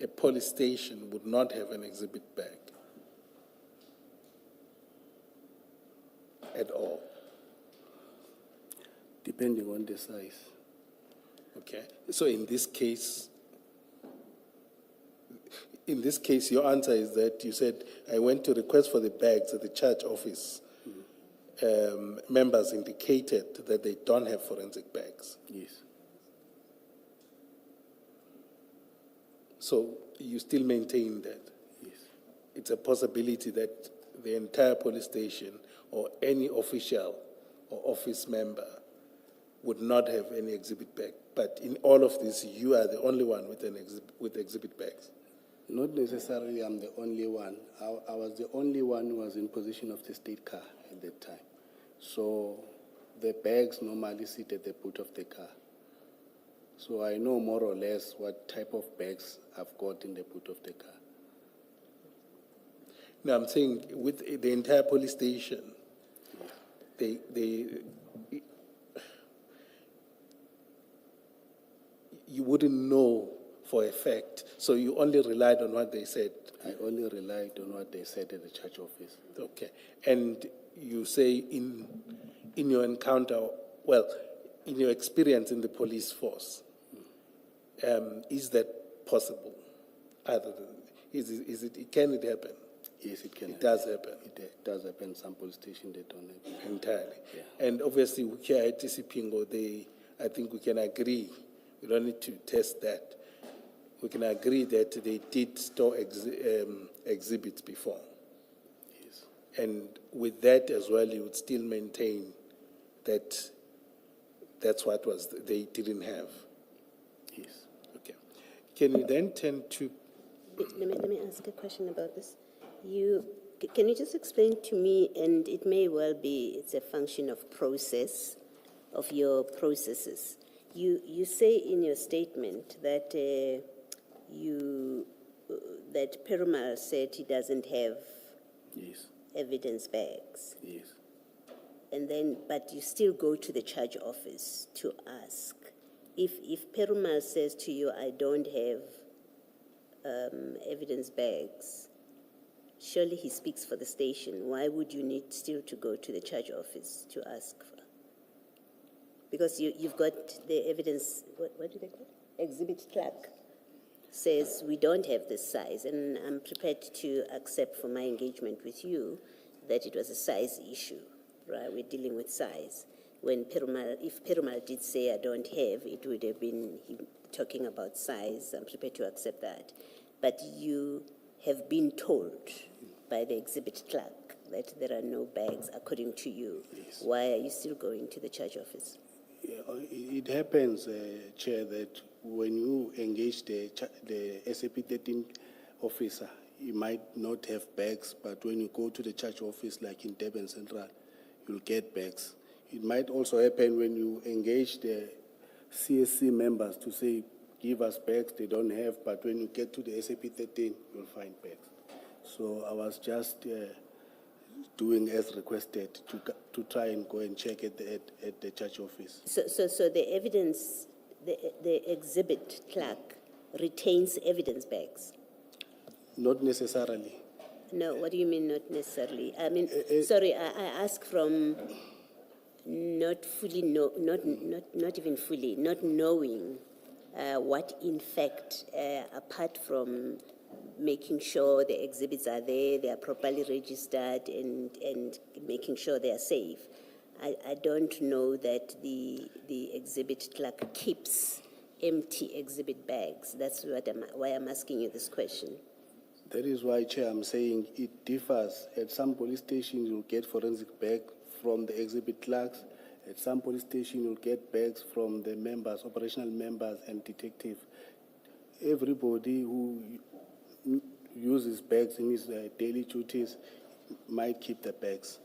a police station would not have an exhibit bag at all. Depending on the size. Okay. So in this case, your answer is that you said, I went to request for the bags at the church office. Members indicated that they don't have forensic bags. Yes. So you still maintain that? Yes. It's a possibility that the entire police station or any official or office member would not have any exhibit bag. But in all of this, you are the only one with with exhibit bags. Not necessarily I'm the only one. I was the only one who was in possession of the state car at that time. So the bags normally sit at the boot of the car. So I know more or less what type of bags I've got in the boot of the car. Now I'm saying with the entire police station, you wouldn't know for a fact, so you only relied on what they said. I only relied on what they said at the church office. Okay. And you say in your encounter, well, in your experience in the police force, is that possible? Other than, can it happen? Yes, it can. It does happen. It does happen. Some police stations, they don't have. Entirely. Yeah. And obviously, here at Sipingo, I think we can agree, we don't need to test that. We can agree that they did store exhibits before. Yes. And with that as well, you would still maintain that that's what they didn't have. Yes. Okay. Can you then turn to... Let me ask a question about this. Can you just explain to me, and it may well be it's a function of process, of your processes. You say in your statement that that Perumal said he doesn't have Yes. evidence bags, Yes. and then but you still go to the charge office to ask. If Perumal says to you, I don't have evidence bags, surely he speaks for the station. Why would you need still to go to the charge office to ask for? Because you've got the evidence, what do they call it? Exhibit clerk says we don't have this size, and I'm prepared to accept for my engagement with you that it was a size issue, right? We're dealing with size. If Perumal did say I don't have, it would have been him talking about size. I'm prepared to accept that. But you have been told by the exhibit clerk that there are no bags according to you. Yes. Why are you still going to the charge office? Yeah, it happens, Chair, that when you engage the SAP 13 officer, he might not have bags, but when you go to the church office, like in Durban Central, you'll get bags. It might also happen when you engage the CSC members to say, give us bags, they don't have, but when you get to the SAP 13, you'll find bags. So I was just doing as requested to try and go and check at the church office. So the evidence, the exhibit clerk retains evidence bags? Not necessarily. No, what do you mean not necessarily? I mean, sorry, I ask from not even fully, not knowing what in fact, apart from making sure the exhibits are there, they are properly registered, and making sure they are safe. I don't know that the exhibit clerk keeps empty exhibit bags. That's why I'm asking you this question. That is why, Chair, I'm saying it differs. At some police stations, you'll get forensic bag from the exhibit clerks. At some police stations, you'll get bags from the members, operational members and detective. Everybody who uses bags in his daily duties might keep the bags.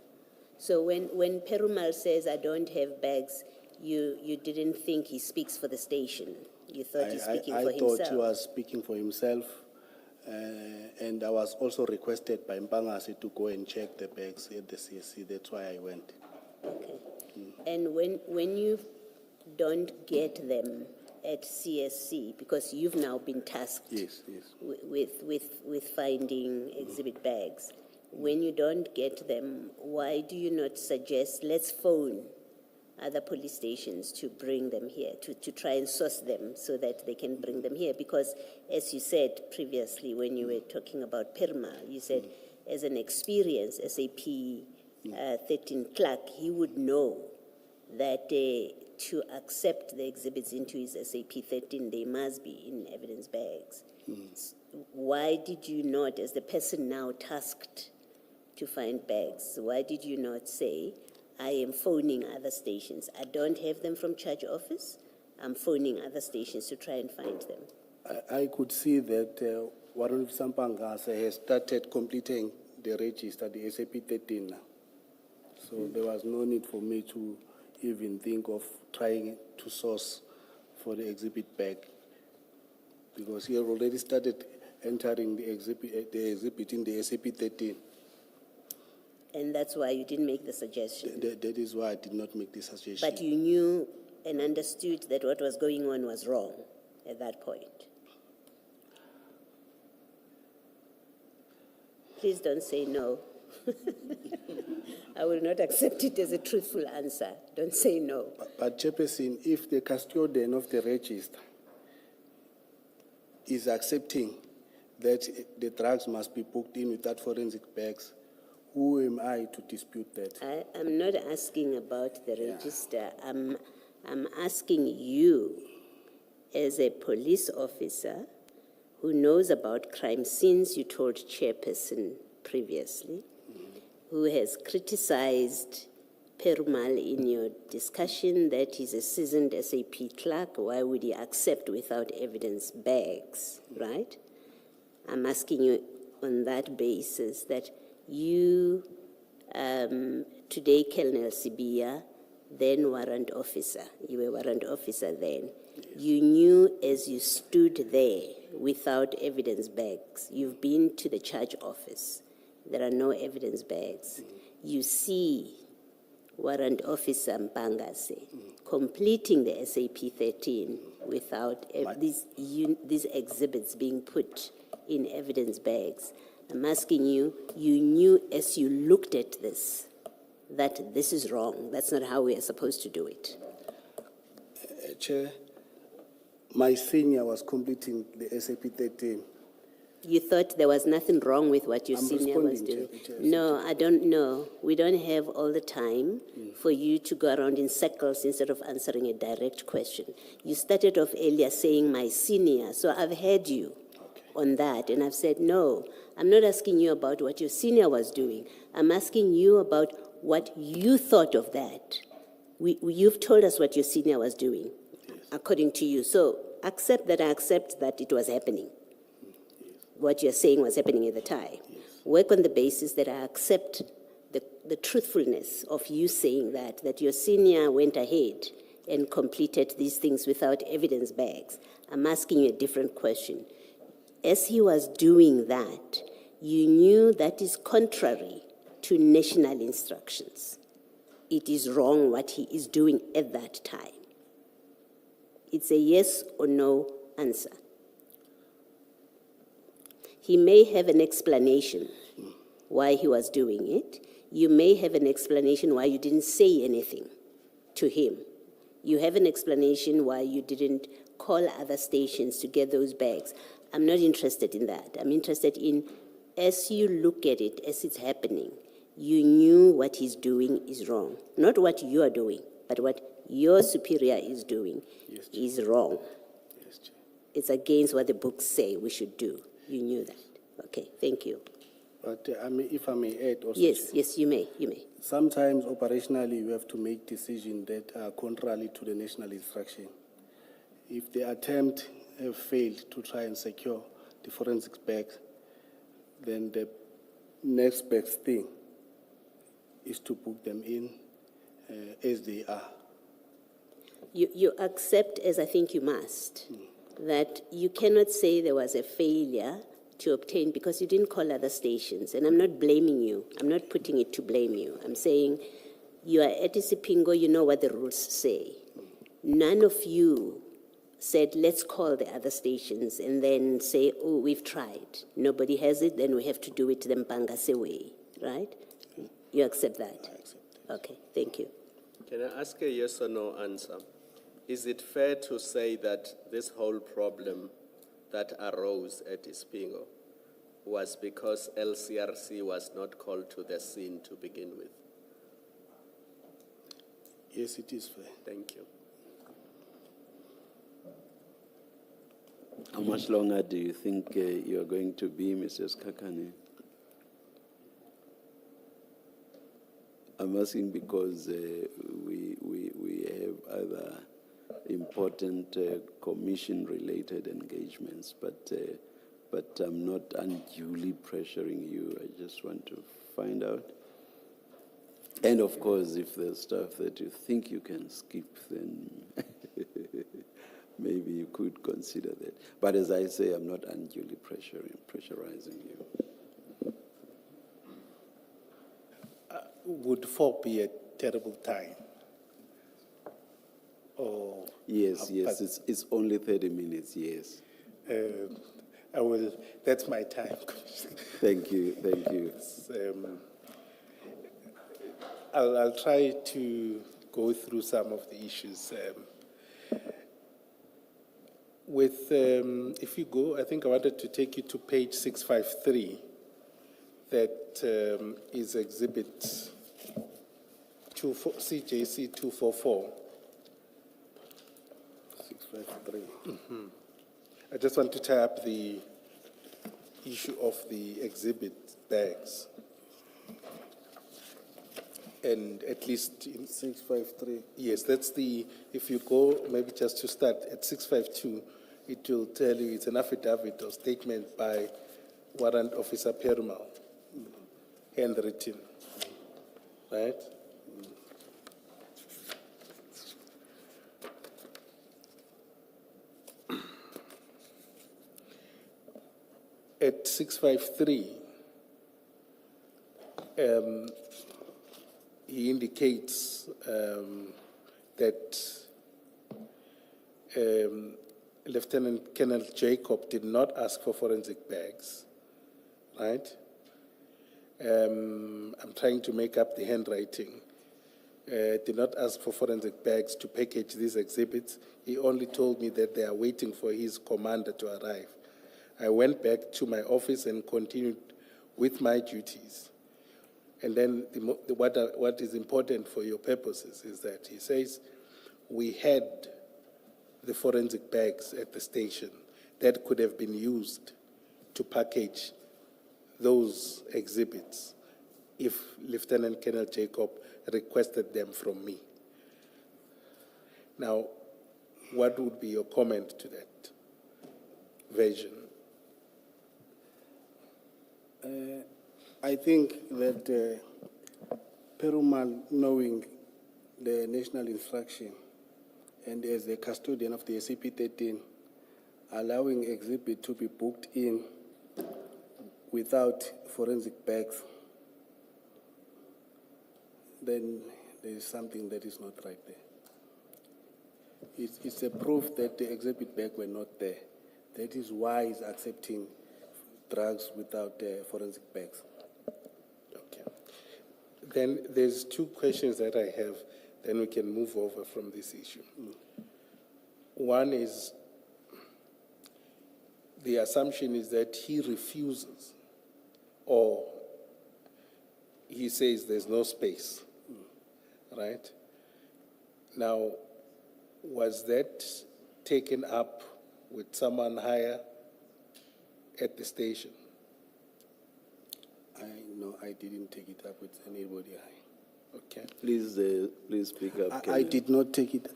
So when Perumal says, I don't have bags, you didn't think he speaks for the station? You thought he's speaking for himself? I thought he was speaking for himself. And I was also requested by Mpangase to go and check the bags at the CSC. That's why I went. Okay. And when you don't get them at CSC, because you've now been tasked Yes. with finding exhibit bags, when you don't get them, why do you not suggest, let's phone other police stations to bring them here, to try and source them so that they can bring them here? Because as you said previously when you were talking about Perumal, you said as an experienced SAP 13 clerk, he would know that to accept the exhibits into his SAP 13, they must be in evidence bags. Why did you not, as the person now tasked to find bags, why did you not say, I am phoning other stations. I don't have them from charge office. I'm phoning other stations to try and find them. I could see that Warren Sampangas has started completing the register, the SAP 13 now. So there was no need for me to even think of trying to source for the exhibit bag, because he had already started entering the exhibit in the SAP 13. And that's why you didn't make the suggestion. That is why I did not make the suggestion. But you knew and understood that what was going on was wrong at that point. Please don't say no. I will not accept it as a truthful answer. Don't say no. But Chairperson, if the custodian of the register is accepting that the drugs must be booked in without forensic bags, who am I to dispute that? I'm not asking about the register. I'm asking you, as a police officer who knows about crime scenes, you told Chairperson previously, who has criticized Perumal in your discussion that he's a seasoned SAP clerk. Why would he accept without evidence bags, right? I'm asking you on that basis that you, today Col Sibiya, then warrant officer, you were warrant officer then, you knew as you stood there without evidence bags, you've been to the charge office, there are no evidence bags, you see warrant officer Mpangase completing the SAP 13 without these exhibits being put in evidence bags. I'm asking you, you knew as you looked at this that this is wrong. That's not how we are supposed to do it. Chair, my senior was completing the SAP 13. You thought there was nothing wrong with what your senior was doing? No, I don't know. We don't have all the time for you to go around in circles instead of answering a direct question. You started off earlier saying my senior, so I've heard you on that, and I've said, no, I'm not asking you about what your senior was doing. I'm asking you about what you thought of that. You've told us what your senior was doing, according to you. So accept that I accept that it was happening. What you're saying was happening at the time. Work on the basis that I accept the truthfulness of you saying that your senior went ahead and completed these things without evidence bags. I'm asking you a different question. As he was doing that, you knew that is contrary to national instructions. It is wrong what he is doing at that time. It's a yes or no answer. He may have an explanation why he was doing it. You may have an explanation why you didn't say anything to him. You have an explanation why you didn't call other stations to get those bags. I'm not interested in that. I'm interested in, as you look at it, as it's happening, you knew what he's doing is wrong. Not what you are doing, but what your superior is doing is wrong. It's against what the books say we should do. You knew that. Okay, thank you. But if I may add also. Yes, you may. Sometimes operationally you have to make decisions that are contrary to the national instruction. If the attempt failed to try and secure the forensic bags, then the next best thing is to book them in as they are. You accept, as I think you must, that you cannot say there was a failure to obtain because you didn't call other stations. And I'm not blaming you. I'm not putting it to blame you. I'm saying you are at Isipingo, you know what the rules say. None of you said, let's call the other stations and then say, oh, we've tried. Nobody has it, then we have to do it the Mpangase way, right? You accept that? I accept that. Okay, thank you. Can I ask a yes or no answer? Is it fair to say that this whole problem that arose at Ispingo was because LCRC was not called to the scene to begin with? Yes, it is fair. Thank you. How much longer do you think you are going to be, Mrs. Kekana? I'm asking because we have other important commission-related engagements, but I'm not unduly pressuring you. I just want to find out. And of course, if there's stuff that you think you can skip, then maybe you could consider that. But as I say, I'm not unduly pressurizing you. Would 4 be a terrible time? Or Yes, it's only 30 minutes, yes. I will. That's my time. Thank you. I'll try to go through some of the issues. If you go, I think I wanted to take you to page 653. That is exhibit CJC 244. 653. I just want to tie up the issue of the exhibit bags. And at least in 653. yes, that's the, if you go, maybe just to start at 652, it will tell you it's an affidavit or statement by Warrant Officer Perumal, handwritten, right? At 653, he indicates that Lieutenant Colonel Jacob did not ask for forensic bags, right? I'm trying to make up the handwriting. Did not ask for forensic bags to package these exhibits. He only told me that they are waiting for his commander to arrive. I went back to my office and continued with my duties. And then what is important for your purposes is that he says, we had the forensic bags at the station that could have been used to package those exhibits if Lieutenant Colonel Jacob requested them from me. Now, what would be your comment to that version? I think that Perumal, knowing the national instruction and as a custodian of the SCP-13, allowing exhibit to be booked in without forensic bags, then there is something that is not right there. It's a proof that the exhibit bags were not there. That is why he's accepting drugs without forensic bags. Okay. Then there's two questions that I have, then we can move over from this issue. One is, the assumption is that he refuses, or he says there's no space, right? Now, was that taken up with someone higher at the station? No, I didn't take it up with anybody high. Okay. Please speak up. I did not take it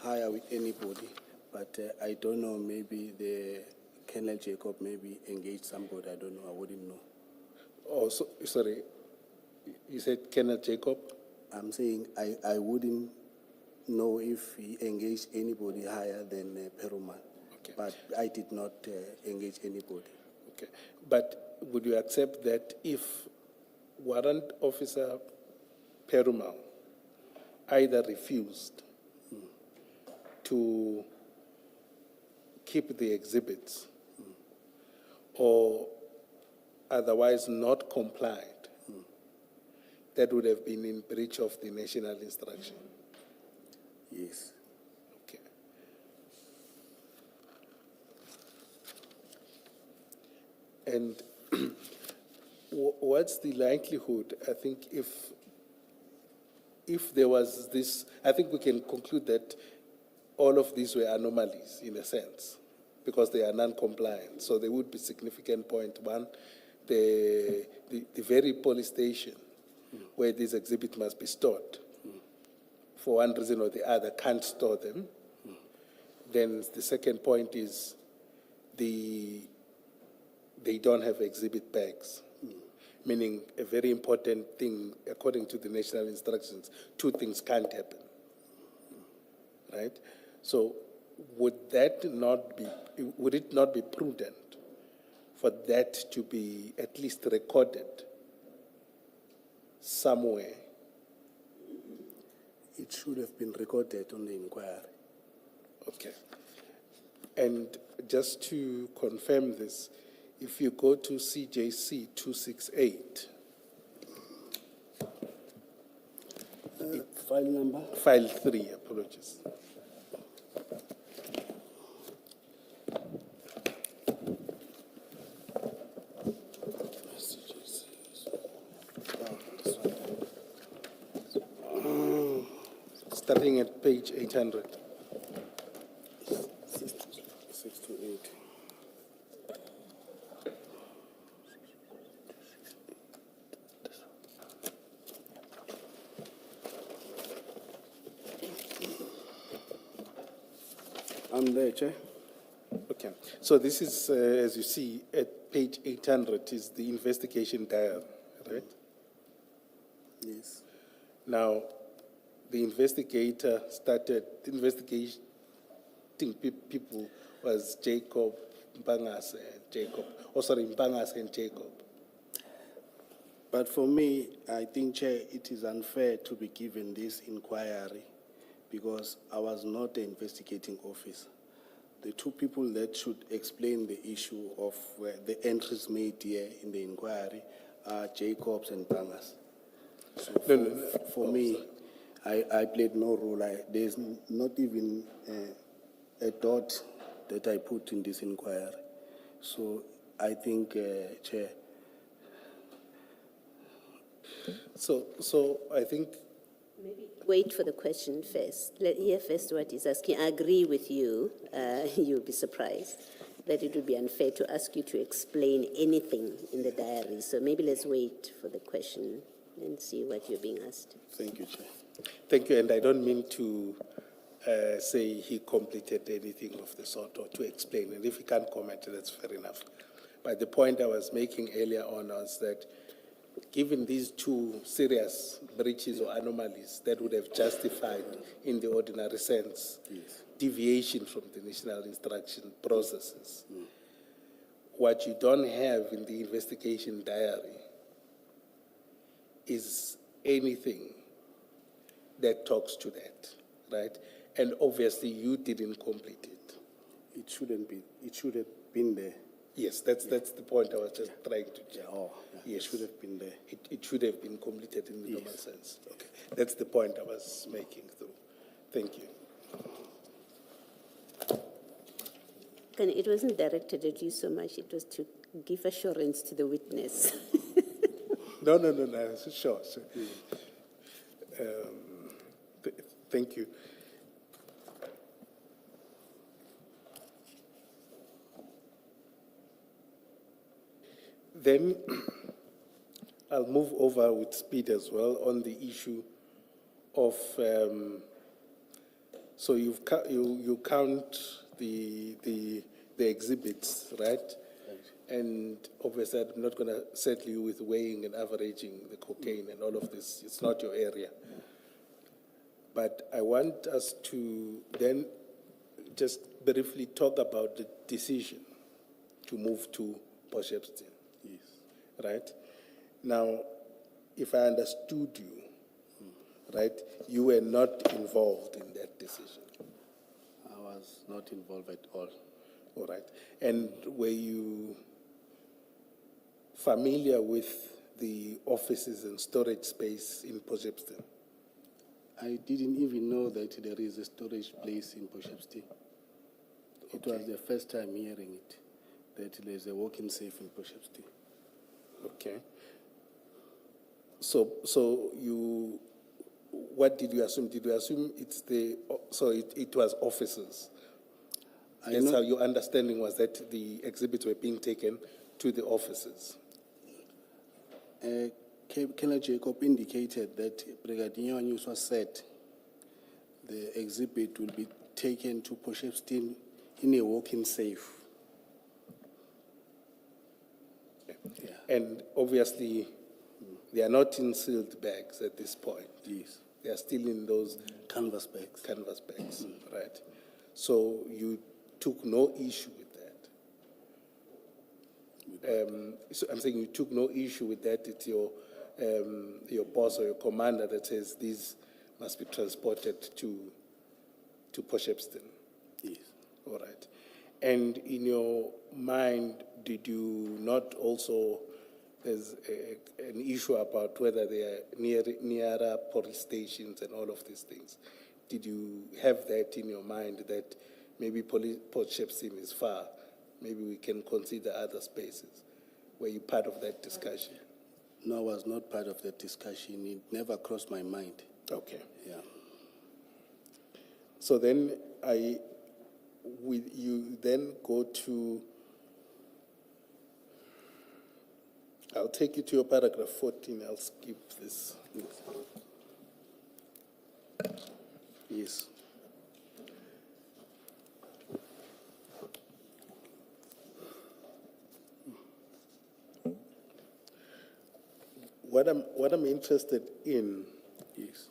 higher with anybody, but I don't know, maybe the Colonel Jacob maybe engaged somebody, I don't know, I wouldn't know. Oh, so, sorry, you said Colonel Jacob? I'm saying I wouldn't know if he engaged anybody higher than Perumal, Okay. but I did not engage anybody. Okay, but would you accept that if Warrant Officer Perumal either refused to keep the exhibits or otherwise not complied, that would have been in breach of the national instruction? Yes. Okay. And what's the likelihood, I think, if there was this, I think we can conclude that all of these were anomalies in a sense, because they are non-compliant. So there would be significant point. One, the very police station where this exhibit must be stored, for one reason or the other, can't store them. Then the second point is they don't have exhibit bags, meaning a very important thing, according to the national instructions, two things can't happen, right? So would it not be prudent for that to be at least recorded somewhere? It should have been recorded on the inquiry. Okay. And just to confirm this, if you go to CJC 268, File number? file 3, apologies. Starting at page 800. 6 to 8. I'm there, Chair. Okay. So this is, as you see, at page 800 is the investigation diary, right? Yes. Now, the investigator started investigating people was Jacob, Mpangas, and Jacob. Oh, sorry, Mpangas and Jacob. But for me, I think, Chair, it is unfair to be given this inquiry because I was not the investigating officer. The two people that should explain the issue of the entries made here in the inquiry are Jacobs and Pangas. So for me, I played no role. There's not even a dot that I put in this inquiry. So I think, Chair. So I think Maybe wait for the question first. Let hear first what he's asking. I agree with you. You'll be surprised that it would be unfair to ask you to explain anything in the diary. So maybe let's wait for the question and see what you're being asked. Thank you, Chair. thank you, and I don't mean to say he completed anything of the sort or to explain, and if he can't comment, that's fair enough. But the point I was making earlier on was that given these two serious breaches or anomalies that would have justified, in the ordinary sense, deviation from the national instruction processes, what you don't have in the investigation diary is anything that talks to that, right? And obviously you didn't complete it. It shouldn't be. It should have been there. Yes, that's the point I was just trying to check. It should have been there. It should have been completed in the normal sense. Okay, that's the point I was making through. Thank you. It wasn't directed at you so much. It was to give assurance to the witness. No, sure. Thank you. Then I'll move over with speed as well on the issue of, so you count the exhibits, right? And obviously I'm not going to settle you with weighing and averaging the cocaine and all of this. It's not your area. But I want us to then just briefly talk about the decision to move to Potchefstroom. Yes. Right? Now, if I understood you, right, you were not involved in that decision. I was not involved at all. All right. And were you familiar with the offices and storage space in Potchefstroom? I didn't even know that there is a storage place in Potchefstroom. It was the first time hearing it, that there's a walk-in safe in Potchefstroom. Okay. So you, what did you assume? Did you assume it was offices? That's how your understanding was, that the exhibits were being taken to the offices. Colonel Jacob indicated that Brigadier Yusuf said the exhibit will be taken to Potchefstroom in a walk-in safe. Yeah. And obviously, they are not in sealed bags at this point. Yes. They are still in those Canvas bags. canvas bags, right? So you took no issue with that. So I'm saying you took no issue with that. It's your boss or your commander that says these must be transported to Potchefstroom. Yes. All right. And in your mind, did you not also, there's an issue about whether they are nearer police stations and all of these things. Did you have that in your mind that maybe Potchefstroom is far, maybe we can consider other spaces? Were you part of that discussion? No, I was not part of that discussion. It never crossed my mind. Okay. Yeah. So then you then go to, I'll take you to your paragraph 14, I'll skip this. Yes. What I'm interested in, Yes.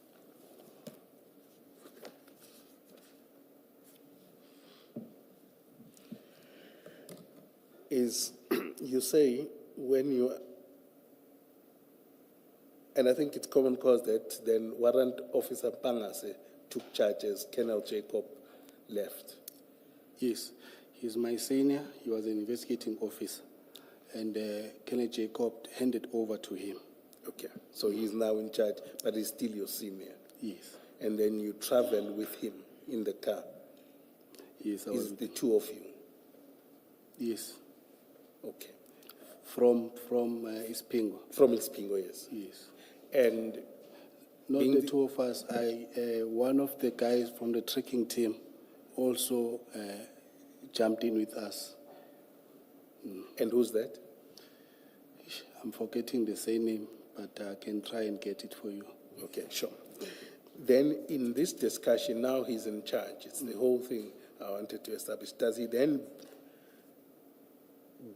is you say when you, and I think it's common cause that then Warrant Officer Pangase took charge as Colonel Jacob left. Yes. He's my senior. He was an investigating officer. And Colonel Jacob handed over to him. Okay, so he's now in charge, but he's still your senior. Yes. And then you travel with him in the car. Yes. Is the two of you? Yes. Okay. From Ispingo. From Ispingo, yes. Yes. And Not being the two of us. One of the guys from the trekking team also jumped in with us. And who's that? I'm forgetting the surname, but I can try and get it for you. Okay, sure. Then in this discussion, now he's in charge. It's the whole thing I wanted to establish. Does he then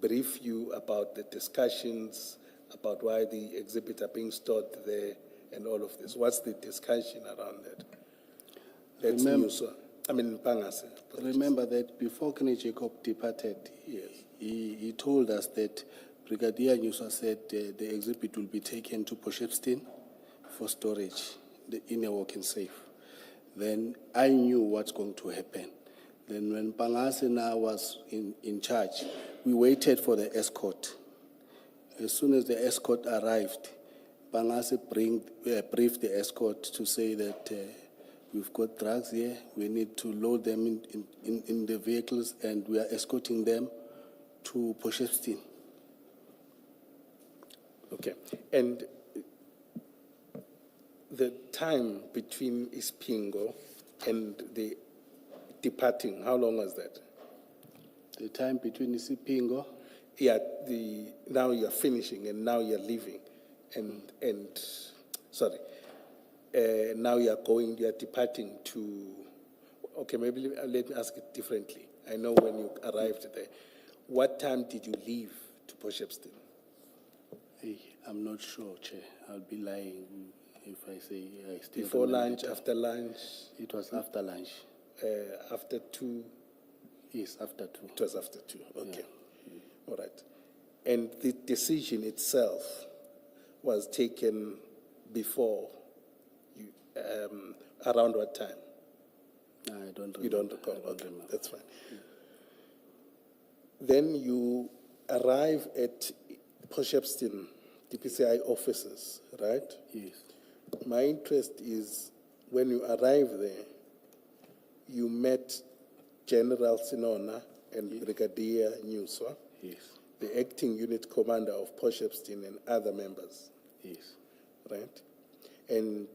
brief you about the discussions, about why the exhibits are being stored there and all of this? What's the discussion around that? That's Yusuf. I mean, Pangase. Remember that before Colonel Jacob departed, Yes. he told us that Brigadier Yusuf said the exhibit will be taken to Potchefstroom for storage in a walk-in safe. Then I knew what's going to happen. Then when Pangase now was in charge, we waited for the escort. As soon as the escort arrived, Pangase briefed the escort to say that we've got drugs here, we need to load them in the vehicles, and we are escorting them to Potchefstroom. Okay. And the time between Ispingo and the departing, how long was that? The time between Isipingo, Yeah, now you're finishing and now you're leaving. Now you're departing to, okay, maybe let me ask it differently. I know when you arrived there. What time did you leave to Potchefstroom? I'm not sure, Chair. I'll be lying if I say I still Before remember lunch, the time. after lunch, It was after lunch. after 2? Yes, after 2. It was after 2, okay. All right. And the decision itself was taken before you, around what time? No, I don't remember. You don't recall? I don't Okay, remember. that's fine. Then you arrive at Potchefstroom DPCI offices, right? Yes. My interest is when you arrive there, you met General Senona and Brigadier Yusuf, Yes. the acting unit commander of Potchefstroom, and other members, Yes. right? And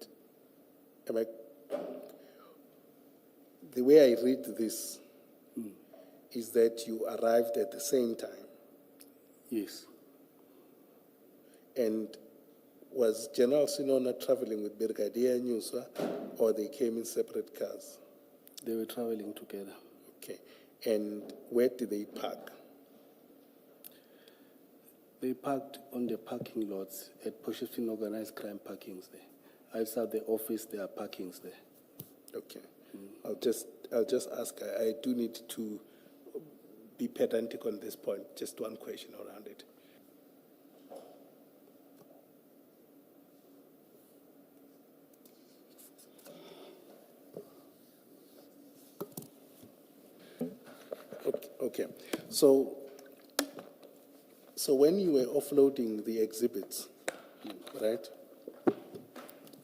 the way I read this, is that you arrived at the same time. Yes. And was General Senona traveling with Brigadier Nyuswa, or they came in separate cars? They were traveling together. Okay. And where did they park? They parked on the parking lots at Potchefstroom Organized Crime parkings there. Outside the office, there are parkings there. Okay. I'll just ask, I do need to be pedantic on this point, just one question around it. Okay. So when you were offloading the exhibits, right?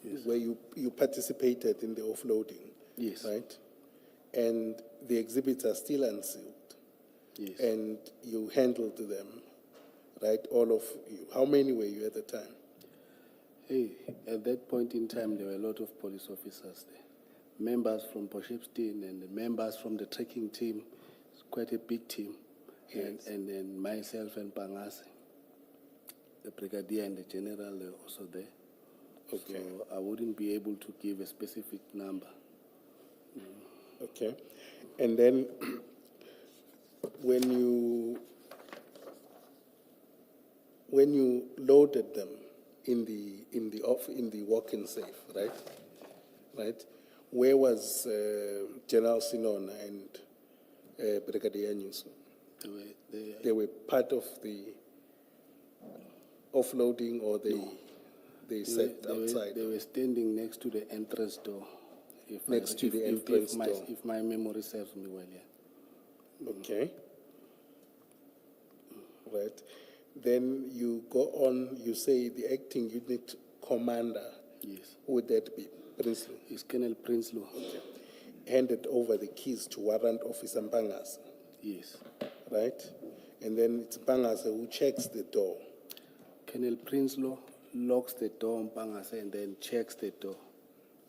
Yes. Where you participated in the offloading, Yes. right? And the exhibits are still unsealed. Yes. And you handled them, right? All of you. How many were you at the time? Hey, at that point in time, there were a lot of police officers there. Members from Potchefstroom and the members from the trekking team. It's quite a big team. Yes. And then myself and Pangase, the brigadier and the general were also there. Okay. So I wouldn't be able to give a specific number. Okay. And then when you loaded them in the walk-in safe, right? Right? Where was General Senona and Brigadier Nyuswa? They were part of the offloading, or they sat outside? They were standing next to the entrance door. If my memory serves me well, yeah. Okay. Right. Then you go on, you say the acting unit commander. Yes. Who would that be? Prinsloo. It's Colonel Prinsloo. Okay. Handed over the keys to Warrant Officer Mpangase. Yes. Right? And then it's Mpangase who checks the door. Colonel Prinsloo locks the door on Mpangase and then checks the door.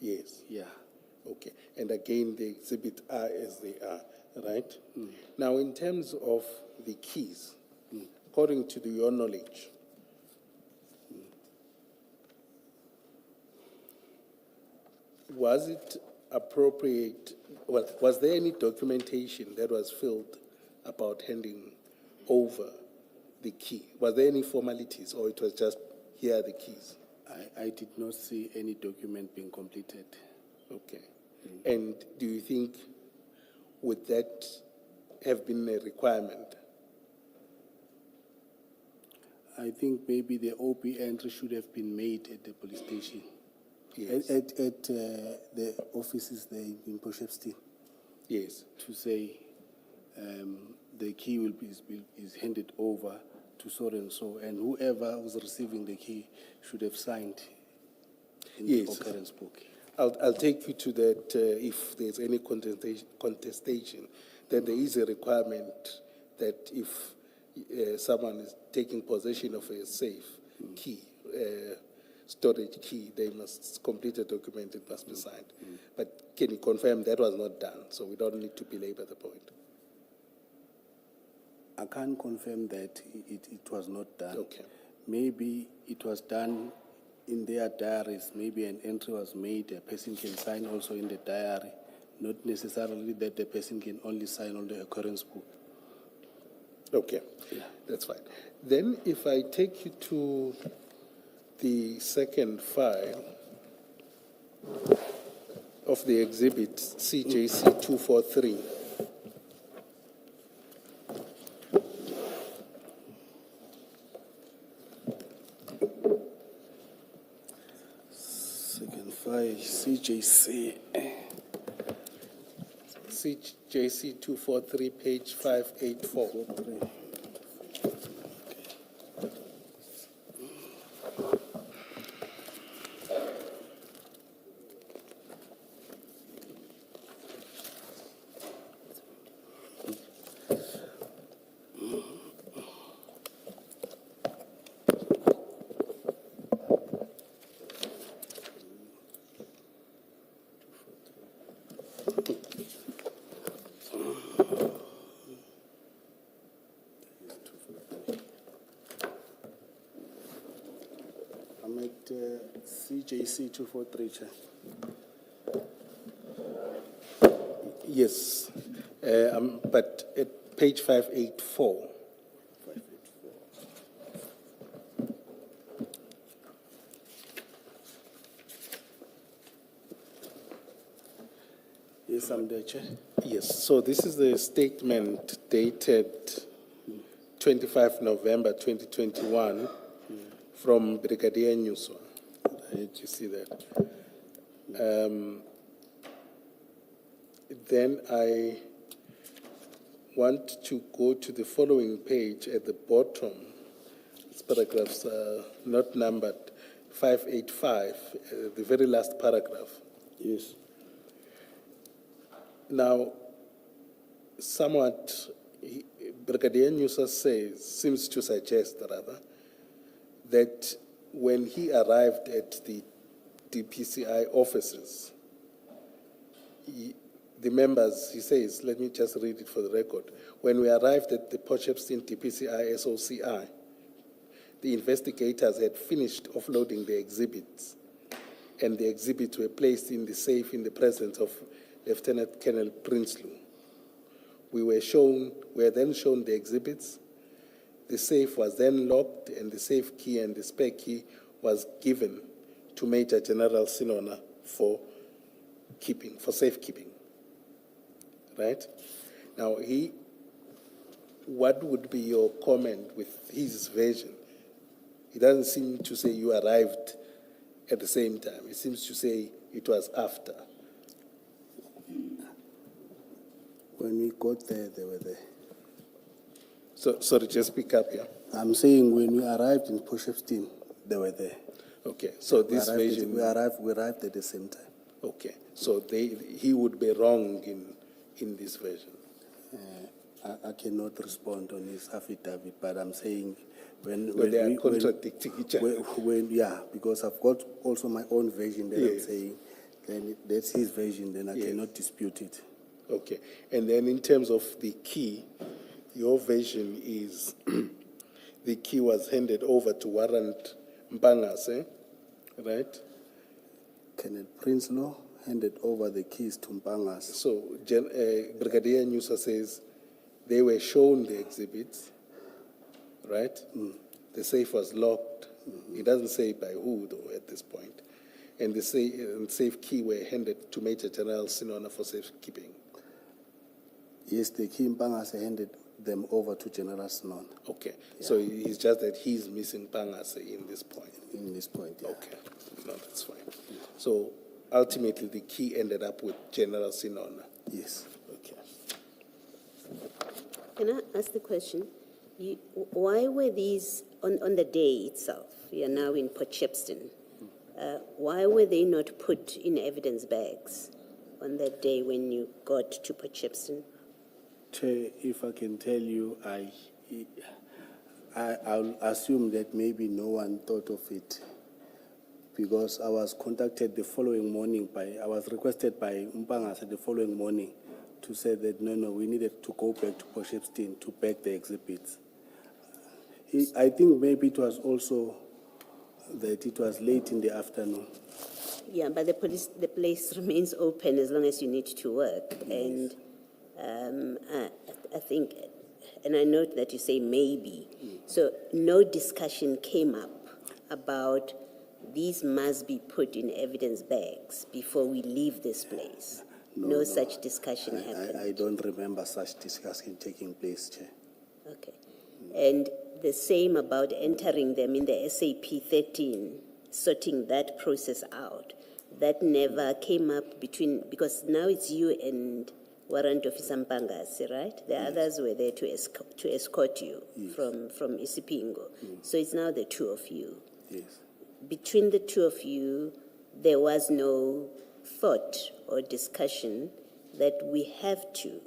Yes. Yeah. Okay. And again, the exhibit are as they are, right? Now, in terms of the keys, according to your knowledge, was it appropriate, was there any documentation that was filled about handing over the key? Was there any formalities, or it was just, here are the keys? I did not see any document being completed. Okay. And do you think, would that have been a requirement? I think maybe the OP entry should have been made at the police station. Yes. At the offices there in Potchefstroom. Yes. To say the key is handed over to so and so, and whoever was receiving the key should have signed in Yes. the occurrence book. I'll take you to that if there's any contestation, that there is a requirement that if someone is taking possession of a safe key, storage key, they must complete a document, it must be signed. But can you confirm that was not done, so we don't need to belabor the point? I can't confirm that it was not done. Okay. Maybe it was done in their diaries. Maybe an entry was made, a person can sign also in the diary, not necessarily that the person can only sign on the occurrence book. Okay, Yeah. that's fine. Then if I take you to the second file of the exhibit CJC 243. Second file, CJC. CJC 243, page 584. CJC 243, Chair. Yes, but at page 584. Yes, I'm there, Chair. Yes, so this is the statement dated 25 November 2021 from Brigadier Yusuf. You see that? Then I want to go to the following page at the bottom. It's paragraphs not numbered, 585, the very last paragraph. Yes. Now, somewhat, Brigadier Yusuf seems to suggest, rather, that when he arrived at the DPCI offices, the members, he says, let me just read it for the record. When we arrived at the Port Shepstone DPCI SOCI, the investigators had finished offloading the exhibits, and the exhibits were placed in the safe in the presence of Lieutenant Colonel Prinsloo. We were then shown the exhibits. The safe was then locked, and the safe key and the spare key was given to Major General Senona for safekeeping. Right? Now, what would be your comment with his version? He doesn't seem to say you arrived at the same time. He seems to say it was after. When we got there, they were there. So, sorry, just pick up here. I'm saying when we arrived in Port Shepstone, they were there. Okay, so this version. We arrived at the same time. Okay, so he would be wrong in this version. I cannot respond on his affidavit, but I'm saying when They are contradicting each other. Yeah, because I've got also my own version that I'm Yes. saying, then that's his version, then I Yes. cannot dispute it. Okay, and then in terms of the key, your version is the key was handed over to Warrant Mpangase, right? Colonel Prinsloo handed over the keys to Mpangas. So Brigadier Yusuf says they were shown the exhibits, right? The safe was locked. He doesn't say by who, though, at this point. And the safe key were handed to Major General Senona for safekeeping. Yes, the key Mpangas handed them over to General Senona. Okay, so it's just that he's missing Pangase in this point. In this point, yeah. Okay, no, that's fine. So ultimately, the key ended up with General Senona. Yes. Okay. Can I ask the question? Why were these, on the day itself, you are now in Port Shepstone, why were they not put in evidence bags on that day when you got to Port Shepstone? Chair, if I can tell you, I'll assume that maybe no one thought of it, because I was contacted the following morning I was requested by Mpangas the following morning to say that no, we needed to go back to Port Shepstone to pack the exhibits. I think maybe it was also that it was late in the afternoon. Yeah, but the place remains open as long as you need to work. Yes. And I think, and I note that you say maybe. So no discussion came up about these must be put in evidence bags before we leave this place. No such discussion happened. I don't remember such discussion taking place, Chair. Okay. And the same about entering them in the SAP 13, sorting that process out. That never came up because now it's you and Warrant Officer Mpangase, right? The others were there to escort you from Isipingo. So it's now the two of you. Yes. Between the two of you, there was no thought or discussion that we have to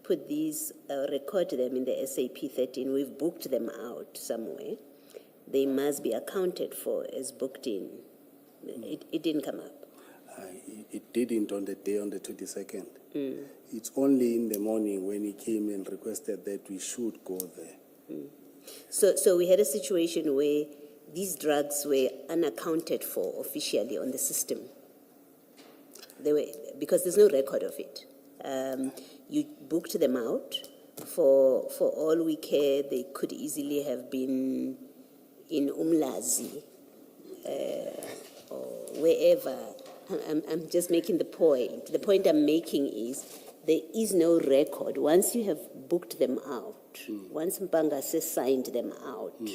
put these, record them in the SAP 13. We've booked them out somewhere. They must be accounted for as booked in. It didn't come up. It didn't on the day on the 22nd. It's only in the morning when he came and requested that we should go there. So we had a situation where these drugs were unaccounted for officially on the system. They were, because there's no record of it. You booked them out. For all we care, they could easily have been in Umlazi or wherever. I'm just making the point. The point I'm making is there is no record. Once you have booked them out, once Mpangase signed them out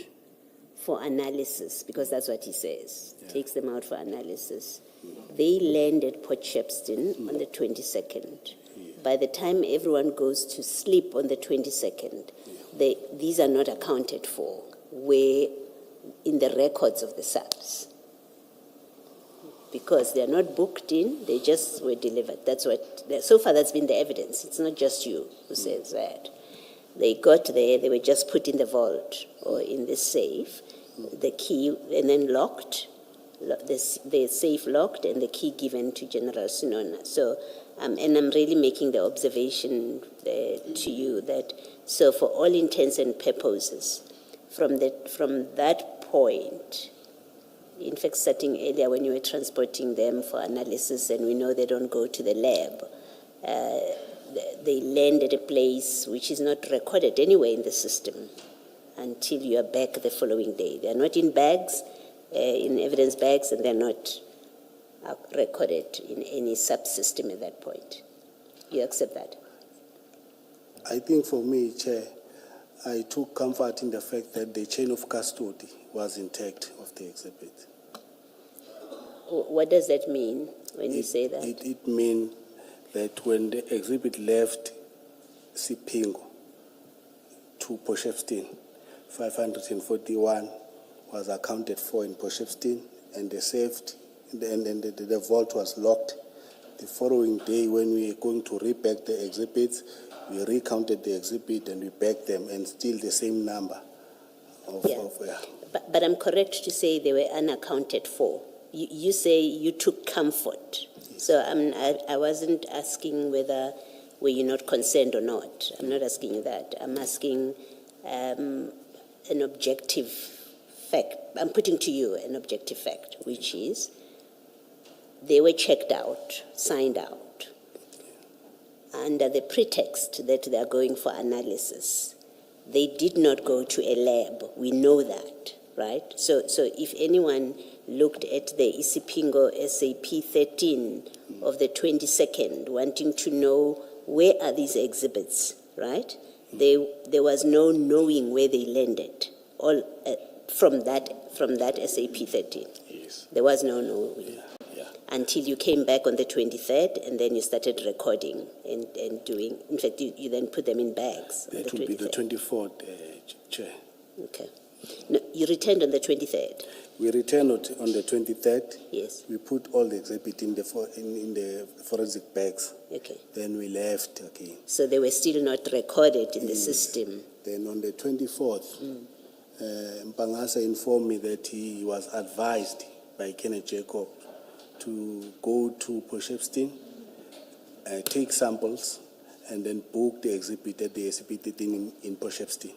for analysis, because that's what he says, takes them out for analysis, they landed Port Shepstone on the 22nd. By the time everyone goes to sleep on the 22nd, these are not accounted for, where in the records of the SAPs. Because they're not booked in, they just were delivered. That's what, so far that's been the evidence. It's not just you who says that. They got there, they were just put in the vault or in the safe, the key, and then locked, the safe locked and the key given to General Senona. So, and I'm really making the observation to you that, so for all intents and purposes, from that point, in fact, starting earlier when you were transporting them for analysis, and we know they don't go to the lab, they land at a place which is not recorded anywhere in the system until you are back the following day. They are not in bags, in evidence bags, and they're not recorded in any subsystem at that point. You accept that? I think for me, Chair, I took comfort in the fact that the chain of custody was intact of the exhibit. What does that mean when you say that? It means that when the exhibit left Sipingo to Potchefstroom, 541 was accounted for in Potchefstroom, and the the vault was locked. The following day, when we were going to repack the exhibits, we recounted the exhibit and we packed them, and still the same number. But I'm correct to say they were unaccounted for. You say you took comfort. Yes. So I wasn't asking whether were you not concerned or not. I'm not asking you that. I'm asking an objective fact. I'm putting to you an objective fact, which is they were checked out, signed out, under the pretext that they are going for analysis. They did not go to a lab. We know that, right? So if anyone looked at the Isipingo SAP 13 of the 22nd, wanting to know where are these exhibits, right? There was no knowing where they landed. All from that SAP 13. Yes. There was no knowing. Yeah. Until you came back on the 23rd, and then you started recording and doing. In fact, you then put them in bags. That would be the 24th, Chair. Okay. No, you returned on the 23rd. We returned on the 23rd. Yes. We put all the exhibit in the forensic bags. Okay. Then we left again. So they were still not recorded in the system. Then on the 24th, Mpangase informed me that he was advised by Kenneth Jacob to go to Potchefstroom, take samples, and then book the exhibit at the SAP 13 in Potchefstroom.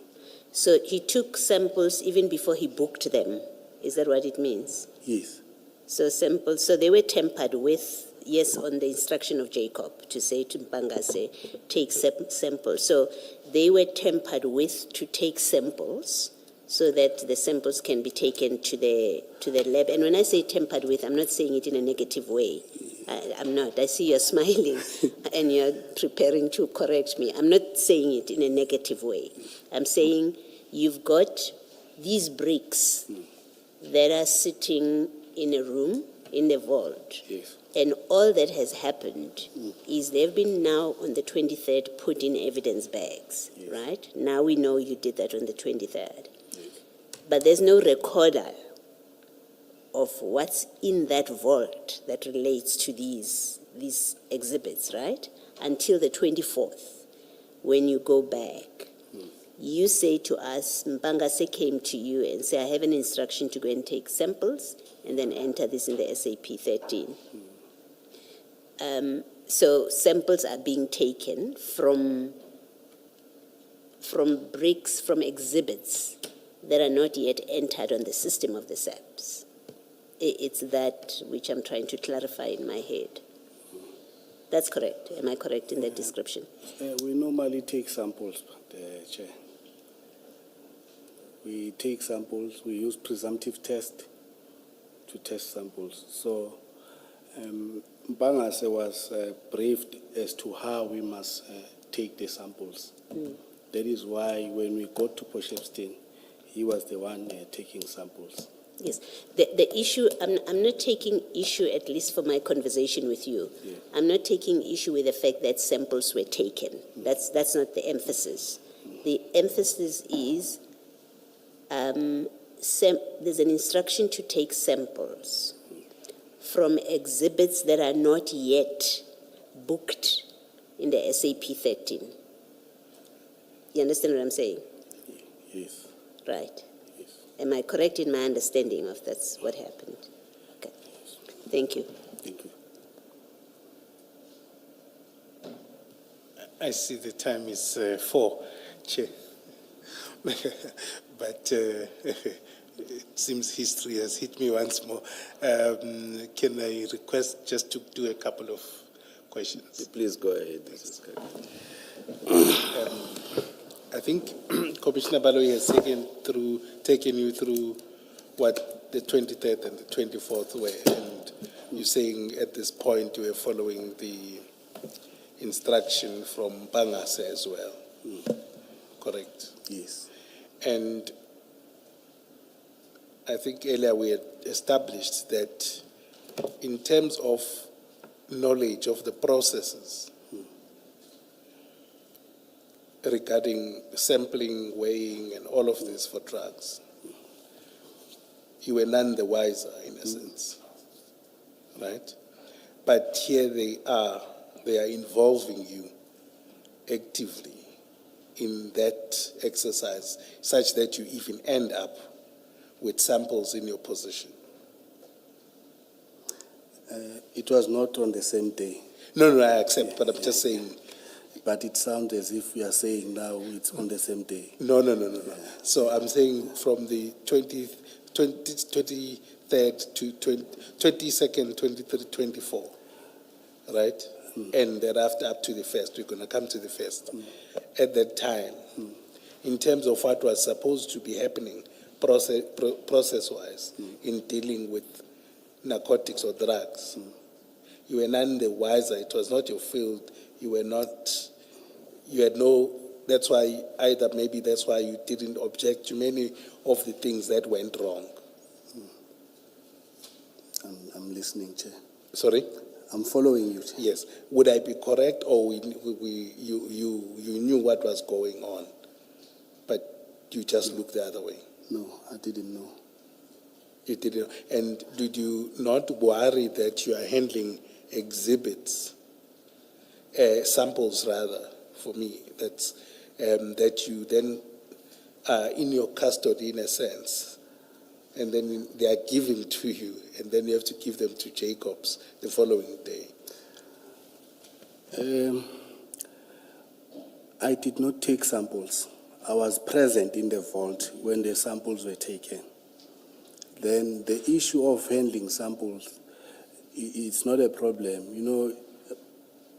So he took samples even before he booked them. Is that what it means? Yes. So samples, so they were tampered with, yes, on the instruction of Jacob to say to Mpangase, take samples. So they were tampered with to take samples so that the samples can be taken to the lab. And when I say tampered with, I'm not saying it in a negative way. I'm not. I see you're smiling and you're preparing to correct me. I'm not saying it in a negative way. I'm saying you've got these bricks that are sitting in a room, in the vault. Yes. And all that has happened is they've been now on the 23rd put in evidence bags, yes. right? Now we know you did that on the 23rd. Yes. But there's no recorder of what's in that vault that relates to these exhibits, right? Until the 24th, when you go back. You say to us, Mpangase came to you and say, I have an instruction to go and take samples and then enter this in the SAP 13. So samples are being taken from bricks, from exhibits that are not yet entered on the system of the SAPs. It's that which I'm trying to clarify in my head. That's correct. Am I correct in that description? We normally take samples, Chair. We take samples, we use presumptive test to test samples. So Mpangase was briefed as to how we must take the samples. That is why when we got to Potchefstroom, he was the one taking samples. Yes. The issue, I'm not taking issue, at least for my conversation with you. Yeah. I'm not taking issue with the fact that samples were taken. That's not the emphasis. The emphasis is there's an instruction to take samples from exhibits that are not yet booked in the SAP 13. You understand what I'm saying? Yes. Right. Yes. Am I correct in my understanding of that's what happened? Okay. Thank you. Thank you. I see the time is 4, Chair. But it seems history has hit me once more. Can I request just to do a couple of questions? Please go ahead, Mrs. Kekana. I think Commissioner Baloyi has taken you through what the 23rd and the 24th were, and you're saying at this point you were following the instruction from Mpangase as well. Correct? Yes. And I think earlier we had established that in terms of knowledge of the processes regarding sampling, weighing, and all of this for drugs, you were none the wiser, in a sense, right? But here they are involving you actively in that exercise, such that you even end up with samples in your possession. It was not on the same day. No, I accept, but I'm just saying. But it sounds as if we are saying now it's on the same day. No. So I'm saying from the 23rd to 22nd, 23rd, 24, right? And thereafter up to the 1st. We're going to come to the 1st. At that time, in terms of what was supposed to be happening process-wise in dealing with narcotics or drugs, you were none the wiser. It was not your field. That's why that's why you didn't object to many of the things that went wrong. I'm listening, Chair. Sorry? I'm following you, Chair. Yes. Would I be correct, or you knew what was going on, but you just looked the other way? No, I didn't know. You didn't. And did you not worry that you are handling exhibits, samples rather, for me, that you then are in your custody in a sense, and then they are given to you, and then you have to give them to Jacobs the following day? I did not take samples. I was present in the vault when the samples were taken. Then the issue of handling samples, it's not a problem. You know,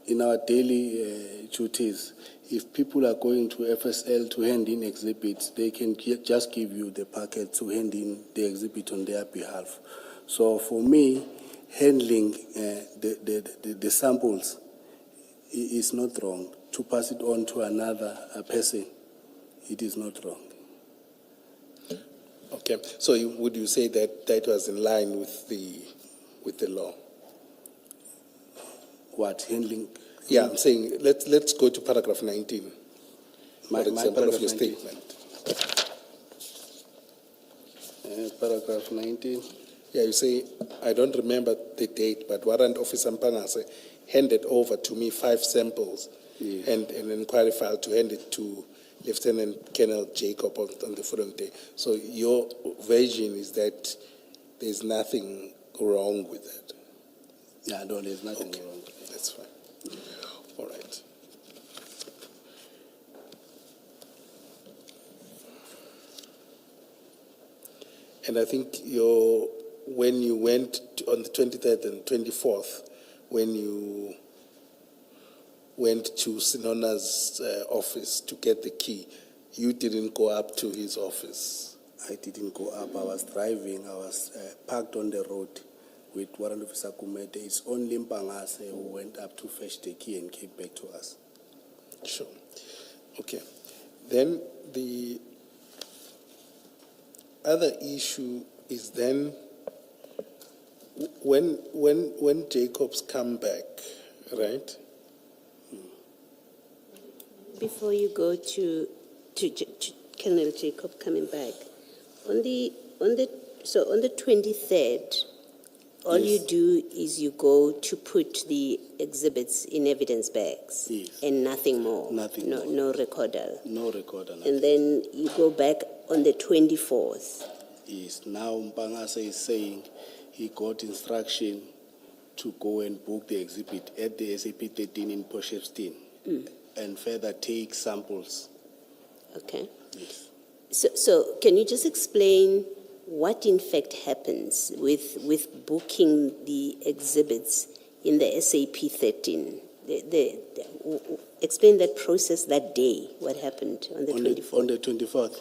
in our daily duties, if people are going to FSL to hand in exhibits, they can just give you the packet to hand in the exhibit on their behalf. So for me, handling the samples is not wrong. To pass it on to another person, it is not wrong. Okay. So would you say that was in line with the law? What, handling? Yeah, I'm saying let's go to paragraph 19, for example, of your 19. statement. Paragraph 19. Yeah, you say, I don't remember the date, but Warrant Officer Mpangase handed over to me 5 samples and an inquiry file to hand it to Lieutenant Colonel Jacob on the following day. So your version is that there's nothing wrong with that? Yeah, no, there's nothing Okay. wrong. That's fine. All right. And I think when you went on the 23rd and 24th, when you went to Senona's office to get the key, you didn't go up to his office. I didn't go up. I was driving. I was parked on the road with Warrant Officer Kumete. It's only Mpangase who went up to fetch the key and came back to us. Sure. Okay. Then the other issue is then when Jacobs come back, right? Before you go to Colonel Jacob coming back, on the 23rd, all you do is you go to put the exhibits in evidence bags. Yes. And nothing more. Nothing more. No recorder. No recorder. Nothing. And then you go back on the 24th. Yes. Now Mpangase is saying he got instruction to go and book the exhibit at the SAP 13 in Potchefstroom and further take samples. Okay. Yes. So can you just explain what in fact happens with booking the exhibits in the SAP 13? Explain that process that day, what happened on the 24th. On the 24th,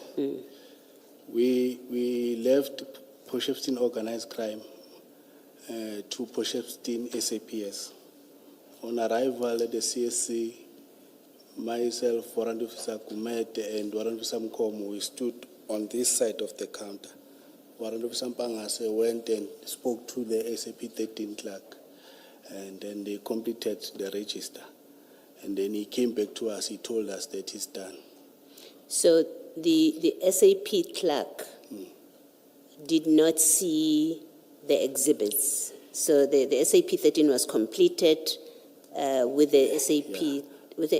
we left Potchefstroom organized crime to Potchefstroom SAPS. On arrival at the CSC, myself, Warrant Officer Kumete and Warrant Officer Mkomo, we stood on this side of the counter. Warrant Officer Mpangase went and spoke to the SAP 13 clerk, and then they completed the register. And then he came back to us, he told us that he's done. So the SAP clerk did not see the exhibits. So the SAP 13 was completed with the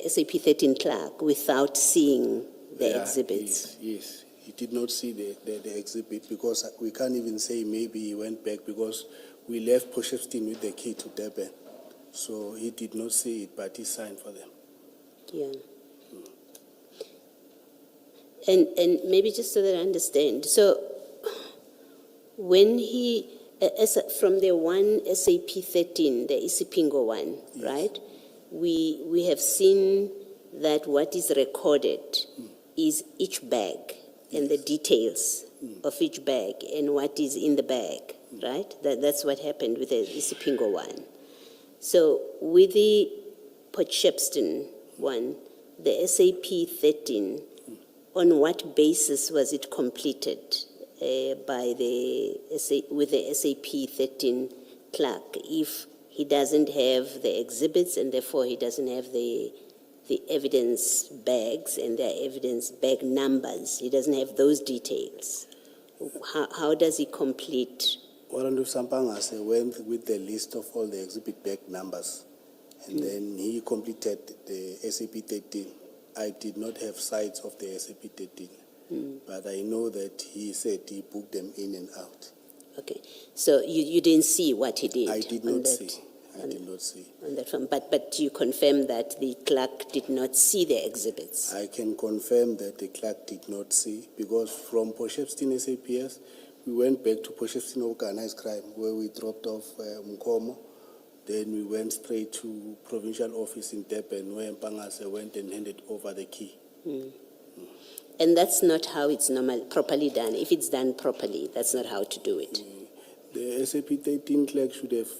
SAP 13 clerk without seeing the exhibits. Yes. He did not see the exhibit because we can't even say maybe he went back because we left Potchefstroom with the key to Durban. So he did not see it, but he signed for them. Yeah. And maybe just so that I understand, so when he, from the one SAP 13, the Isipingo one, Yes. right? We have seen that what is recorded is each bag and the details of each bag and what is in the bag, right? That's what happened with the Isipingo one. So with the Potchefstroom one, the SAP 13, on what basis was it completed with the SAP 13 clerk if he doesn't have the exhibits and therefore he doesn't have the evidence bags and the evidence bag numbers? He doesn't have those details. How does he complete? Warrant Officer Mpangase went with the list of all the exhibit bag numbers, and then he completed the SAP 13. I did not have sights of the SAP 13, but I know that he said he booked them in and out. Okay, so you didn't see what he did? I did not see. I did not see. On that front, but you confirm that the clerk did not see the exhibits? I can confirm that the clerk did not see, because from Potchefstroom SAPS, we went back to Potchefstroom organized crime where we dropped off Mkomo. Then we went straight to provincial office in Durban where Mpangase went and handed over the key. And that's not how it's properly done. If it's done properly, that's not how to do it. The SAP 13 clerk should have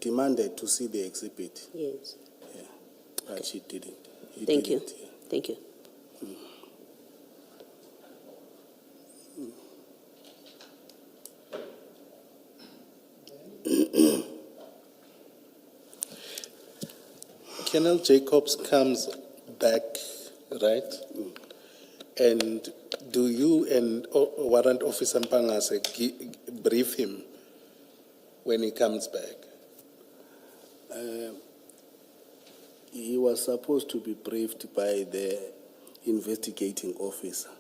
demanded to see the exhibit. Yes. Yeah, but she didn't. He Thank you. didn't, yeah. Thank you. Colonel Jacobs comes back, right? And do you and Warrant Officer Mpangase brief him when he comes back? He was supposed to be briefed by the investigating officer.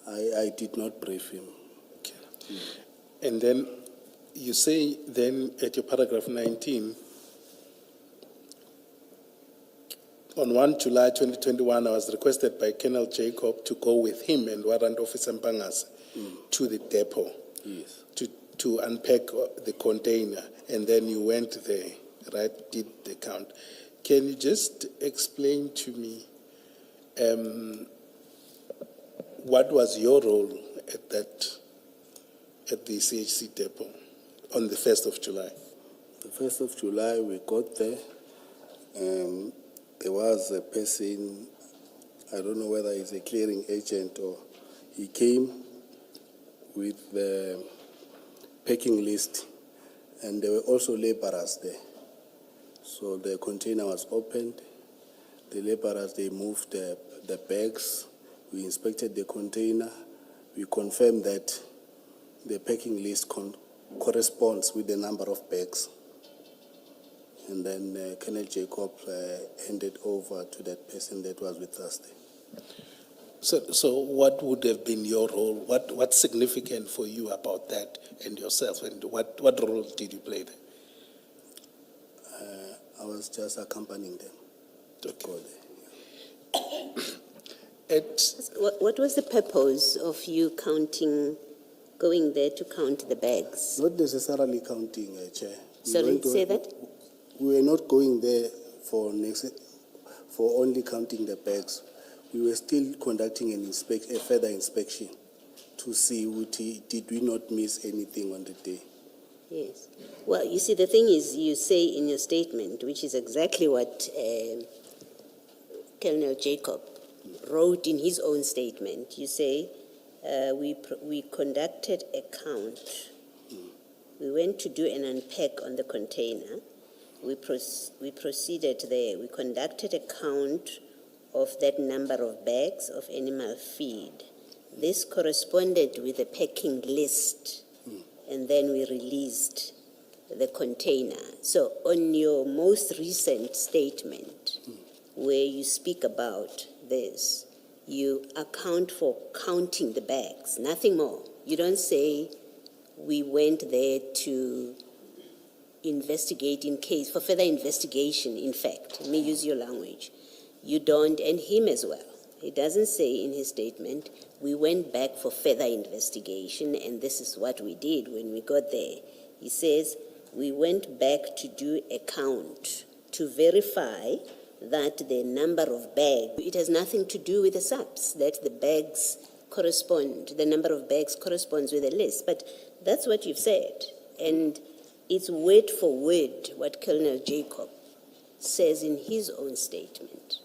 I did not brief him. Okay. And then you say then at your paragraph 19, on 1 July 2021, I was requested by Colonel Jacob to go with him and Warrant Officer Mpangase to the depot. Yes. to unpack the container, and then you went there, right, did the count. Can you just explain to me what was your role at the CHC depot on the 1st of July? The 1st of July, we got there. There was a person, I don't know whether he's a clearing agent or he came with the packing list, and there were also laborers there. So the container was opened. The laborers, they moved the bags. We inspected the container. We confirmed that the packing list corresponds with the number of bags. And then Colonel Jacob handed over to that person that was with us there. So what would have been your role? What's significant for you about that and yourself? And what role did you play there? I was just accompanying them to go there. What was the purpose of you going there to count the bags? Not necessarily counting, Chair. Sorry, say that? We were not going there for only counting the bags. We were still conducting a further inspection to see did we not miss anything on the day. Yes. Well, you see, the thing is, you say in your statement, which is exactly what Colonel Jacob wrote in his own statement. You say, we conducted a count. We went to do an unpack on the container. We proceeded there. We conducted a count of that number of bags of animal feed. This corresponded with the packing list, and then we released the container. So on your most recent statement, where you speak about this, you account for counting the bags, nothing more. You don't say we went there to investigate for further investigation, in fact. Let me use your language. You don't, and him as well. He doesn't say in his statement, we went back for further investigation and this is what we did when we got there. He says, we went back to do a count to verify that the number of bags, it has nothing to do with the subs, that the bags correspond, the number of bags corresponds with the list. But that's what you've said. And it's word for word what Colonel Jacob says in his own statement.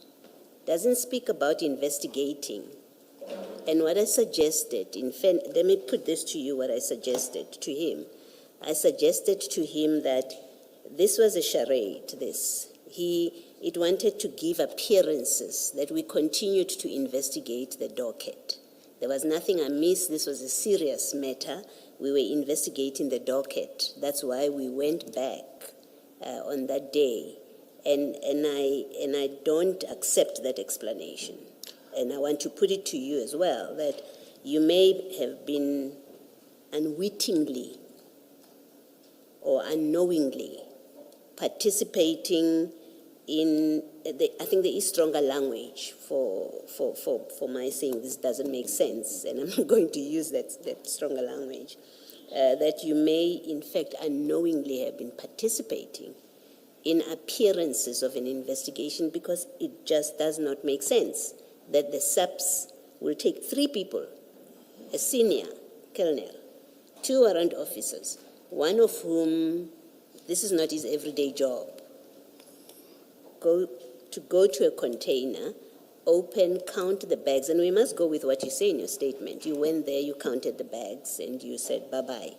Doesn't speak about investigating. And what I suggested, let me put this to you, what I suggested to him. I suggested to him that this was a charade, it wanted to give appearances that we continued to investigate the docket. There was nothing amiss. This was a serious matter. We were investigating the docket. That's why we went back on that day. And I don't accept that explanation. And I want to put it to you as well, that you may have been unwittingly or unknowingly participating in, I think there is stronger language for my saying this doesn't make sense, and I'm not going to use that stronger language, that you may in fact unknowingly have been participating in appearances of an investigation because it just does not make sense that the SAPS will take 3 people, a senior colonel, 2 warrant officers, one of whom, this is not his everyday job, go to a container, open, count the bags, and we must go with what you say in your statement. You went there, you counted the bags, and you said, bye-bye.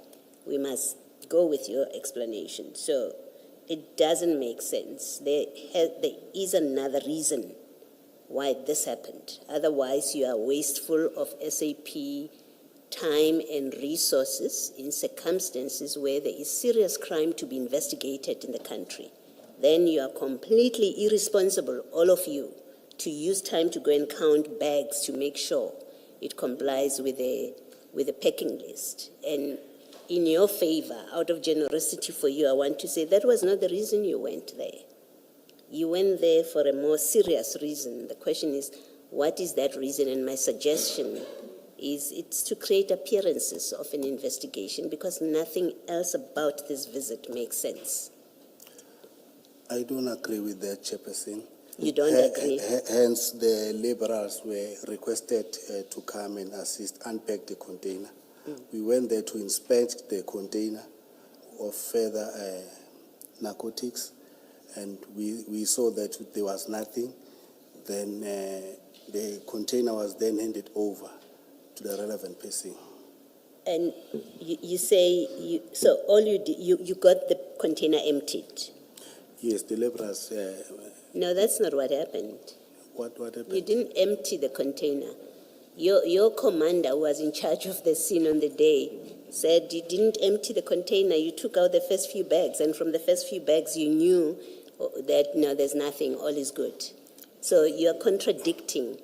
We must go with your explanation. So it doesn't make sense. There is another reason why this happened. Otherwise, you are wasteful of SAP time and resources in circumstances where there is serious crime to be investigated in the country. Then you are completely irresponsible, all of you, to use time to go and count bags to make sure it complies with the packing list. And in your favor, out of generosity for you, I want to say that was not the reason you went there. You went there for a more serious reason. The question is, what is that reason? And my suggestion is it's to create appearances of an investigation because nothing else about this visit makes sense. I don't agree with that, Chairperson. You don't agree? Hence, the laborers were requested to come and assist unpack the container. We went there to inspect the container of further narcotics, and we saw that there was nothing. Then the container was then handed over to the relevant person. And you say, so all you did, you got the container emptied? Yes, the laborers. No, that's not what happened. What happened? You didn't empty the container. Your commander who was in charge of the scene on the day said you didn't empty the container, you took out the first few bags, and from the first few bags you knew that no, there's nothing, all is good. So you're contradicting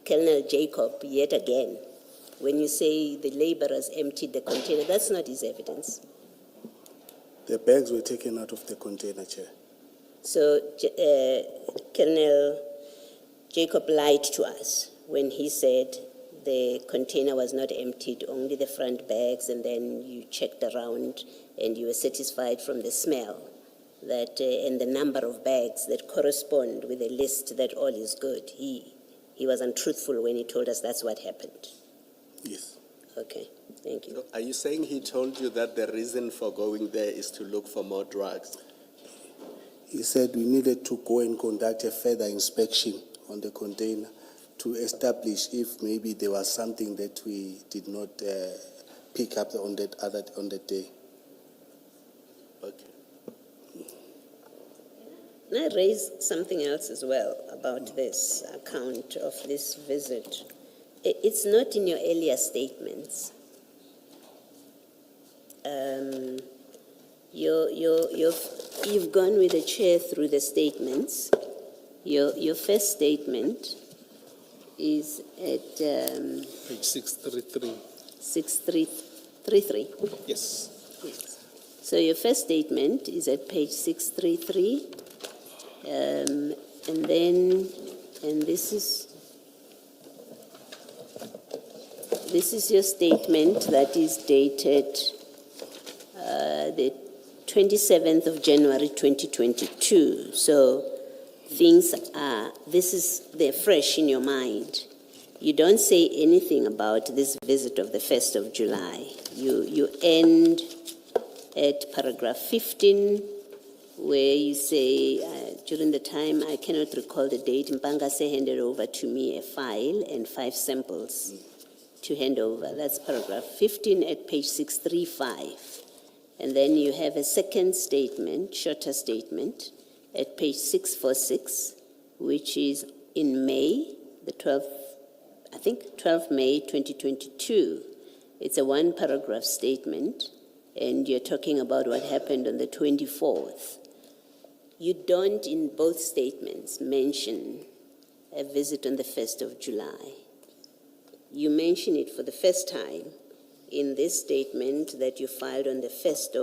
Colonel Jacob yet again. When you say the laborers emptied the container, that's not his evidence. The bags were taken out of the container, Chair. So Colonel Jacob lied to us when he said the container was not emptied, only the front bags, and then you checked around and you were satisfied from the smell that and the number of bags that correspond with the list that all is good. He was untruthful when he told us that's what happened. Yes. Okay, thank you. So are you saying he told you that the reason for going there is to look for more drugs? He said we needed to go and conduct a further inspection on the container to establish if maybe there was something that we did not pick up on that day. Okay. Can I raise something else as well about this account of this visit? It's not in your earlier statements. You've gone with the chair through the statements. Your first statement is at Page 633. 6333. Yes. Yes. So your first statement is at page 633, and this is your statement that is dated the 27th of January 2022. So they're fresh in your mind. You don't say anything about this visit of the 1st of July. You end at paragraph 15, where you say, during the time, I cannot recall the date, Mpangase handed over to me a file and 5 samples to hand over. That's paragraph 15 at page 635. And then you have a second statement, shorter statement, at page 646, which is in May, the 12th May 2022. It's a 1-paragraph statement, and you're talking about what happened on the 24th. You don't, in both statements, mention a visit on the 1st of July. You mention it for the first time in this statement that you filed on the 1st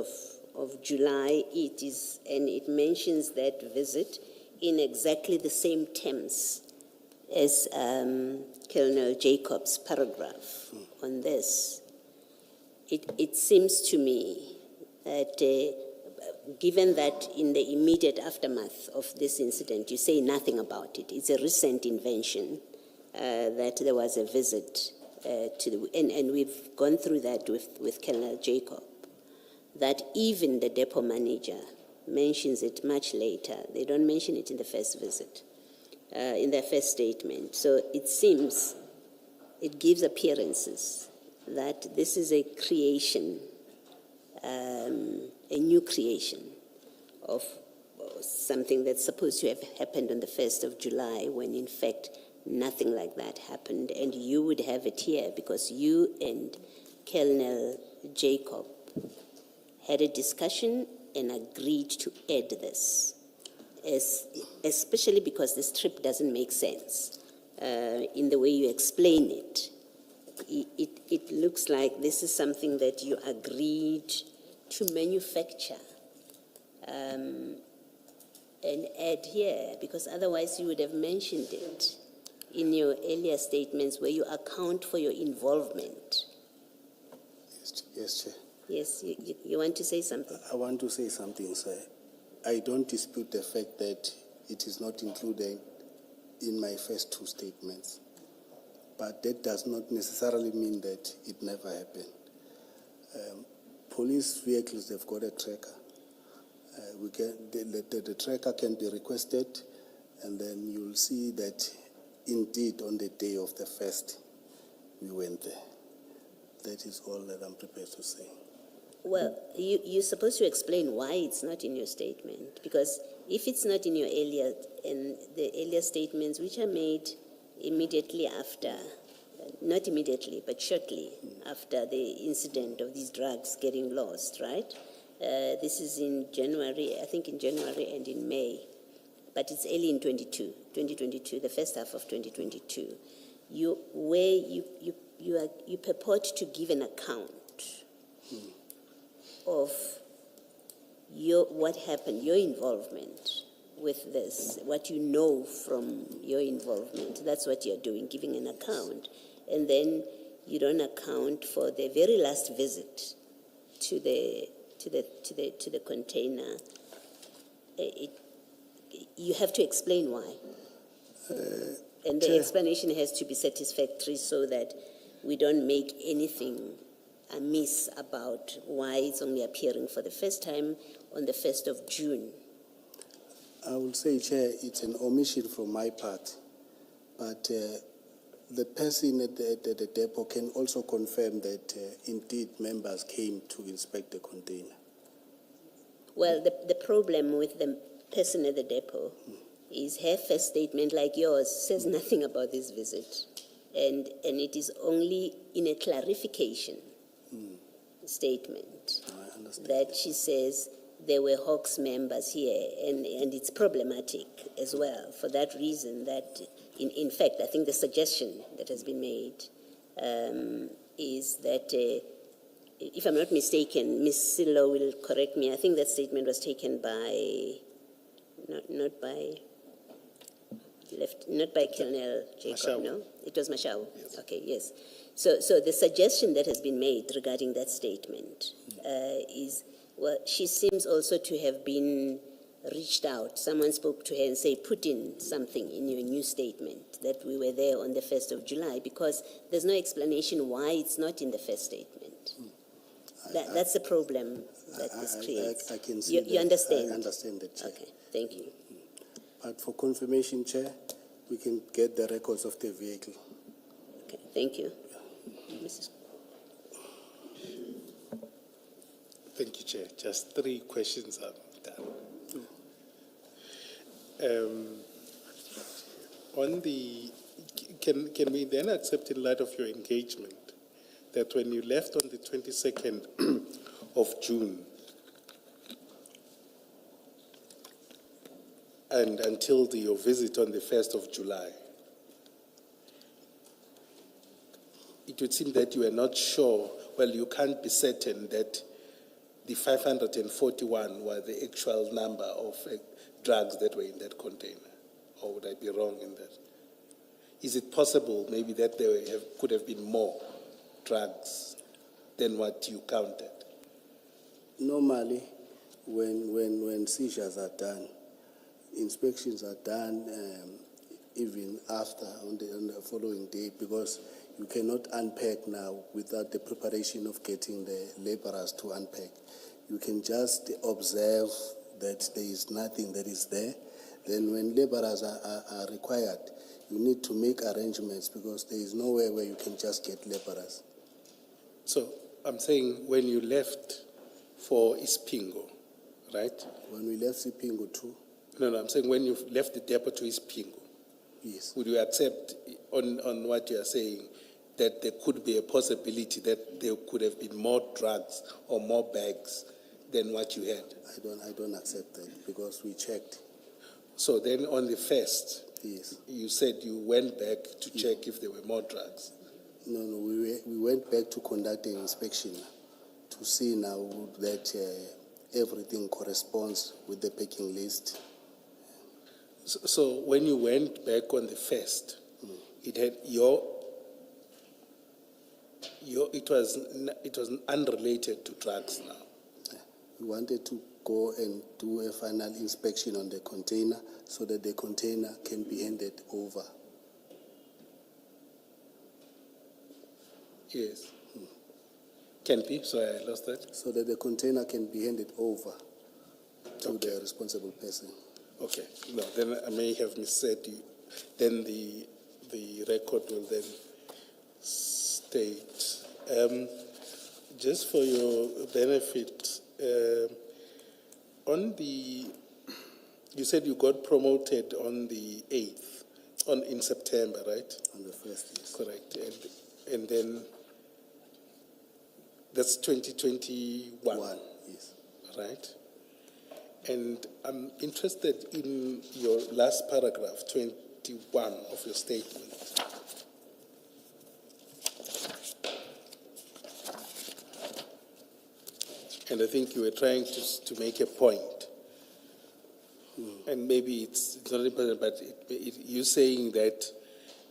of July. It mentions that visit in exactly the same terms as Colonel Jacob's paragraph on this. It seems to me that given that in the immediate aftermath of this incident, you say nothing about it. It's a recent invention that there was a visit and we've gone through that with Colonel Jacob, that even the depot manager mentions it much later. They don't mention it in the first visit, in their first statement. So it seems, it gives appearances that this is a creation, a new creation of something that's supposed to have happened on the 1st of July, when in fact nothing like that happened. And you would have it here because you and Colonel Jacob had a discussion and agreed to add this, especially because this trip doesn't make sense in the way you explain it. It looks like this is something that you agreed to manufacture and add here, because otherwise you would have mentioned it. in your earlier statements where you account for your involvement. Yes, Chair. Yes, you want to say something? I want to say something, sir. I don't dispute the fact that it is not included in my first two statements. But that does not necessarily mean that it never happened. Police vehicles, they've got a tracker. The tracker can be requested, and then you'll see that indeed on the day of the first, we went there. That is all that I'm prepared to say. Well, you're supposed to explain why it's not in your statement, because if it's not in your earlier, and the earlier statements which are made immediately after, not immediately, but shortly after the incident of these drugs getting lost, right? This is in January, I think in January and in May, but it's early in 2022, the first half of 2022. You purport to give an account of what happened, your involvement with this, what you know from your involvement. That's what you're doing, giving an account. And then you don't account for the very last visit to the container. You have to explain why. And the explanation has to be satisfactory so that we don't make anything amiss about why it's only appearing for the first time on the 1st of June. I will say, Chair, it's an omission from my part, but the person at the depot can also confirm that indeed members came to inspect the container. Well, the problem with the person at the depot is her first statement, like yours, says nothing about this visit. And it is only in a clarification statement I understand. that she says there were Hawks members here, and it's problematic as well for that reason that, in fact, I think the suggestion that has been made is that, if I'm not mistaken, Ms. Silo will correct me, I think that statement was taken by, not by Colonel Jacob, Mashau. no? It was Mashau? Yes. Okay, yes. So the suggestion that has been made regarding that statement is, well, she seems also to have been reached out. Someone spoke to her and say, put in something in your new statement that we were there on the 1st of July, because there's no explanation why it's not in the first statement. That's the problem that this creates. I can see you that. understand? I understand that, Chair. Okay, thank you. But for confirmation, Chair, we can get the records of the vehicle. Okay, thank you. Mrs. Thank you, Chair. Just 3 questions I'm done. Can we then accept, in light of your engagement, that when you left on the 22nd of June and until your visit on the 1st of July, it would seem that you were not sure, well, you can't be certain that the 541 were the actual number of drugs that were in that container? Or would I be wrong in that? Is it possible maybe that there could have been more drugs than what you counted? Normally, when seizures are done, inspections are done even after, on the following day, because you cannot unpack now without the preparation of getting the laborers to unpack. You can just observe that there is nothing that is there. Then when laborers are required, you need to make arrangements, because there is nowhere where you can just get laborers. So I'm saying when you left for Ispingo, right? When we left Sipingo too, No, I'm saying when you left the depot to Ispingo, yes. would you accept on what you are saying that there could be a possibility that there could have been more drugs or more bags than what you had? I don't accept that, because we checked. So then on the 1st, Yes. you said you went back to check if there were more drugs. No, we went back to conduct an inspection to see now that everything corresponds with the packing list. So when you went back on the 1st, it had it was unrelated to drugs now. We wanted to go and do a final inspection on the container so that the container can be handed over. Yes. Can be, sorry, I lost that. So that the container can be handed over to the responsible person. Okay, no, then I may have missaid you. Then the record will then state. Just for your benefit, you said you got promoted on the 8th, in September, right? On the 1st, yes. Correct, and then that's 2021. Yes. Right? And I'm interested in your last paragraph, 21 of your statement. And I think you were trying to make a point. And maybe it's not important, but you're saying that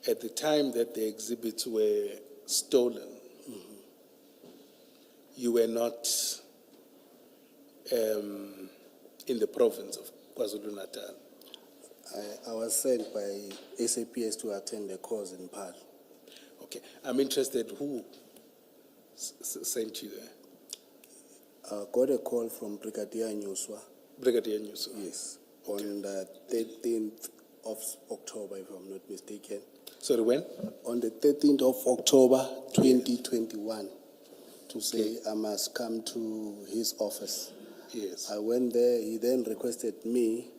at the time that the exhibits were stolen, you were not in the province of KwaZulu-Natal. I was sent by SAPS to attend a course in Paarl. Okay, I'm interested who sent you there? I got a call from Brigadier Nyuswa. Brigadier Yusuf. Yes, on the 13th of October, if I'm not mistaken. Sorry, when? On the 13th of October, 2021, to say I must come to his office. Yes. I went there. He then requested me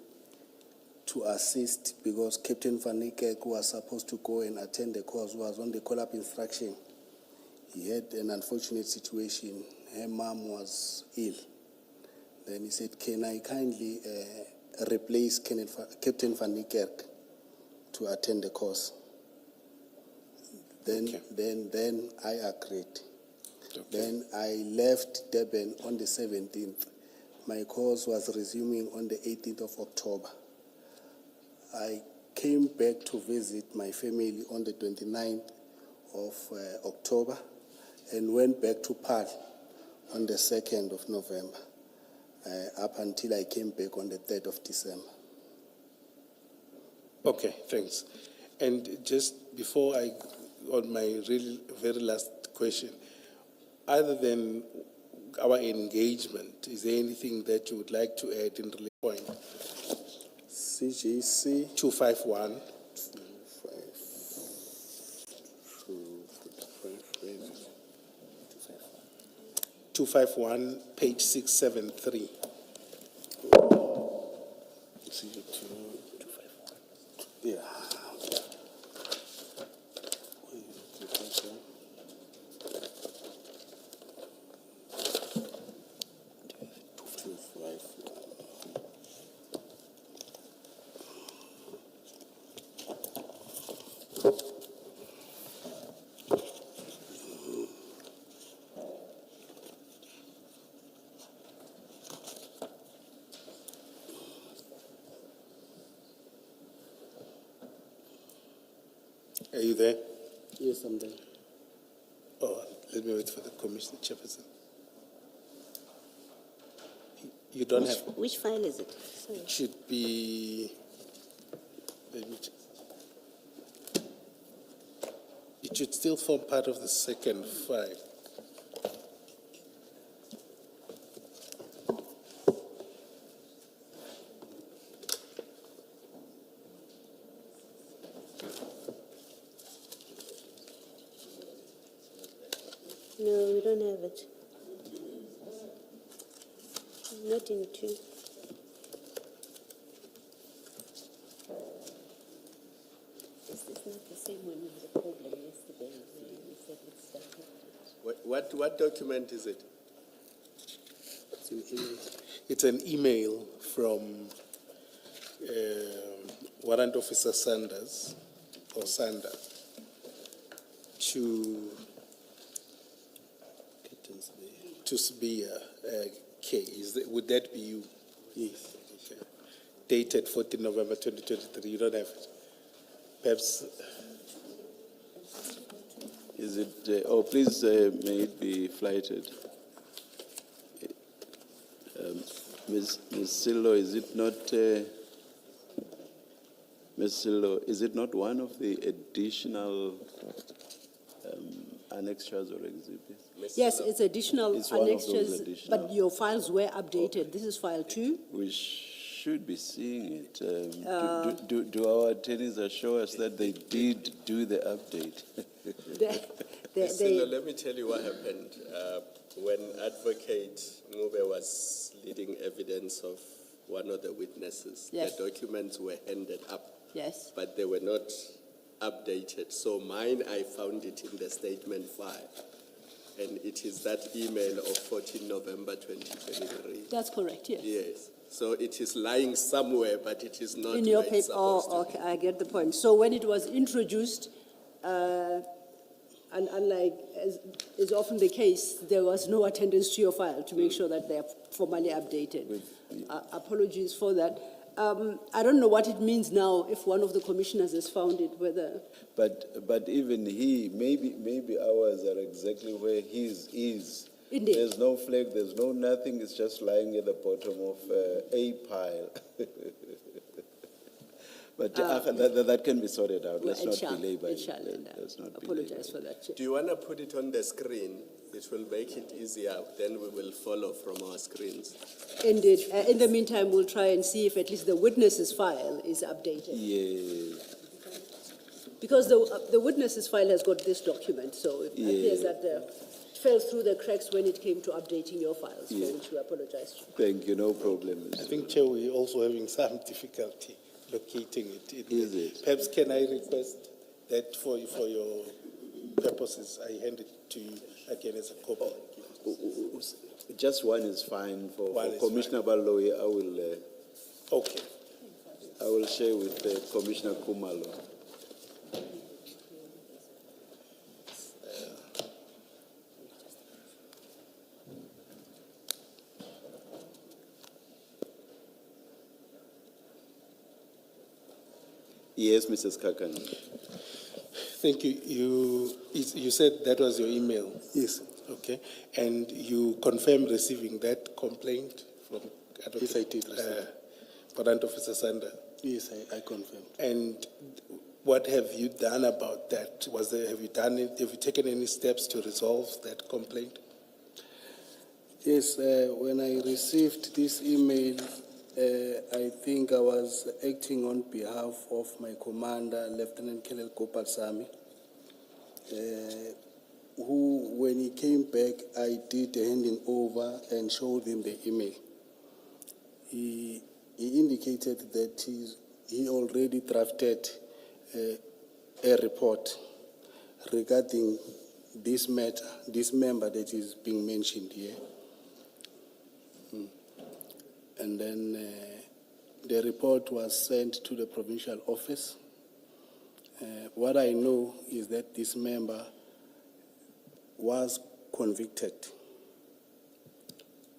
to assist because Captain Van Niekerk, who was supposed to go and attend the course, was on the call-up instruction. He had an unfortunate situation. Her mom was ill. Then he said, can I kindly replace Captain Van Niekerk to attend the course? Then I agreed. Okay. Then I left Durban on the 17th. My course was resuming on the 18th of October. I came back to visit my family on the 29th of October and went back to Paarl on the 2nd of November, up until I came back on the 3rd of December. Okay, thanks. And just before on my very last question, other than our engagement, is there anything that you would like to add in the point? CGC 251. 251, page 673. Yeah. Are you there? Yes, I'm there. Oh, let me wait for the commissioner chairperson. You don't have. Which file is it? Sorry. It should be. Let me check. It should still form part of the second file. No, we don't have it. Not in 2. Is this not the same one we had a problem yesterday? We said it's different. What document is it? It's an email. It's an email from Warrant Officer Sanders, or Sander, to Sibiya K. Would that be you? Yes. Okay. Dated 14 November 2023. You don't have it. Perhaps Is it, please, may it be flighted. Ms. Silo, is it not, Ms. Silo, is it not one of the additional annexures or exhibits? Yes, it's additional It's one of those annexures, additional. but your files were updated. This is file 2. We should be seeing it. Do our attorneys assure us that they did do the update? Silo, let me tell you what happened. When Advocate Ngube was leading evidence of one of the witnesses, Yes. the documents were handed up, Yes. but they were not updated. So mine, I found it in the statement file. And it is that email of 14 November 2023. That's correct, yes. Yes. So it is lying somewhere, but it is not In your where it's paper, supposed to oh, okay, I get the point. So when it was introduced, and unlike as is often the case, there was no attendance to your file to make sure that they are formally updated. Apologies for that. I don't know what it means now if one of the commissioners has found it, whether... But even he, maybe ours are exactly where his is. Indeed. There's no flag, there's no nothing, it's just lying at the bottom of a pile. But that can be sorted out. Let's not delay by it. Let's not Apologize belabor for that, Chair. Do you want to put it on the screen? It will make it easier. Then we will follow from our screens. Indeed. In the meantime, we'll try and see if at least the witness's file is updated. Yes. Because the witness's file has got this document, so it appears that it fell through the cracks when it came to updating your files, for which we apologize. Thank you, no problem. I think, Chair, we're also having some difficulty locating it. Is it? Perhaps can I request that for your purposes, I hand it to you again as a copy? Just one is fine. For One is Commissioner Baloyi, Okay. I will share with Commissioner Kumalo. Yes, Mrs. Kekana. Thank you. You said that was your email? Yes. Okay. And you confirmed receiving that complaint from Advocate? Yes, I did receive. Warrant Officer Sander? Yes, I confirmed. And what have you done about that? Have you taken any steps to resolve that complaint? Yes, when I received this email, I think I was acting on behalf of my commander, Lieutenant Colonel Sami, who, when he came back, I did the handing over and showed him the email. He indicated that he already drafted a report regarding this matter, this member that is being mentioned here. And then the report was sent to the provincial office. What I know is that this member was convicted.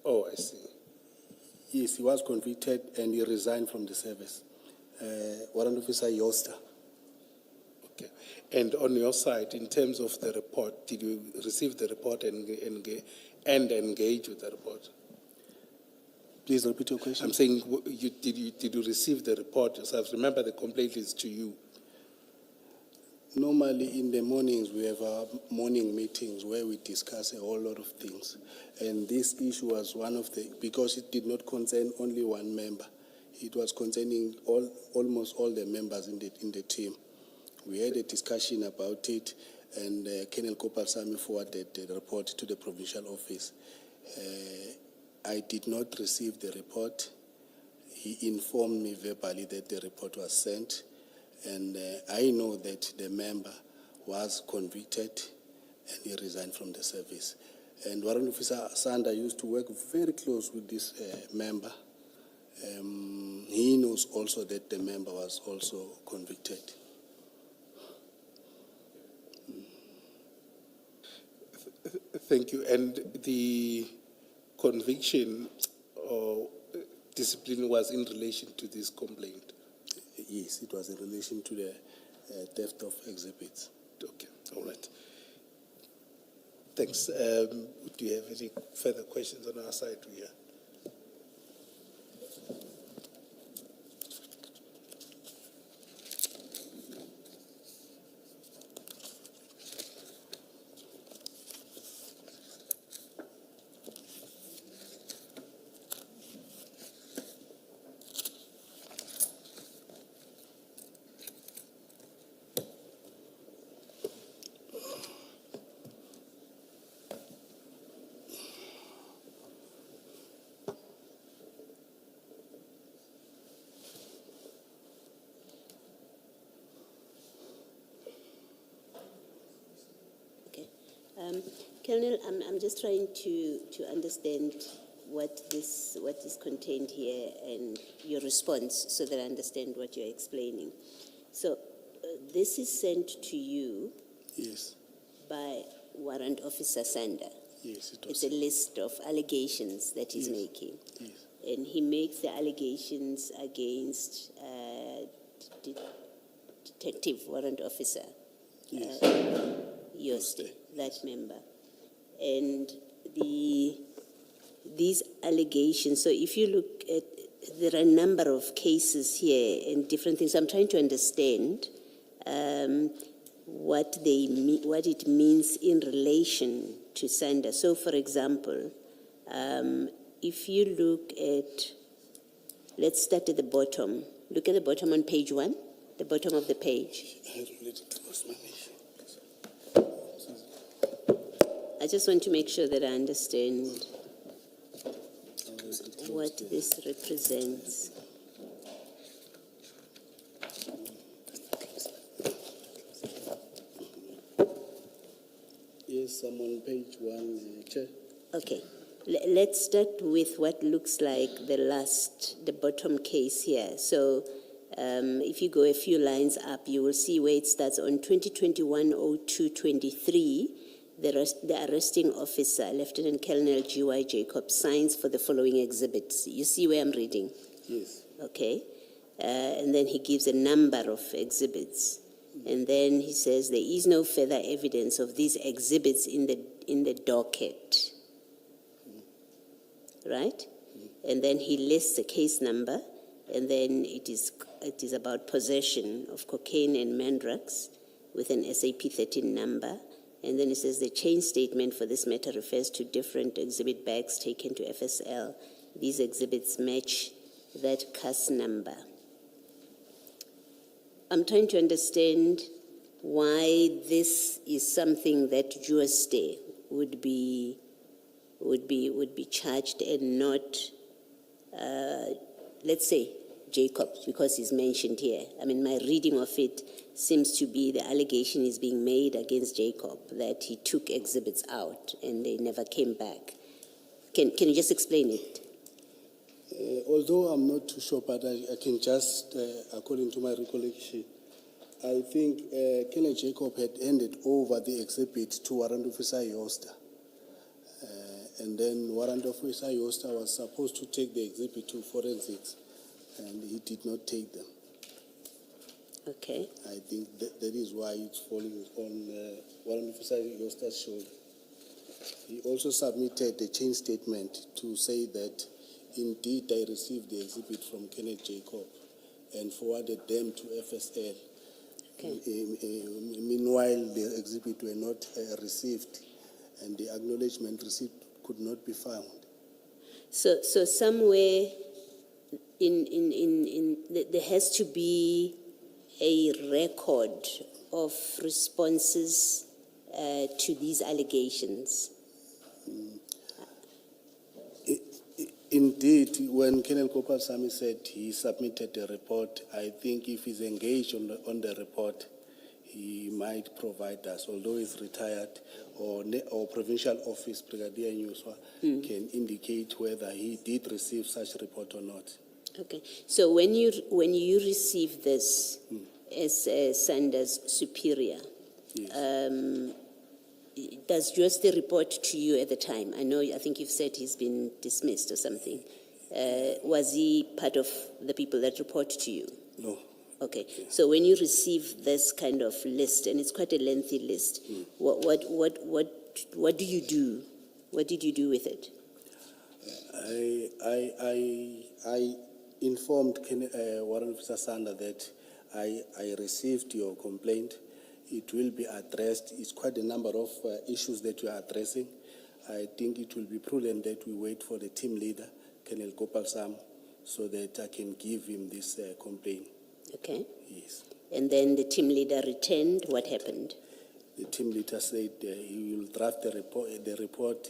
Oh, I see. Yes, he was convicted and he resigned from the service. Warrant Officer Yoster. Okay. And on your side, in terms of the report, did you receive the report and engage with the report? Please repeat your question. I'm saying, did you receive the report yourself? Remember, the complaint is to you. Normally in the mornings we have our morning meetings where we discuss a whole lot of things. And this issue was one of the, because it did not concern only one member. It was concerning almost all the members in the team. We had a discussion about it, and Colonel Sami forwarded the report to the provincial office. I did not receive the report. He informed me verbally that the report was sent, and I know that the member was convicted and he resigned from the service. And Warrant Officer Sander used to work very close with this member. He knows also that the member was also convicted. Thank you. And the conviction or discipline was in relation to this complaint? Yes, it was in relation to the theft of exhibits. Okay, all right. Thanks. Do you have any further questions on our side, Ria? Colonel, I'm just trying to understand what is contained here and your response so that I understand what you're explaining. So this is sent to you Yes, by Warrant Officer Sander. yes, it It's was. a list of allegations that he's Yes. making. Yes, And he makes the allegations against Detective Warrant Officer yes, Yoste, that member. And these allegations, so if you look at, there are a number of cases here and different things. I'm trying to understand what it means in relation to Sander. So, for example, if you look at, let's start at the bottom. Look at the bottom on page 1, the bottom of the page. I just want to make sure that I understand what this represents. Yes, I'm on page 1, Chair. Okay, let's start with what looks like the bottom case here. So if you go a few lines up, you will see where it starts on 2021-02-23. The arresting officer, Lieutenant Colonel G.Y. Jacob, signs for the following exhibits. You see where I'm reading? Yes. Okay. And then he gives a number of exhibits. And then he says there is no further evidence of these exhibits in the docket. Right? And then he lists a case number, and then it is about possession of cocaine and mandrax with an SAP 13 number. And then it says the chain statement for this matter refers to different exhibit bags taken to FSL. These exhibits match that CAS number. I'm trying to understand why this is something that Jueste would be charged and not, let's say, Jacob, because he's mentioned here. I mean, my reading of it seems to be the allegation is being made against Jacob that he took exhibits out and they never came back. Can you just explain it? Although I'm not too sure, but I can just, according to my recollection, I think Colonel Jacob had handed over the exhibit to Warrant Officer Yosta. And then Warrant Officer Yosta was supposed to take the exhibit to forensics, and he did not take them. Okay. I think that is why it's falling on Warrant Officer Yosta's shoulder. He also submitted a chain statement to say that indeed I received the exhibit from Kenneth Jacob and forwarded them to FSL. Okay. Meanwhile, the exhibit were not received, and the acknowledgement receipt could not be found. So somewhere there has to be a record of responses to these allegations. Indeed, when Colonel Kopal-Sami said he submitted a report, I think if he's engaged on the report, he might provide us, although he's retired, or Provincial Office Brigadier Nyuswa can indicate whether he did receive such report or not. Okay. So when you receive this as Sander's superior, Yes. does Jueste report to you at the time? I think you've said he's been dismissed or something. Was he part of the people that report to you? No. Okay. So when you receive this kind of list, and it's quite a lengthy list, what what do you do? What did you do with it? I informed Warrant Officer Sander that I received your complaint. It will be addressed. It's quite a number of issues that you are addressing. I think it will be prudent that we wait for the team leader, Colonel Gopal Sam, so that I can give him this complaint. Okay. Yes. And then the team leader returned. What happened? The team leader said he will draft the report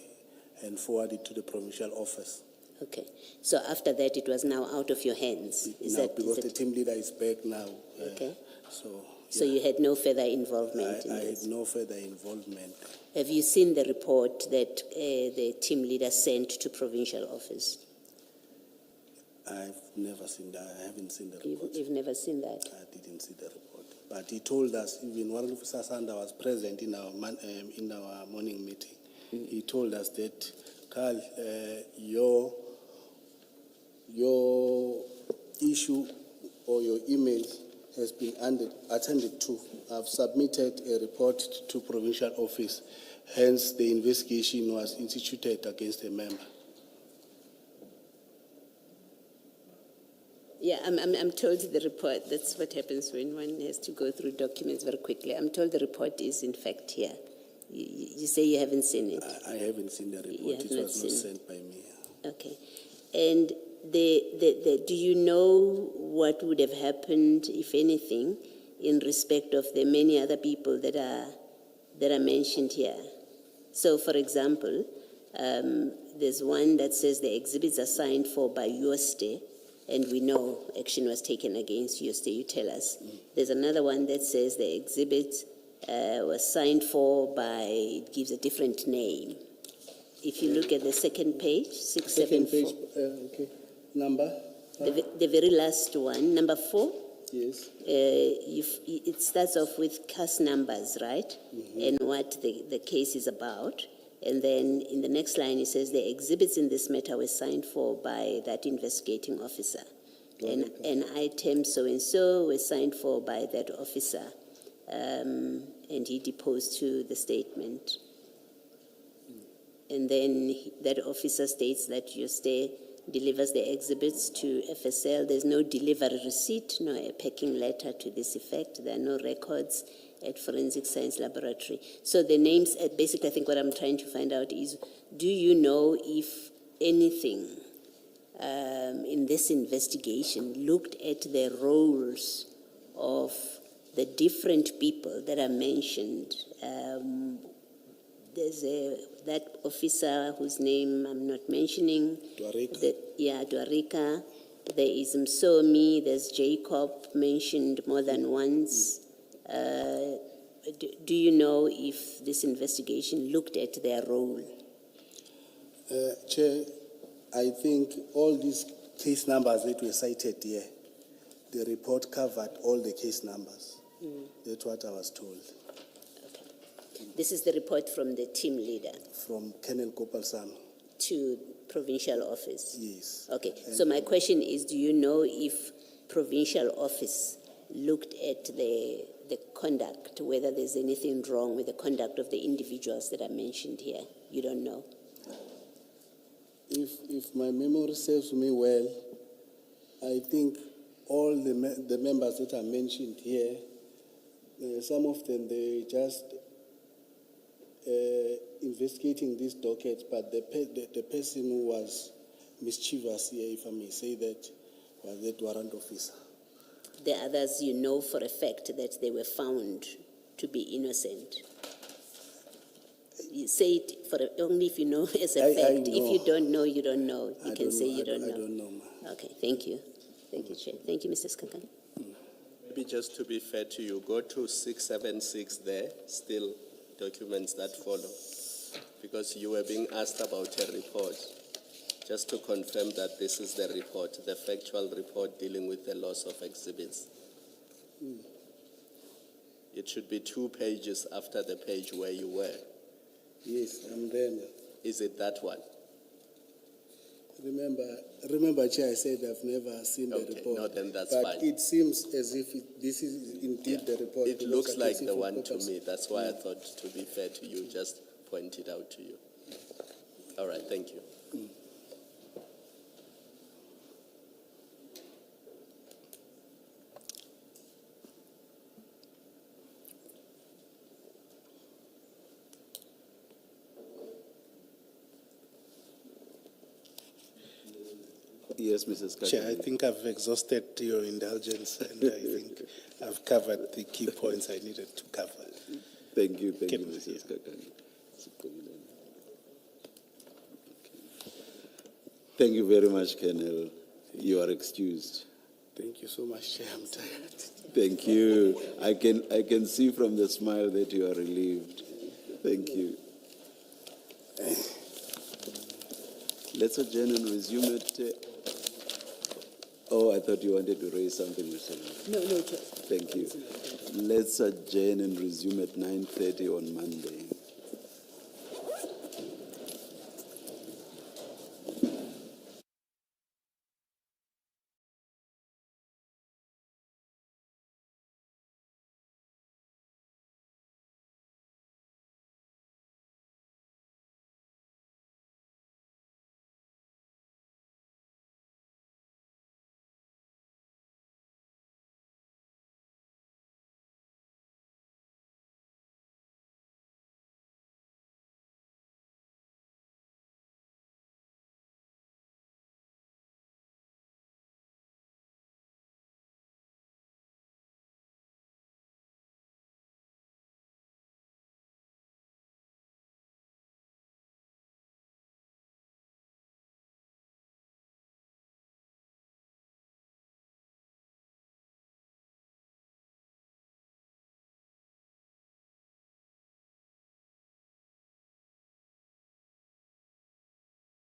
and forward it to the provincial office. Okay. So after that, it was now out of your hands. Because the team leader is back now. Okay. So you had no further involvement in I this? had no further involvement. Have you seen the report that the team leader sent to provincial office? I've never seen that. I haven't seen the report. You've never seen that? I didn't see the report. But he told us, even Warrant Officer Sander was present in our morning meeting. He told us that, Carl, your issue or your email has been attended to. I've submitted a report to provincial office. Hence, the investigation was instituted against a member. Yeah, I'm told the report, that's what happens when one has to go through documents very quickly. I'm told the report is in fact here. You say you haven't seen it? I haven't seen the report. It was not sent by me. Okay. And do you know what would have happened, if anything, in respect of the many other people that are mentioned here? So, for example, there's one that says the exhibits are signed for by your stay, and we know action was taken against your stay. You tell us. There's another one that says the exhibit was signed for by, it gives a different name. If you look at the second page, 674. Okay. Number? The very last one, number 4. Yes. It starts off with cast numbers, right? And what the case is about. And then in the next line, it says the exhibits in this matter were signed for by that investigating officer. And item so-and-so was signed for by that officer. And he deposed to the statement. And then that officer states that your stay delivers the exhibits to FSL. There's no delivery receipt, no a packing letter to this effect. There are no records at Forensic Science Laboratory. So the names, basically I think what I'm trying to find out is, do you know if anything in this investigation looked at the roles of the different people that are mentioned? There's that officer whose name I'm not mentioning. Dwarika. Dwarika. There is Msomi, there's Jacob mentioned more than once. Do you know if this investigation looked at their role? Chair, I think all these case numbers that were cited here, the report covered all the case numbers. That's what I was told. Okay. This is the report from the team leader? From Colonel Gopal Sam. To provincial office? Yes. Okay, so my question is, do you know if provincial office looked at the conduct, whether there's anything wrong with the conduct of the individuals that are mentioned here? You don't know? If my memory serves me well, I think all the members that are mentioned here, some of them, they just investigating these dockets, but the person who was mischievous here, if I may say that, was that warrant officer. The others, you know for a fact that they were found to be innocent. You say it only if you know as a fact. I know. If you don't know, you don't know. You can say you don't know. I don't know, ma'am. Okay, thank you. Thank you, Chair. Thank you, Mr. Skakana. Maybe just to be fair to you, go to 676 there, still documents that follow, because you were being asked about a report. Just to confirm that this is the report, the factual report dealing with the loss of exhibits. It should be 2 pages after the page where you were. Yes, I'm there. Is it that one? Remember, Chair, I said I've never seen the report. No, then that's but fine. It seems as if this is indeed the report. It looks like the one to me. That's why I thought, to be fair to you, just point it out to you. All right, thank you. Yes, Mrs. Chair, I Kekana. think I've exhausted your indulgence and I think I've covered the key points I needed to cover. Thank you, Can- Mrs. Kekana. Thank you very much, Colonel. You are excused. Thank you so much, Chair. I'm tired. Thank you. I can see from the smile that you are relieved. Thank you. Let's adjourn and resume it. Oh, I thought you wanted to raise something, Mr. No, Chair. Thank you. Let's adjourn and resume at 9:30 on Monday.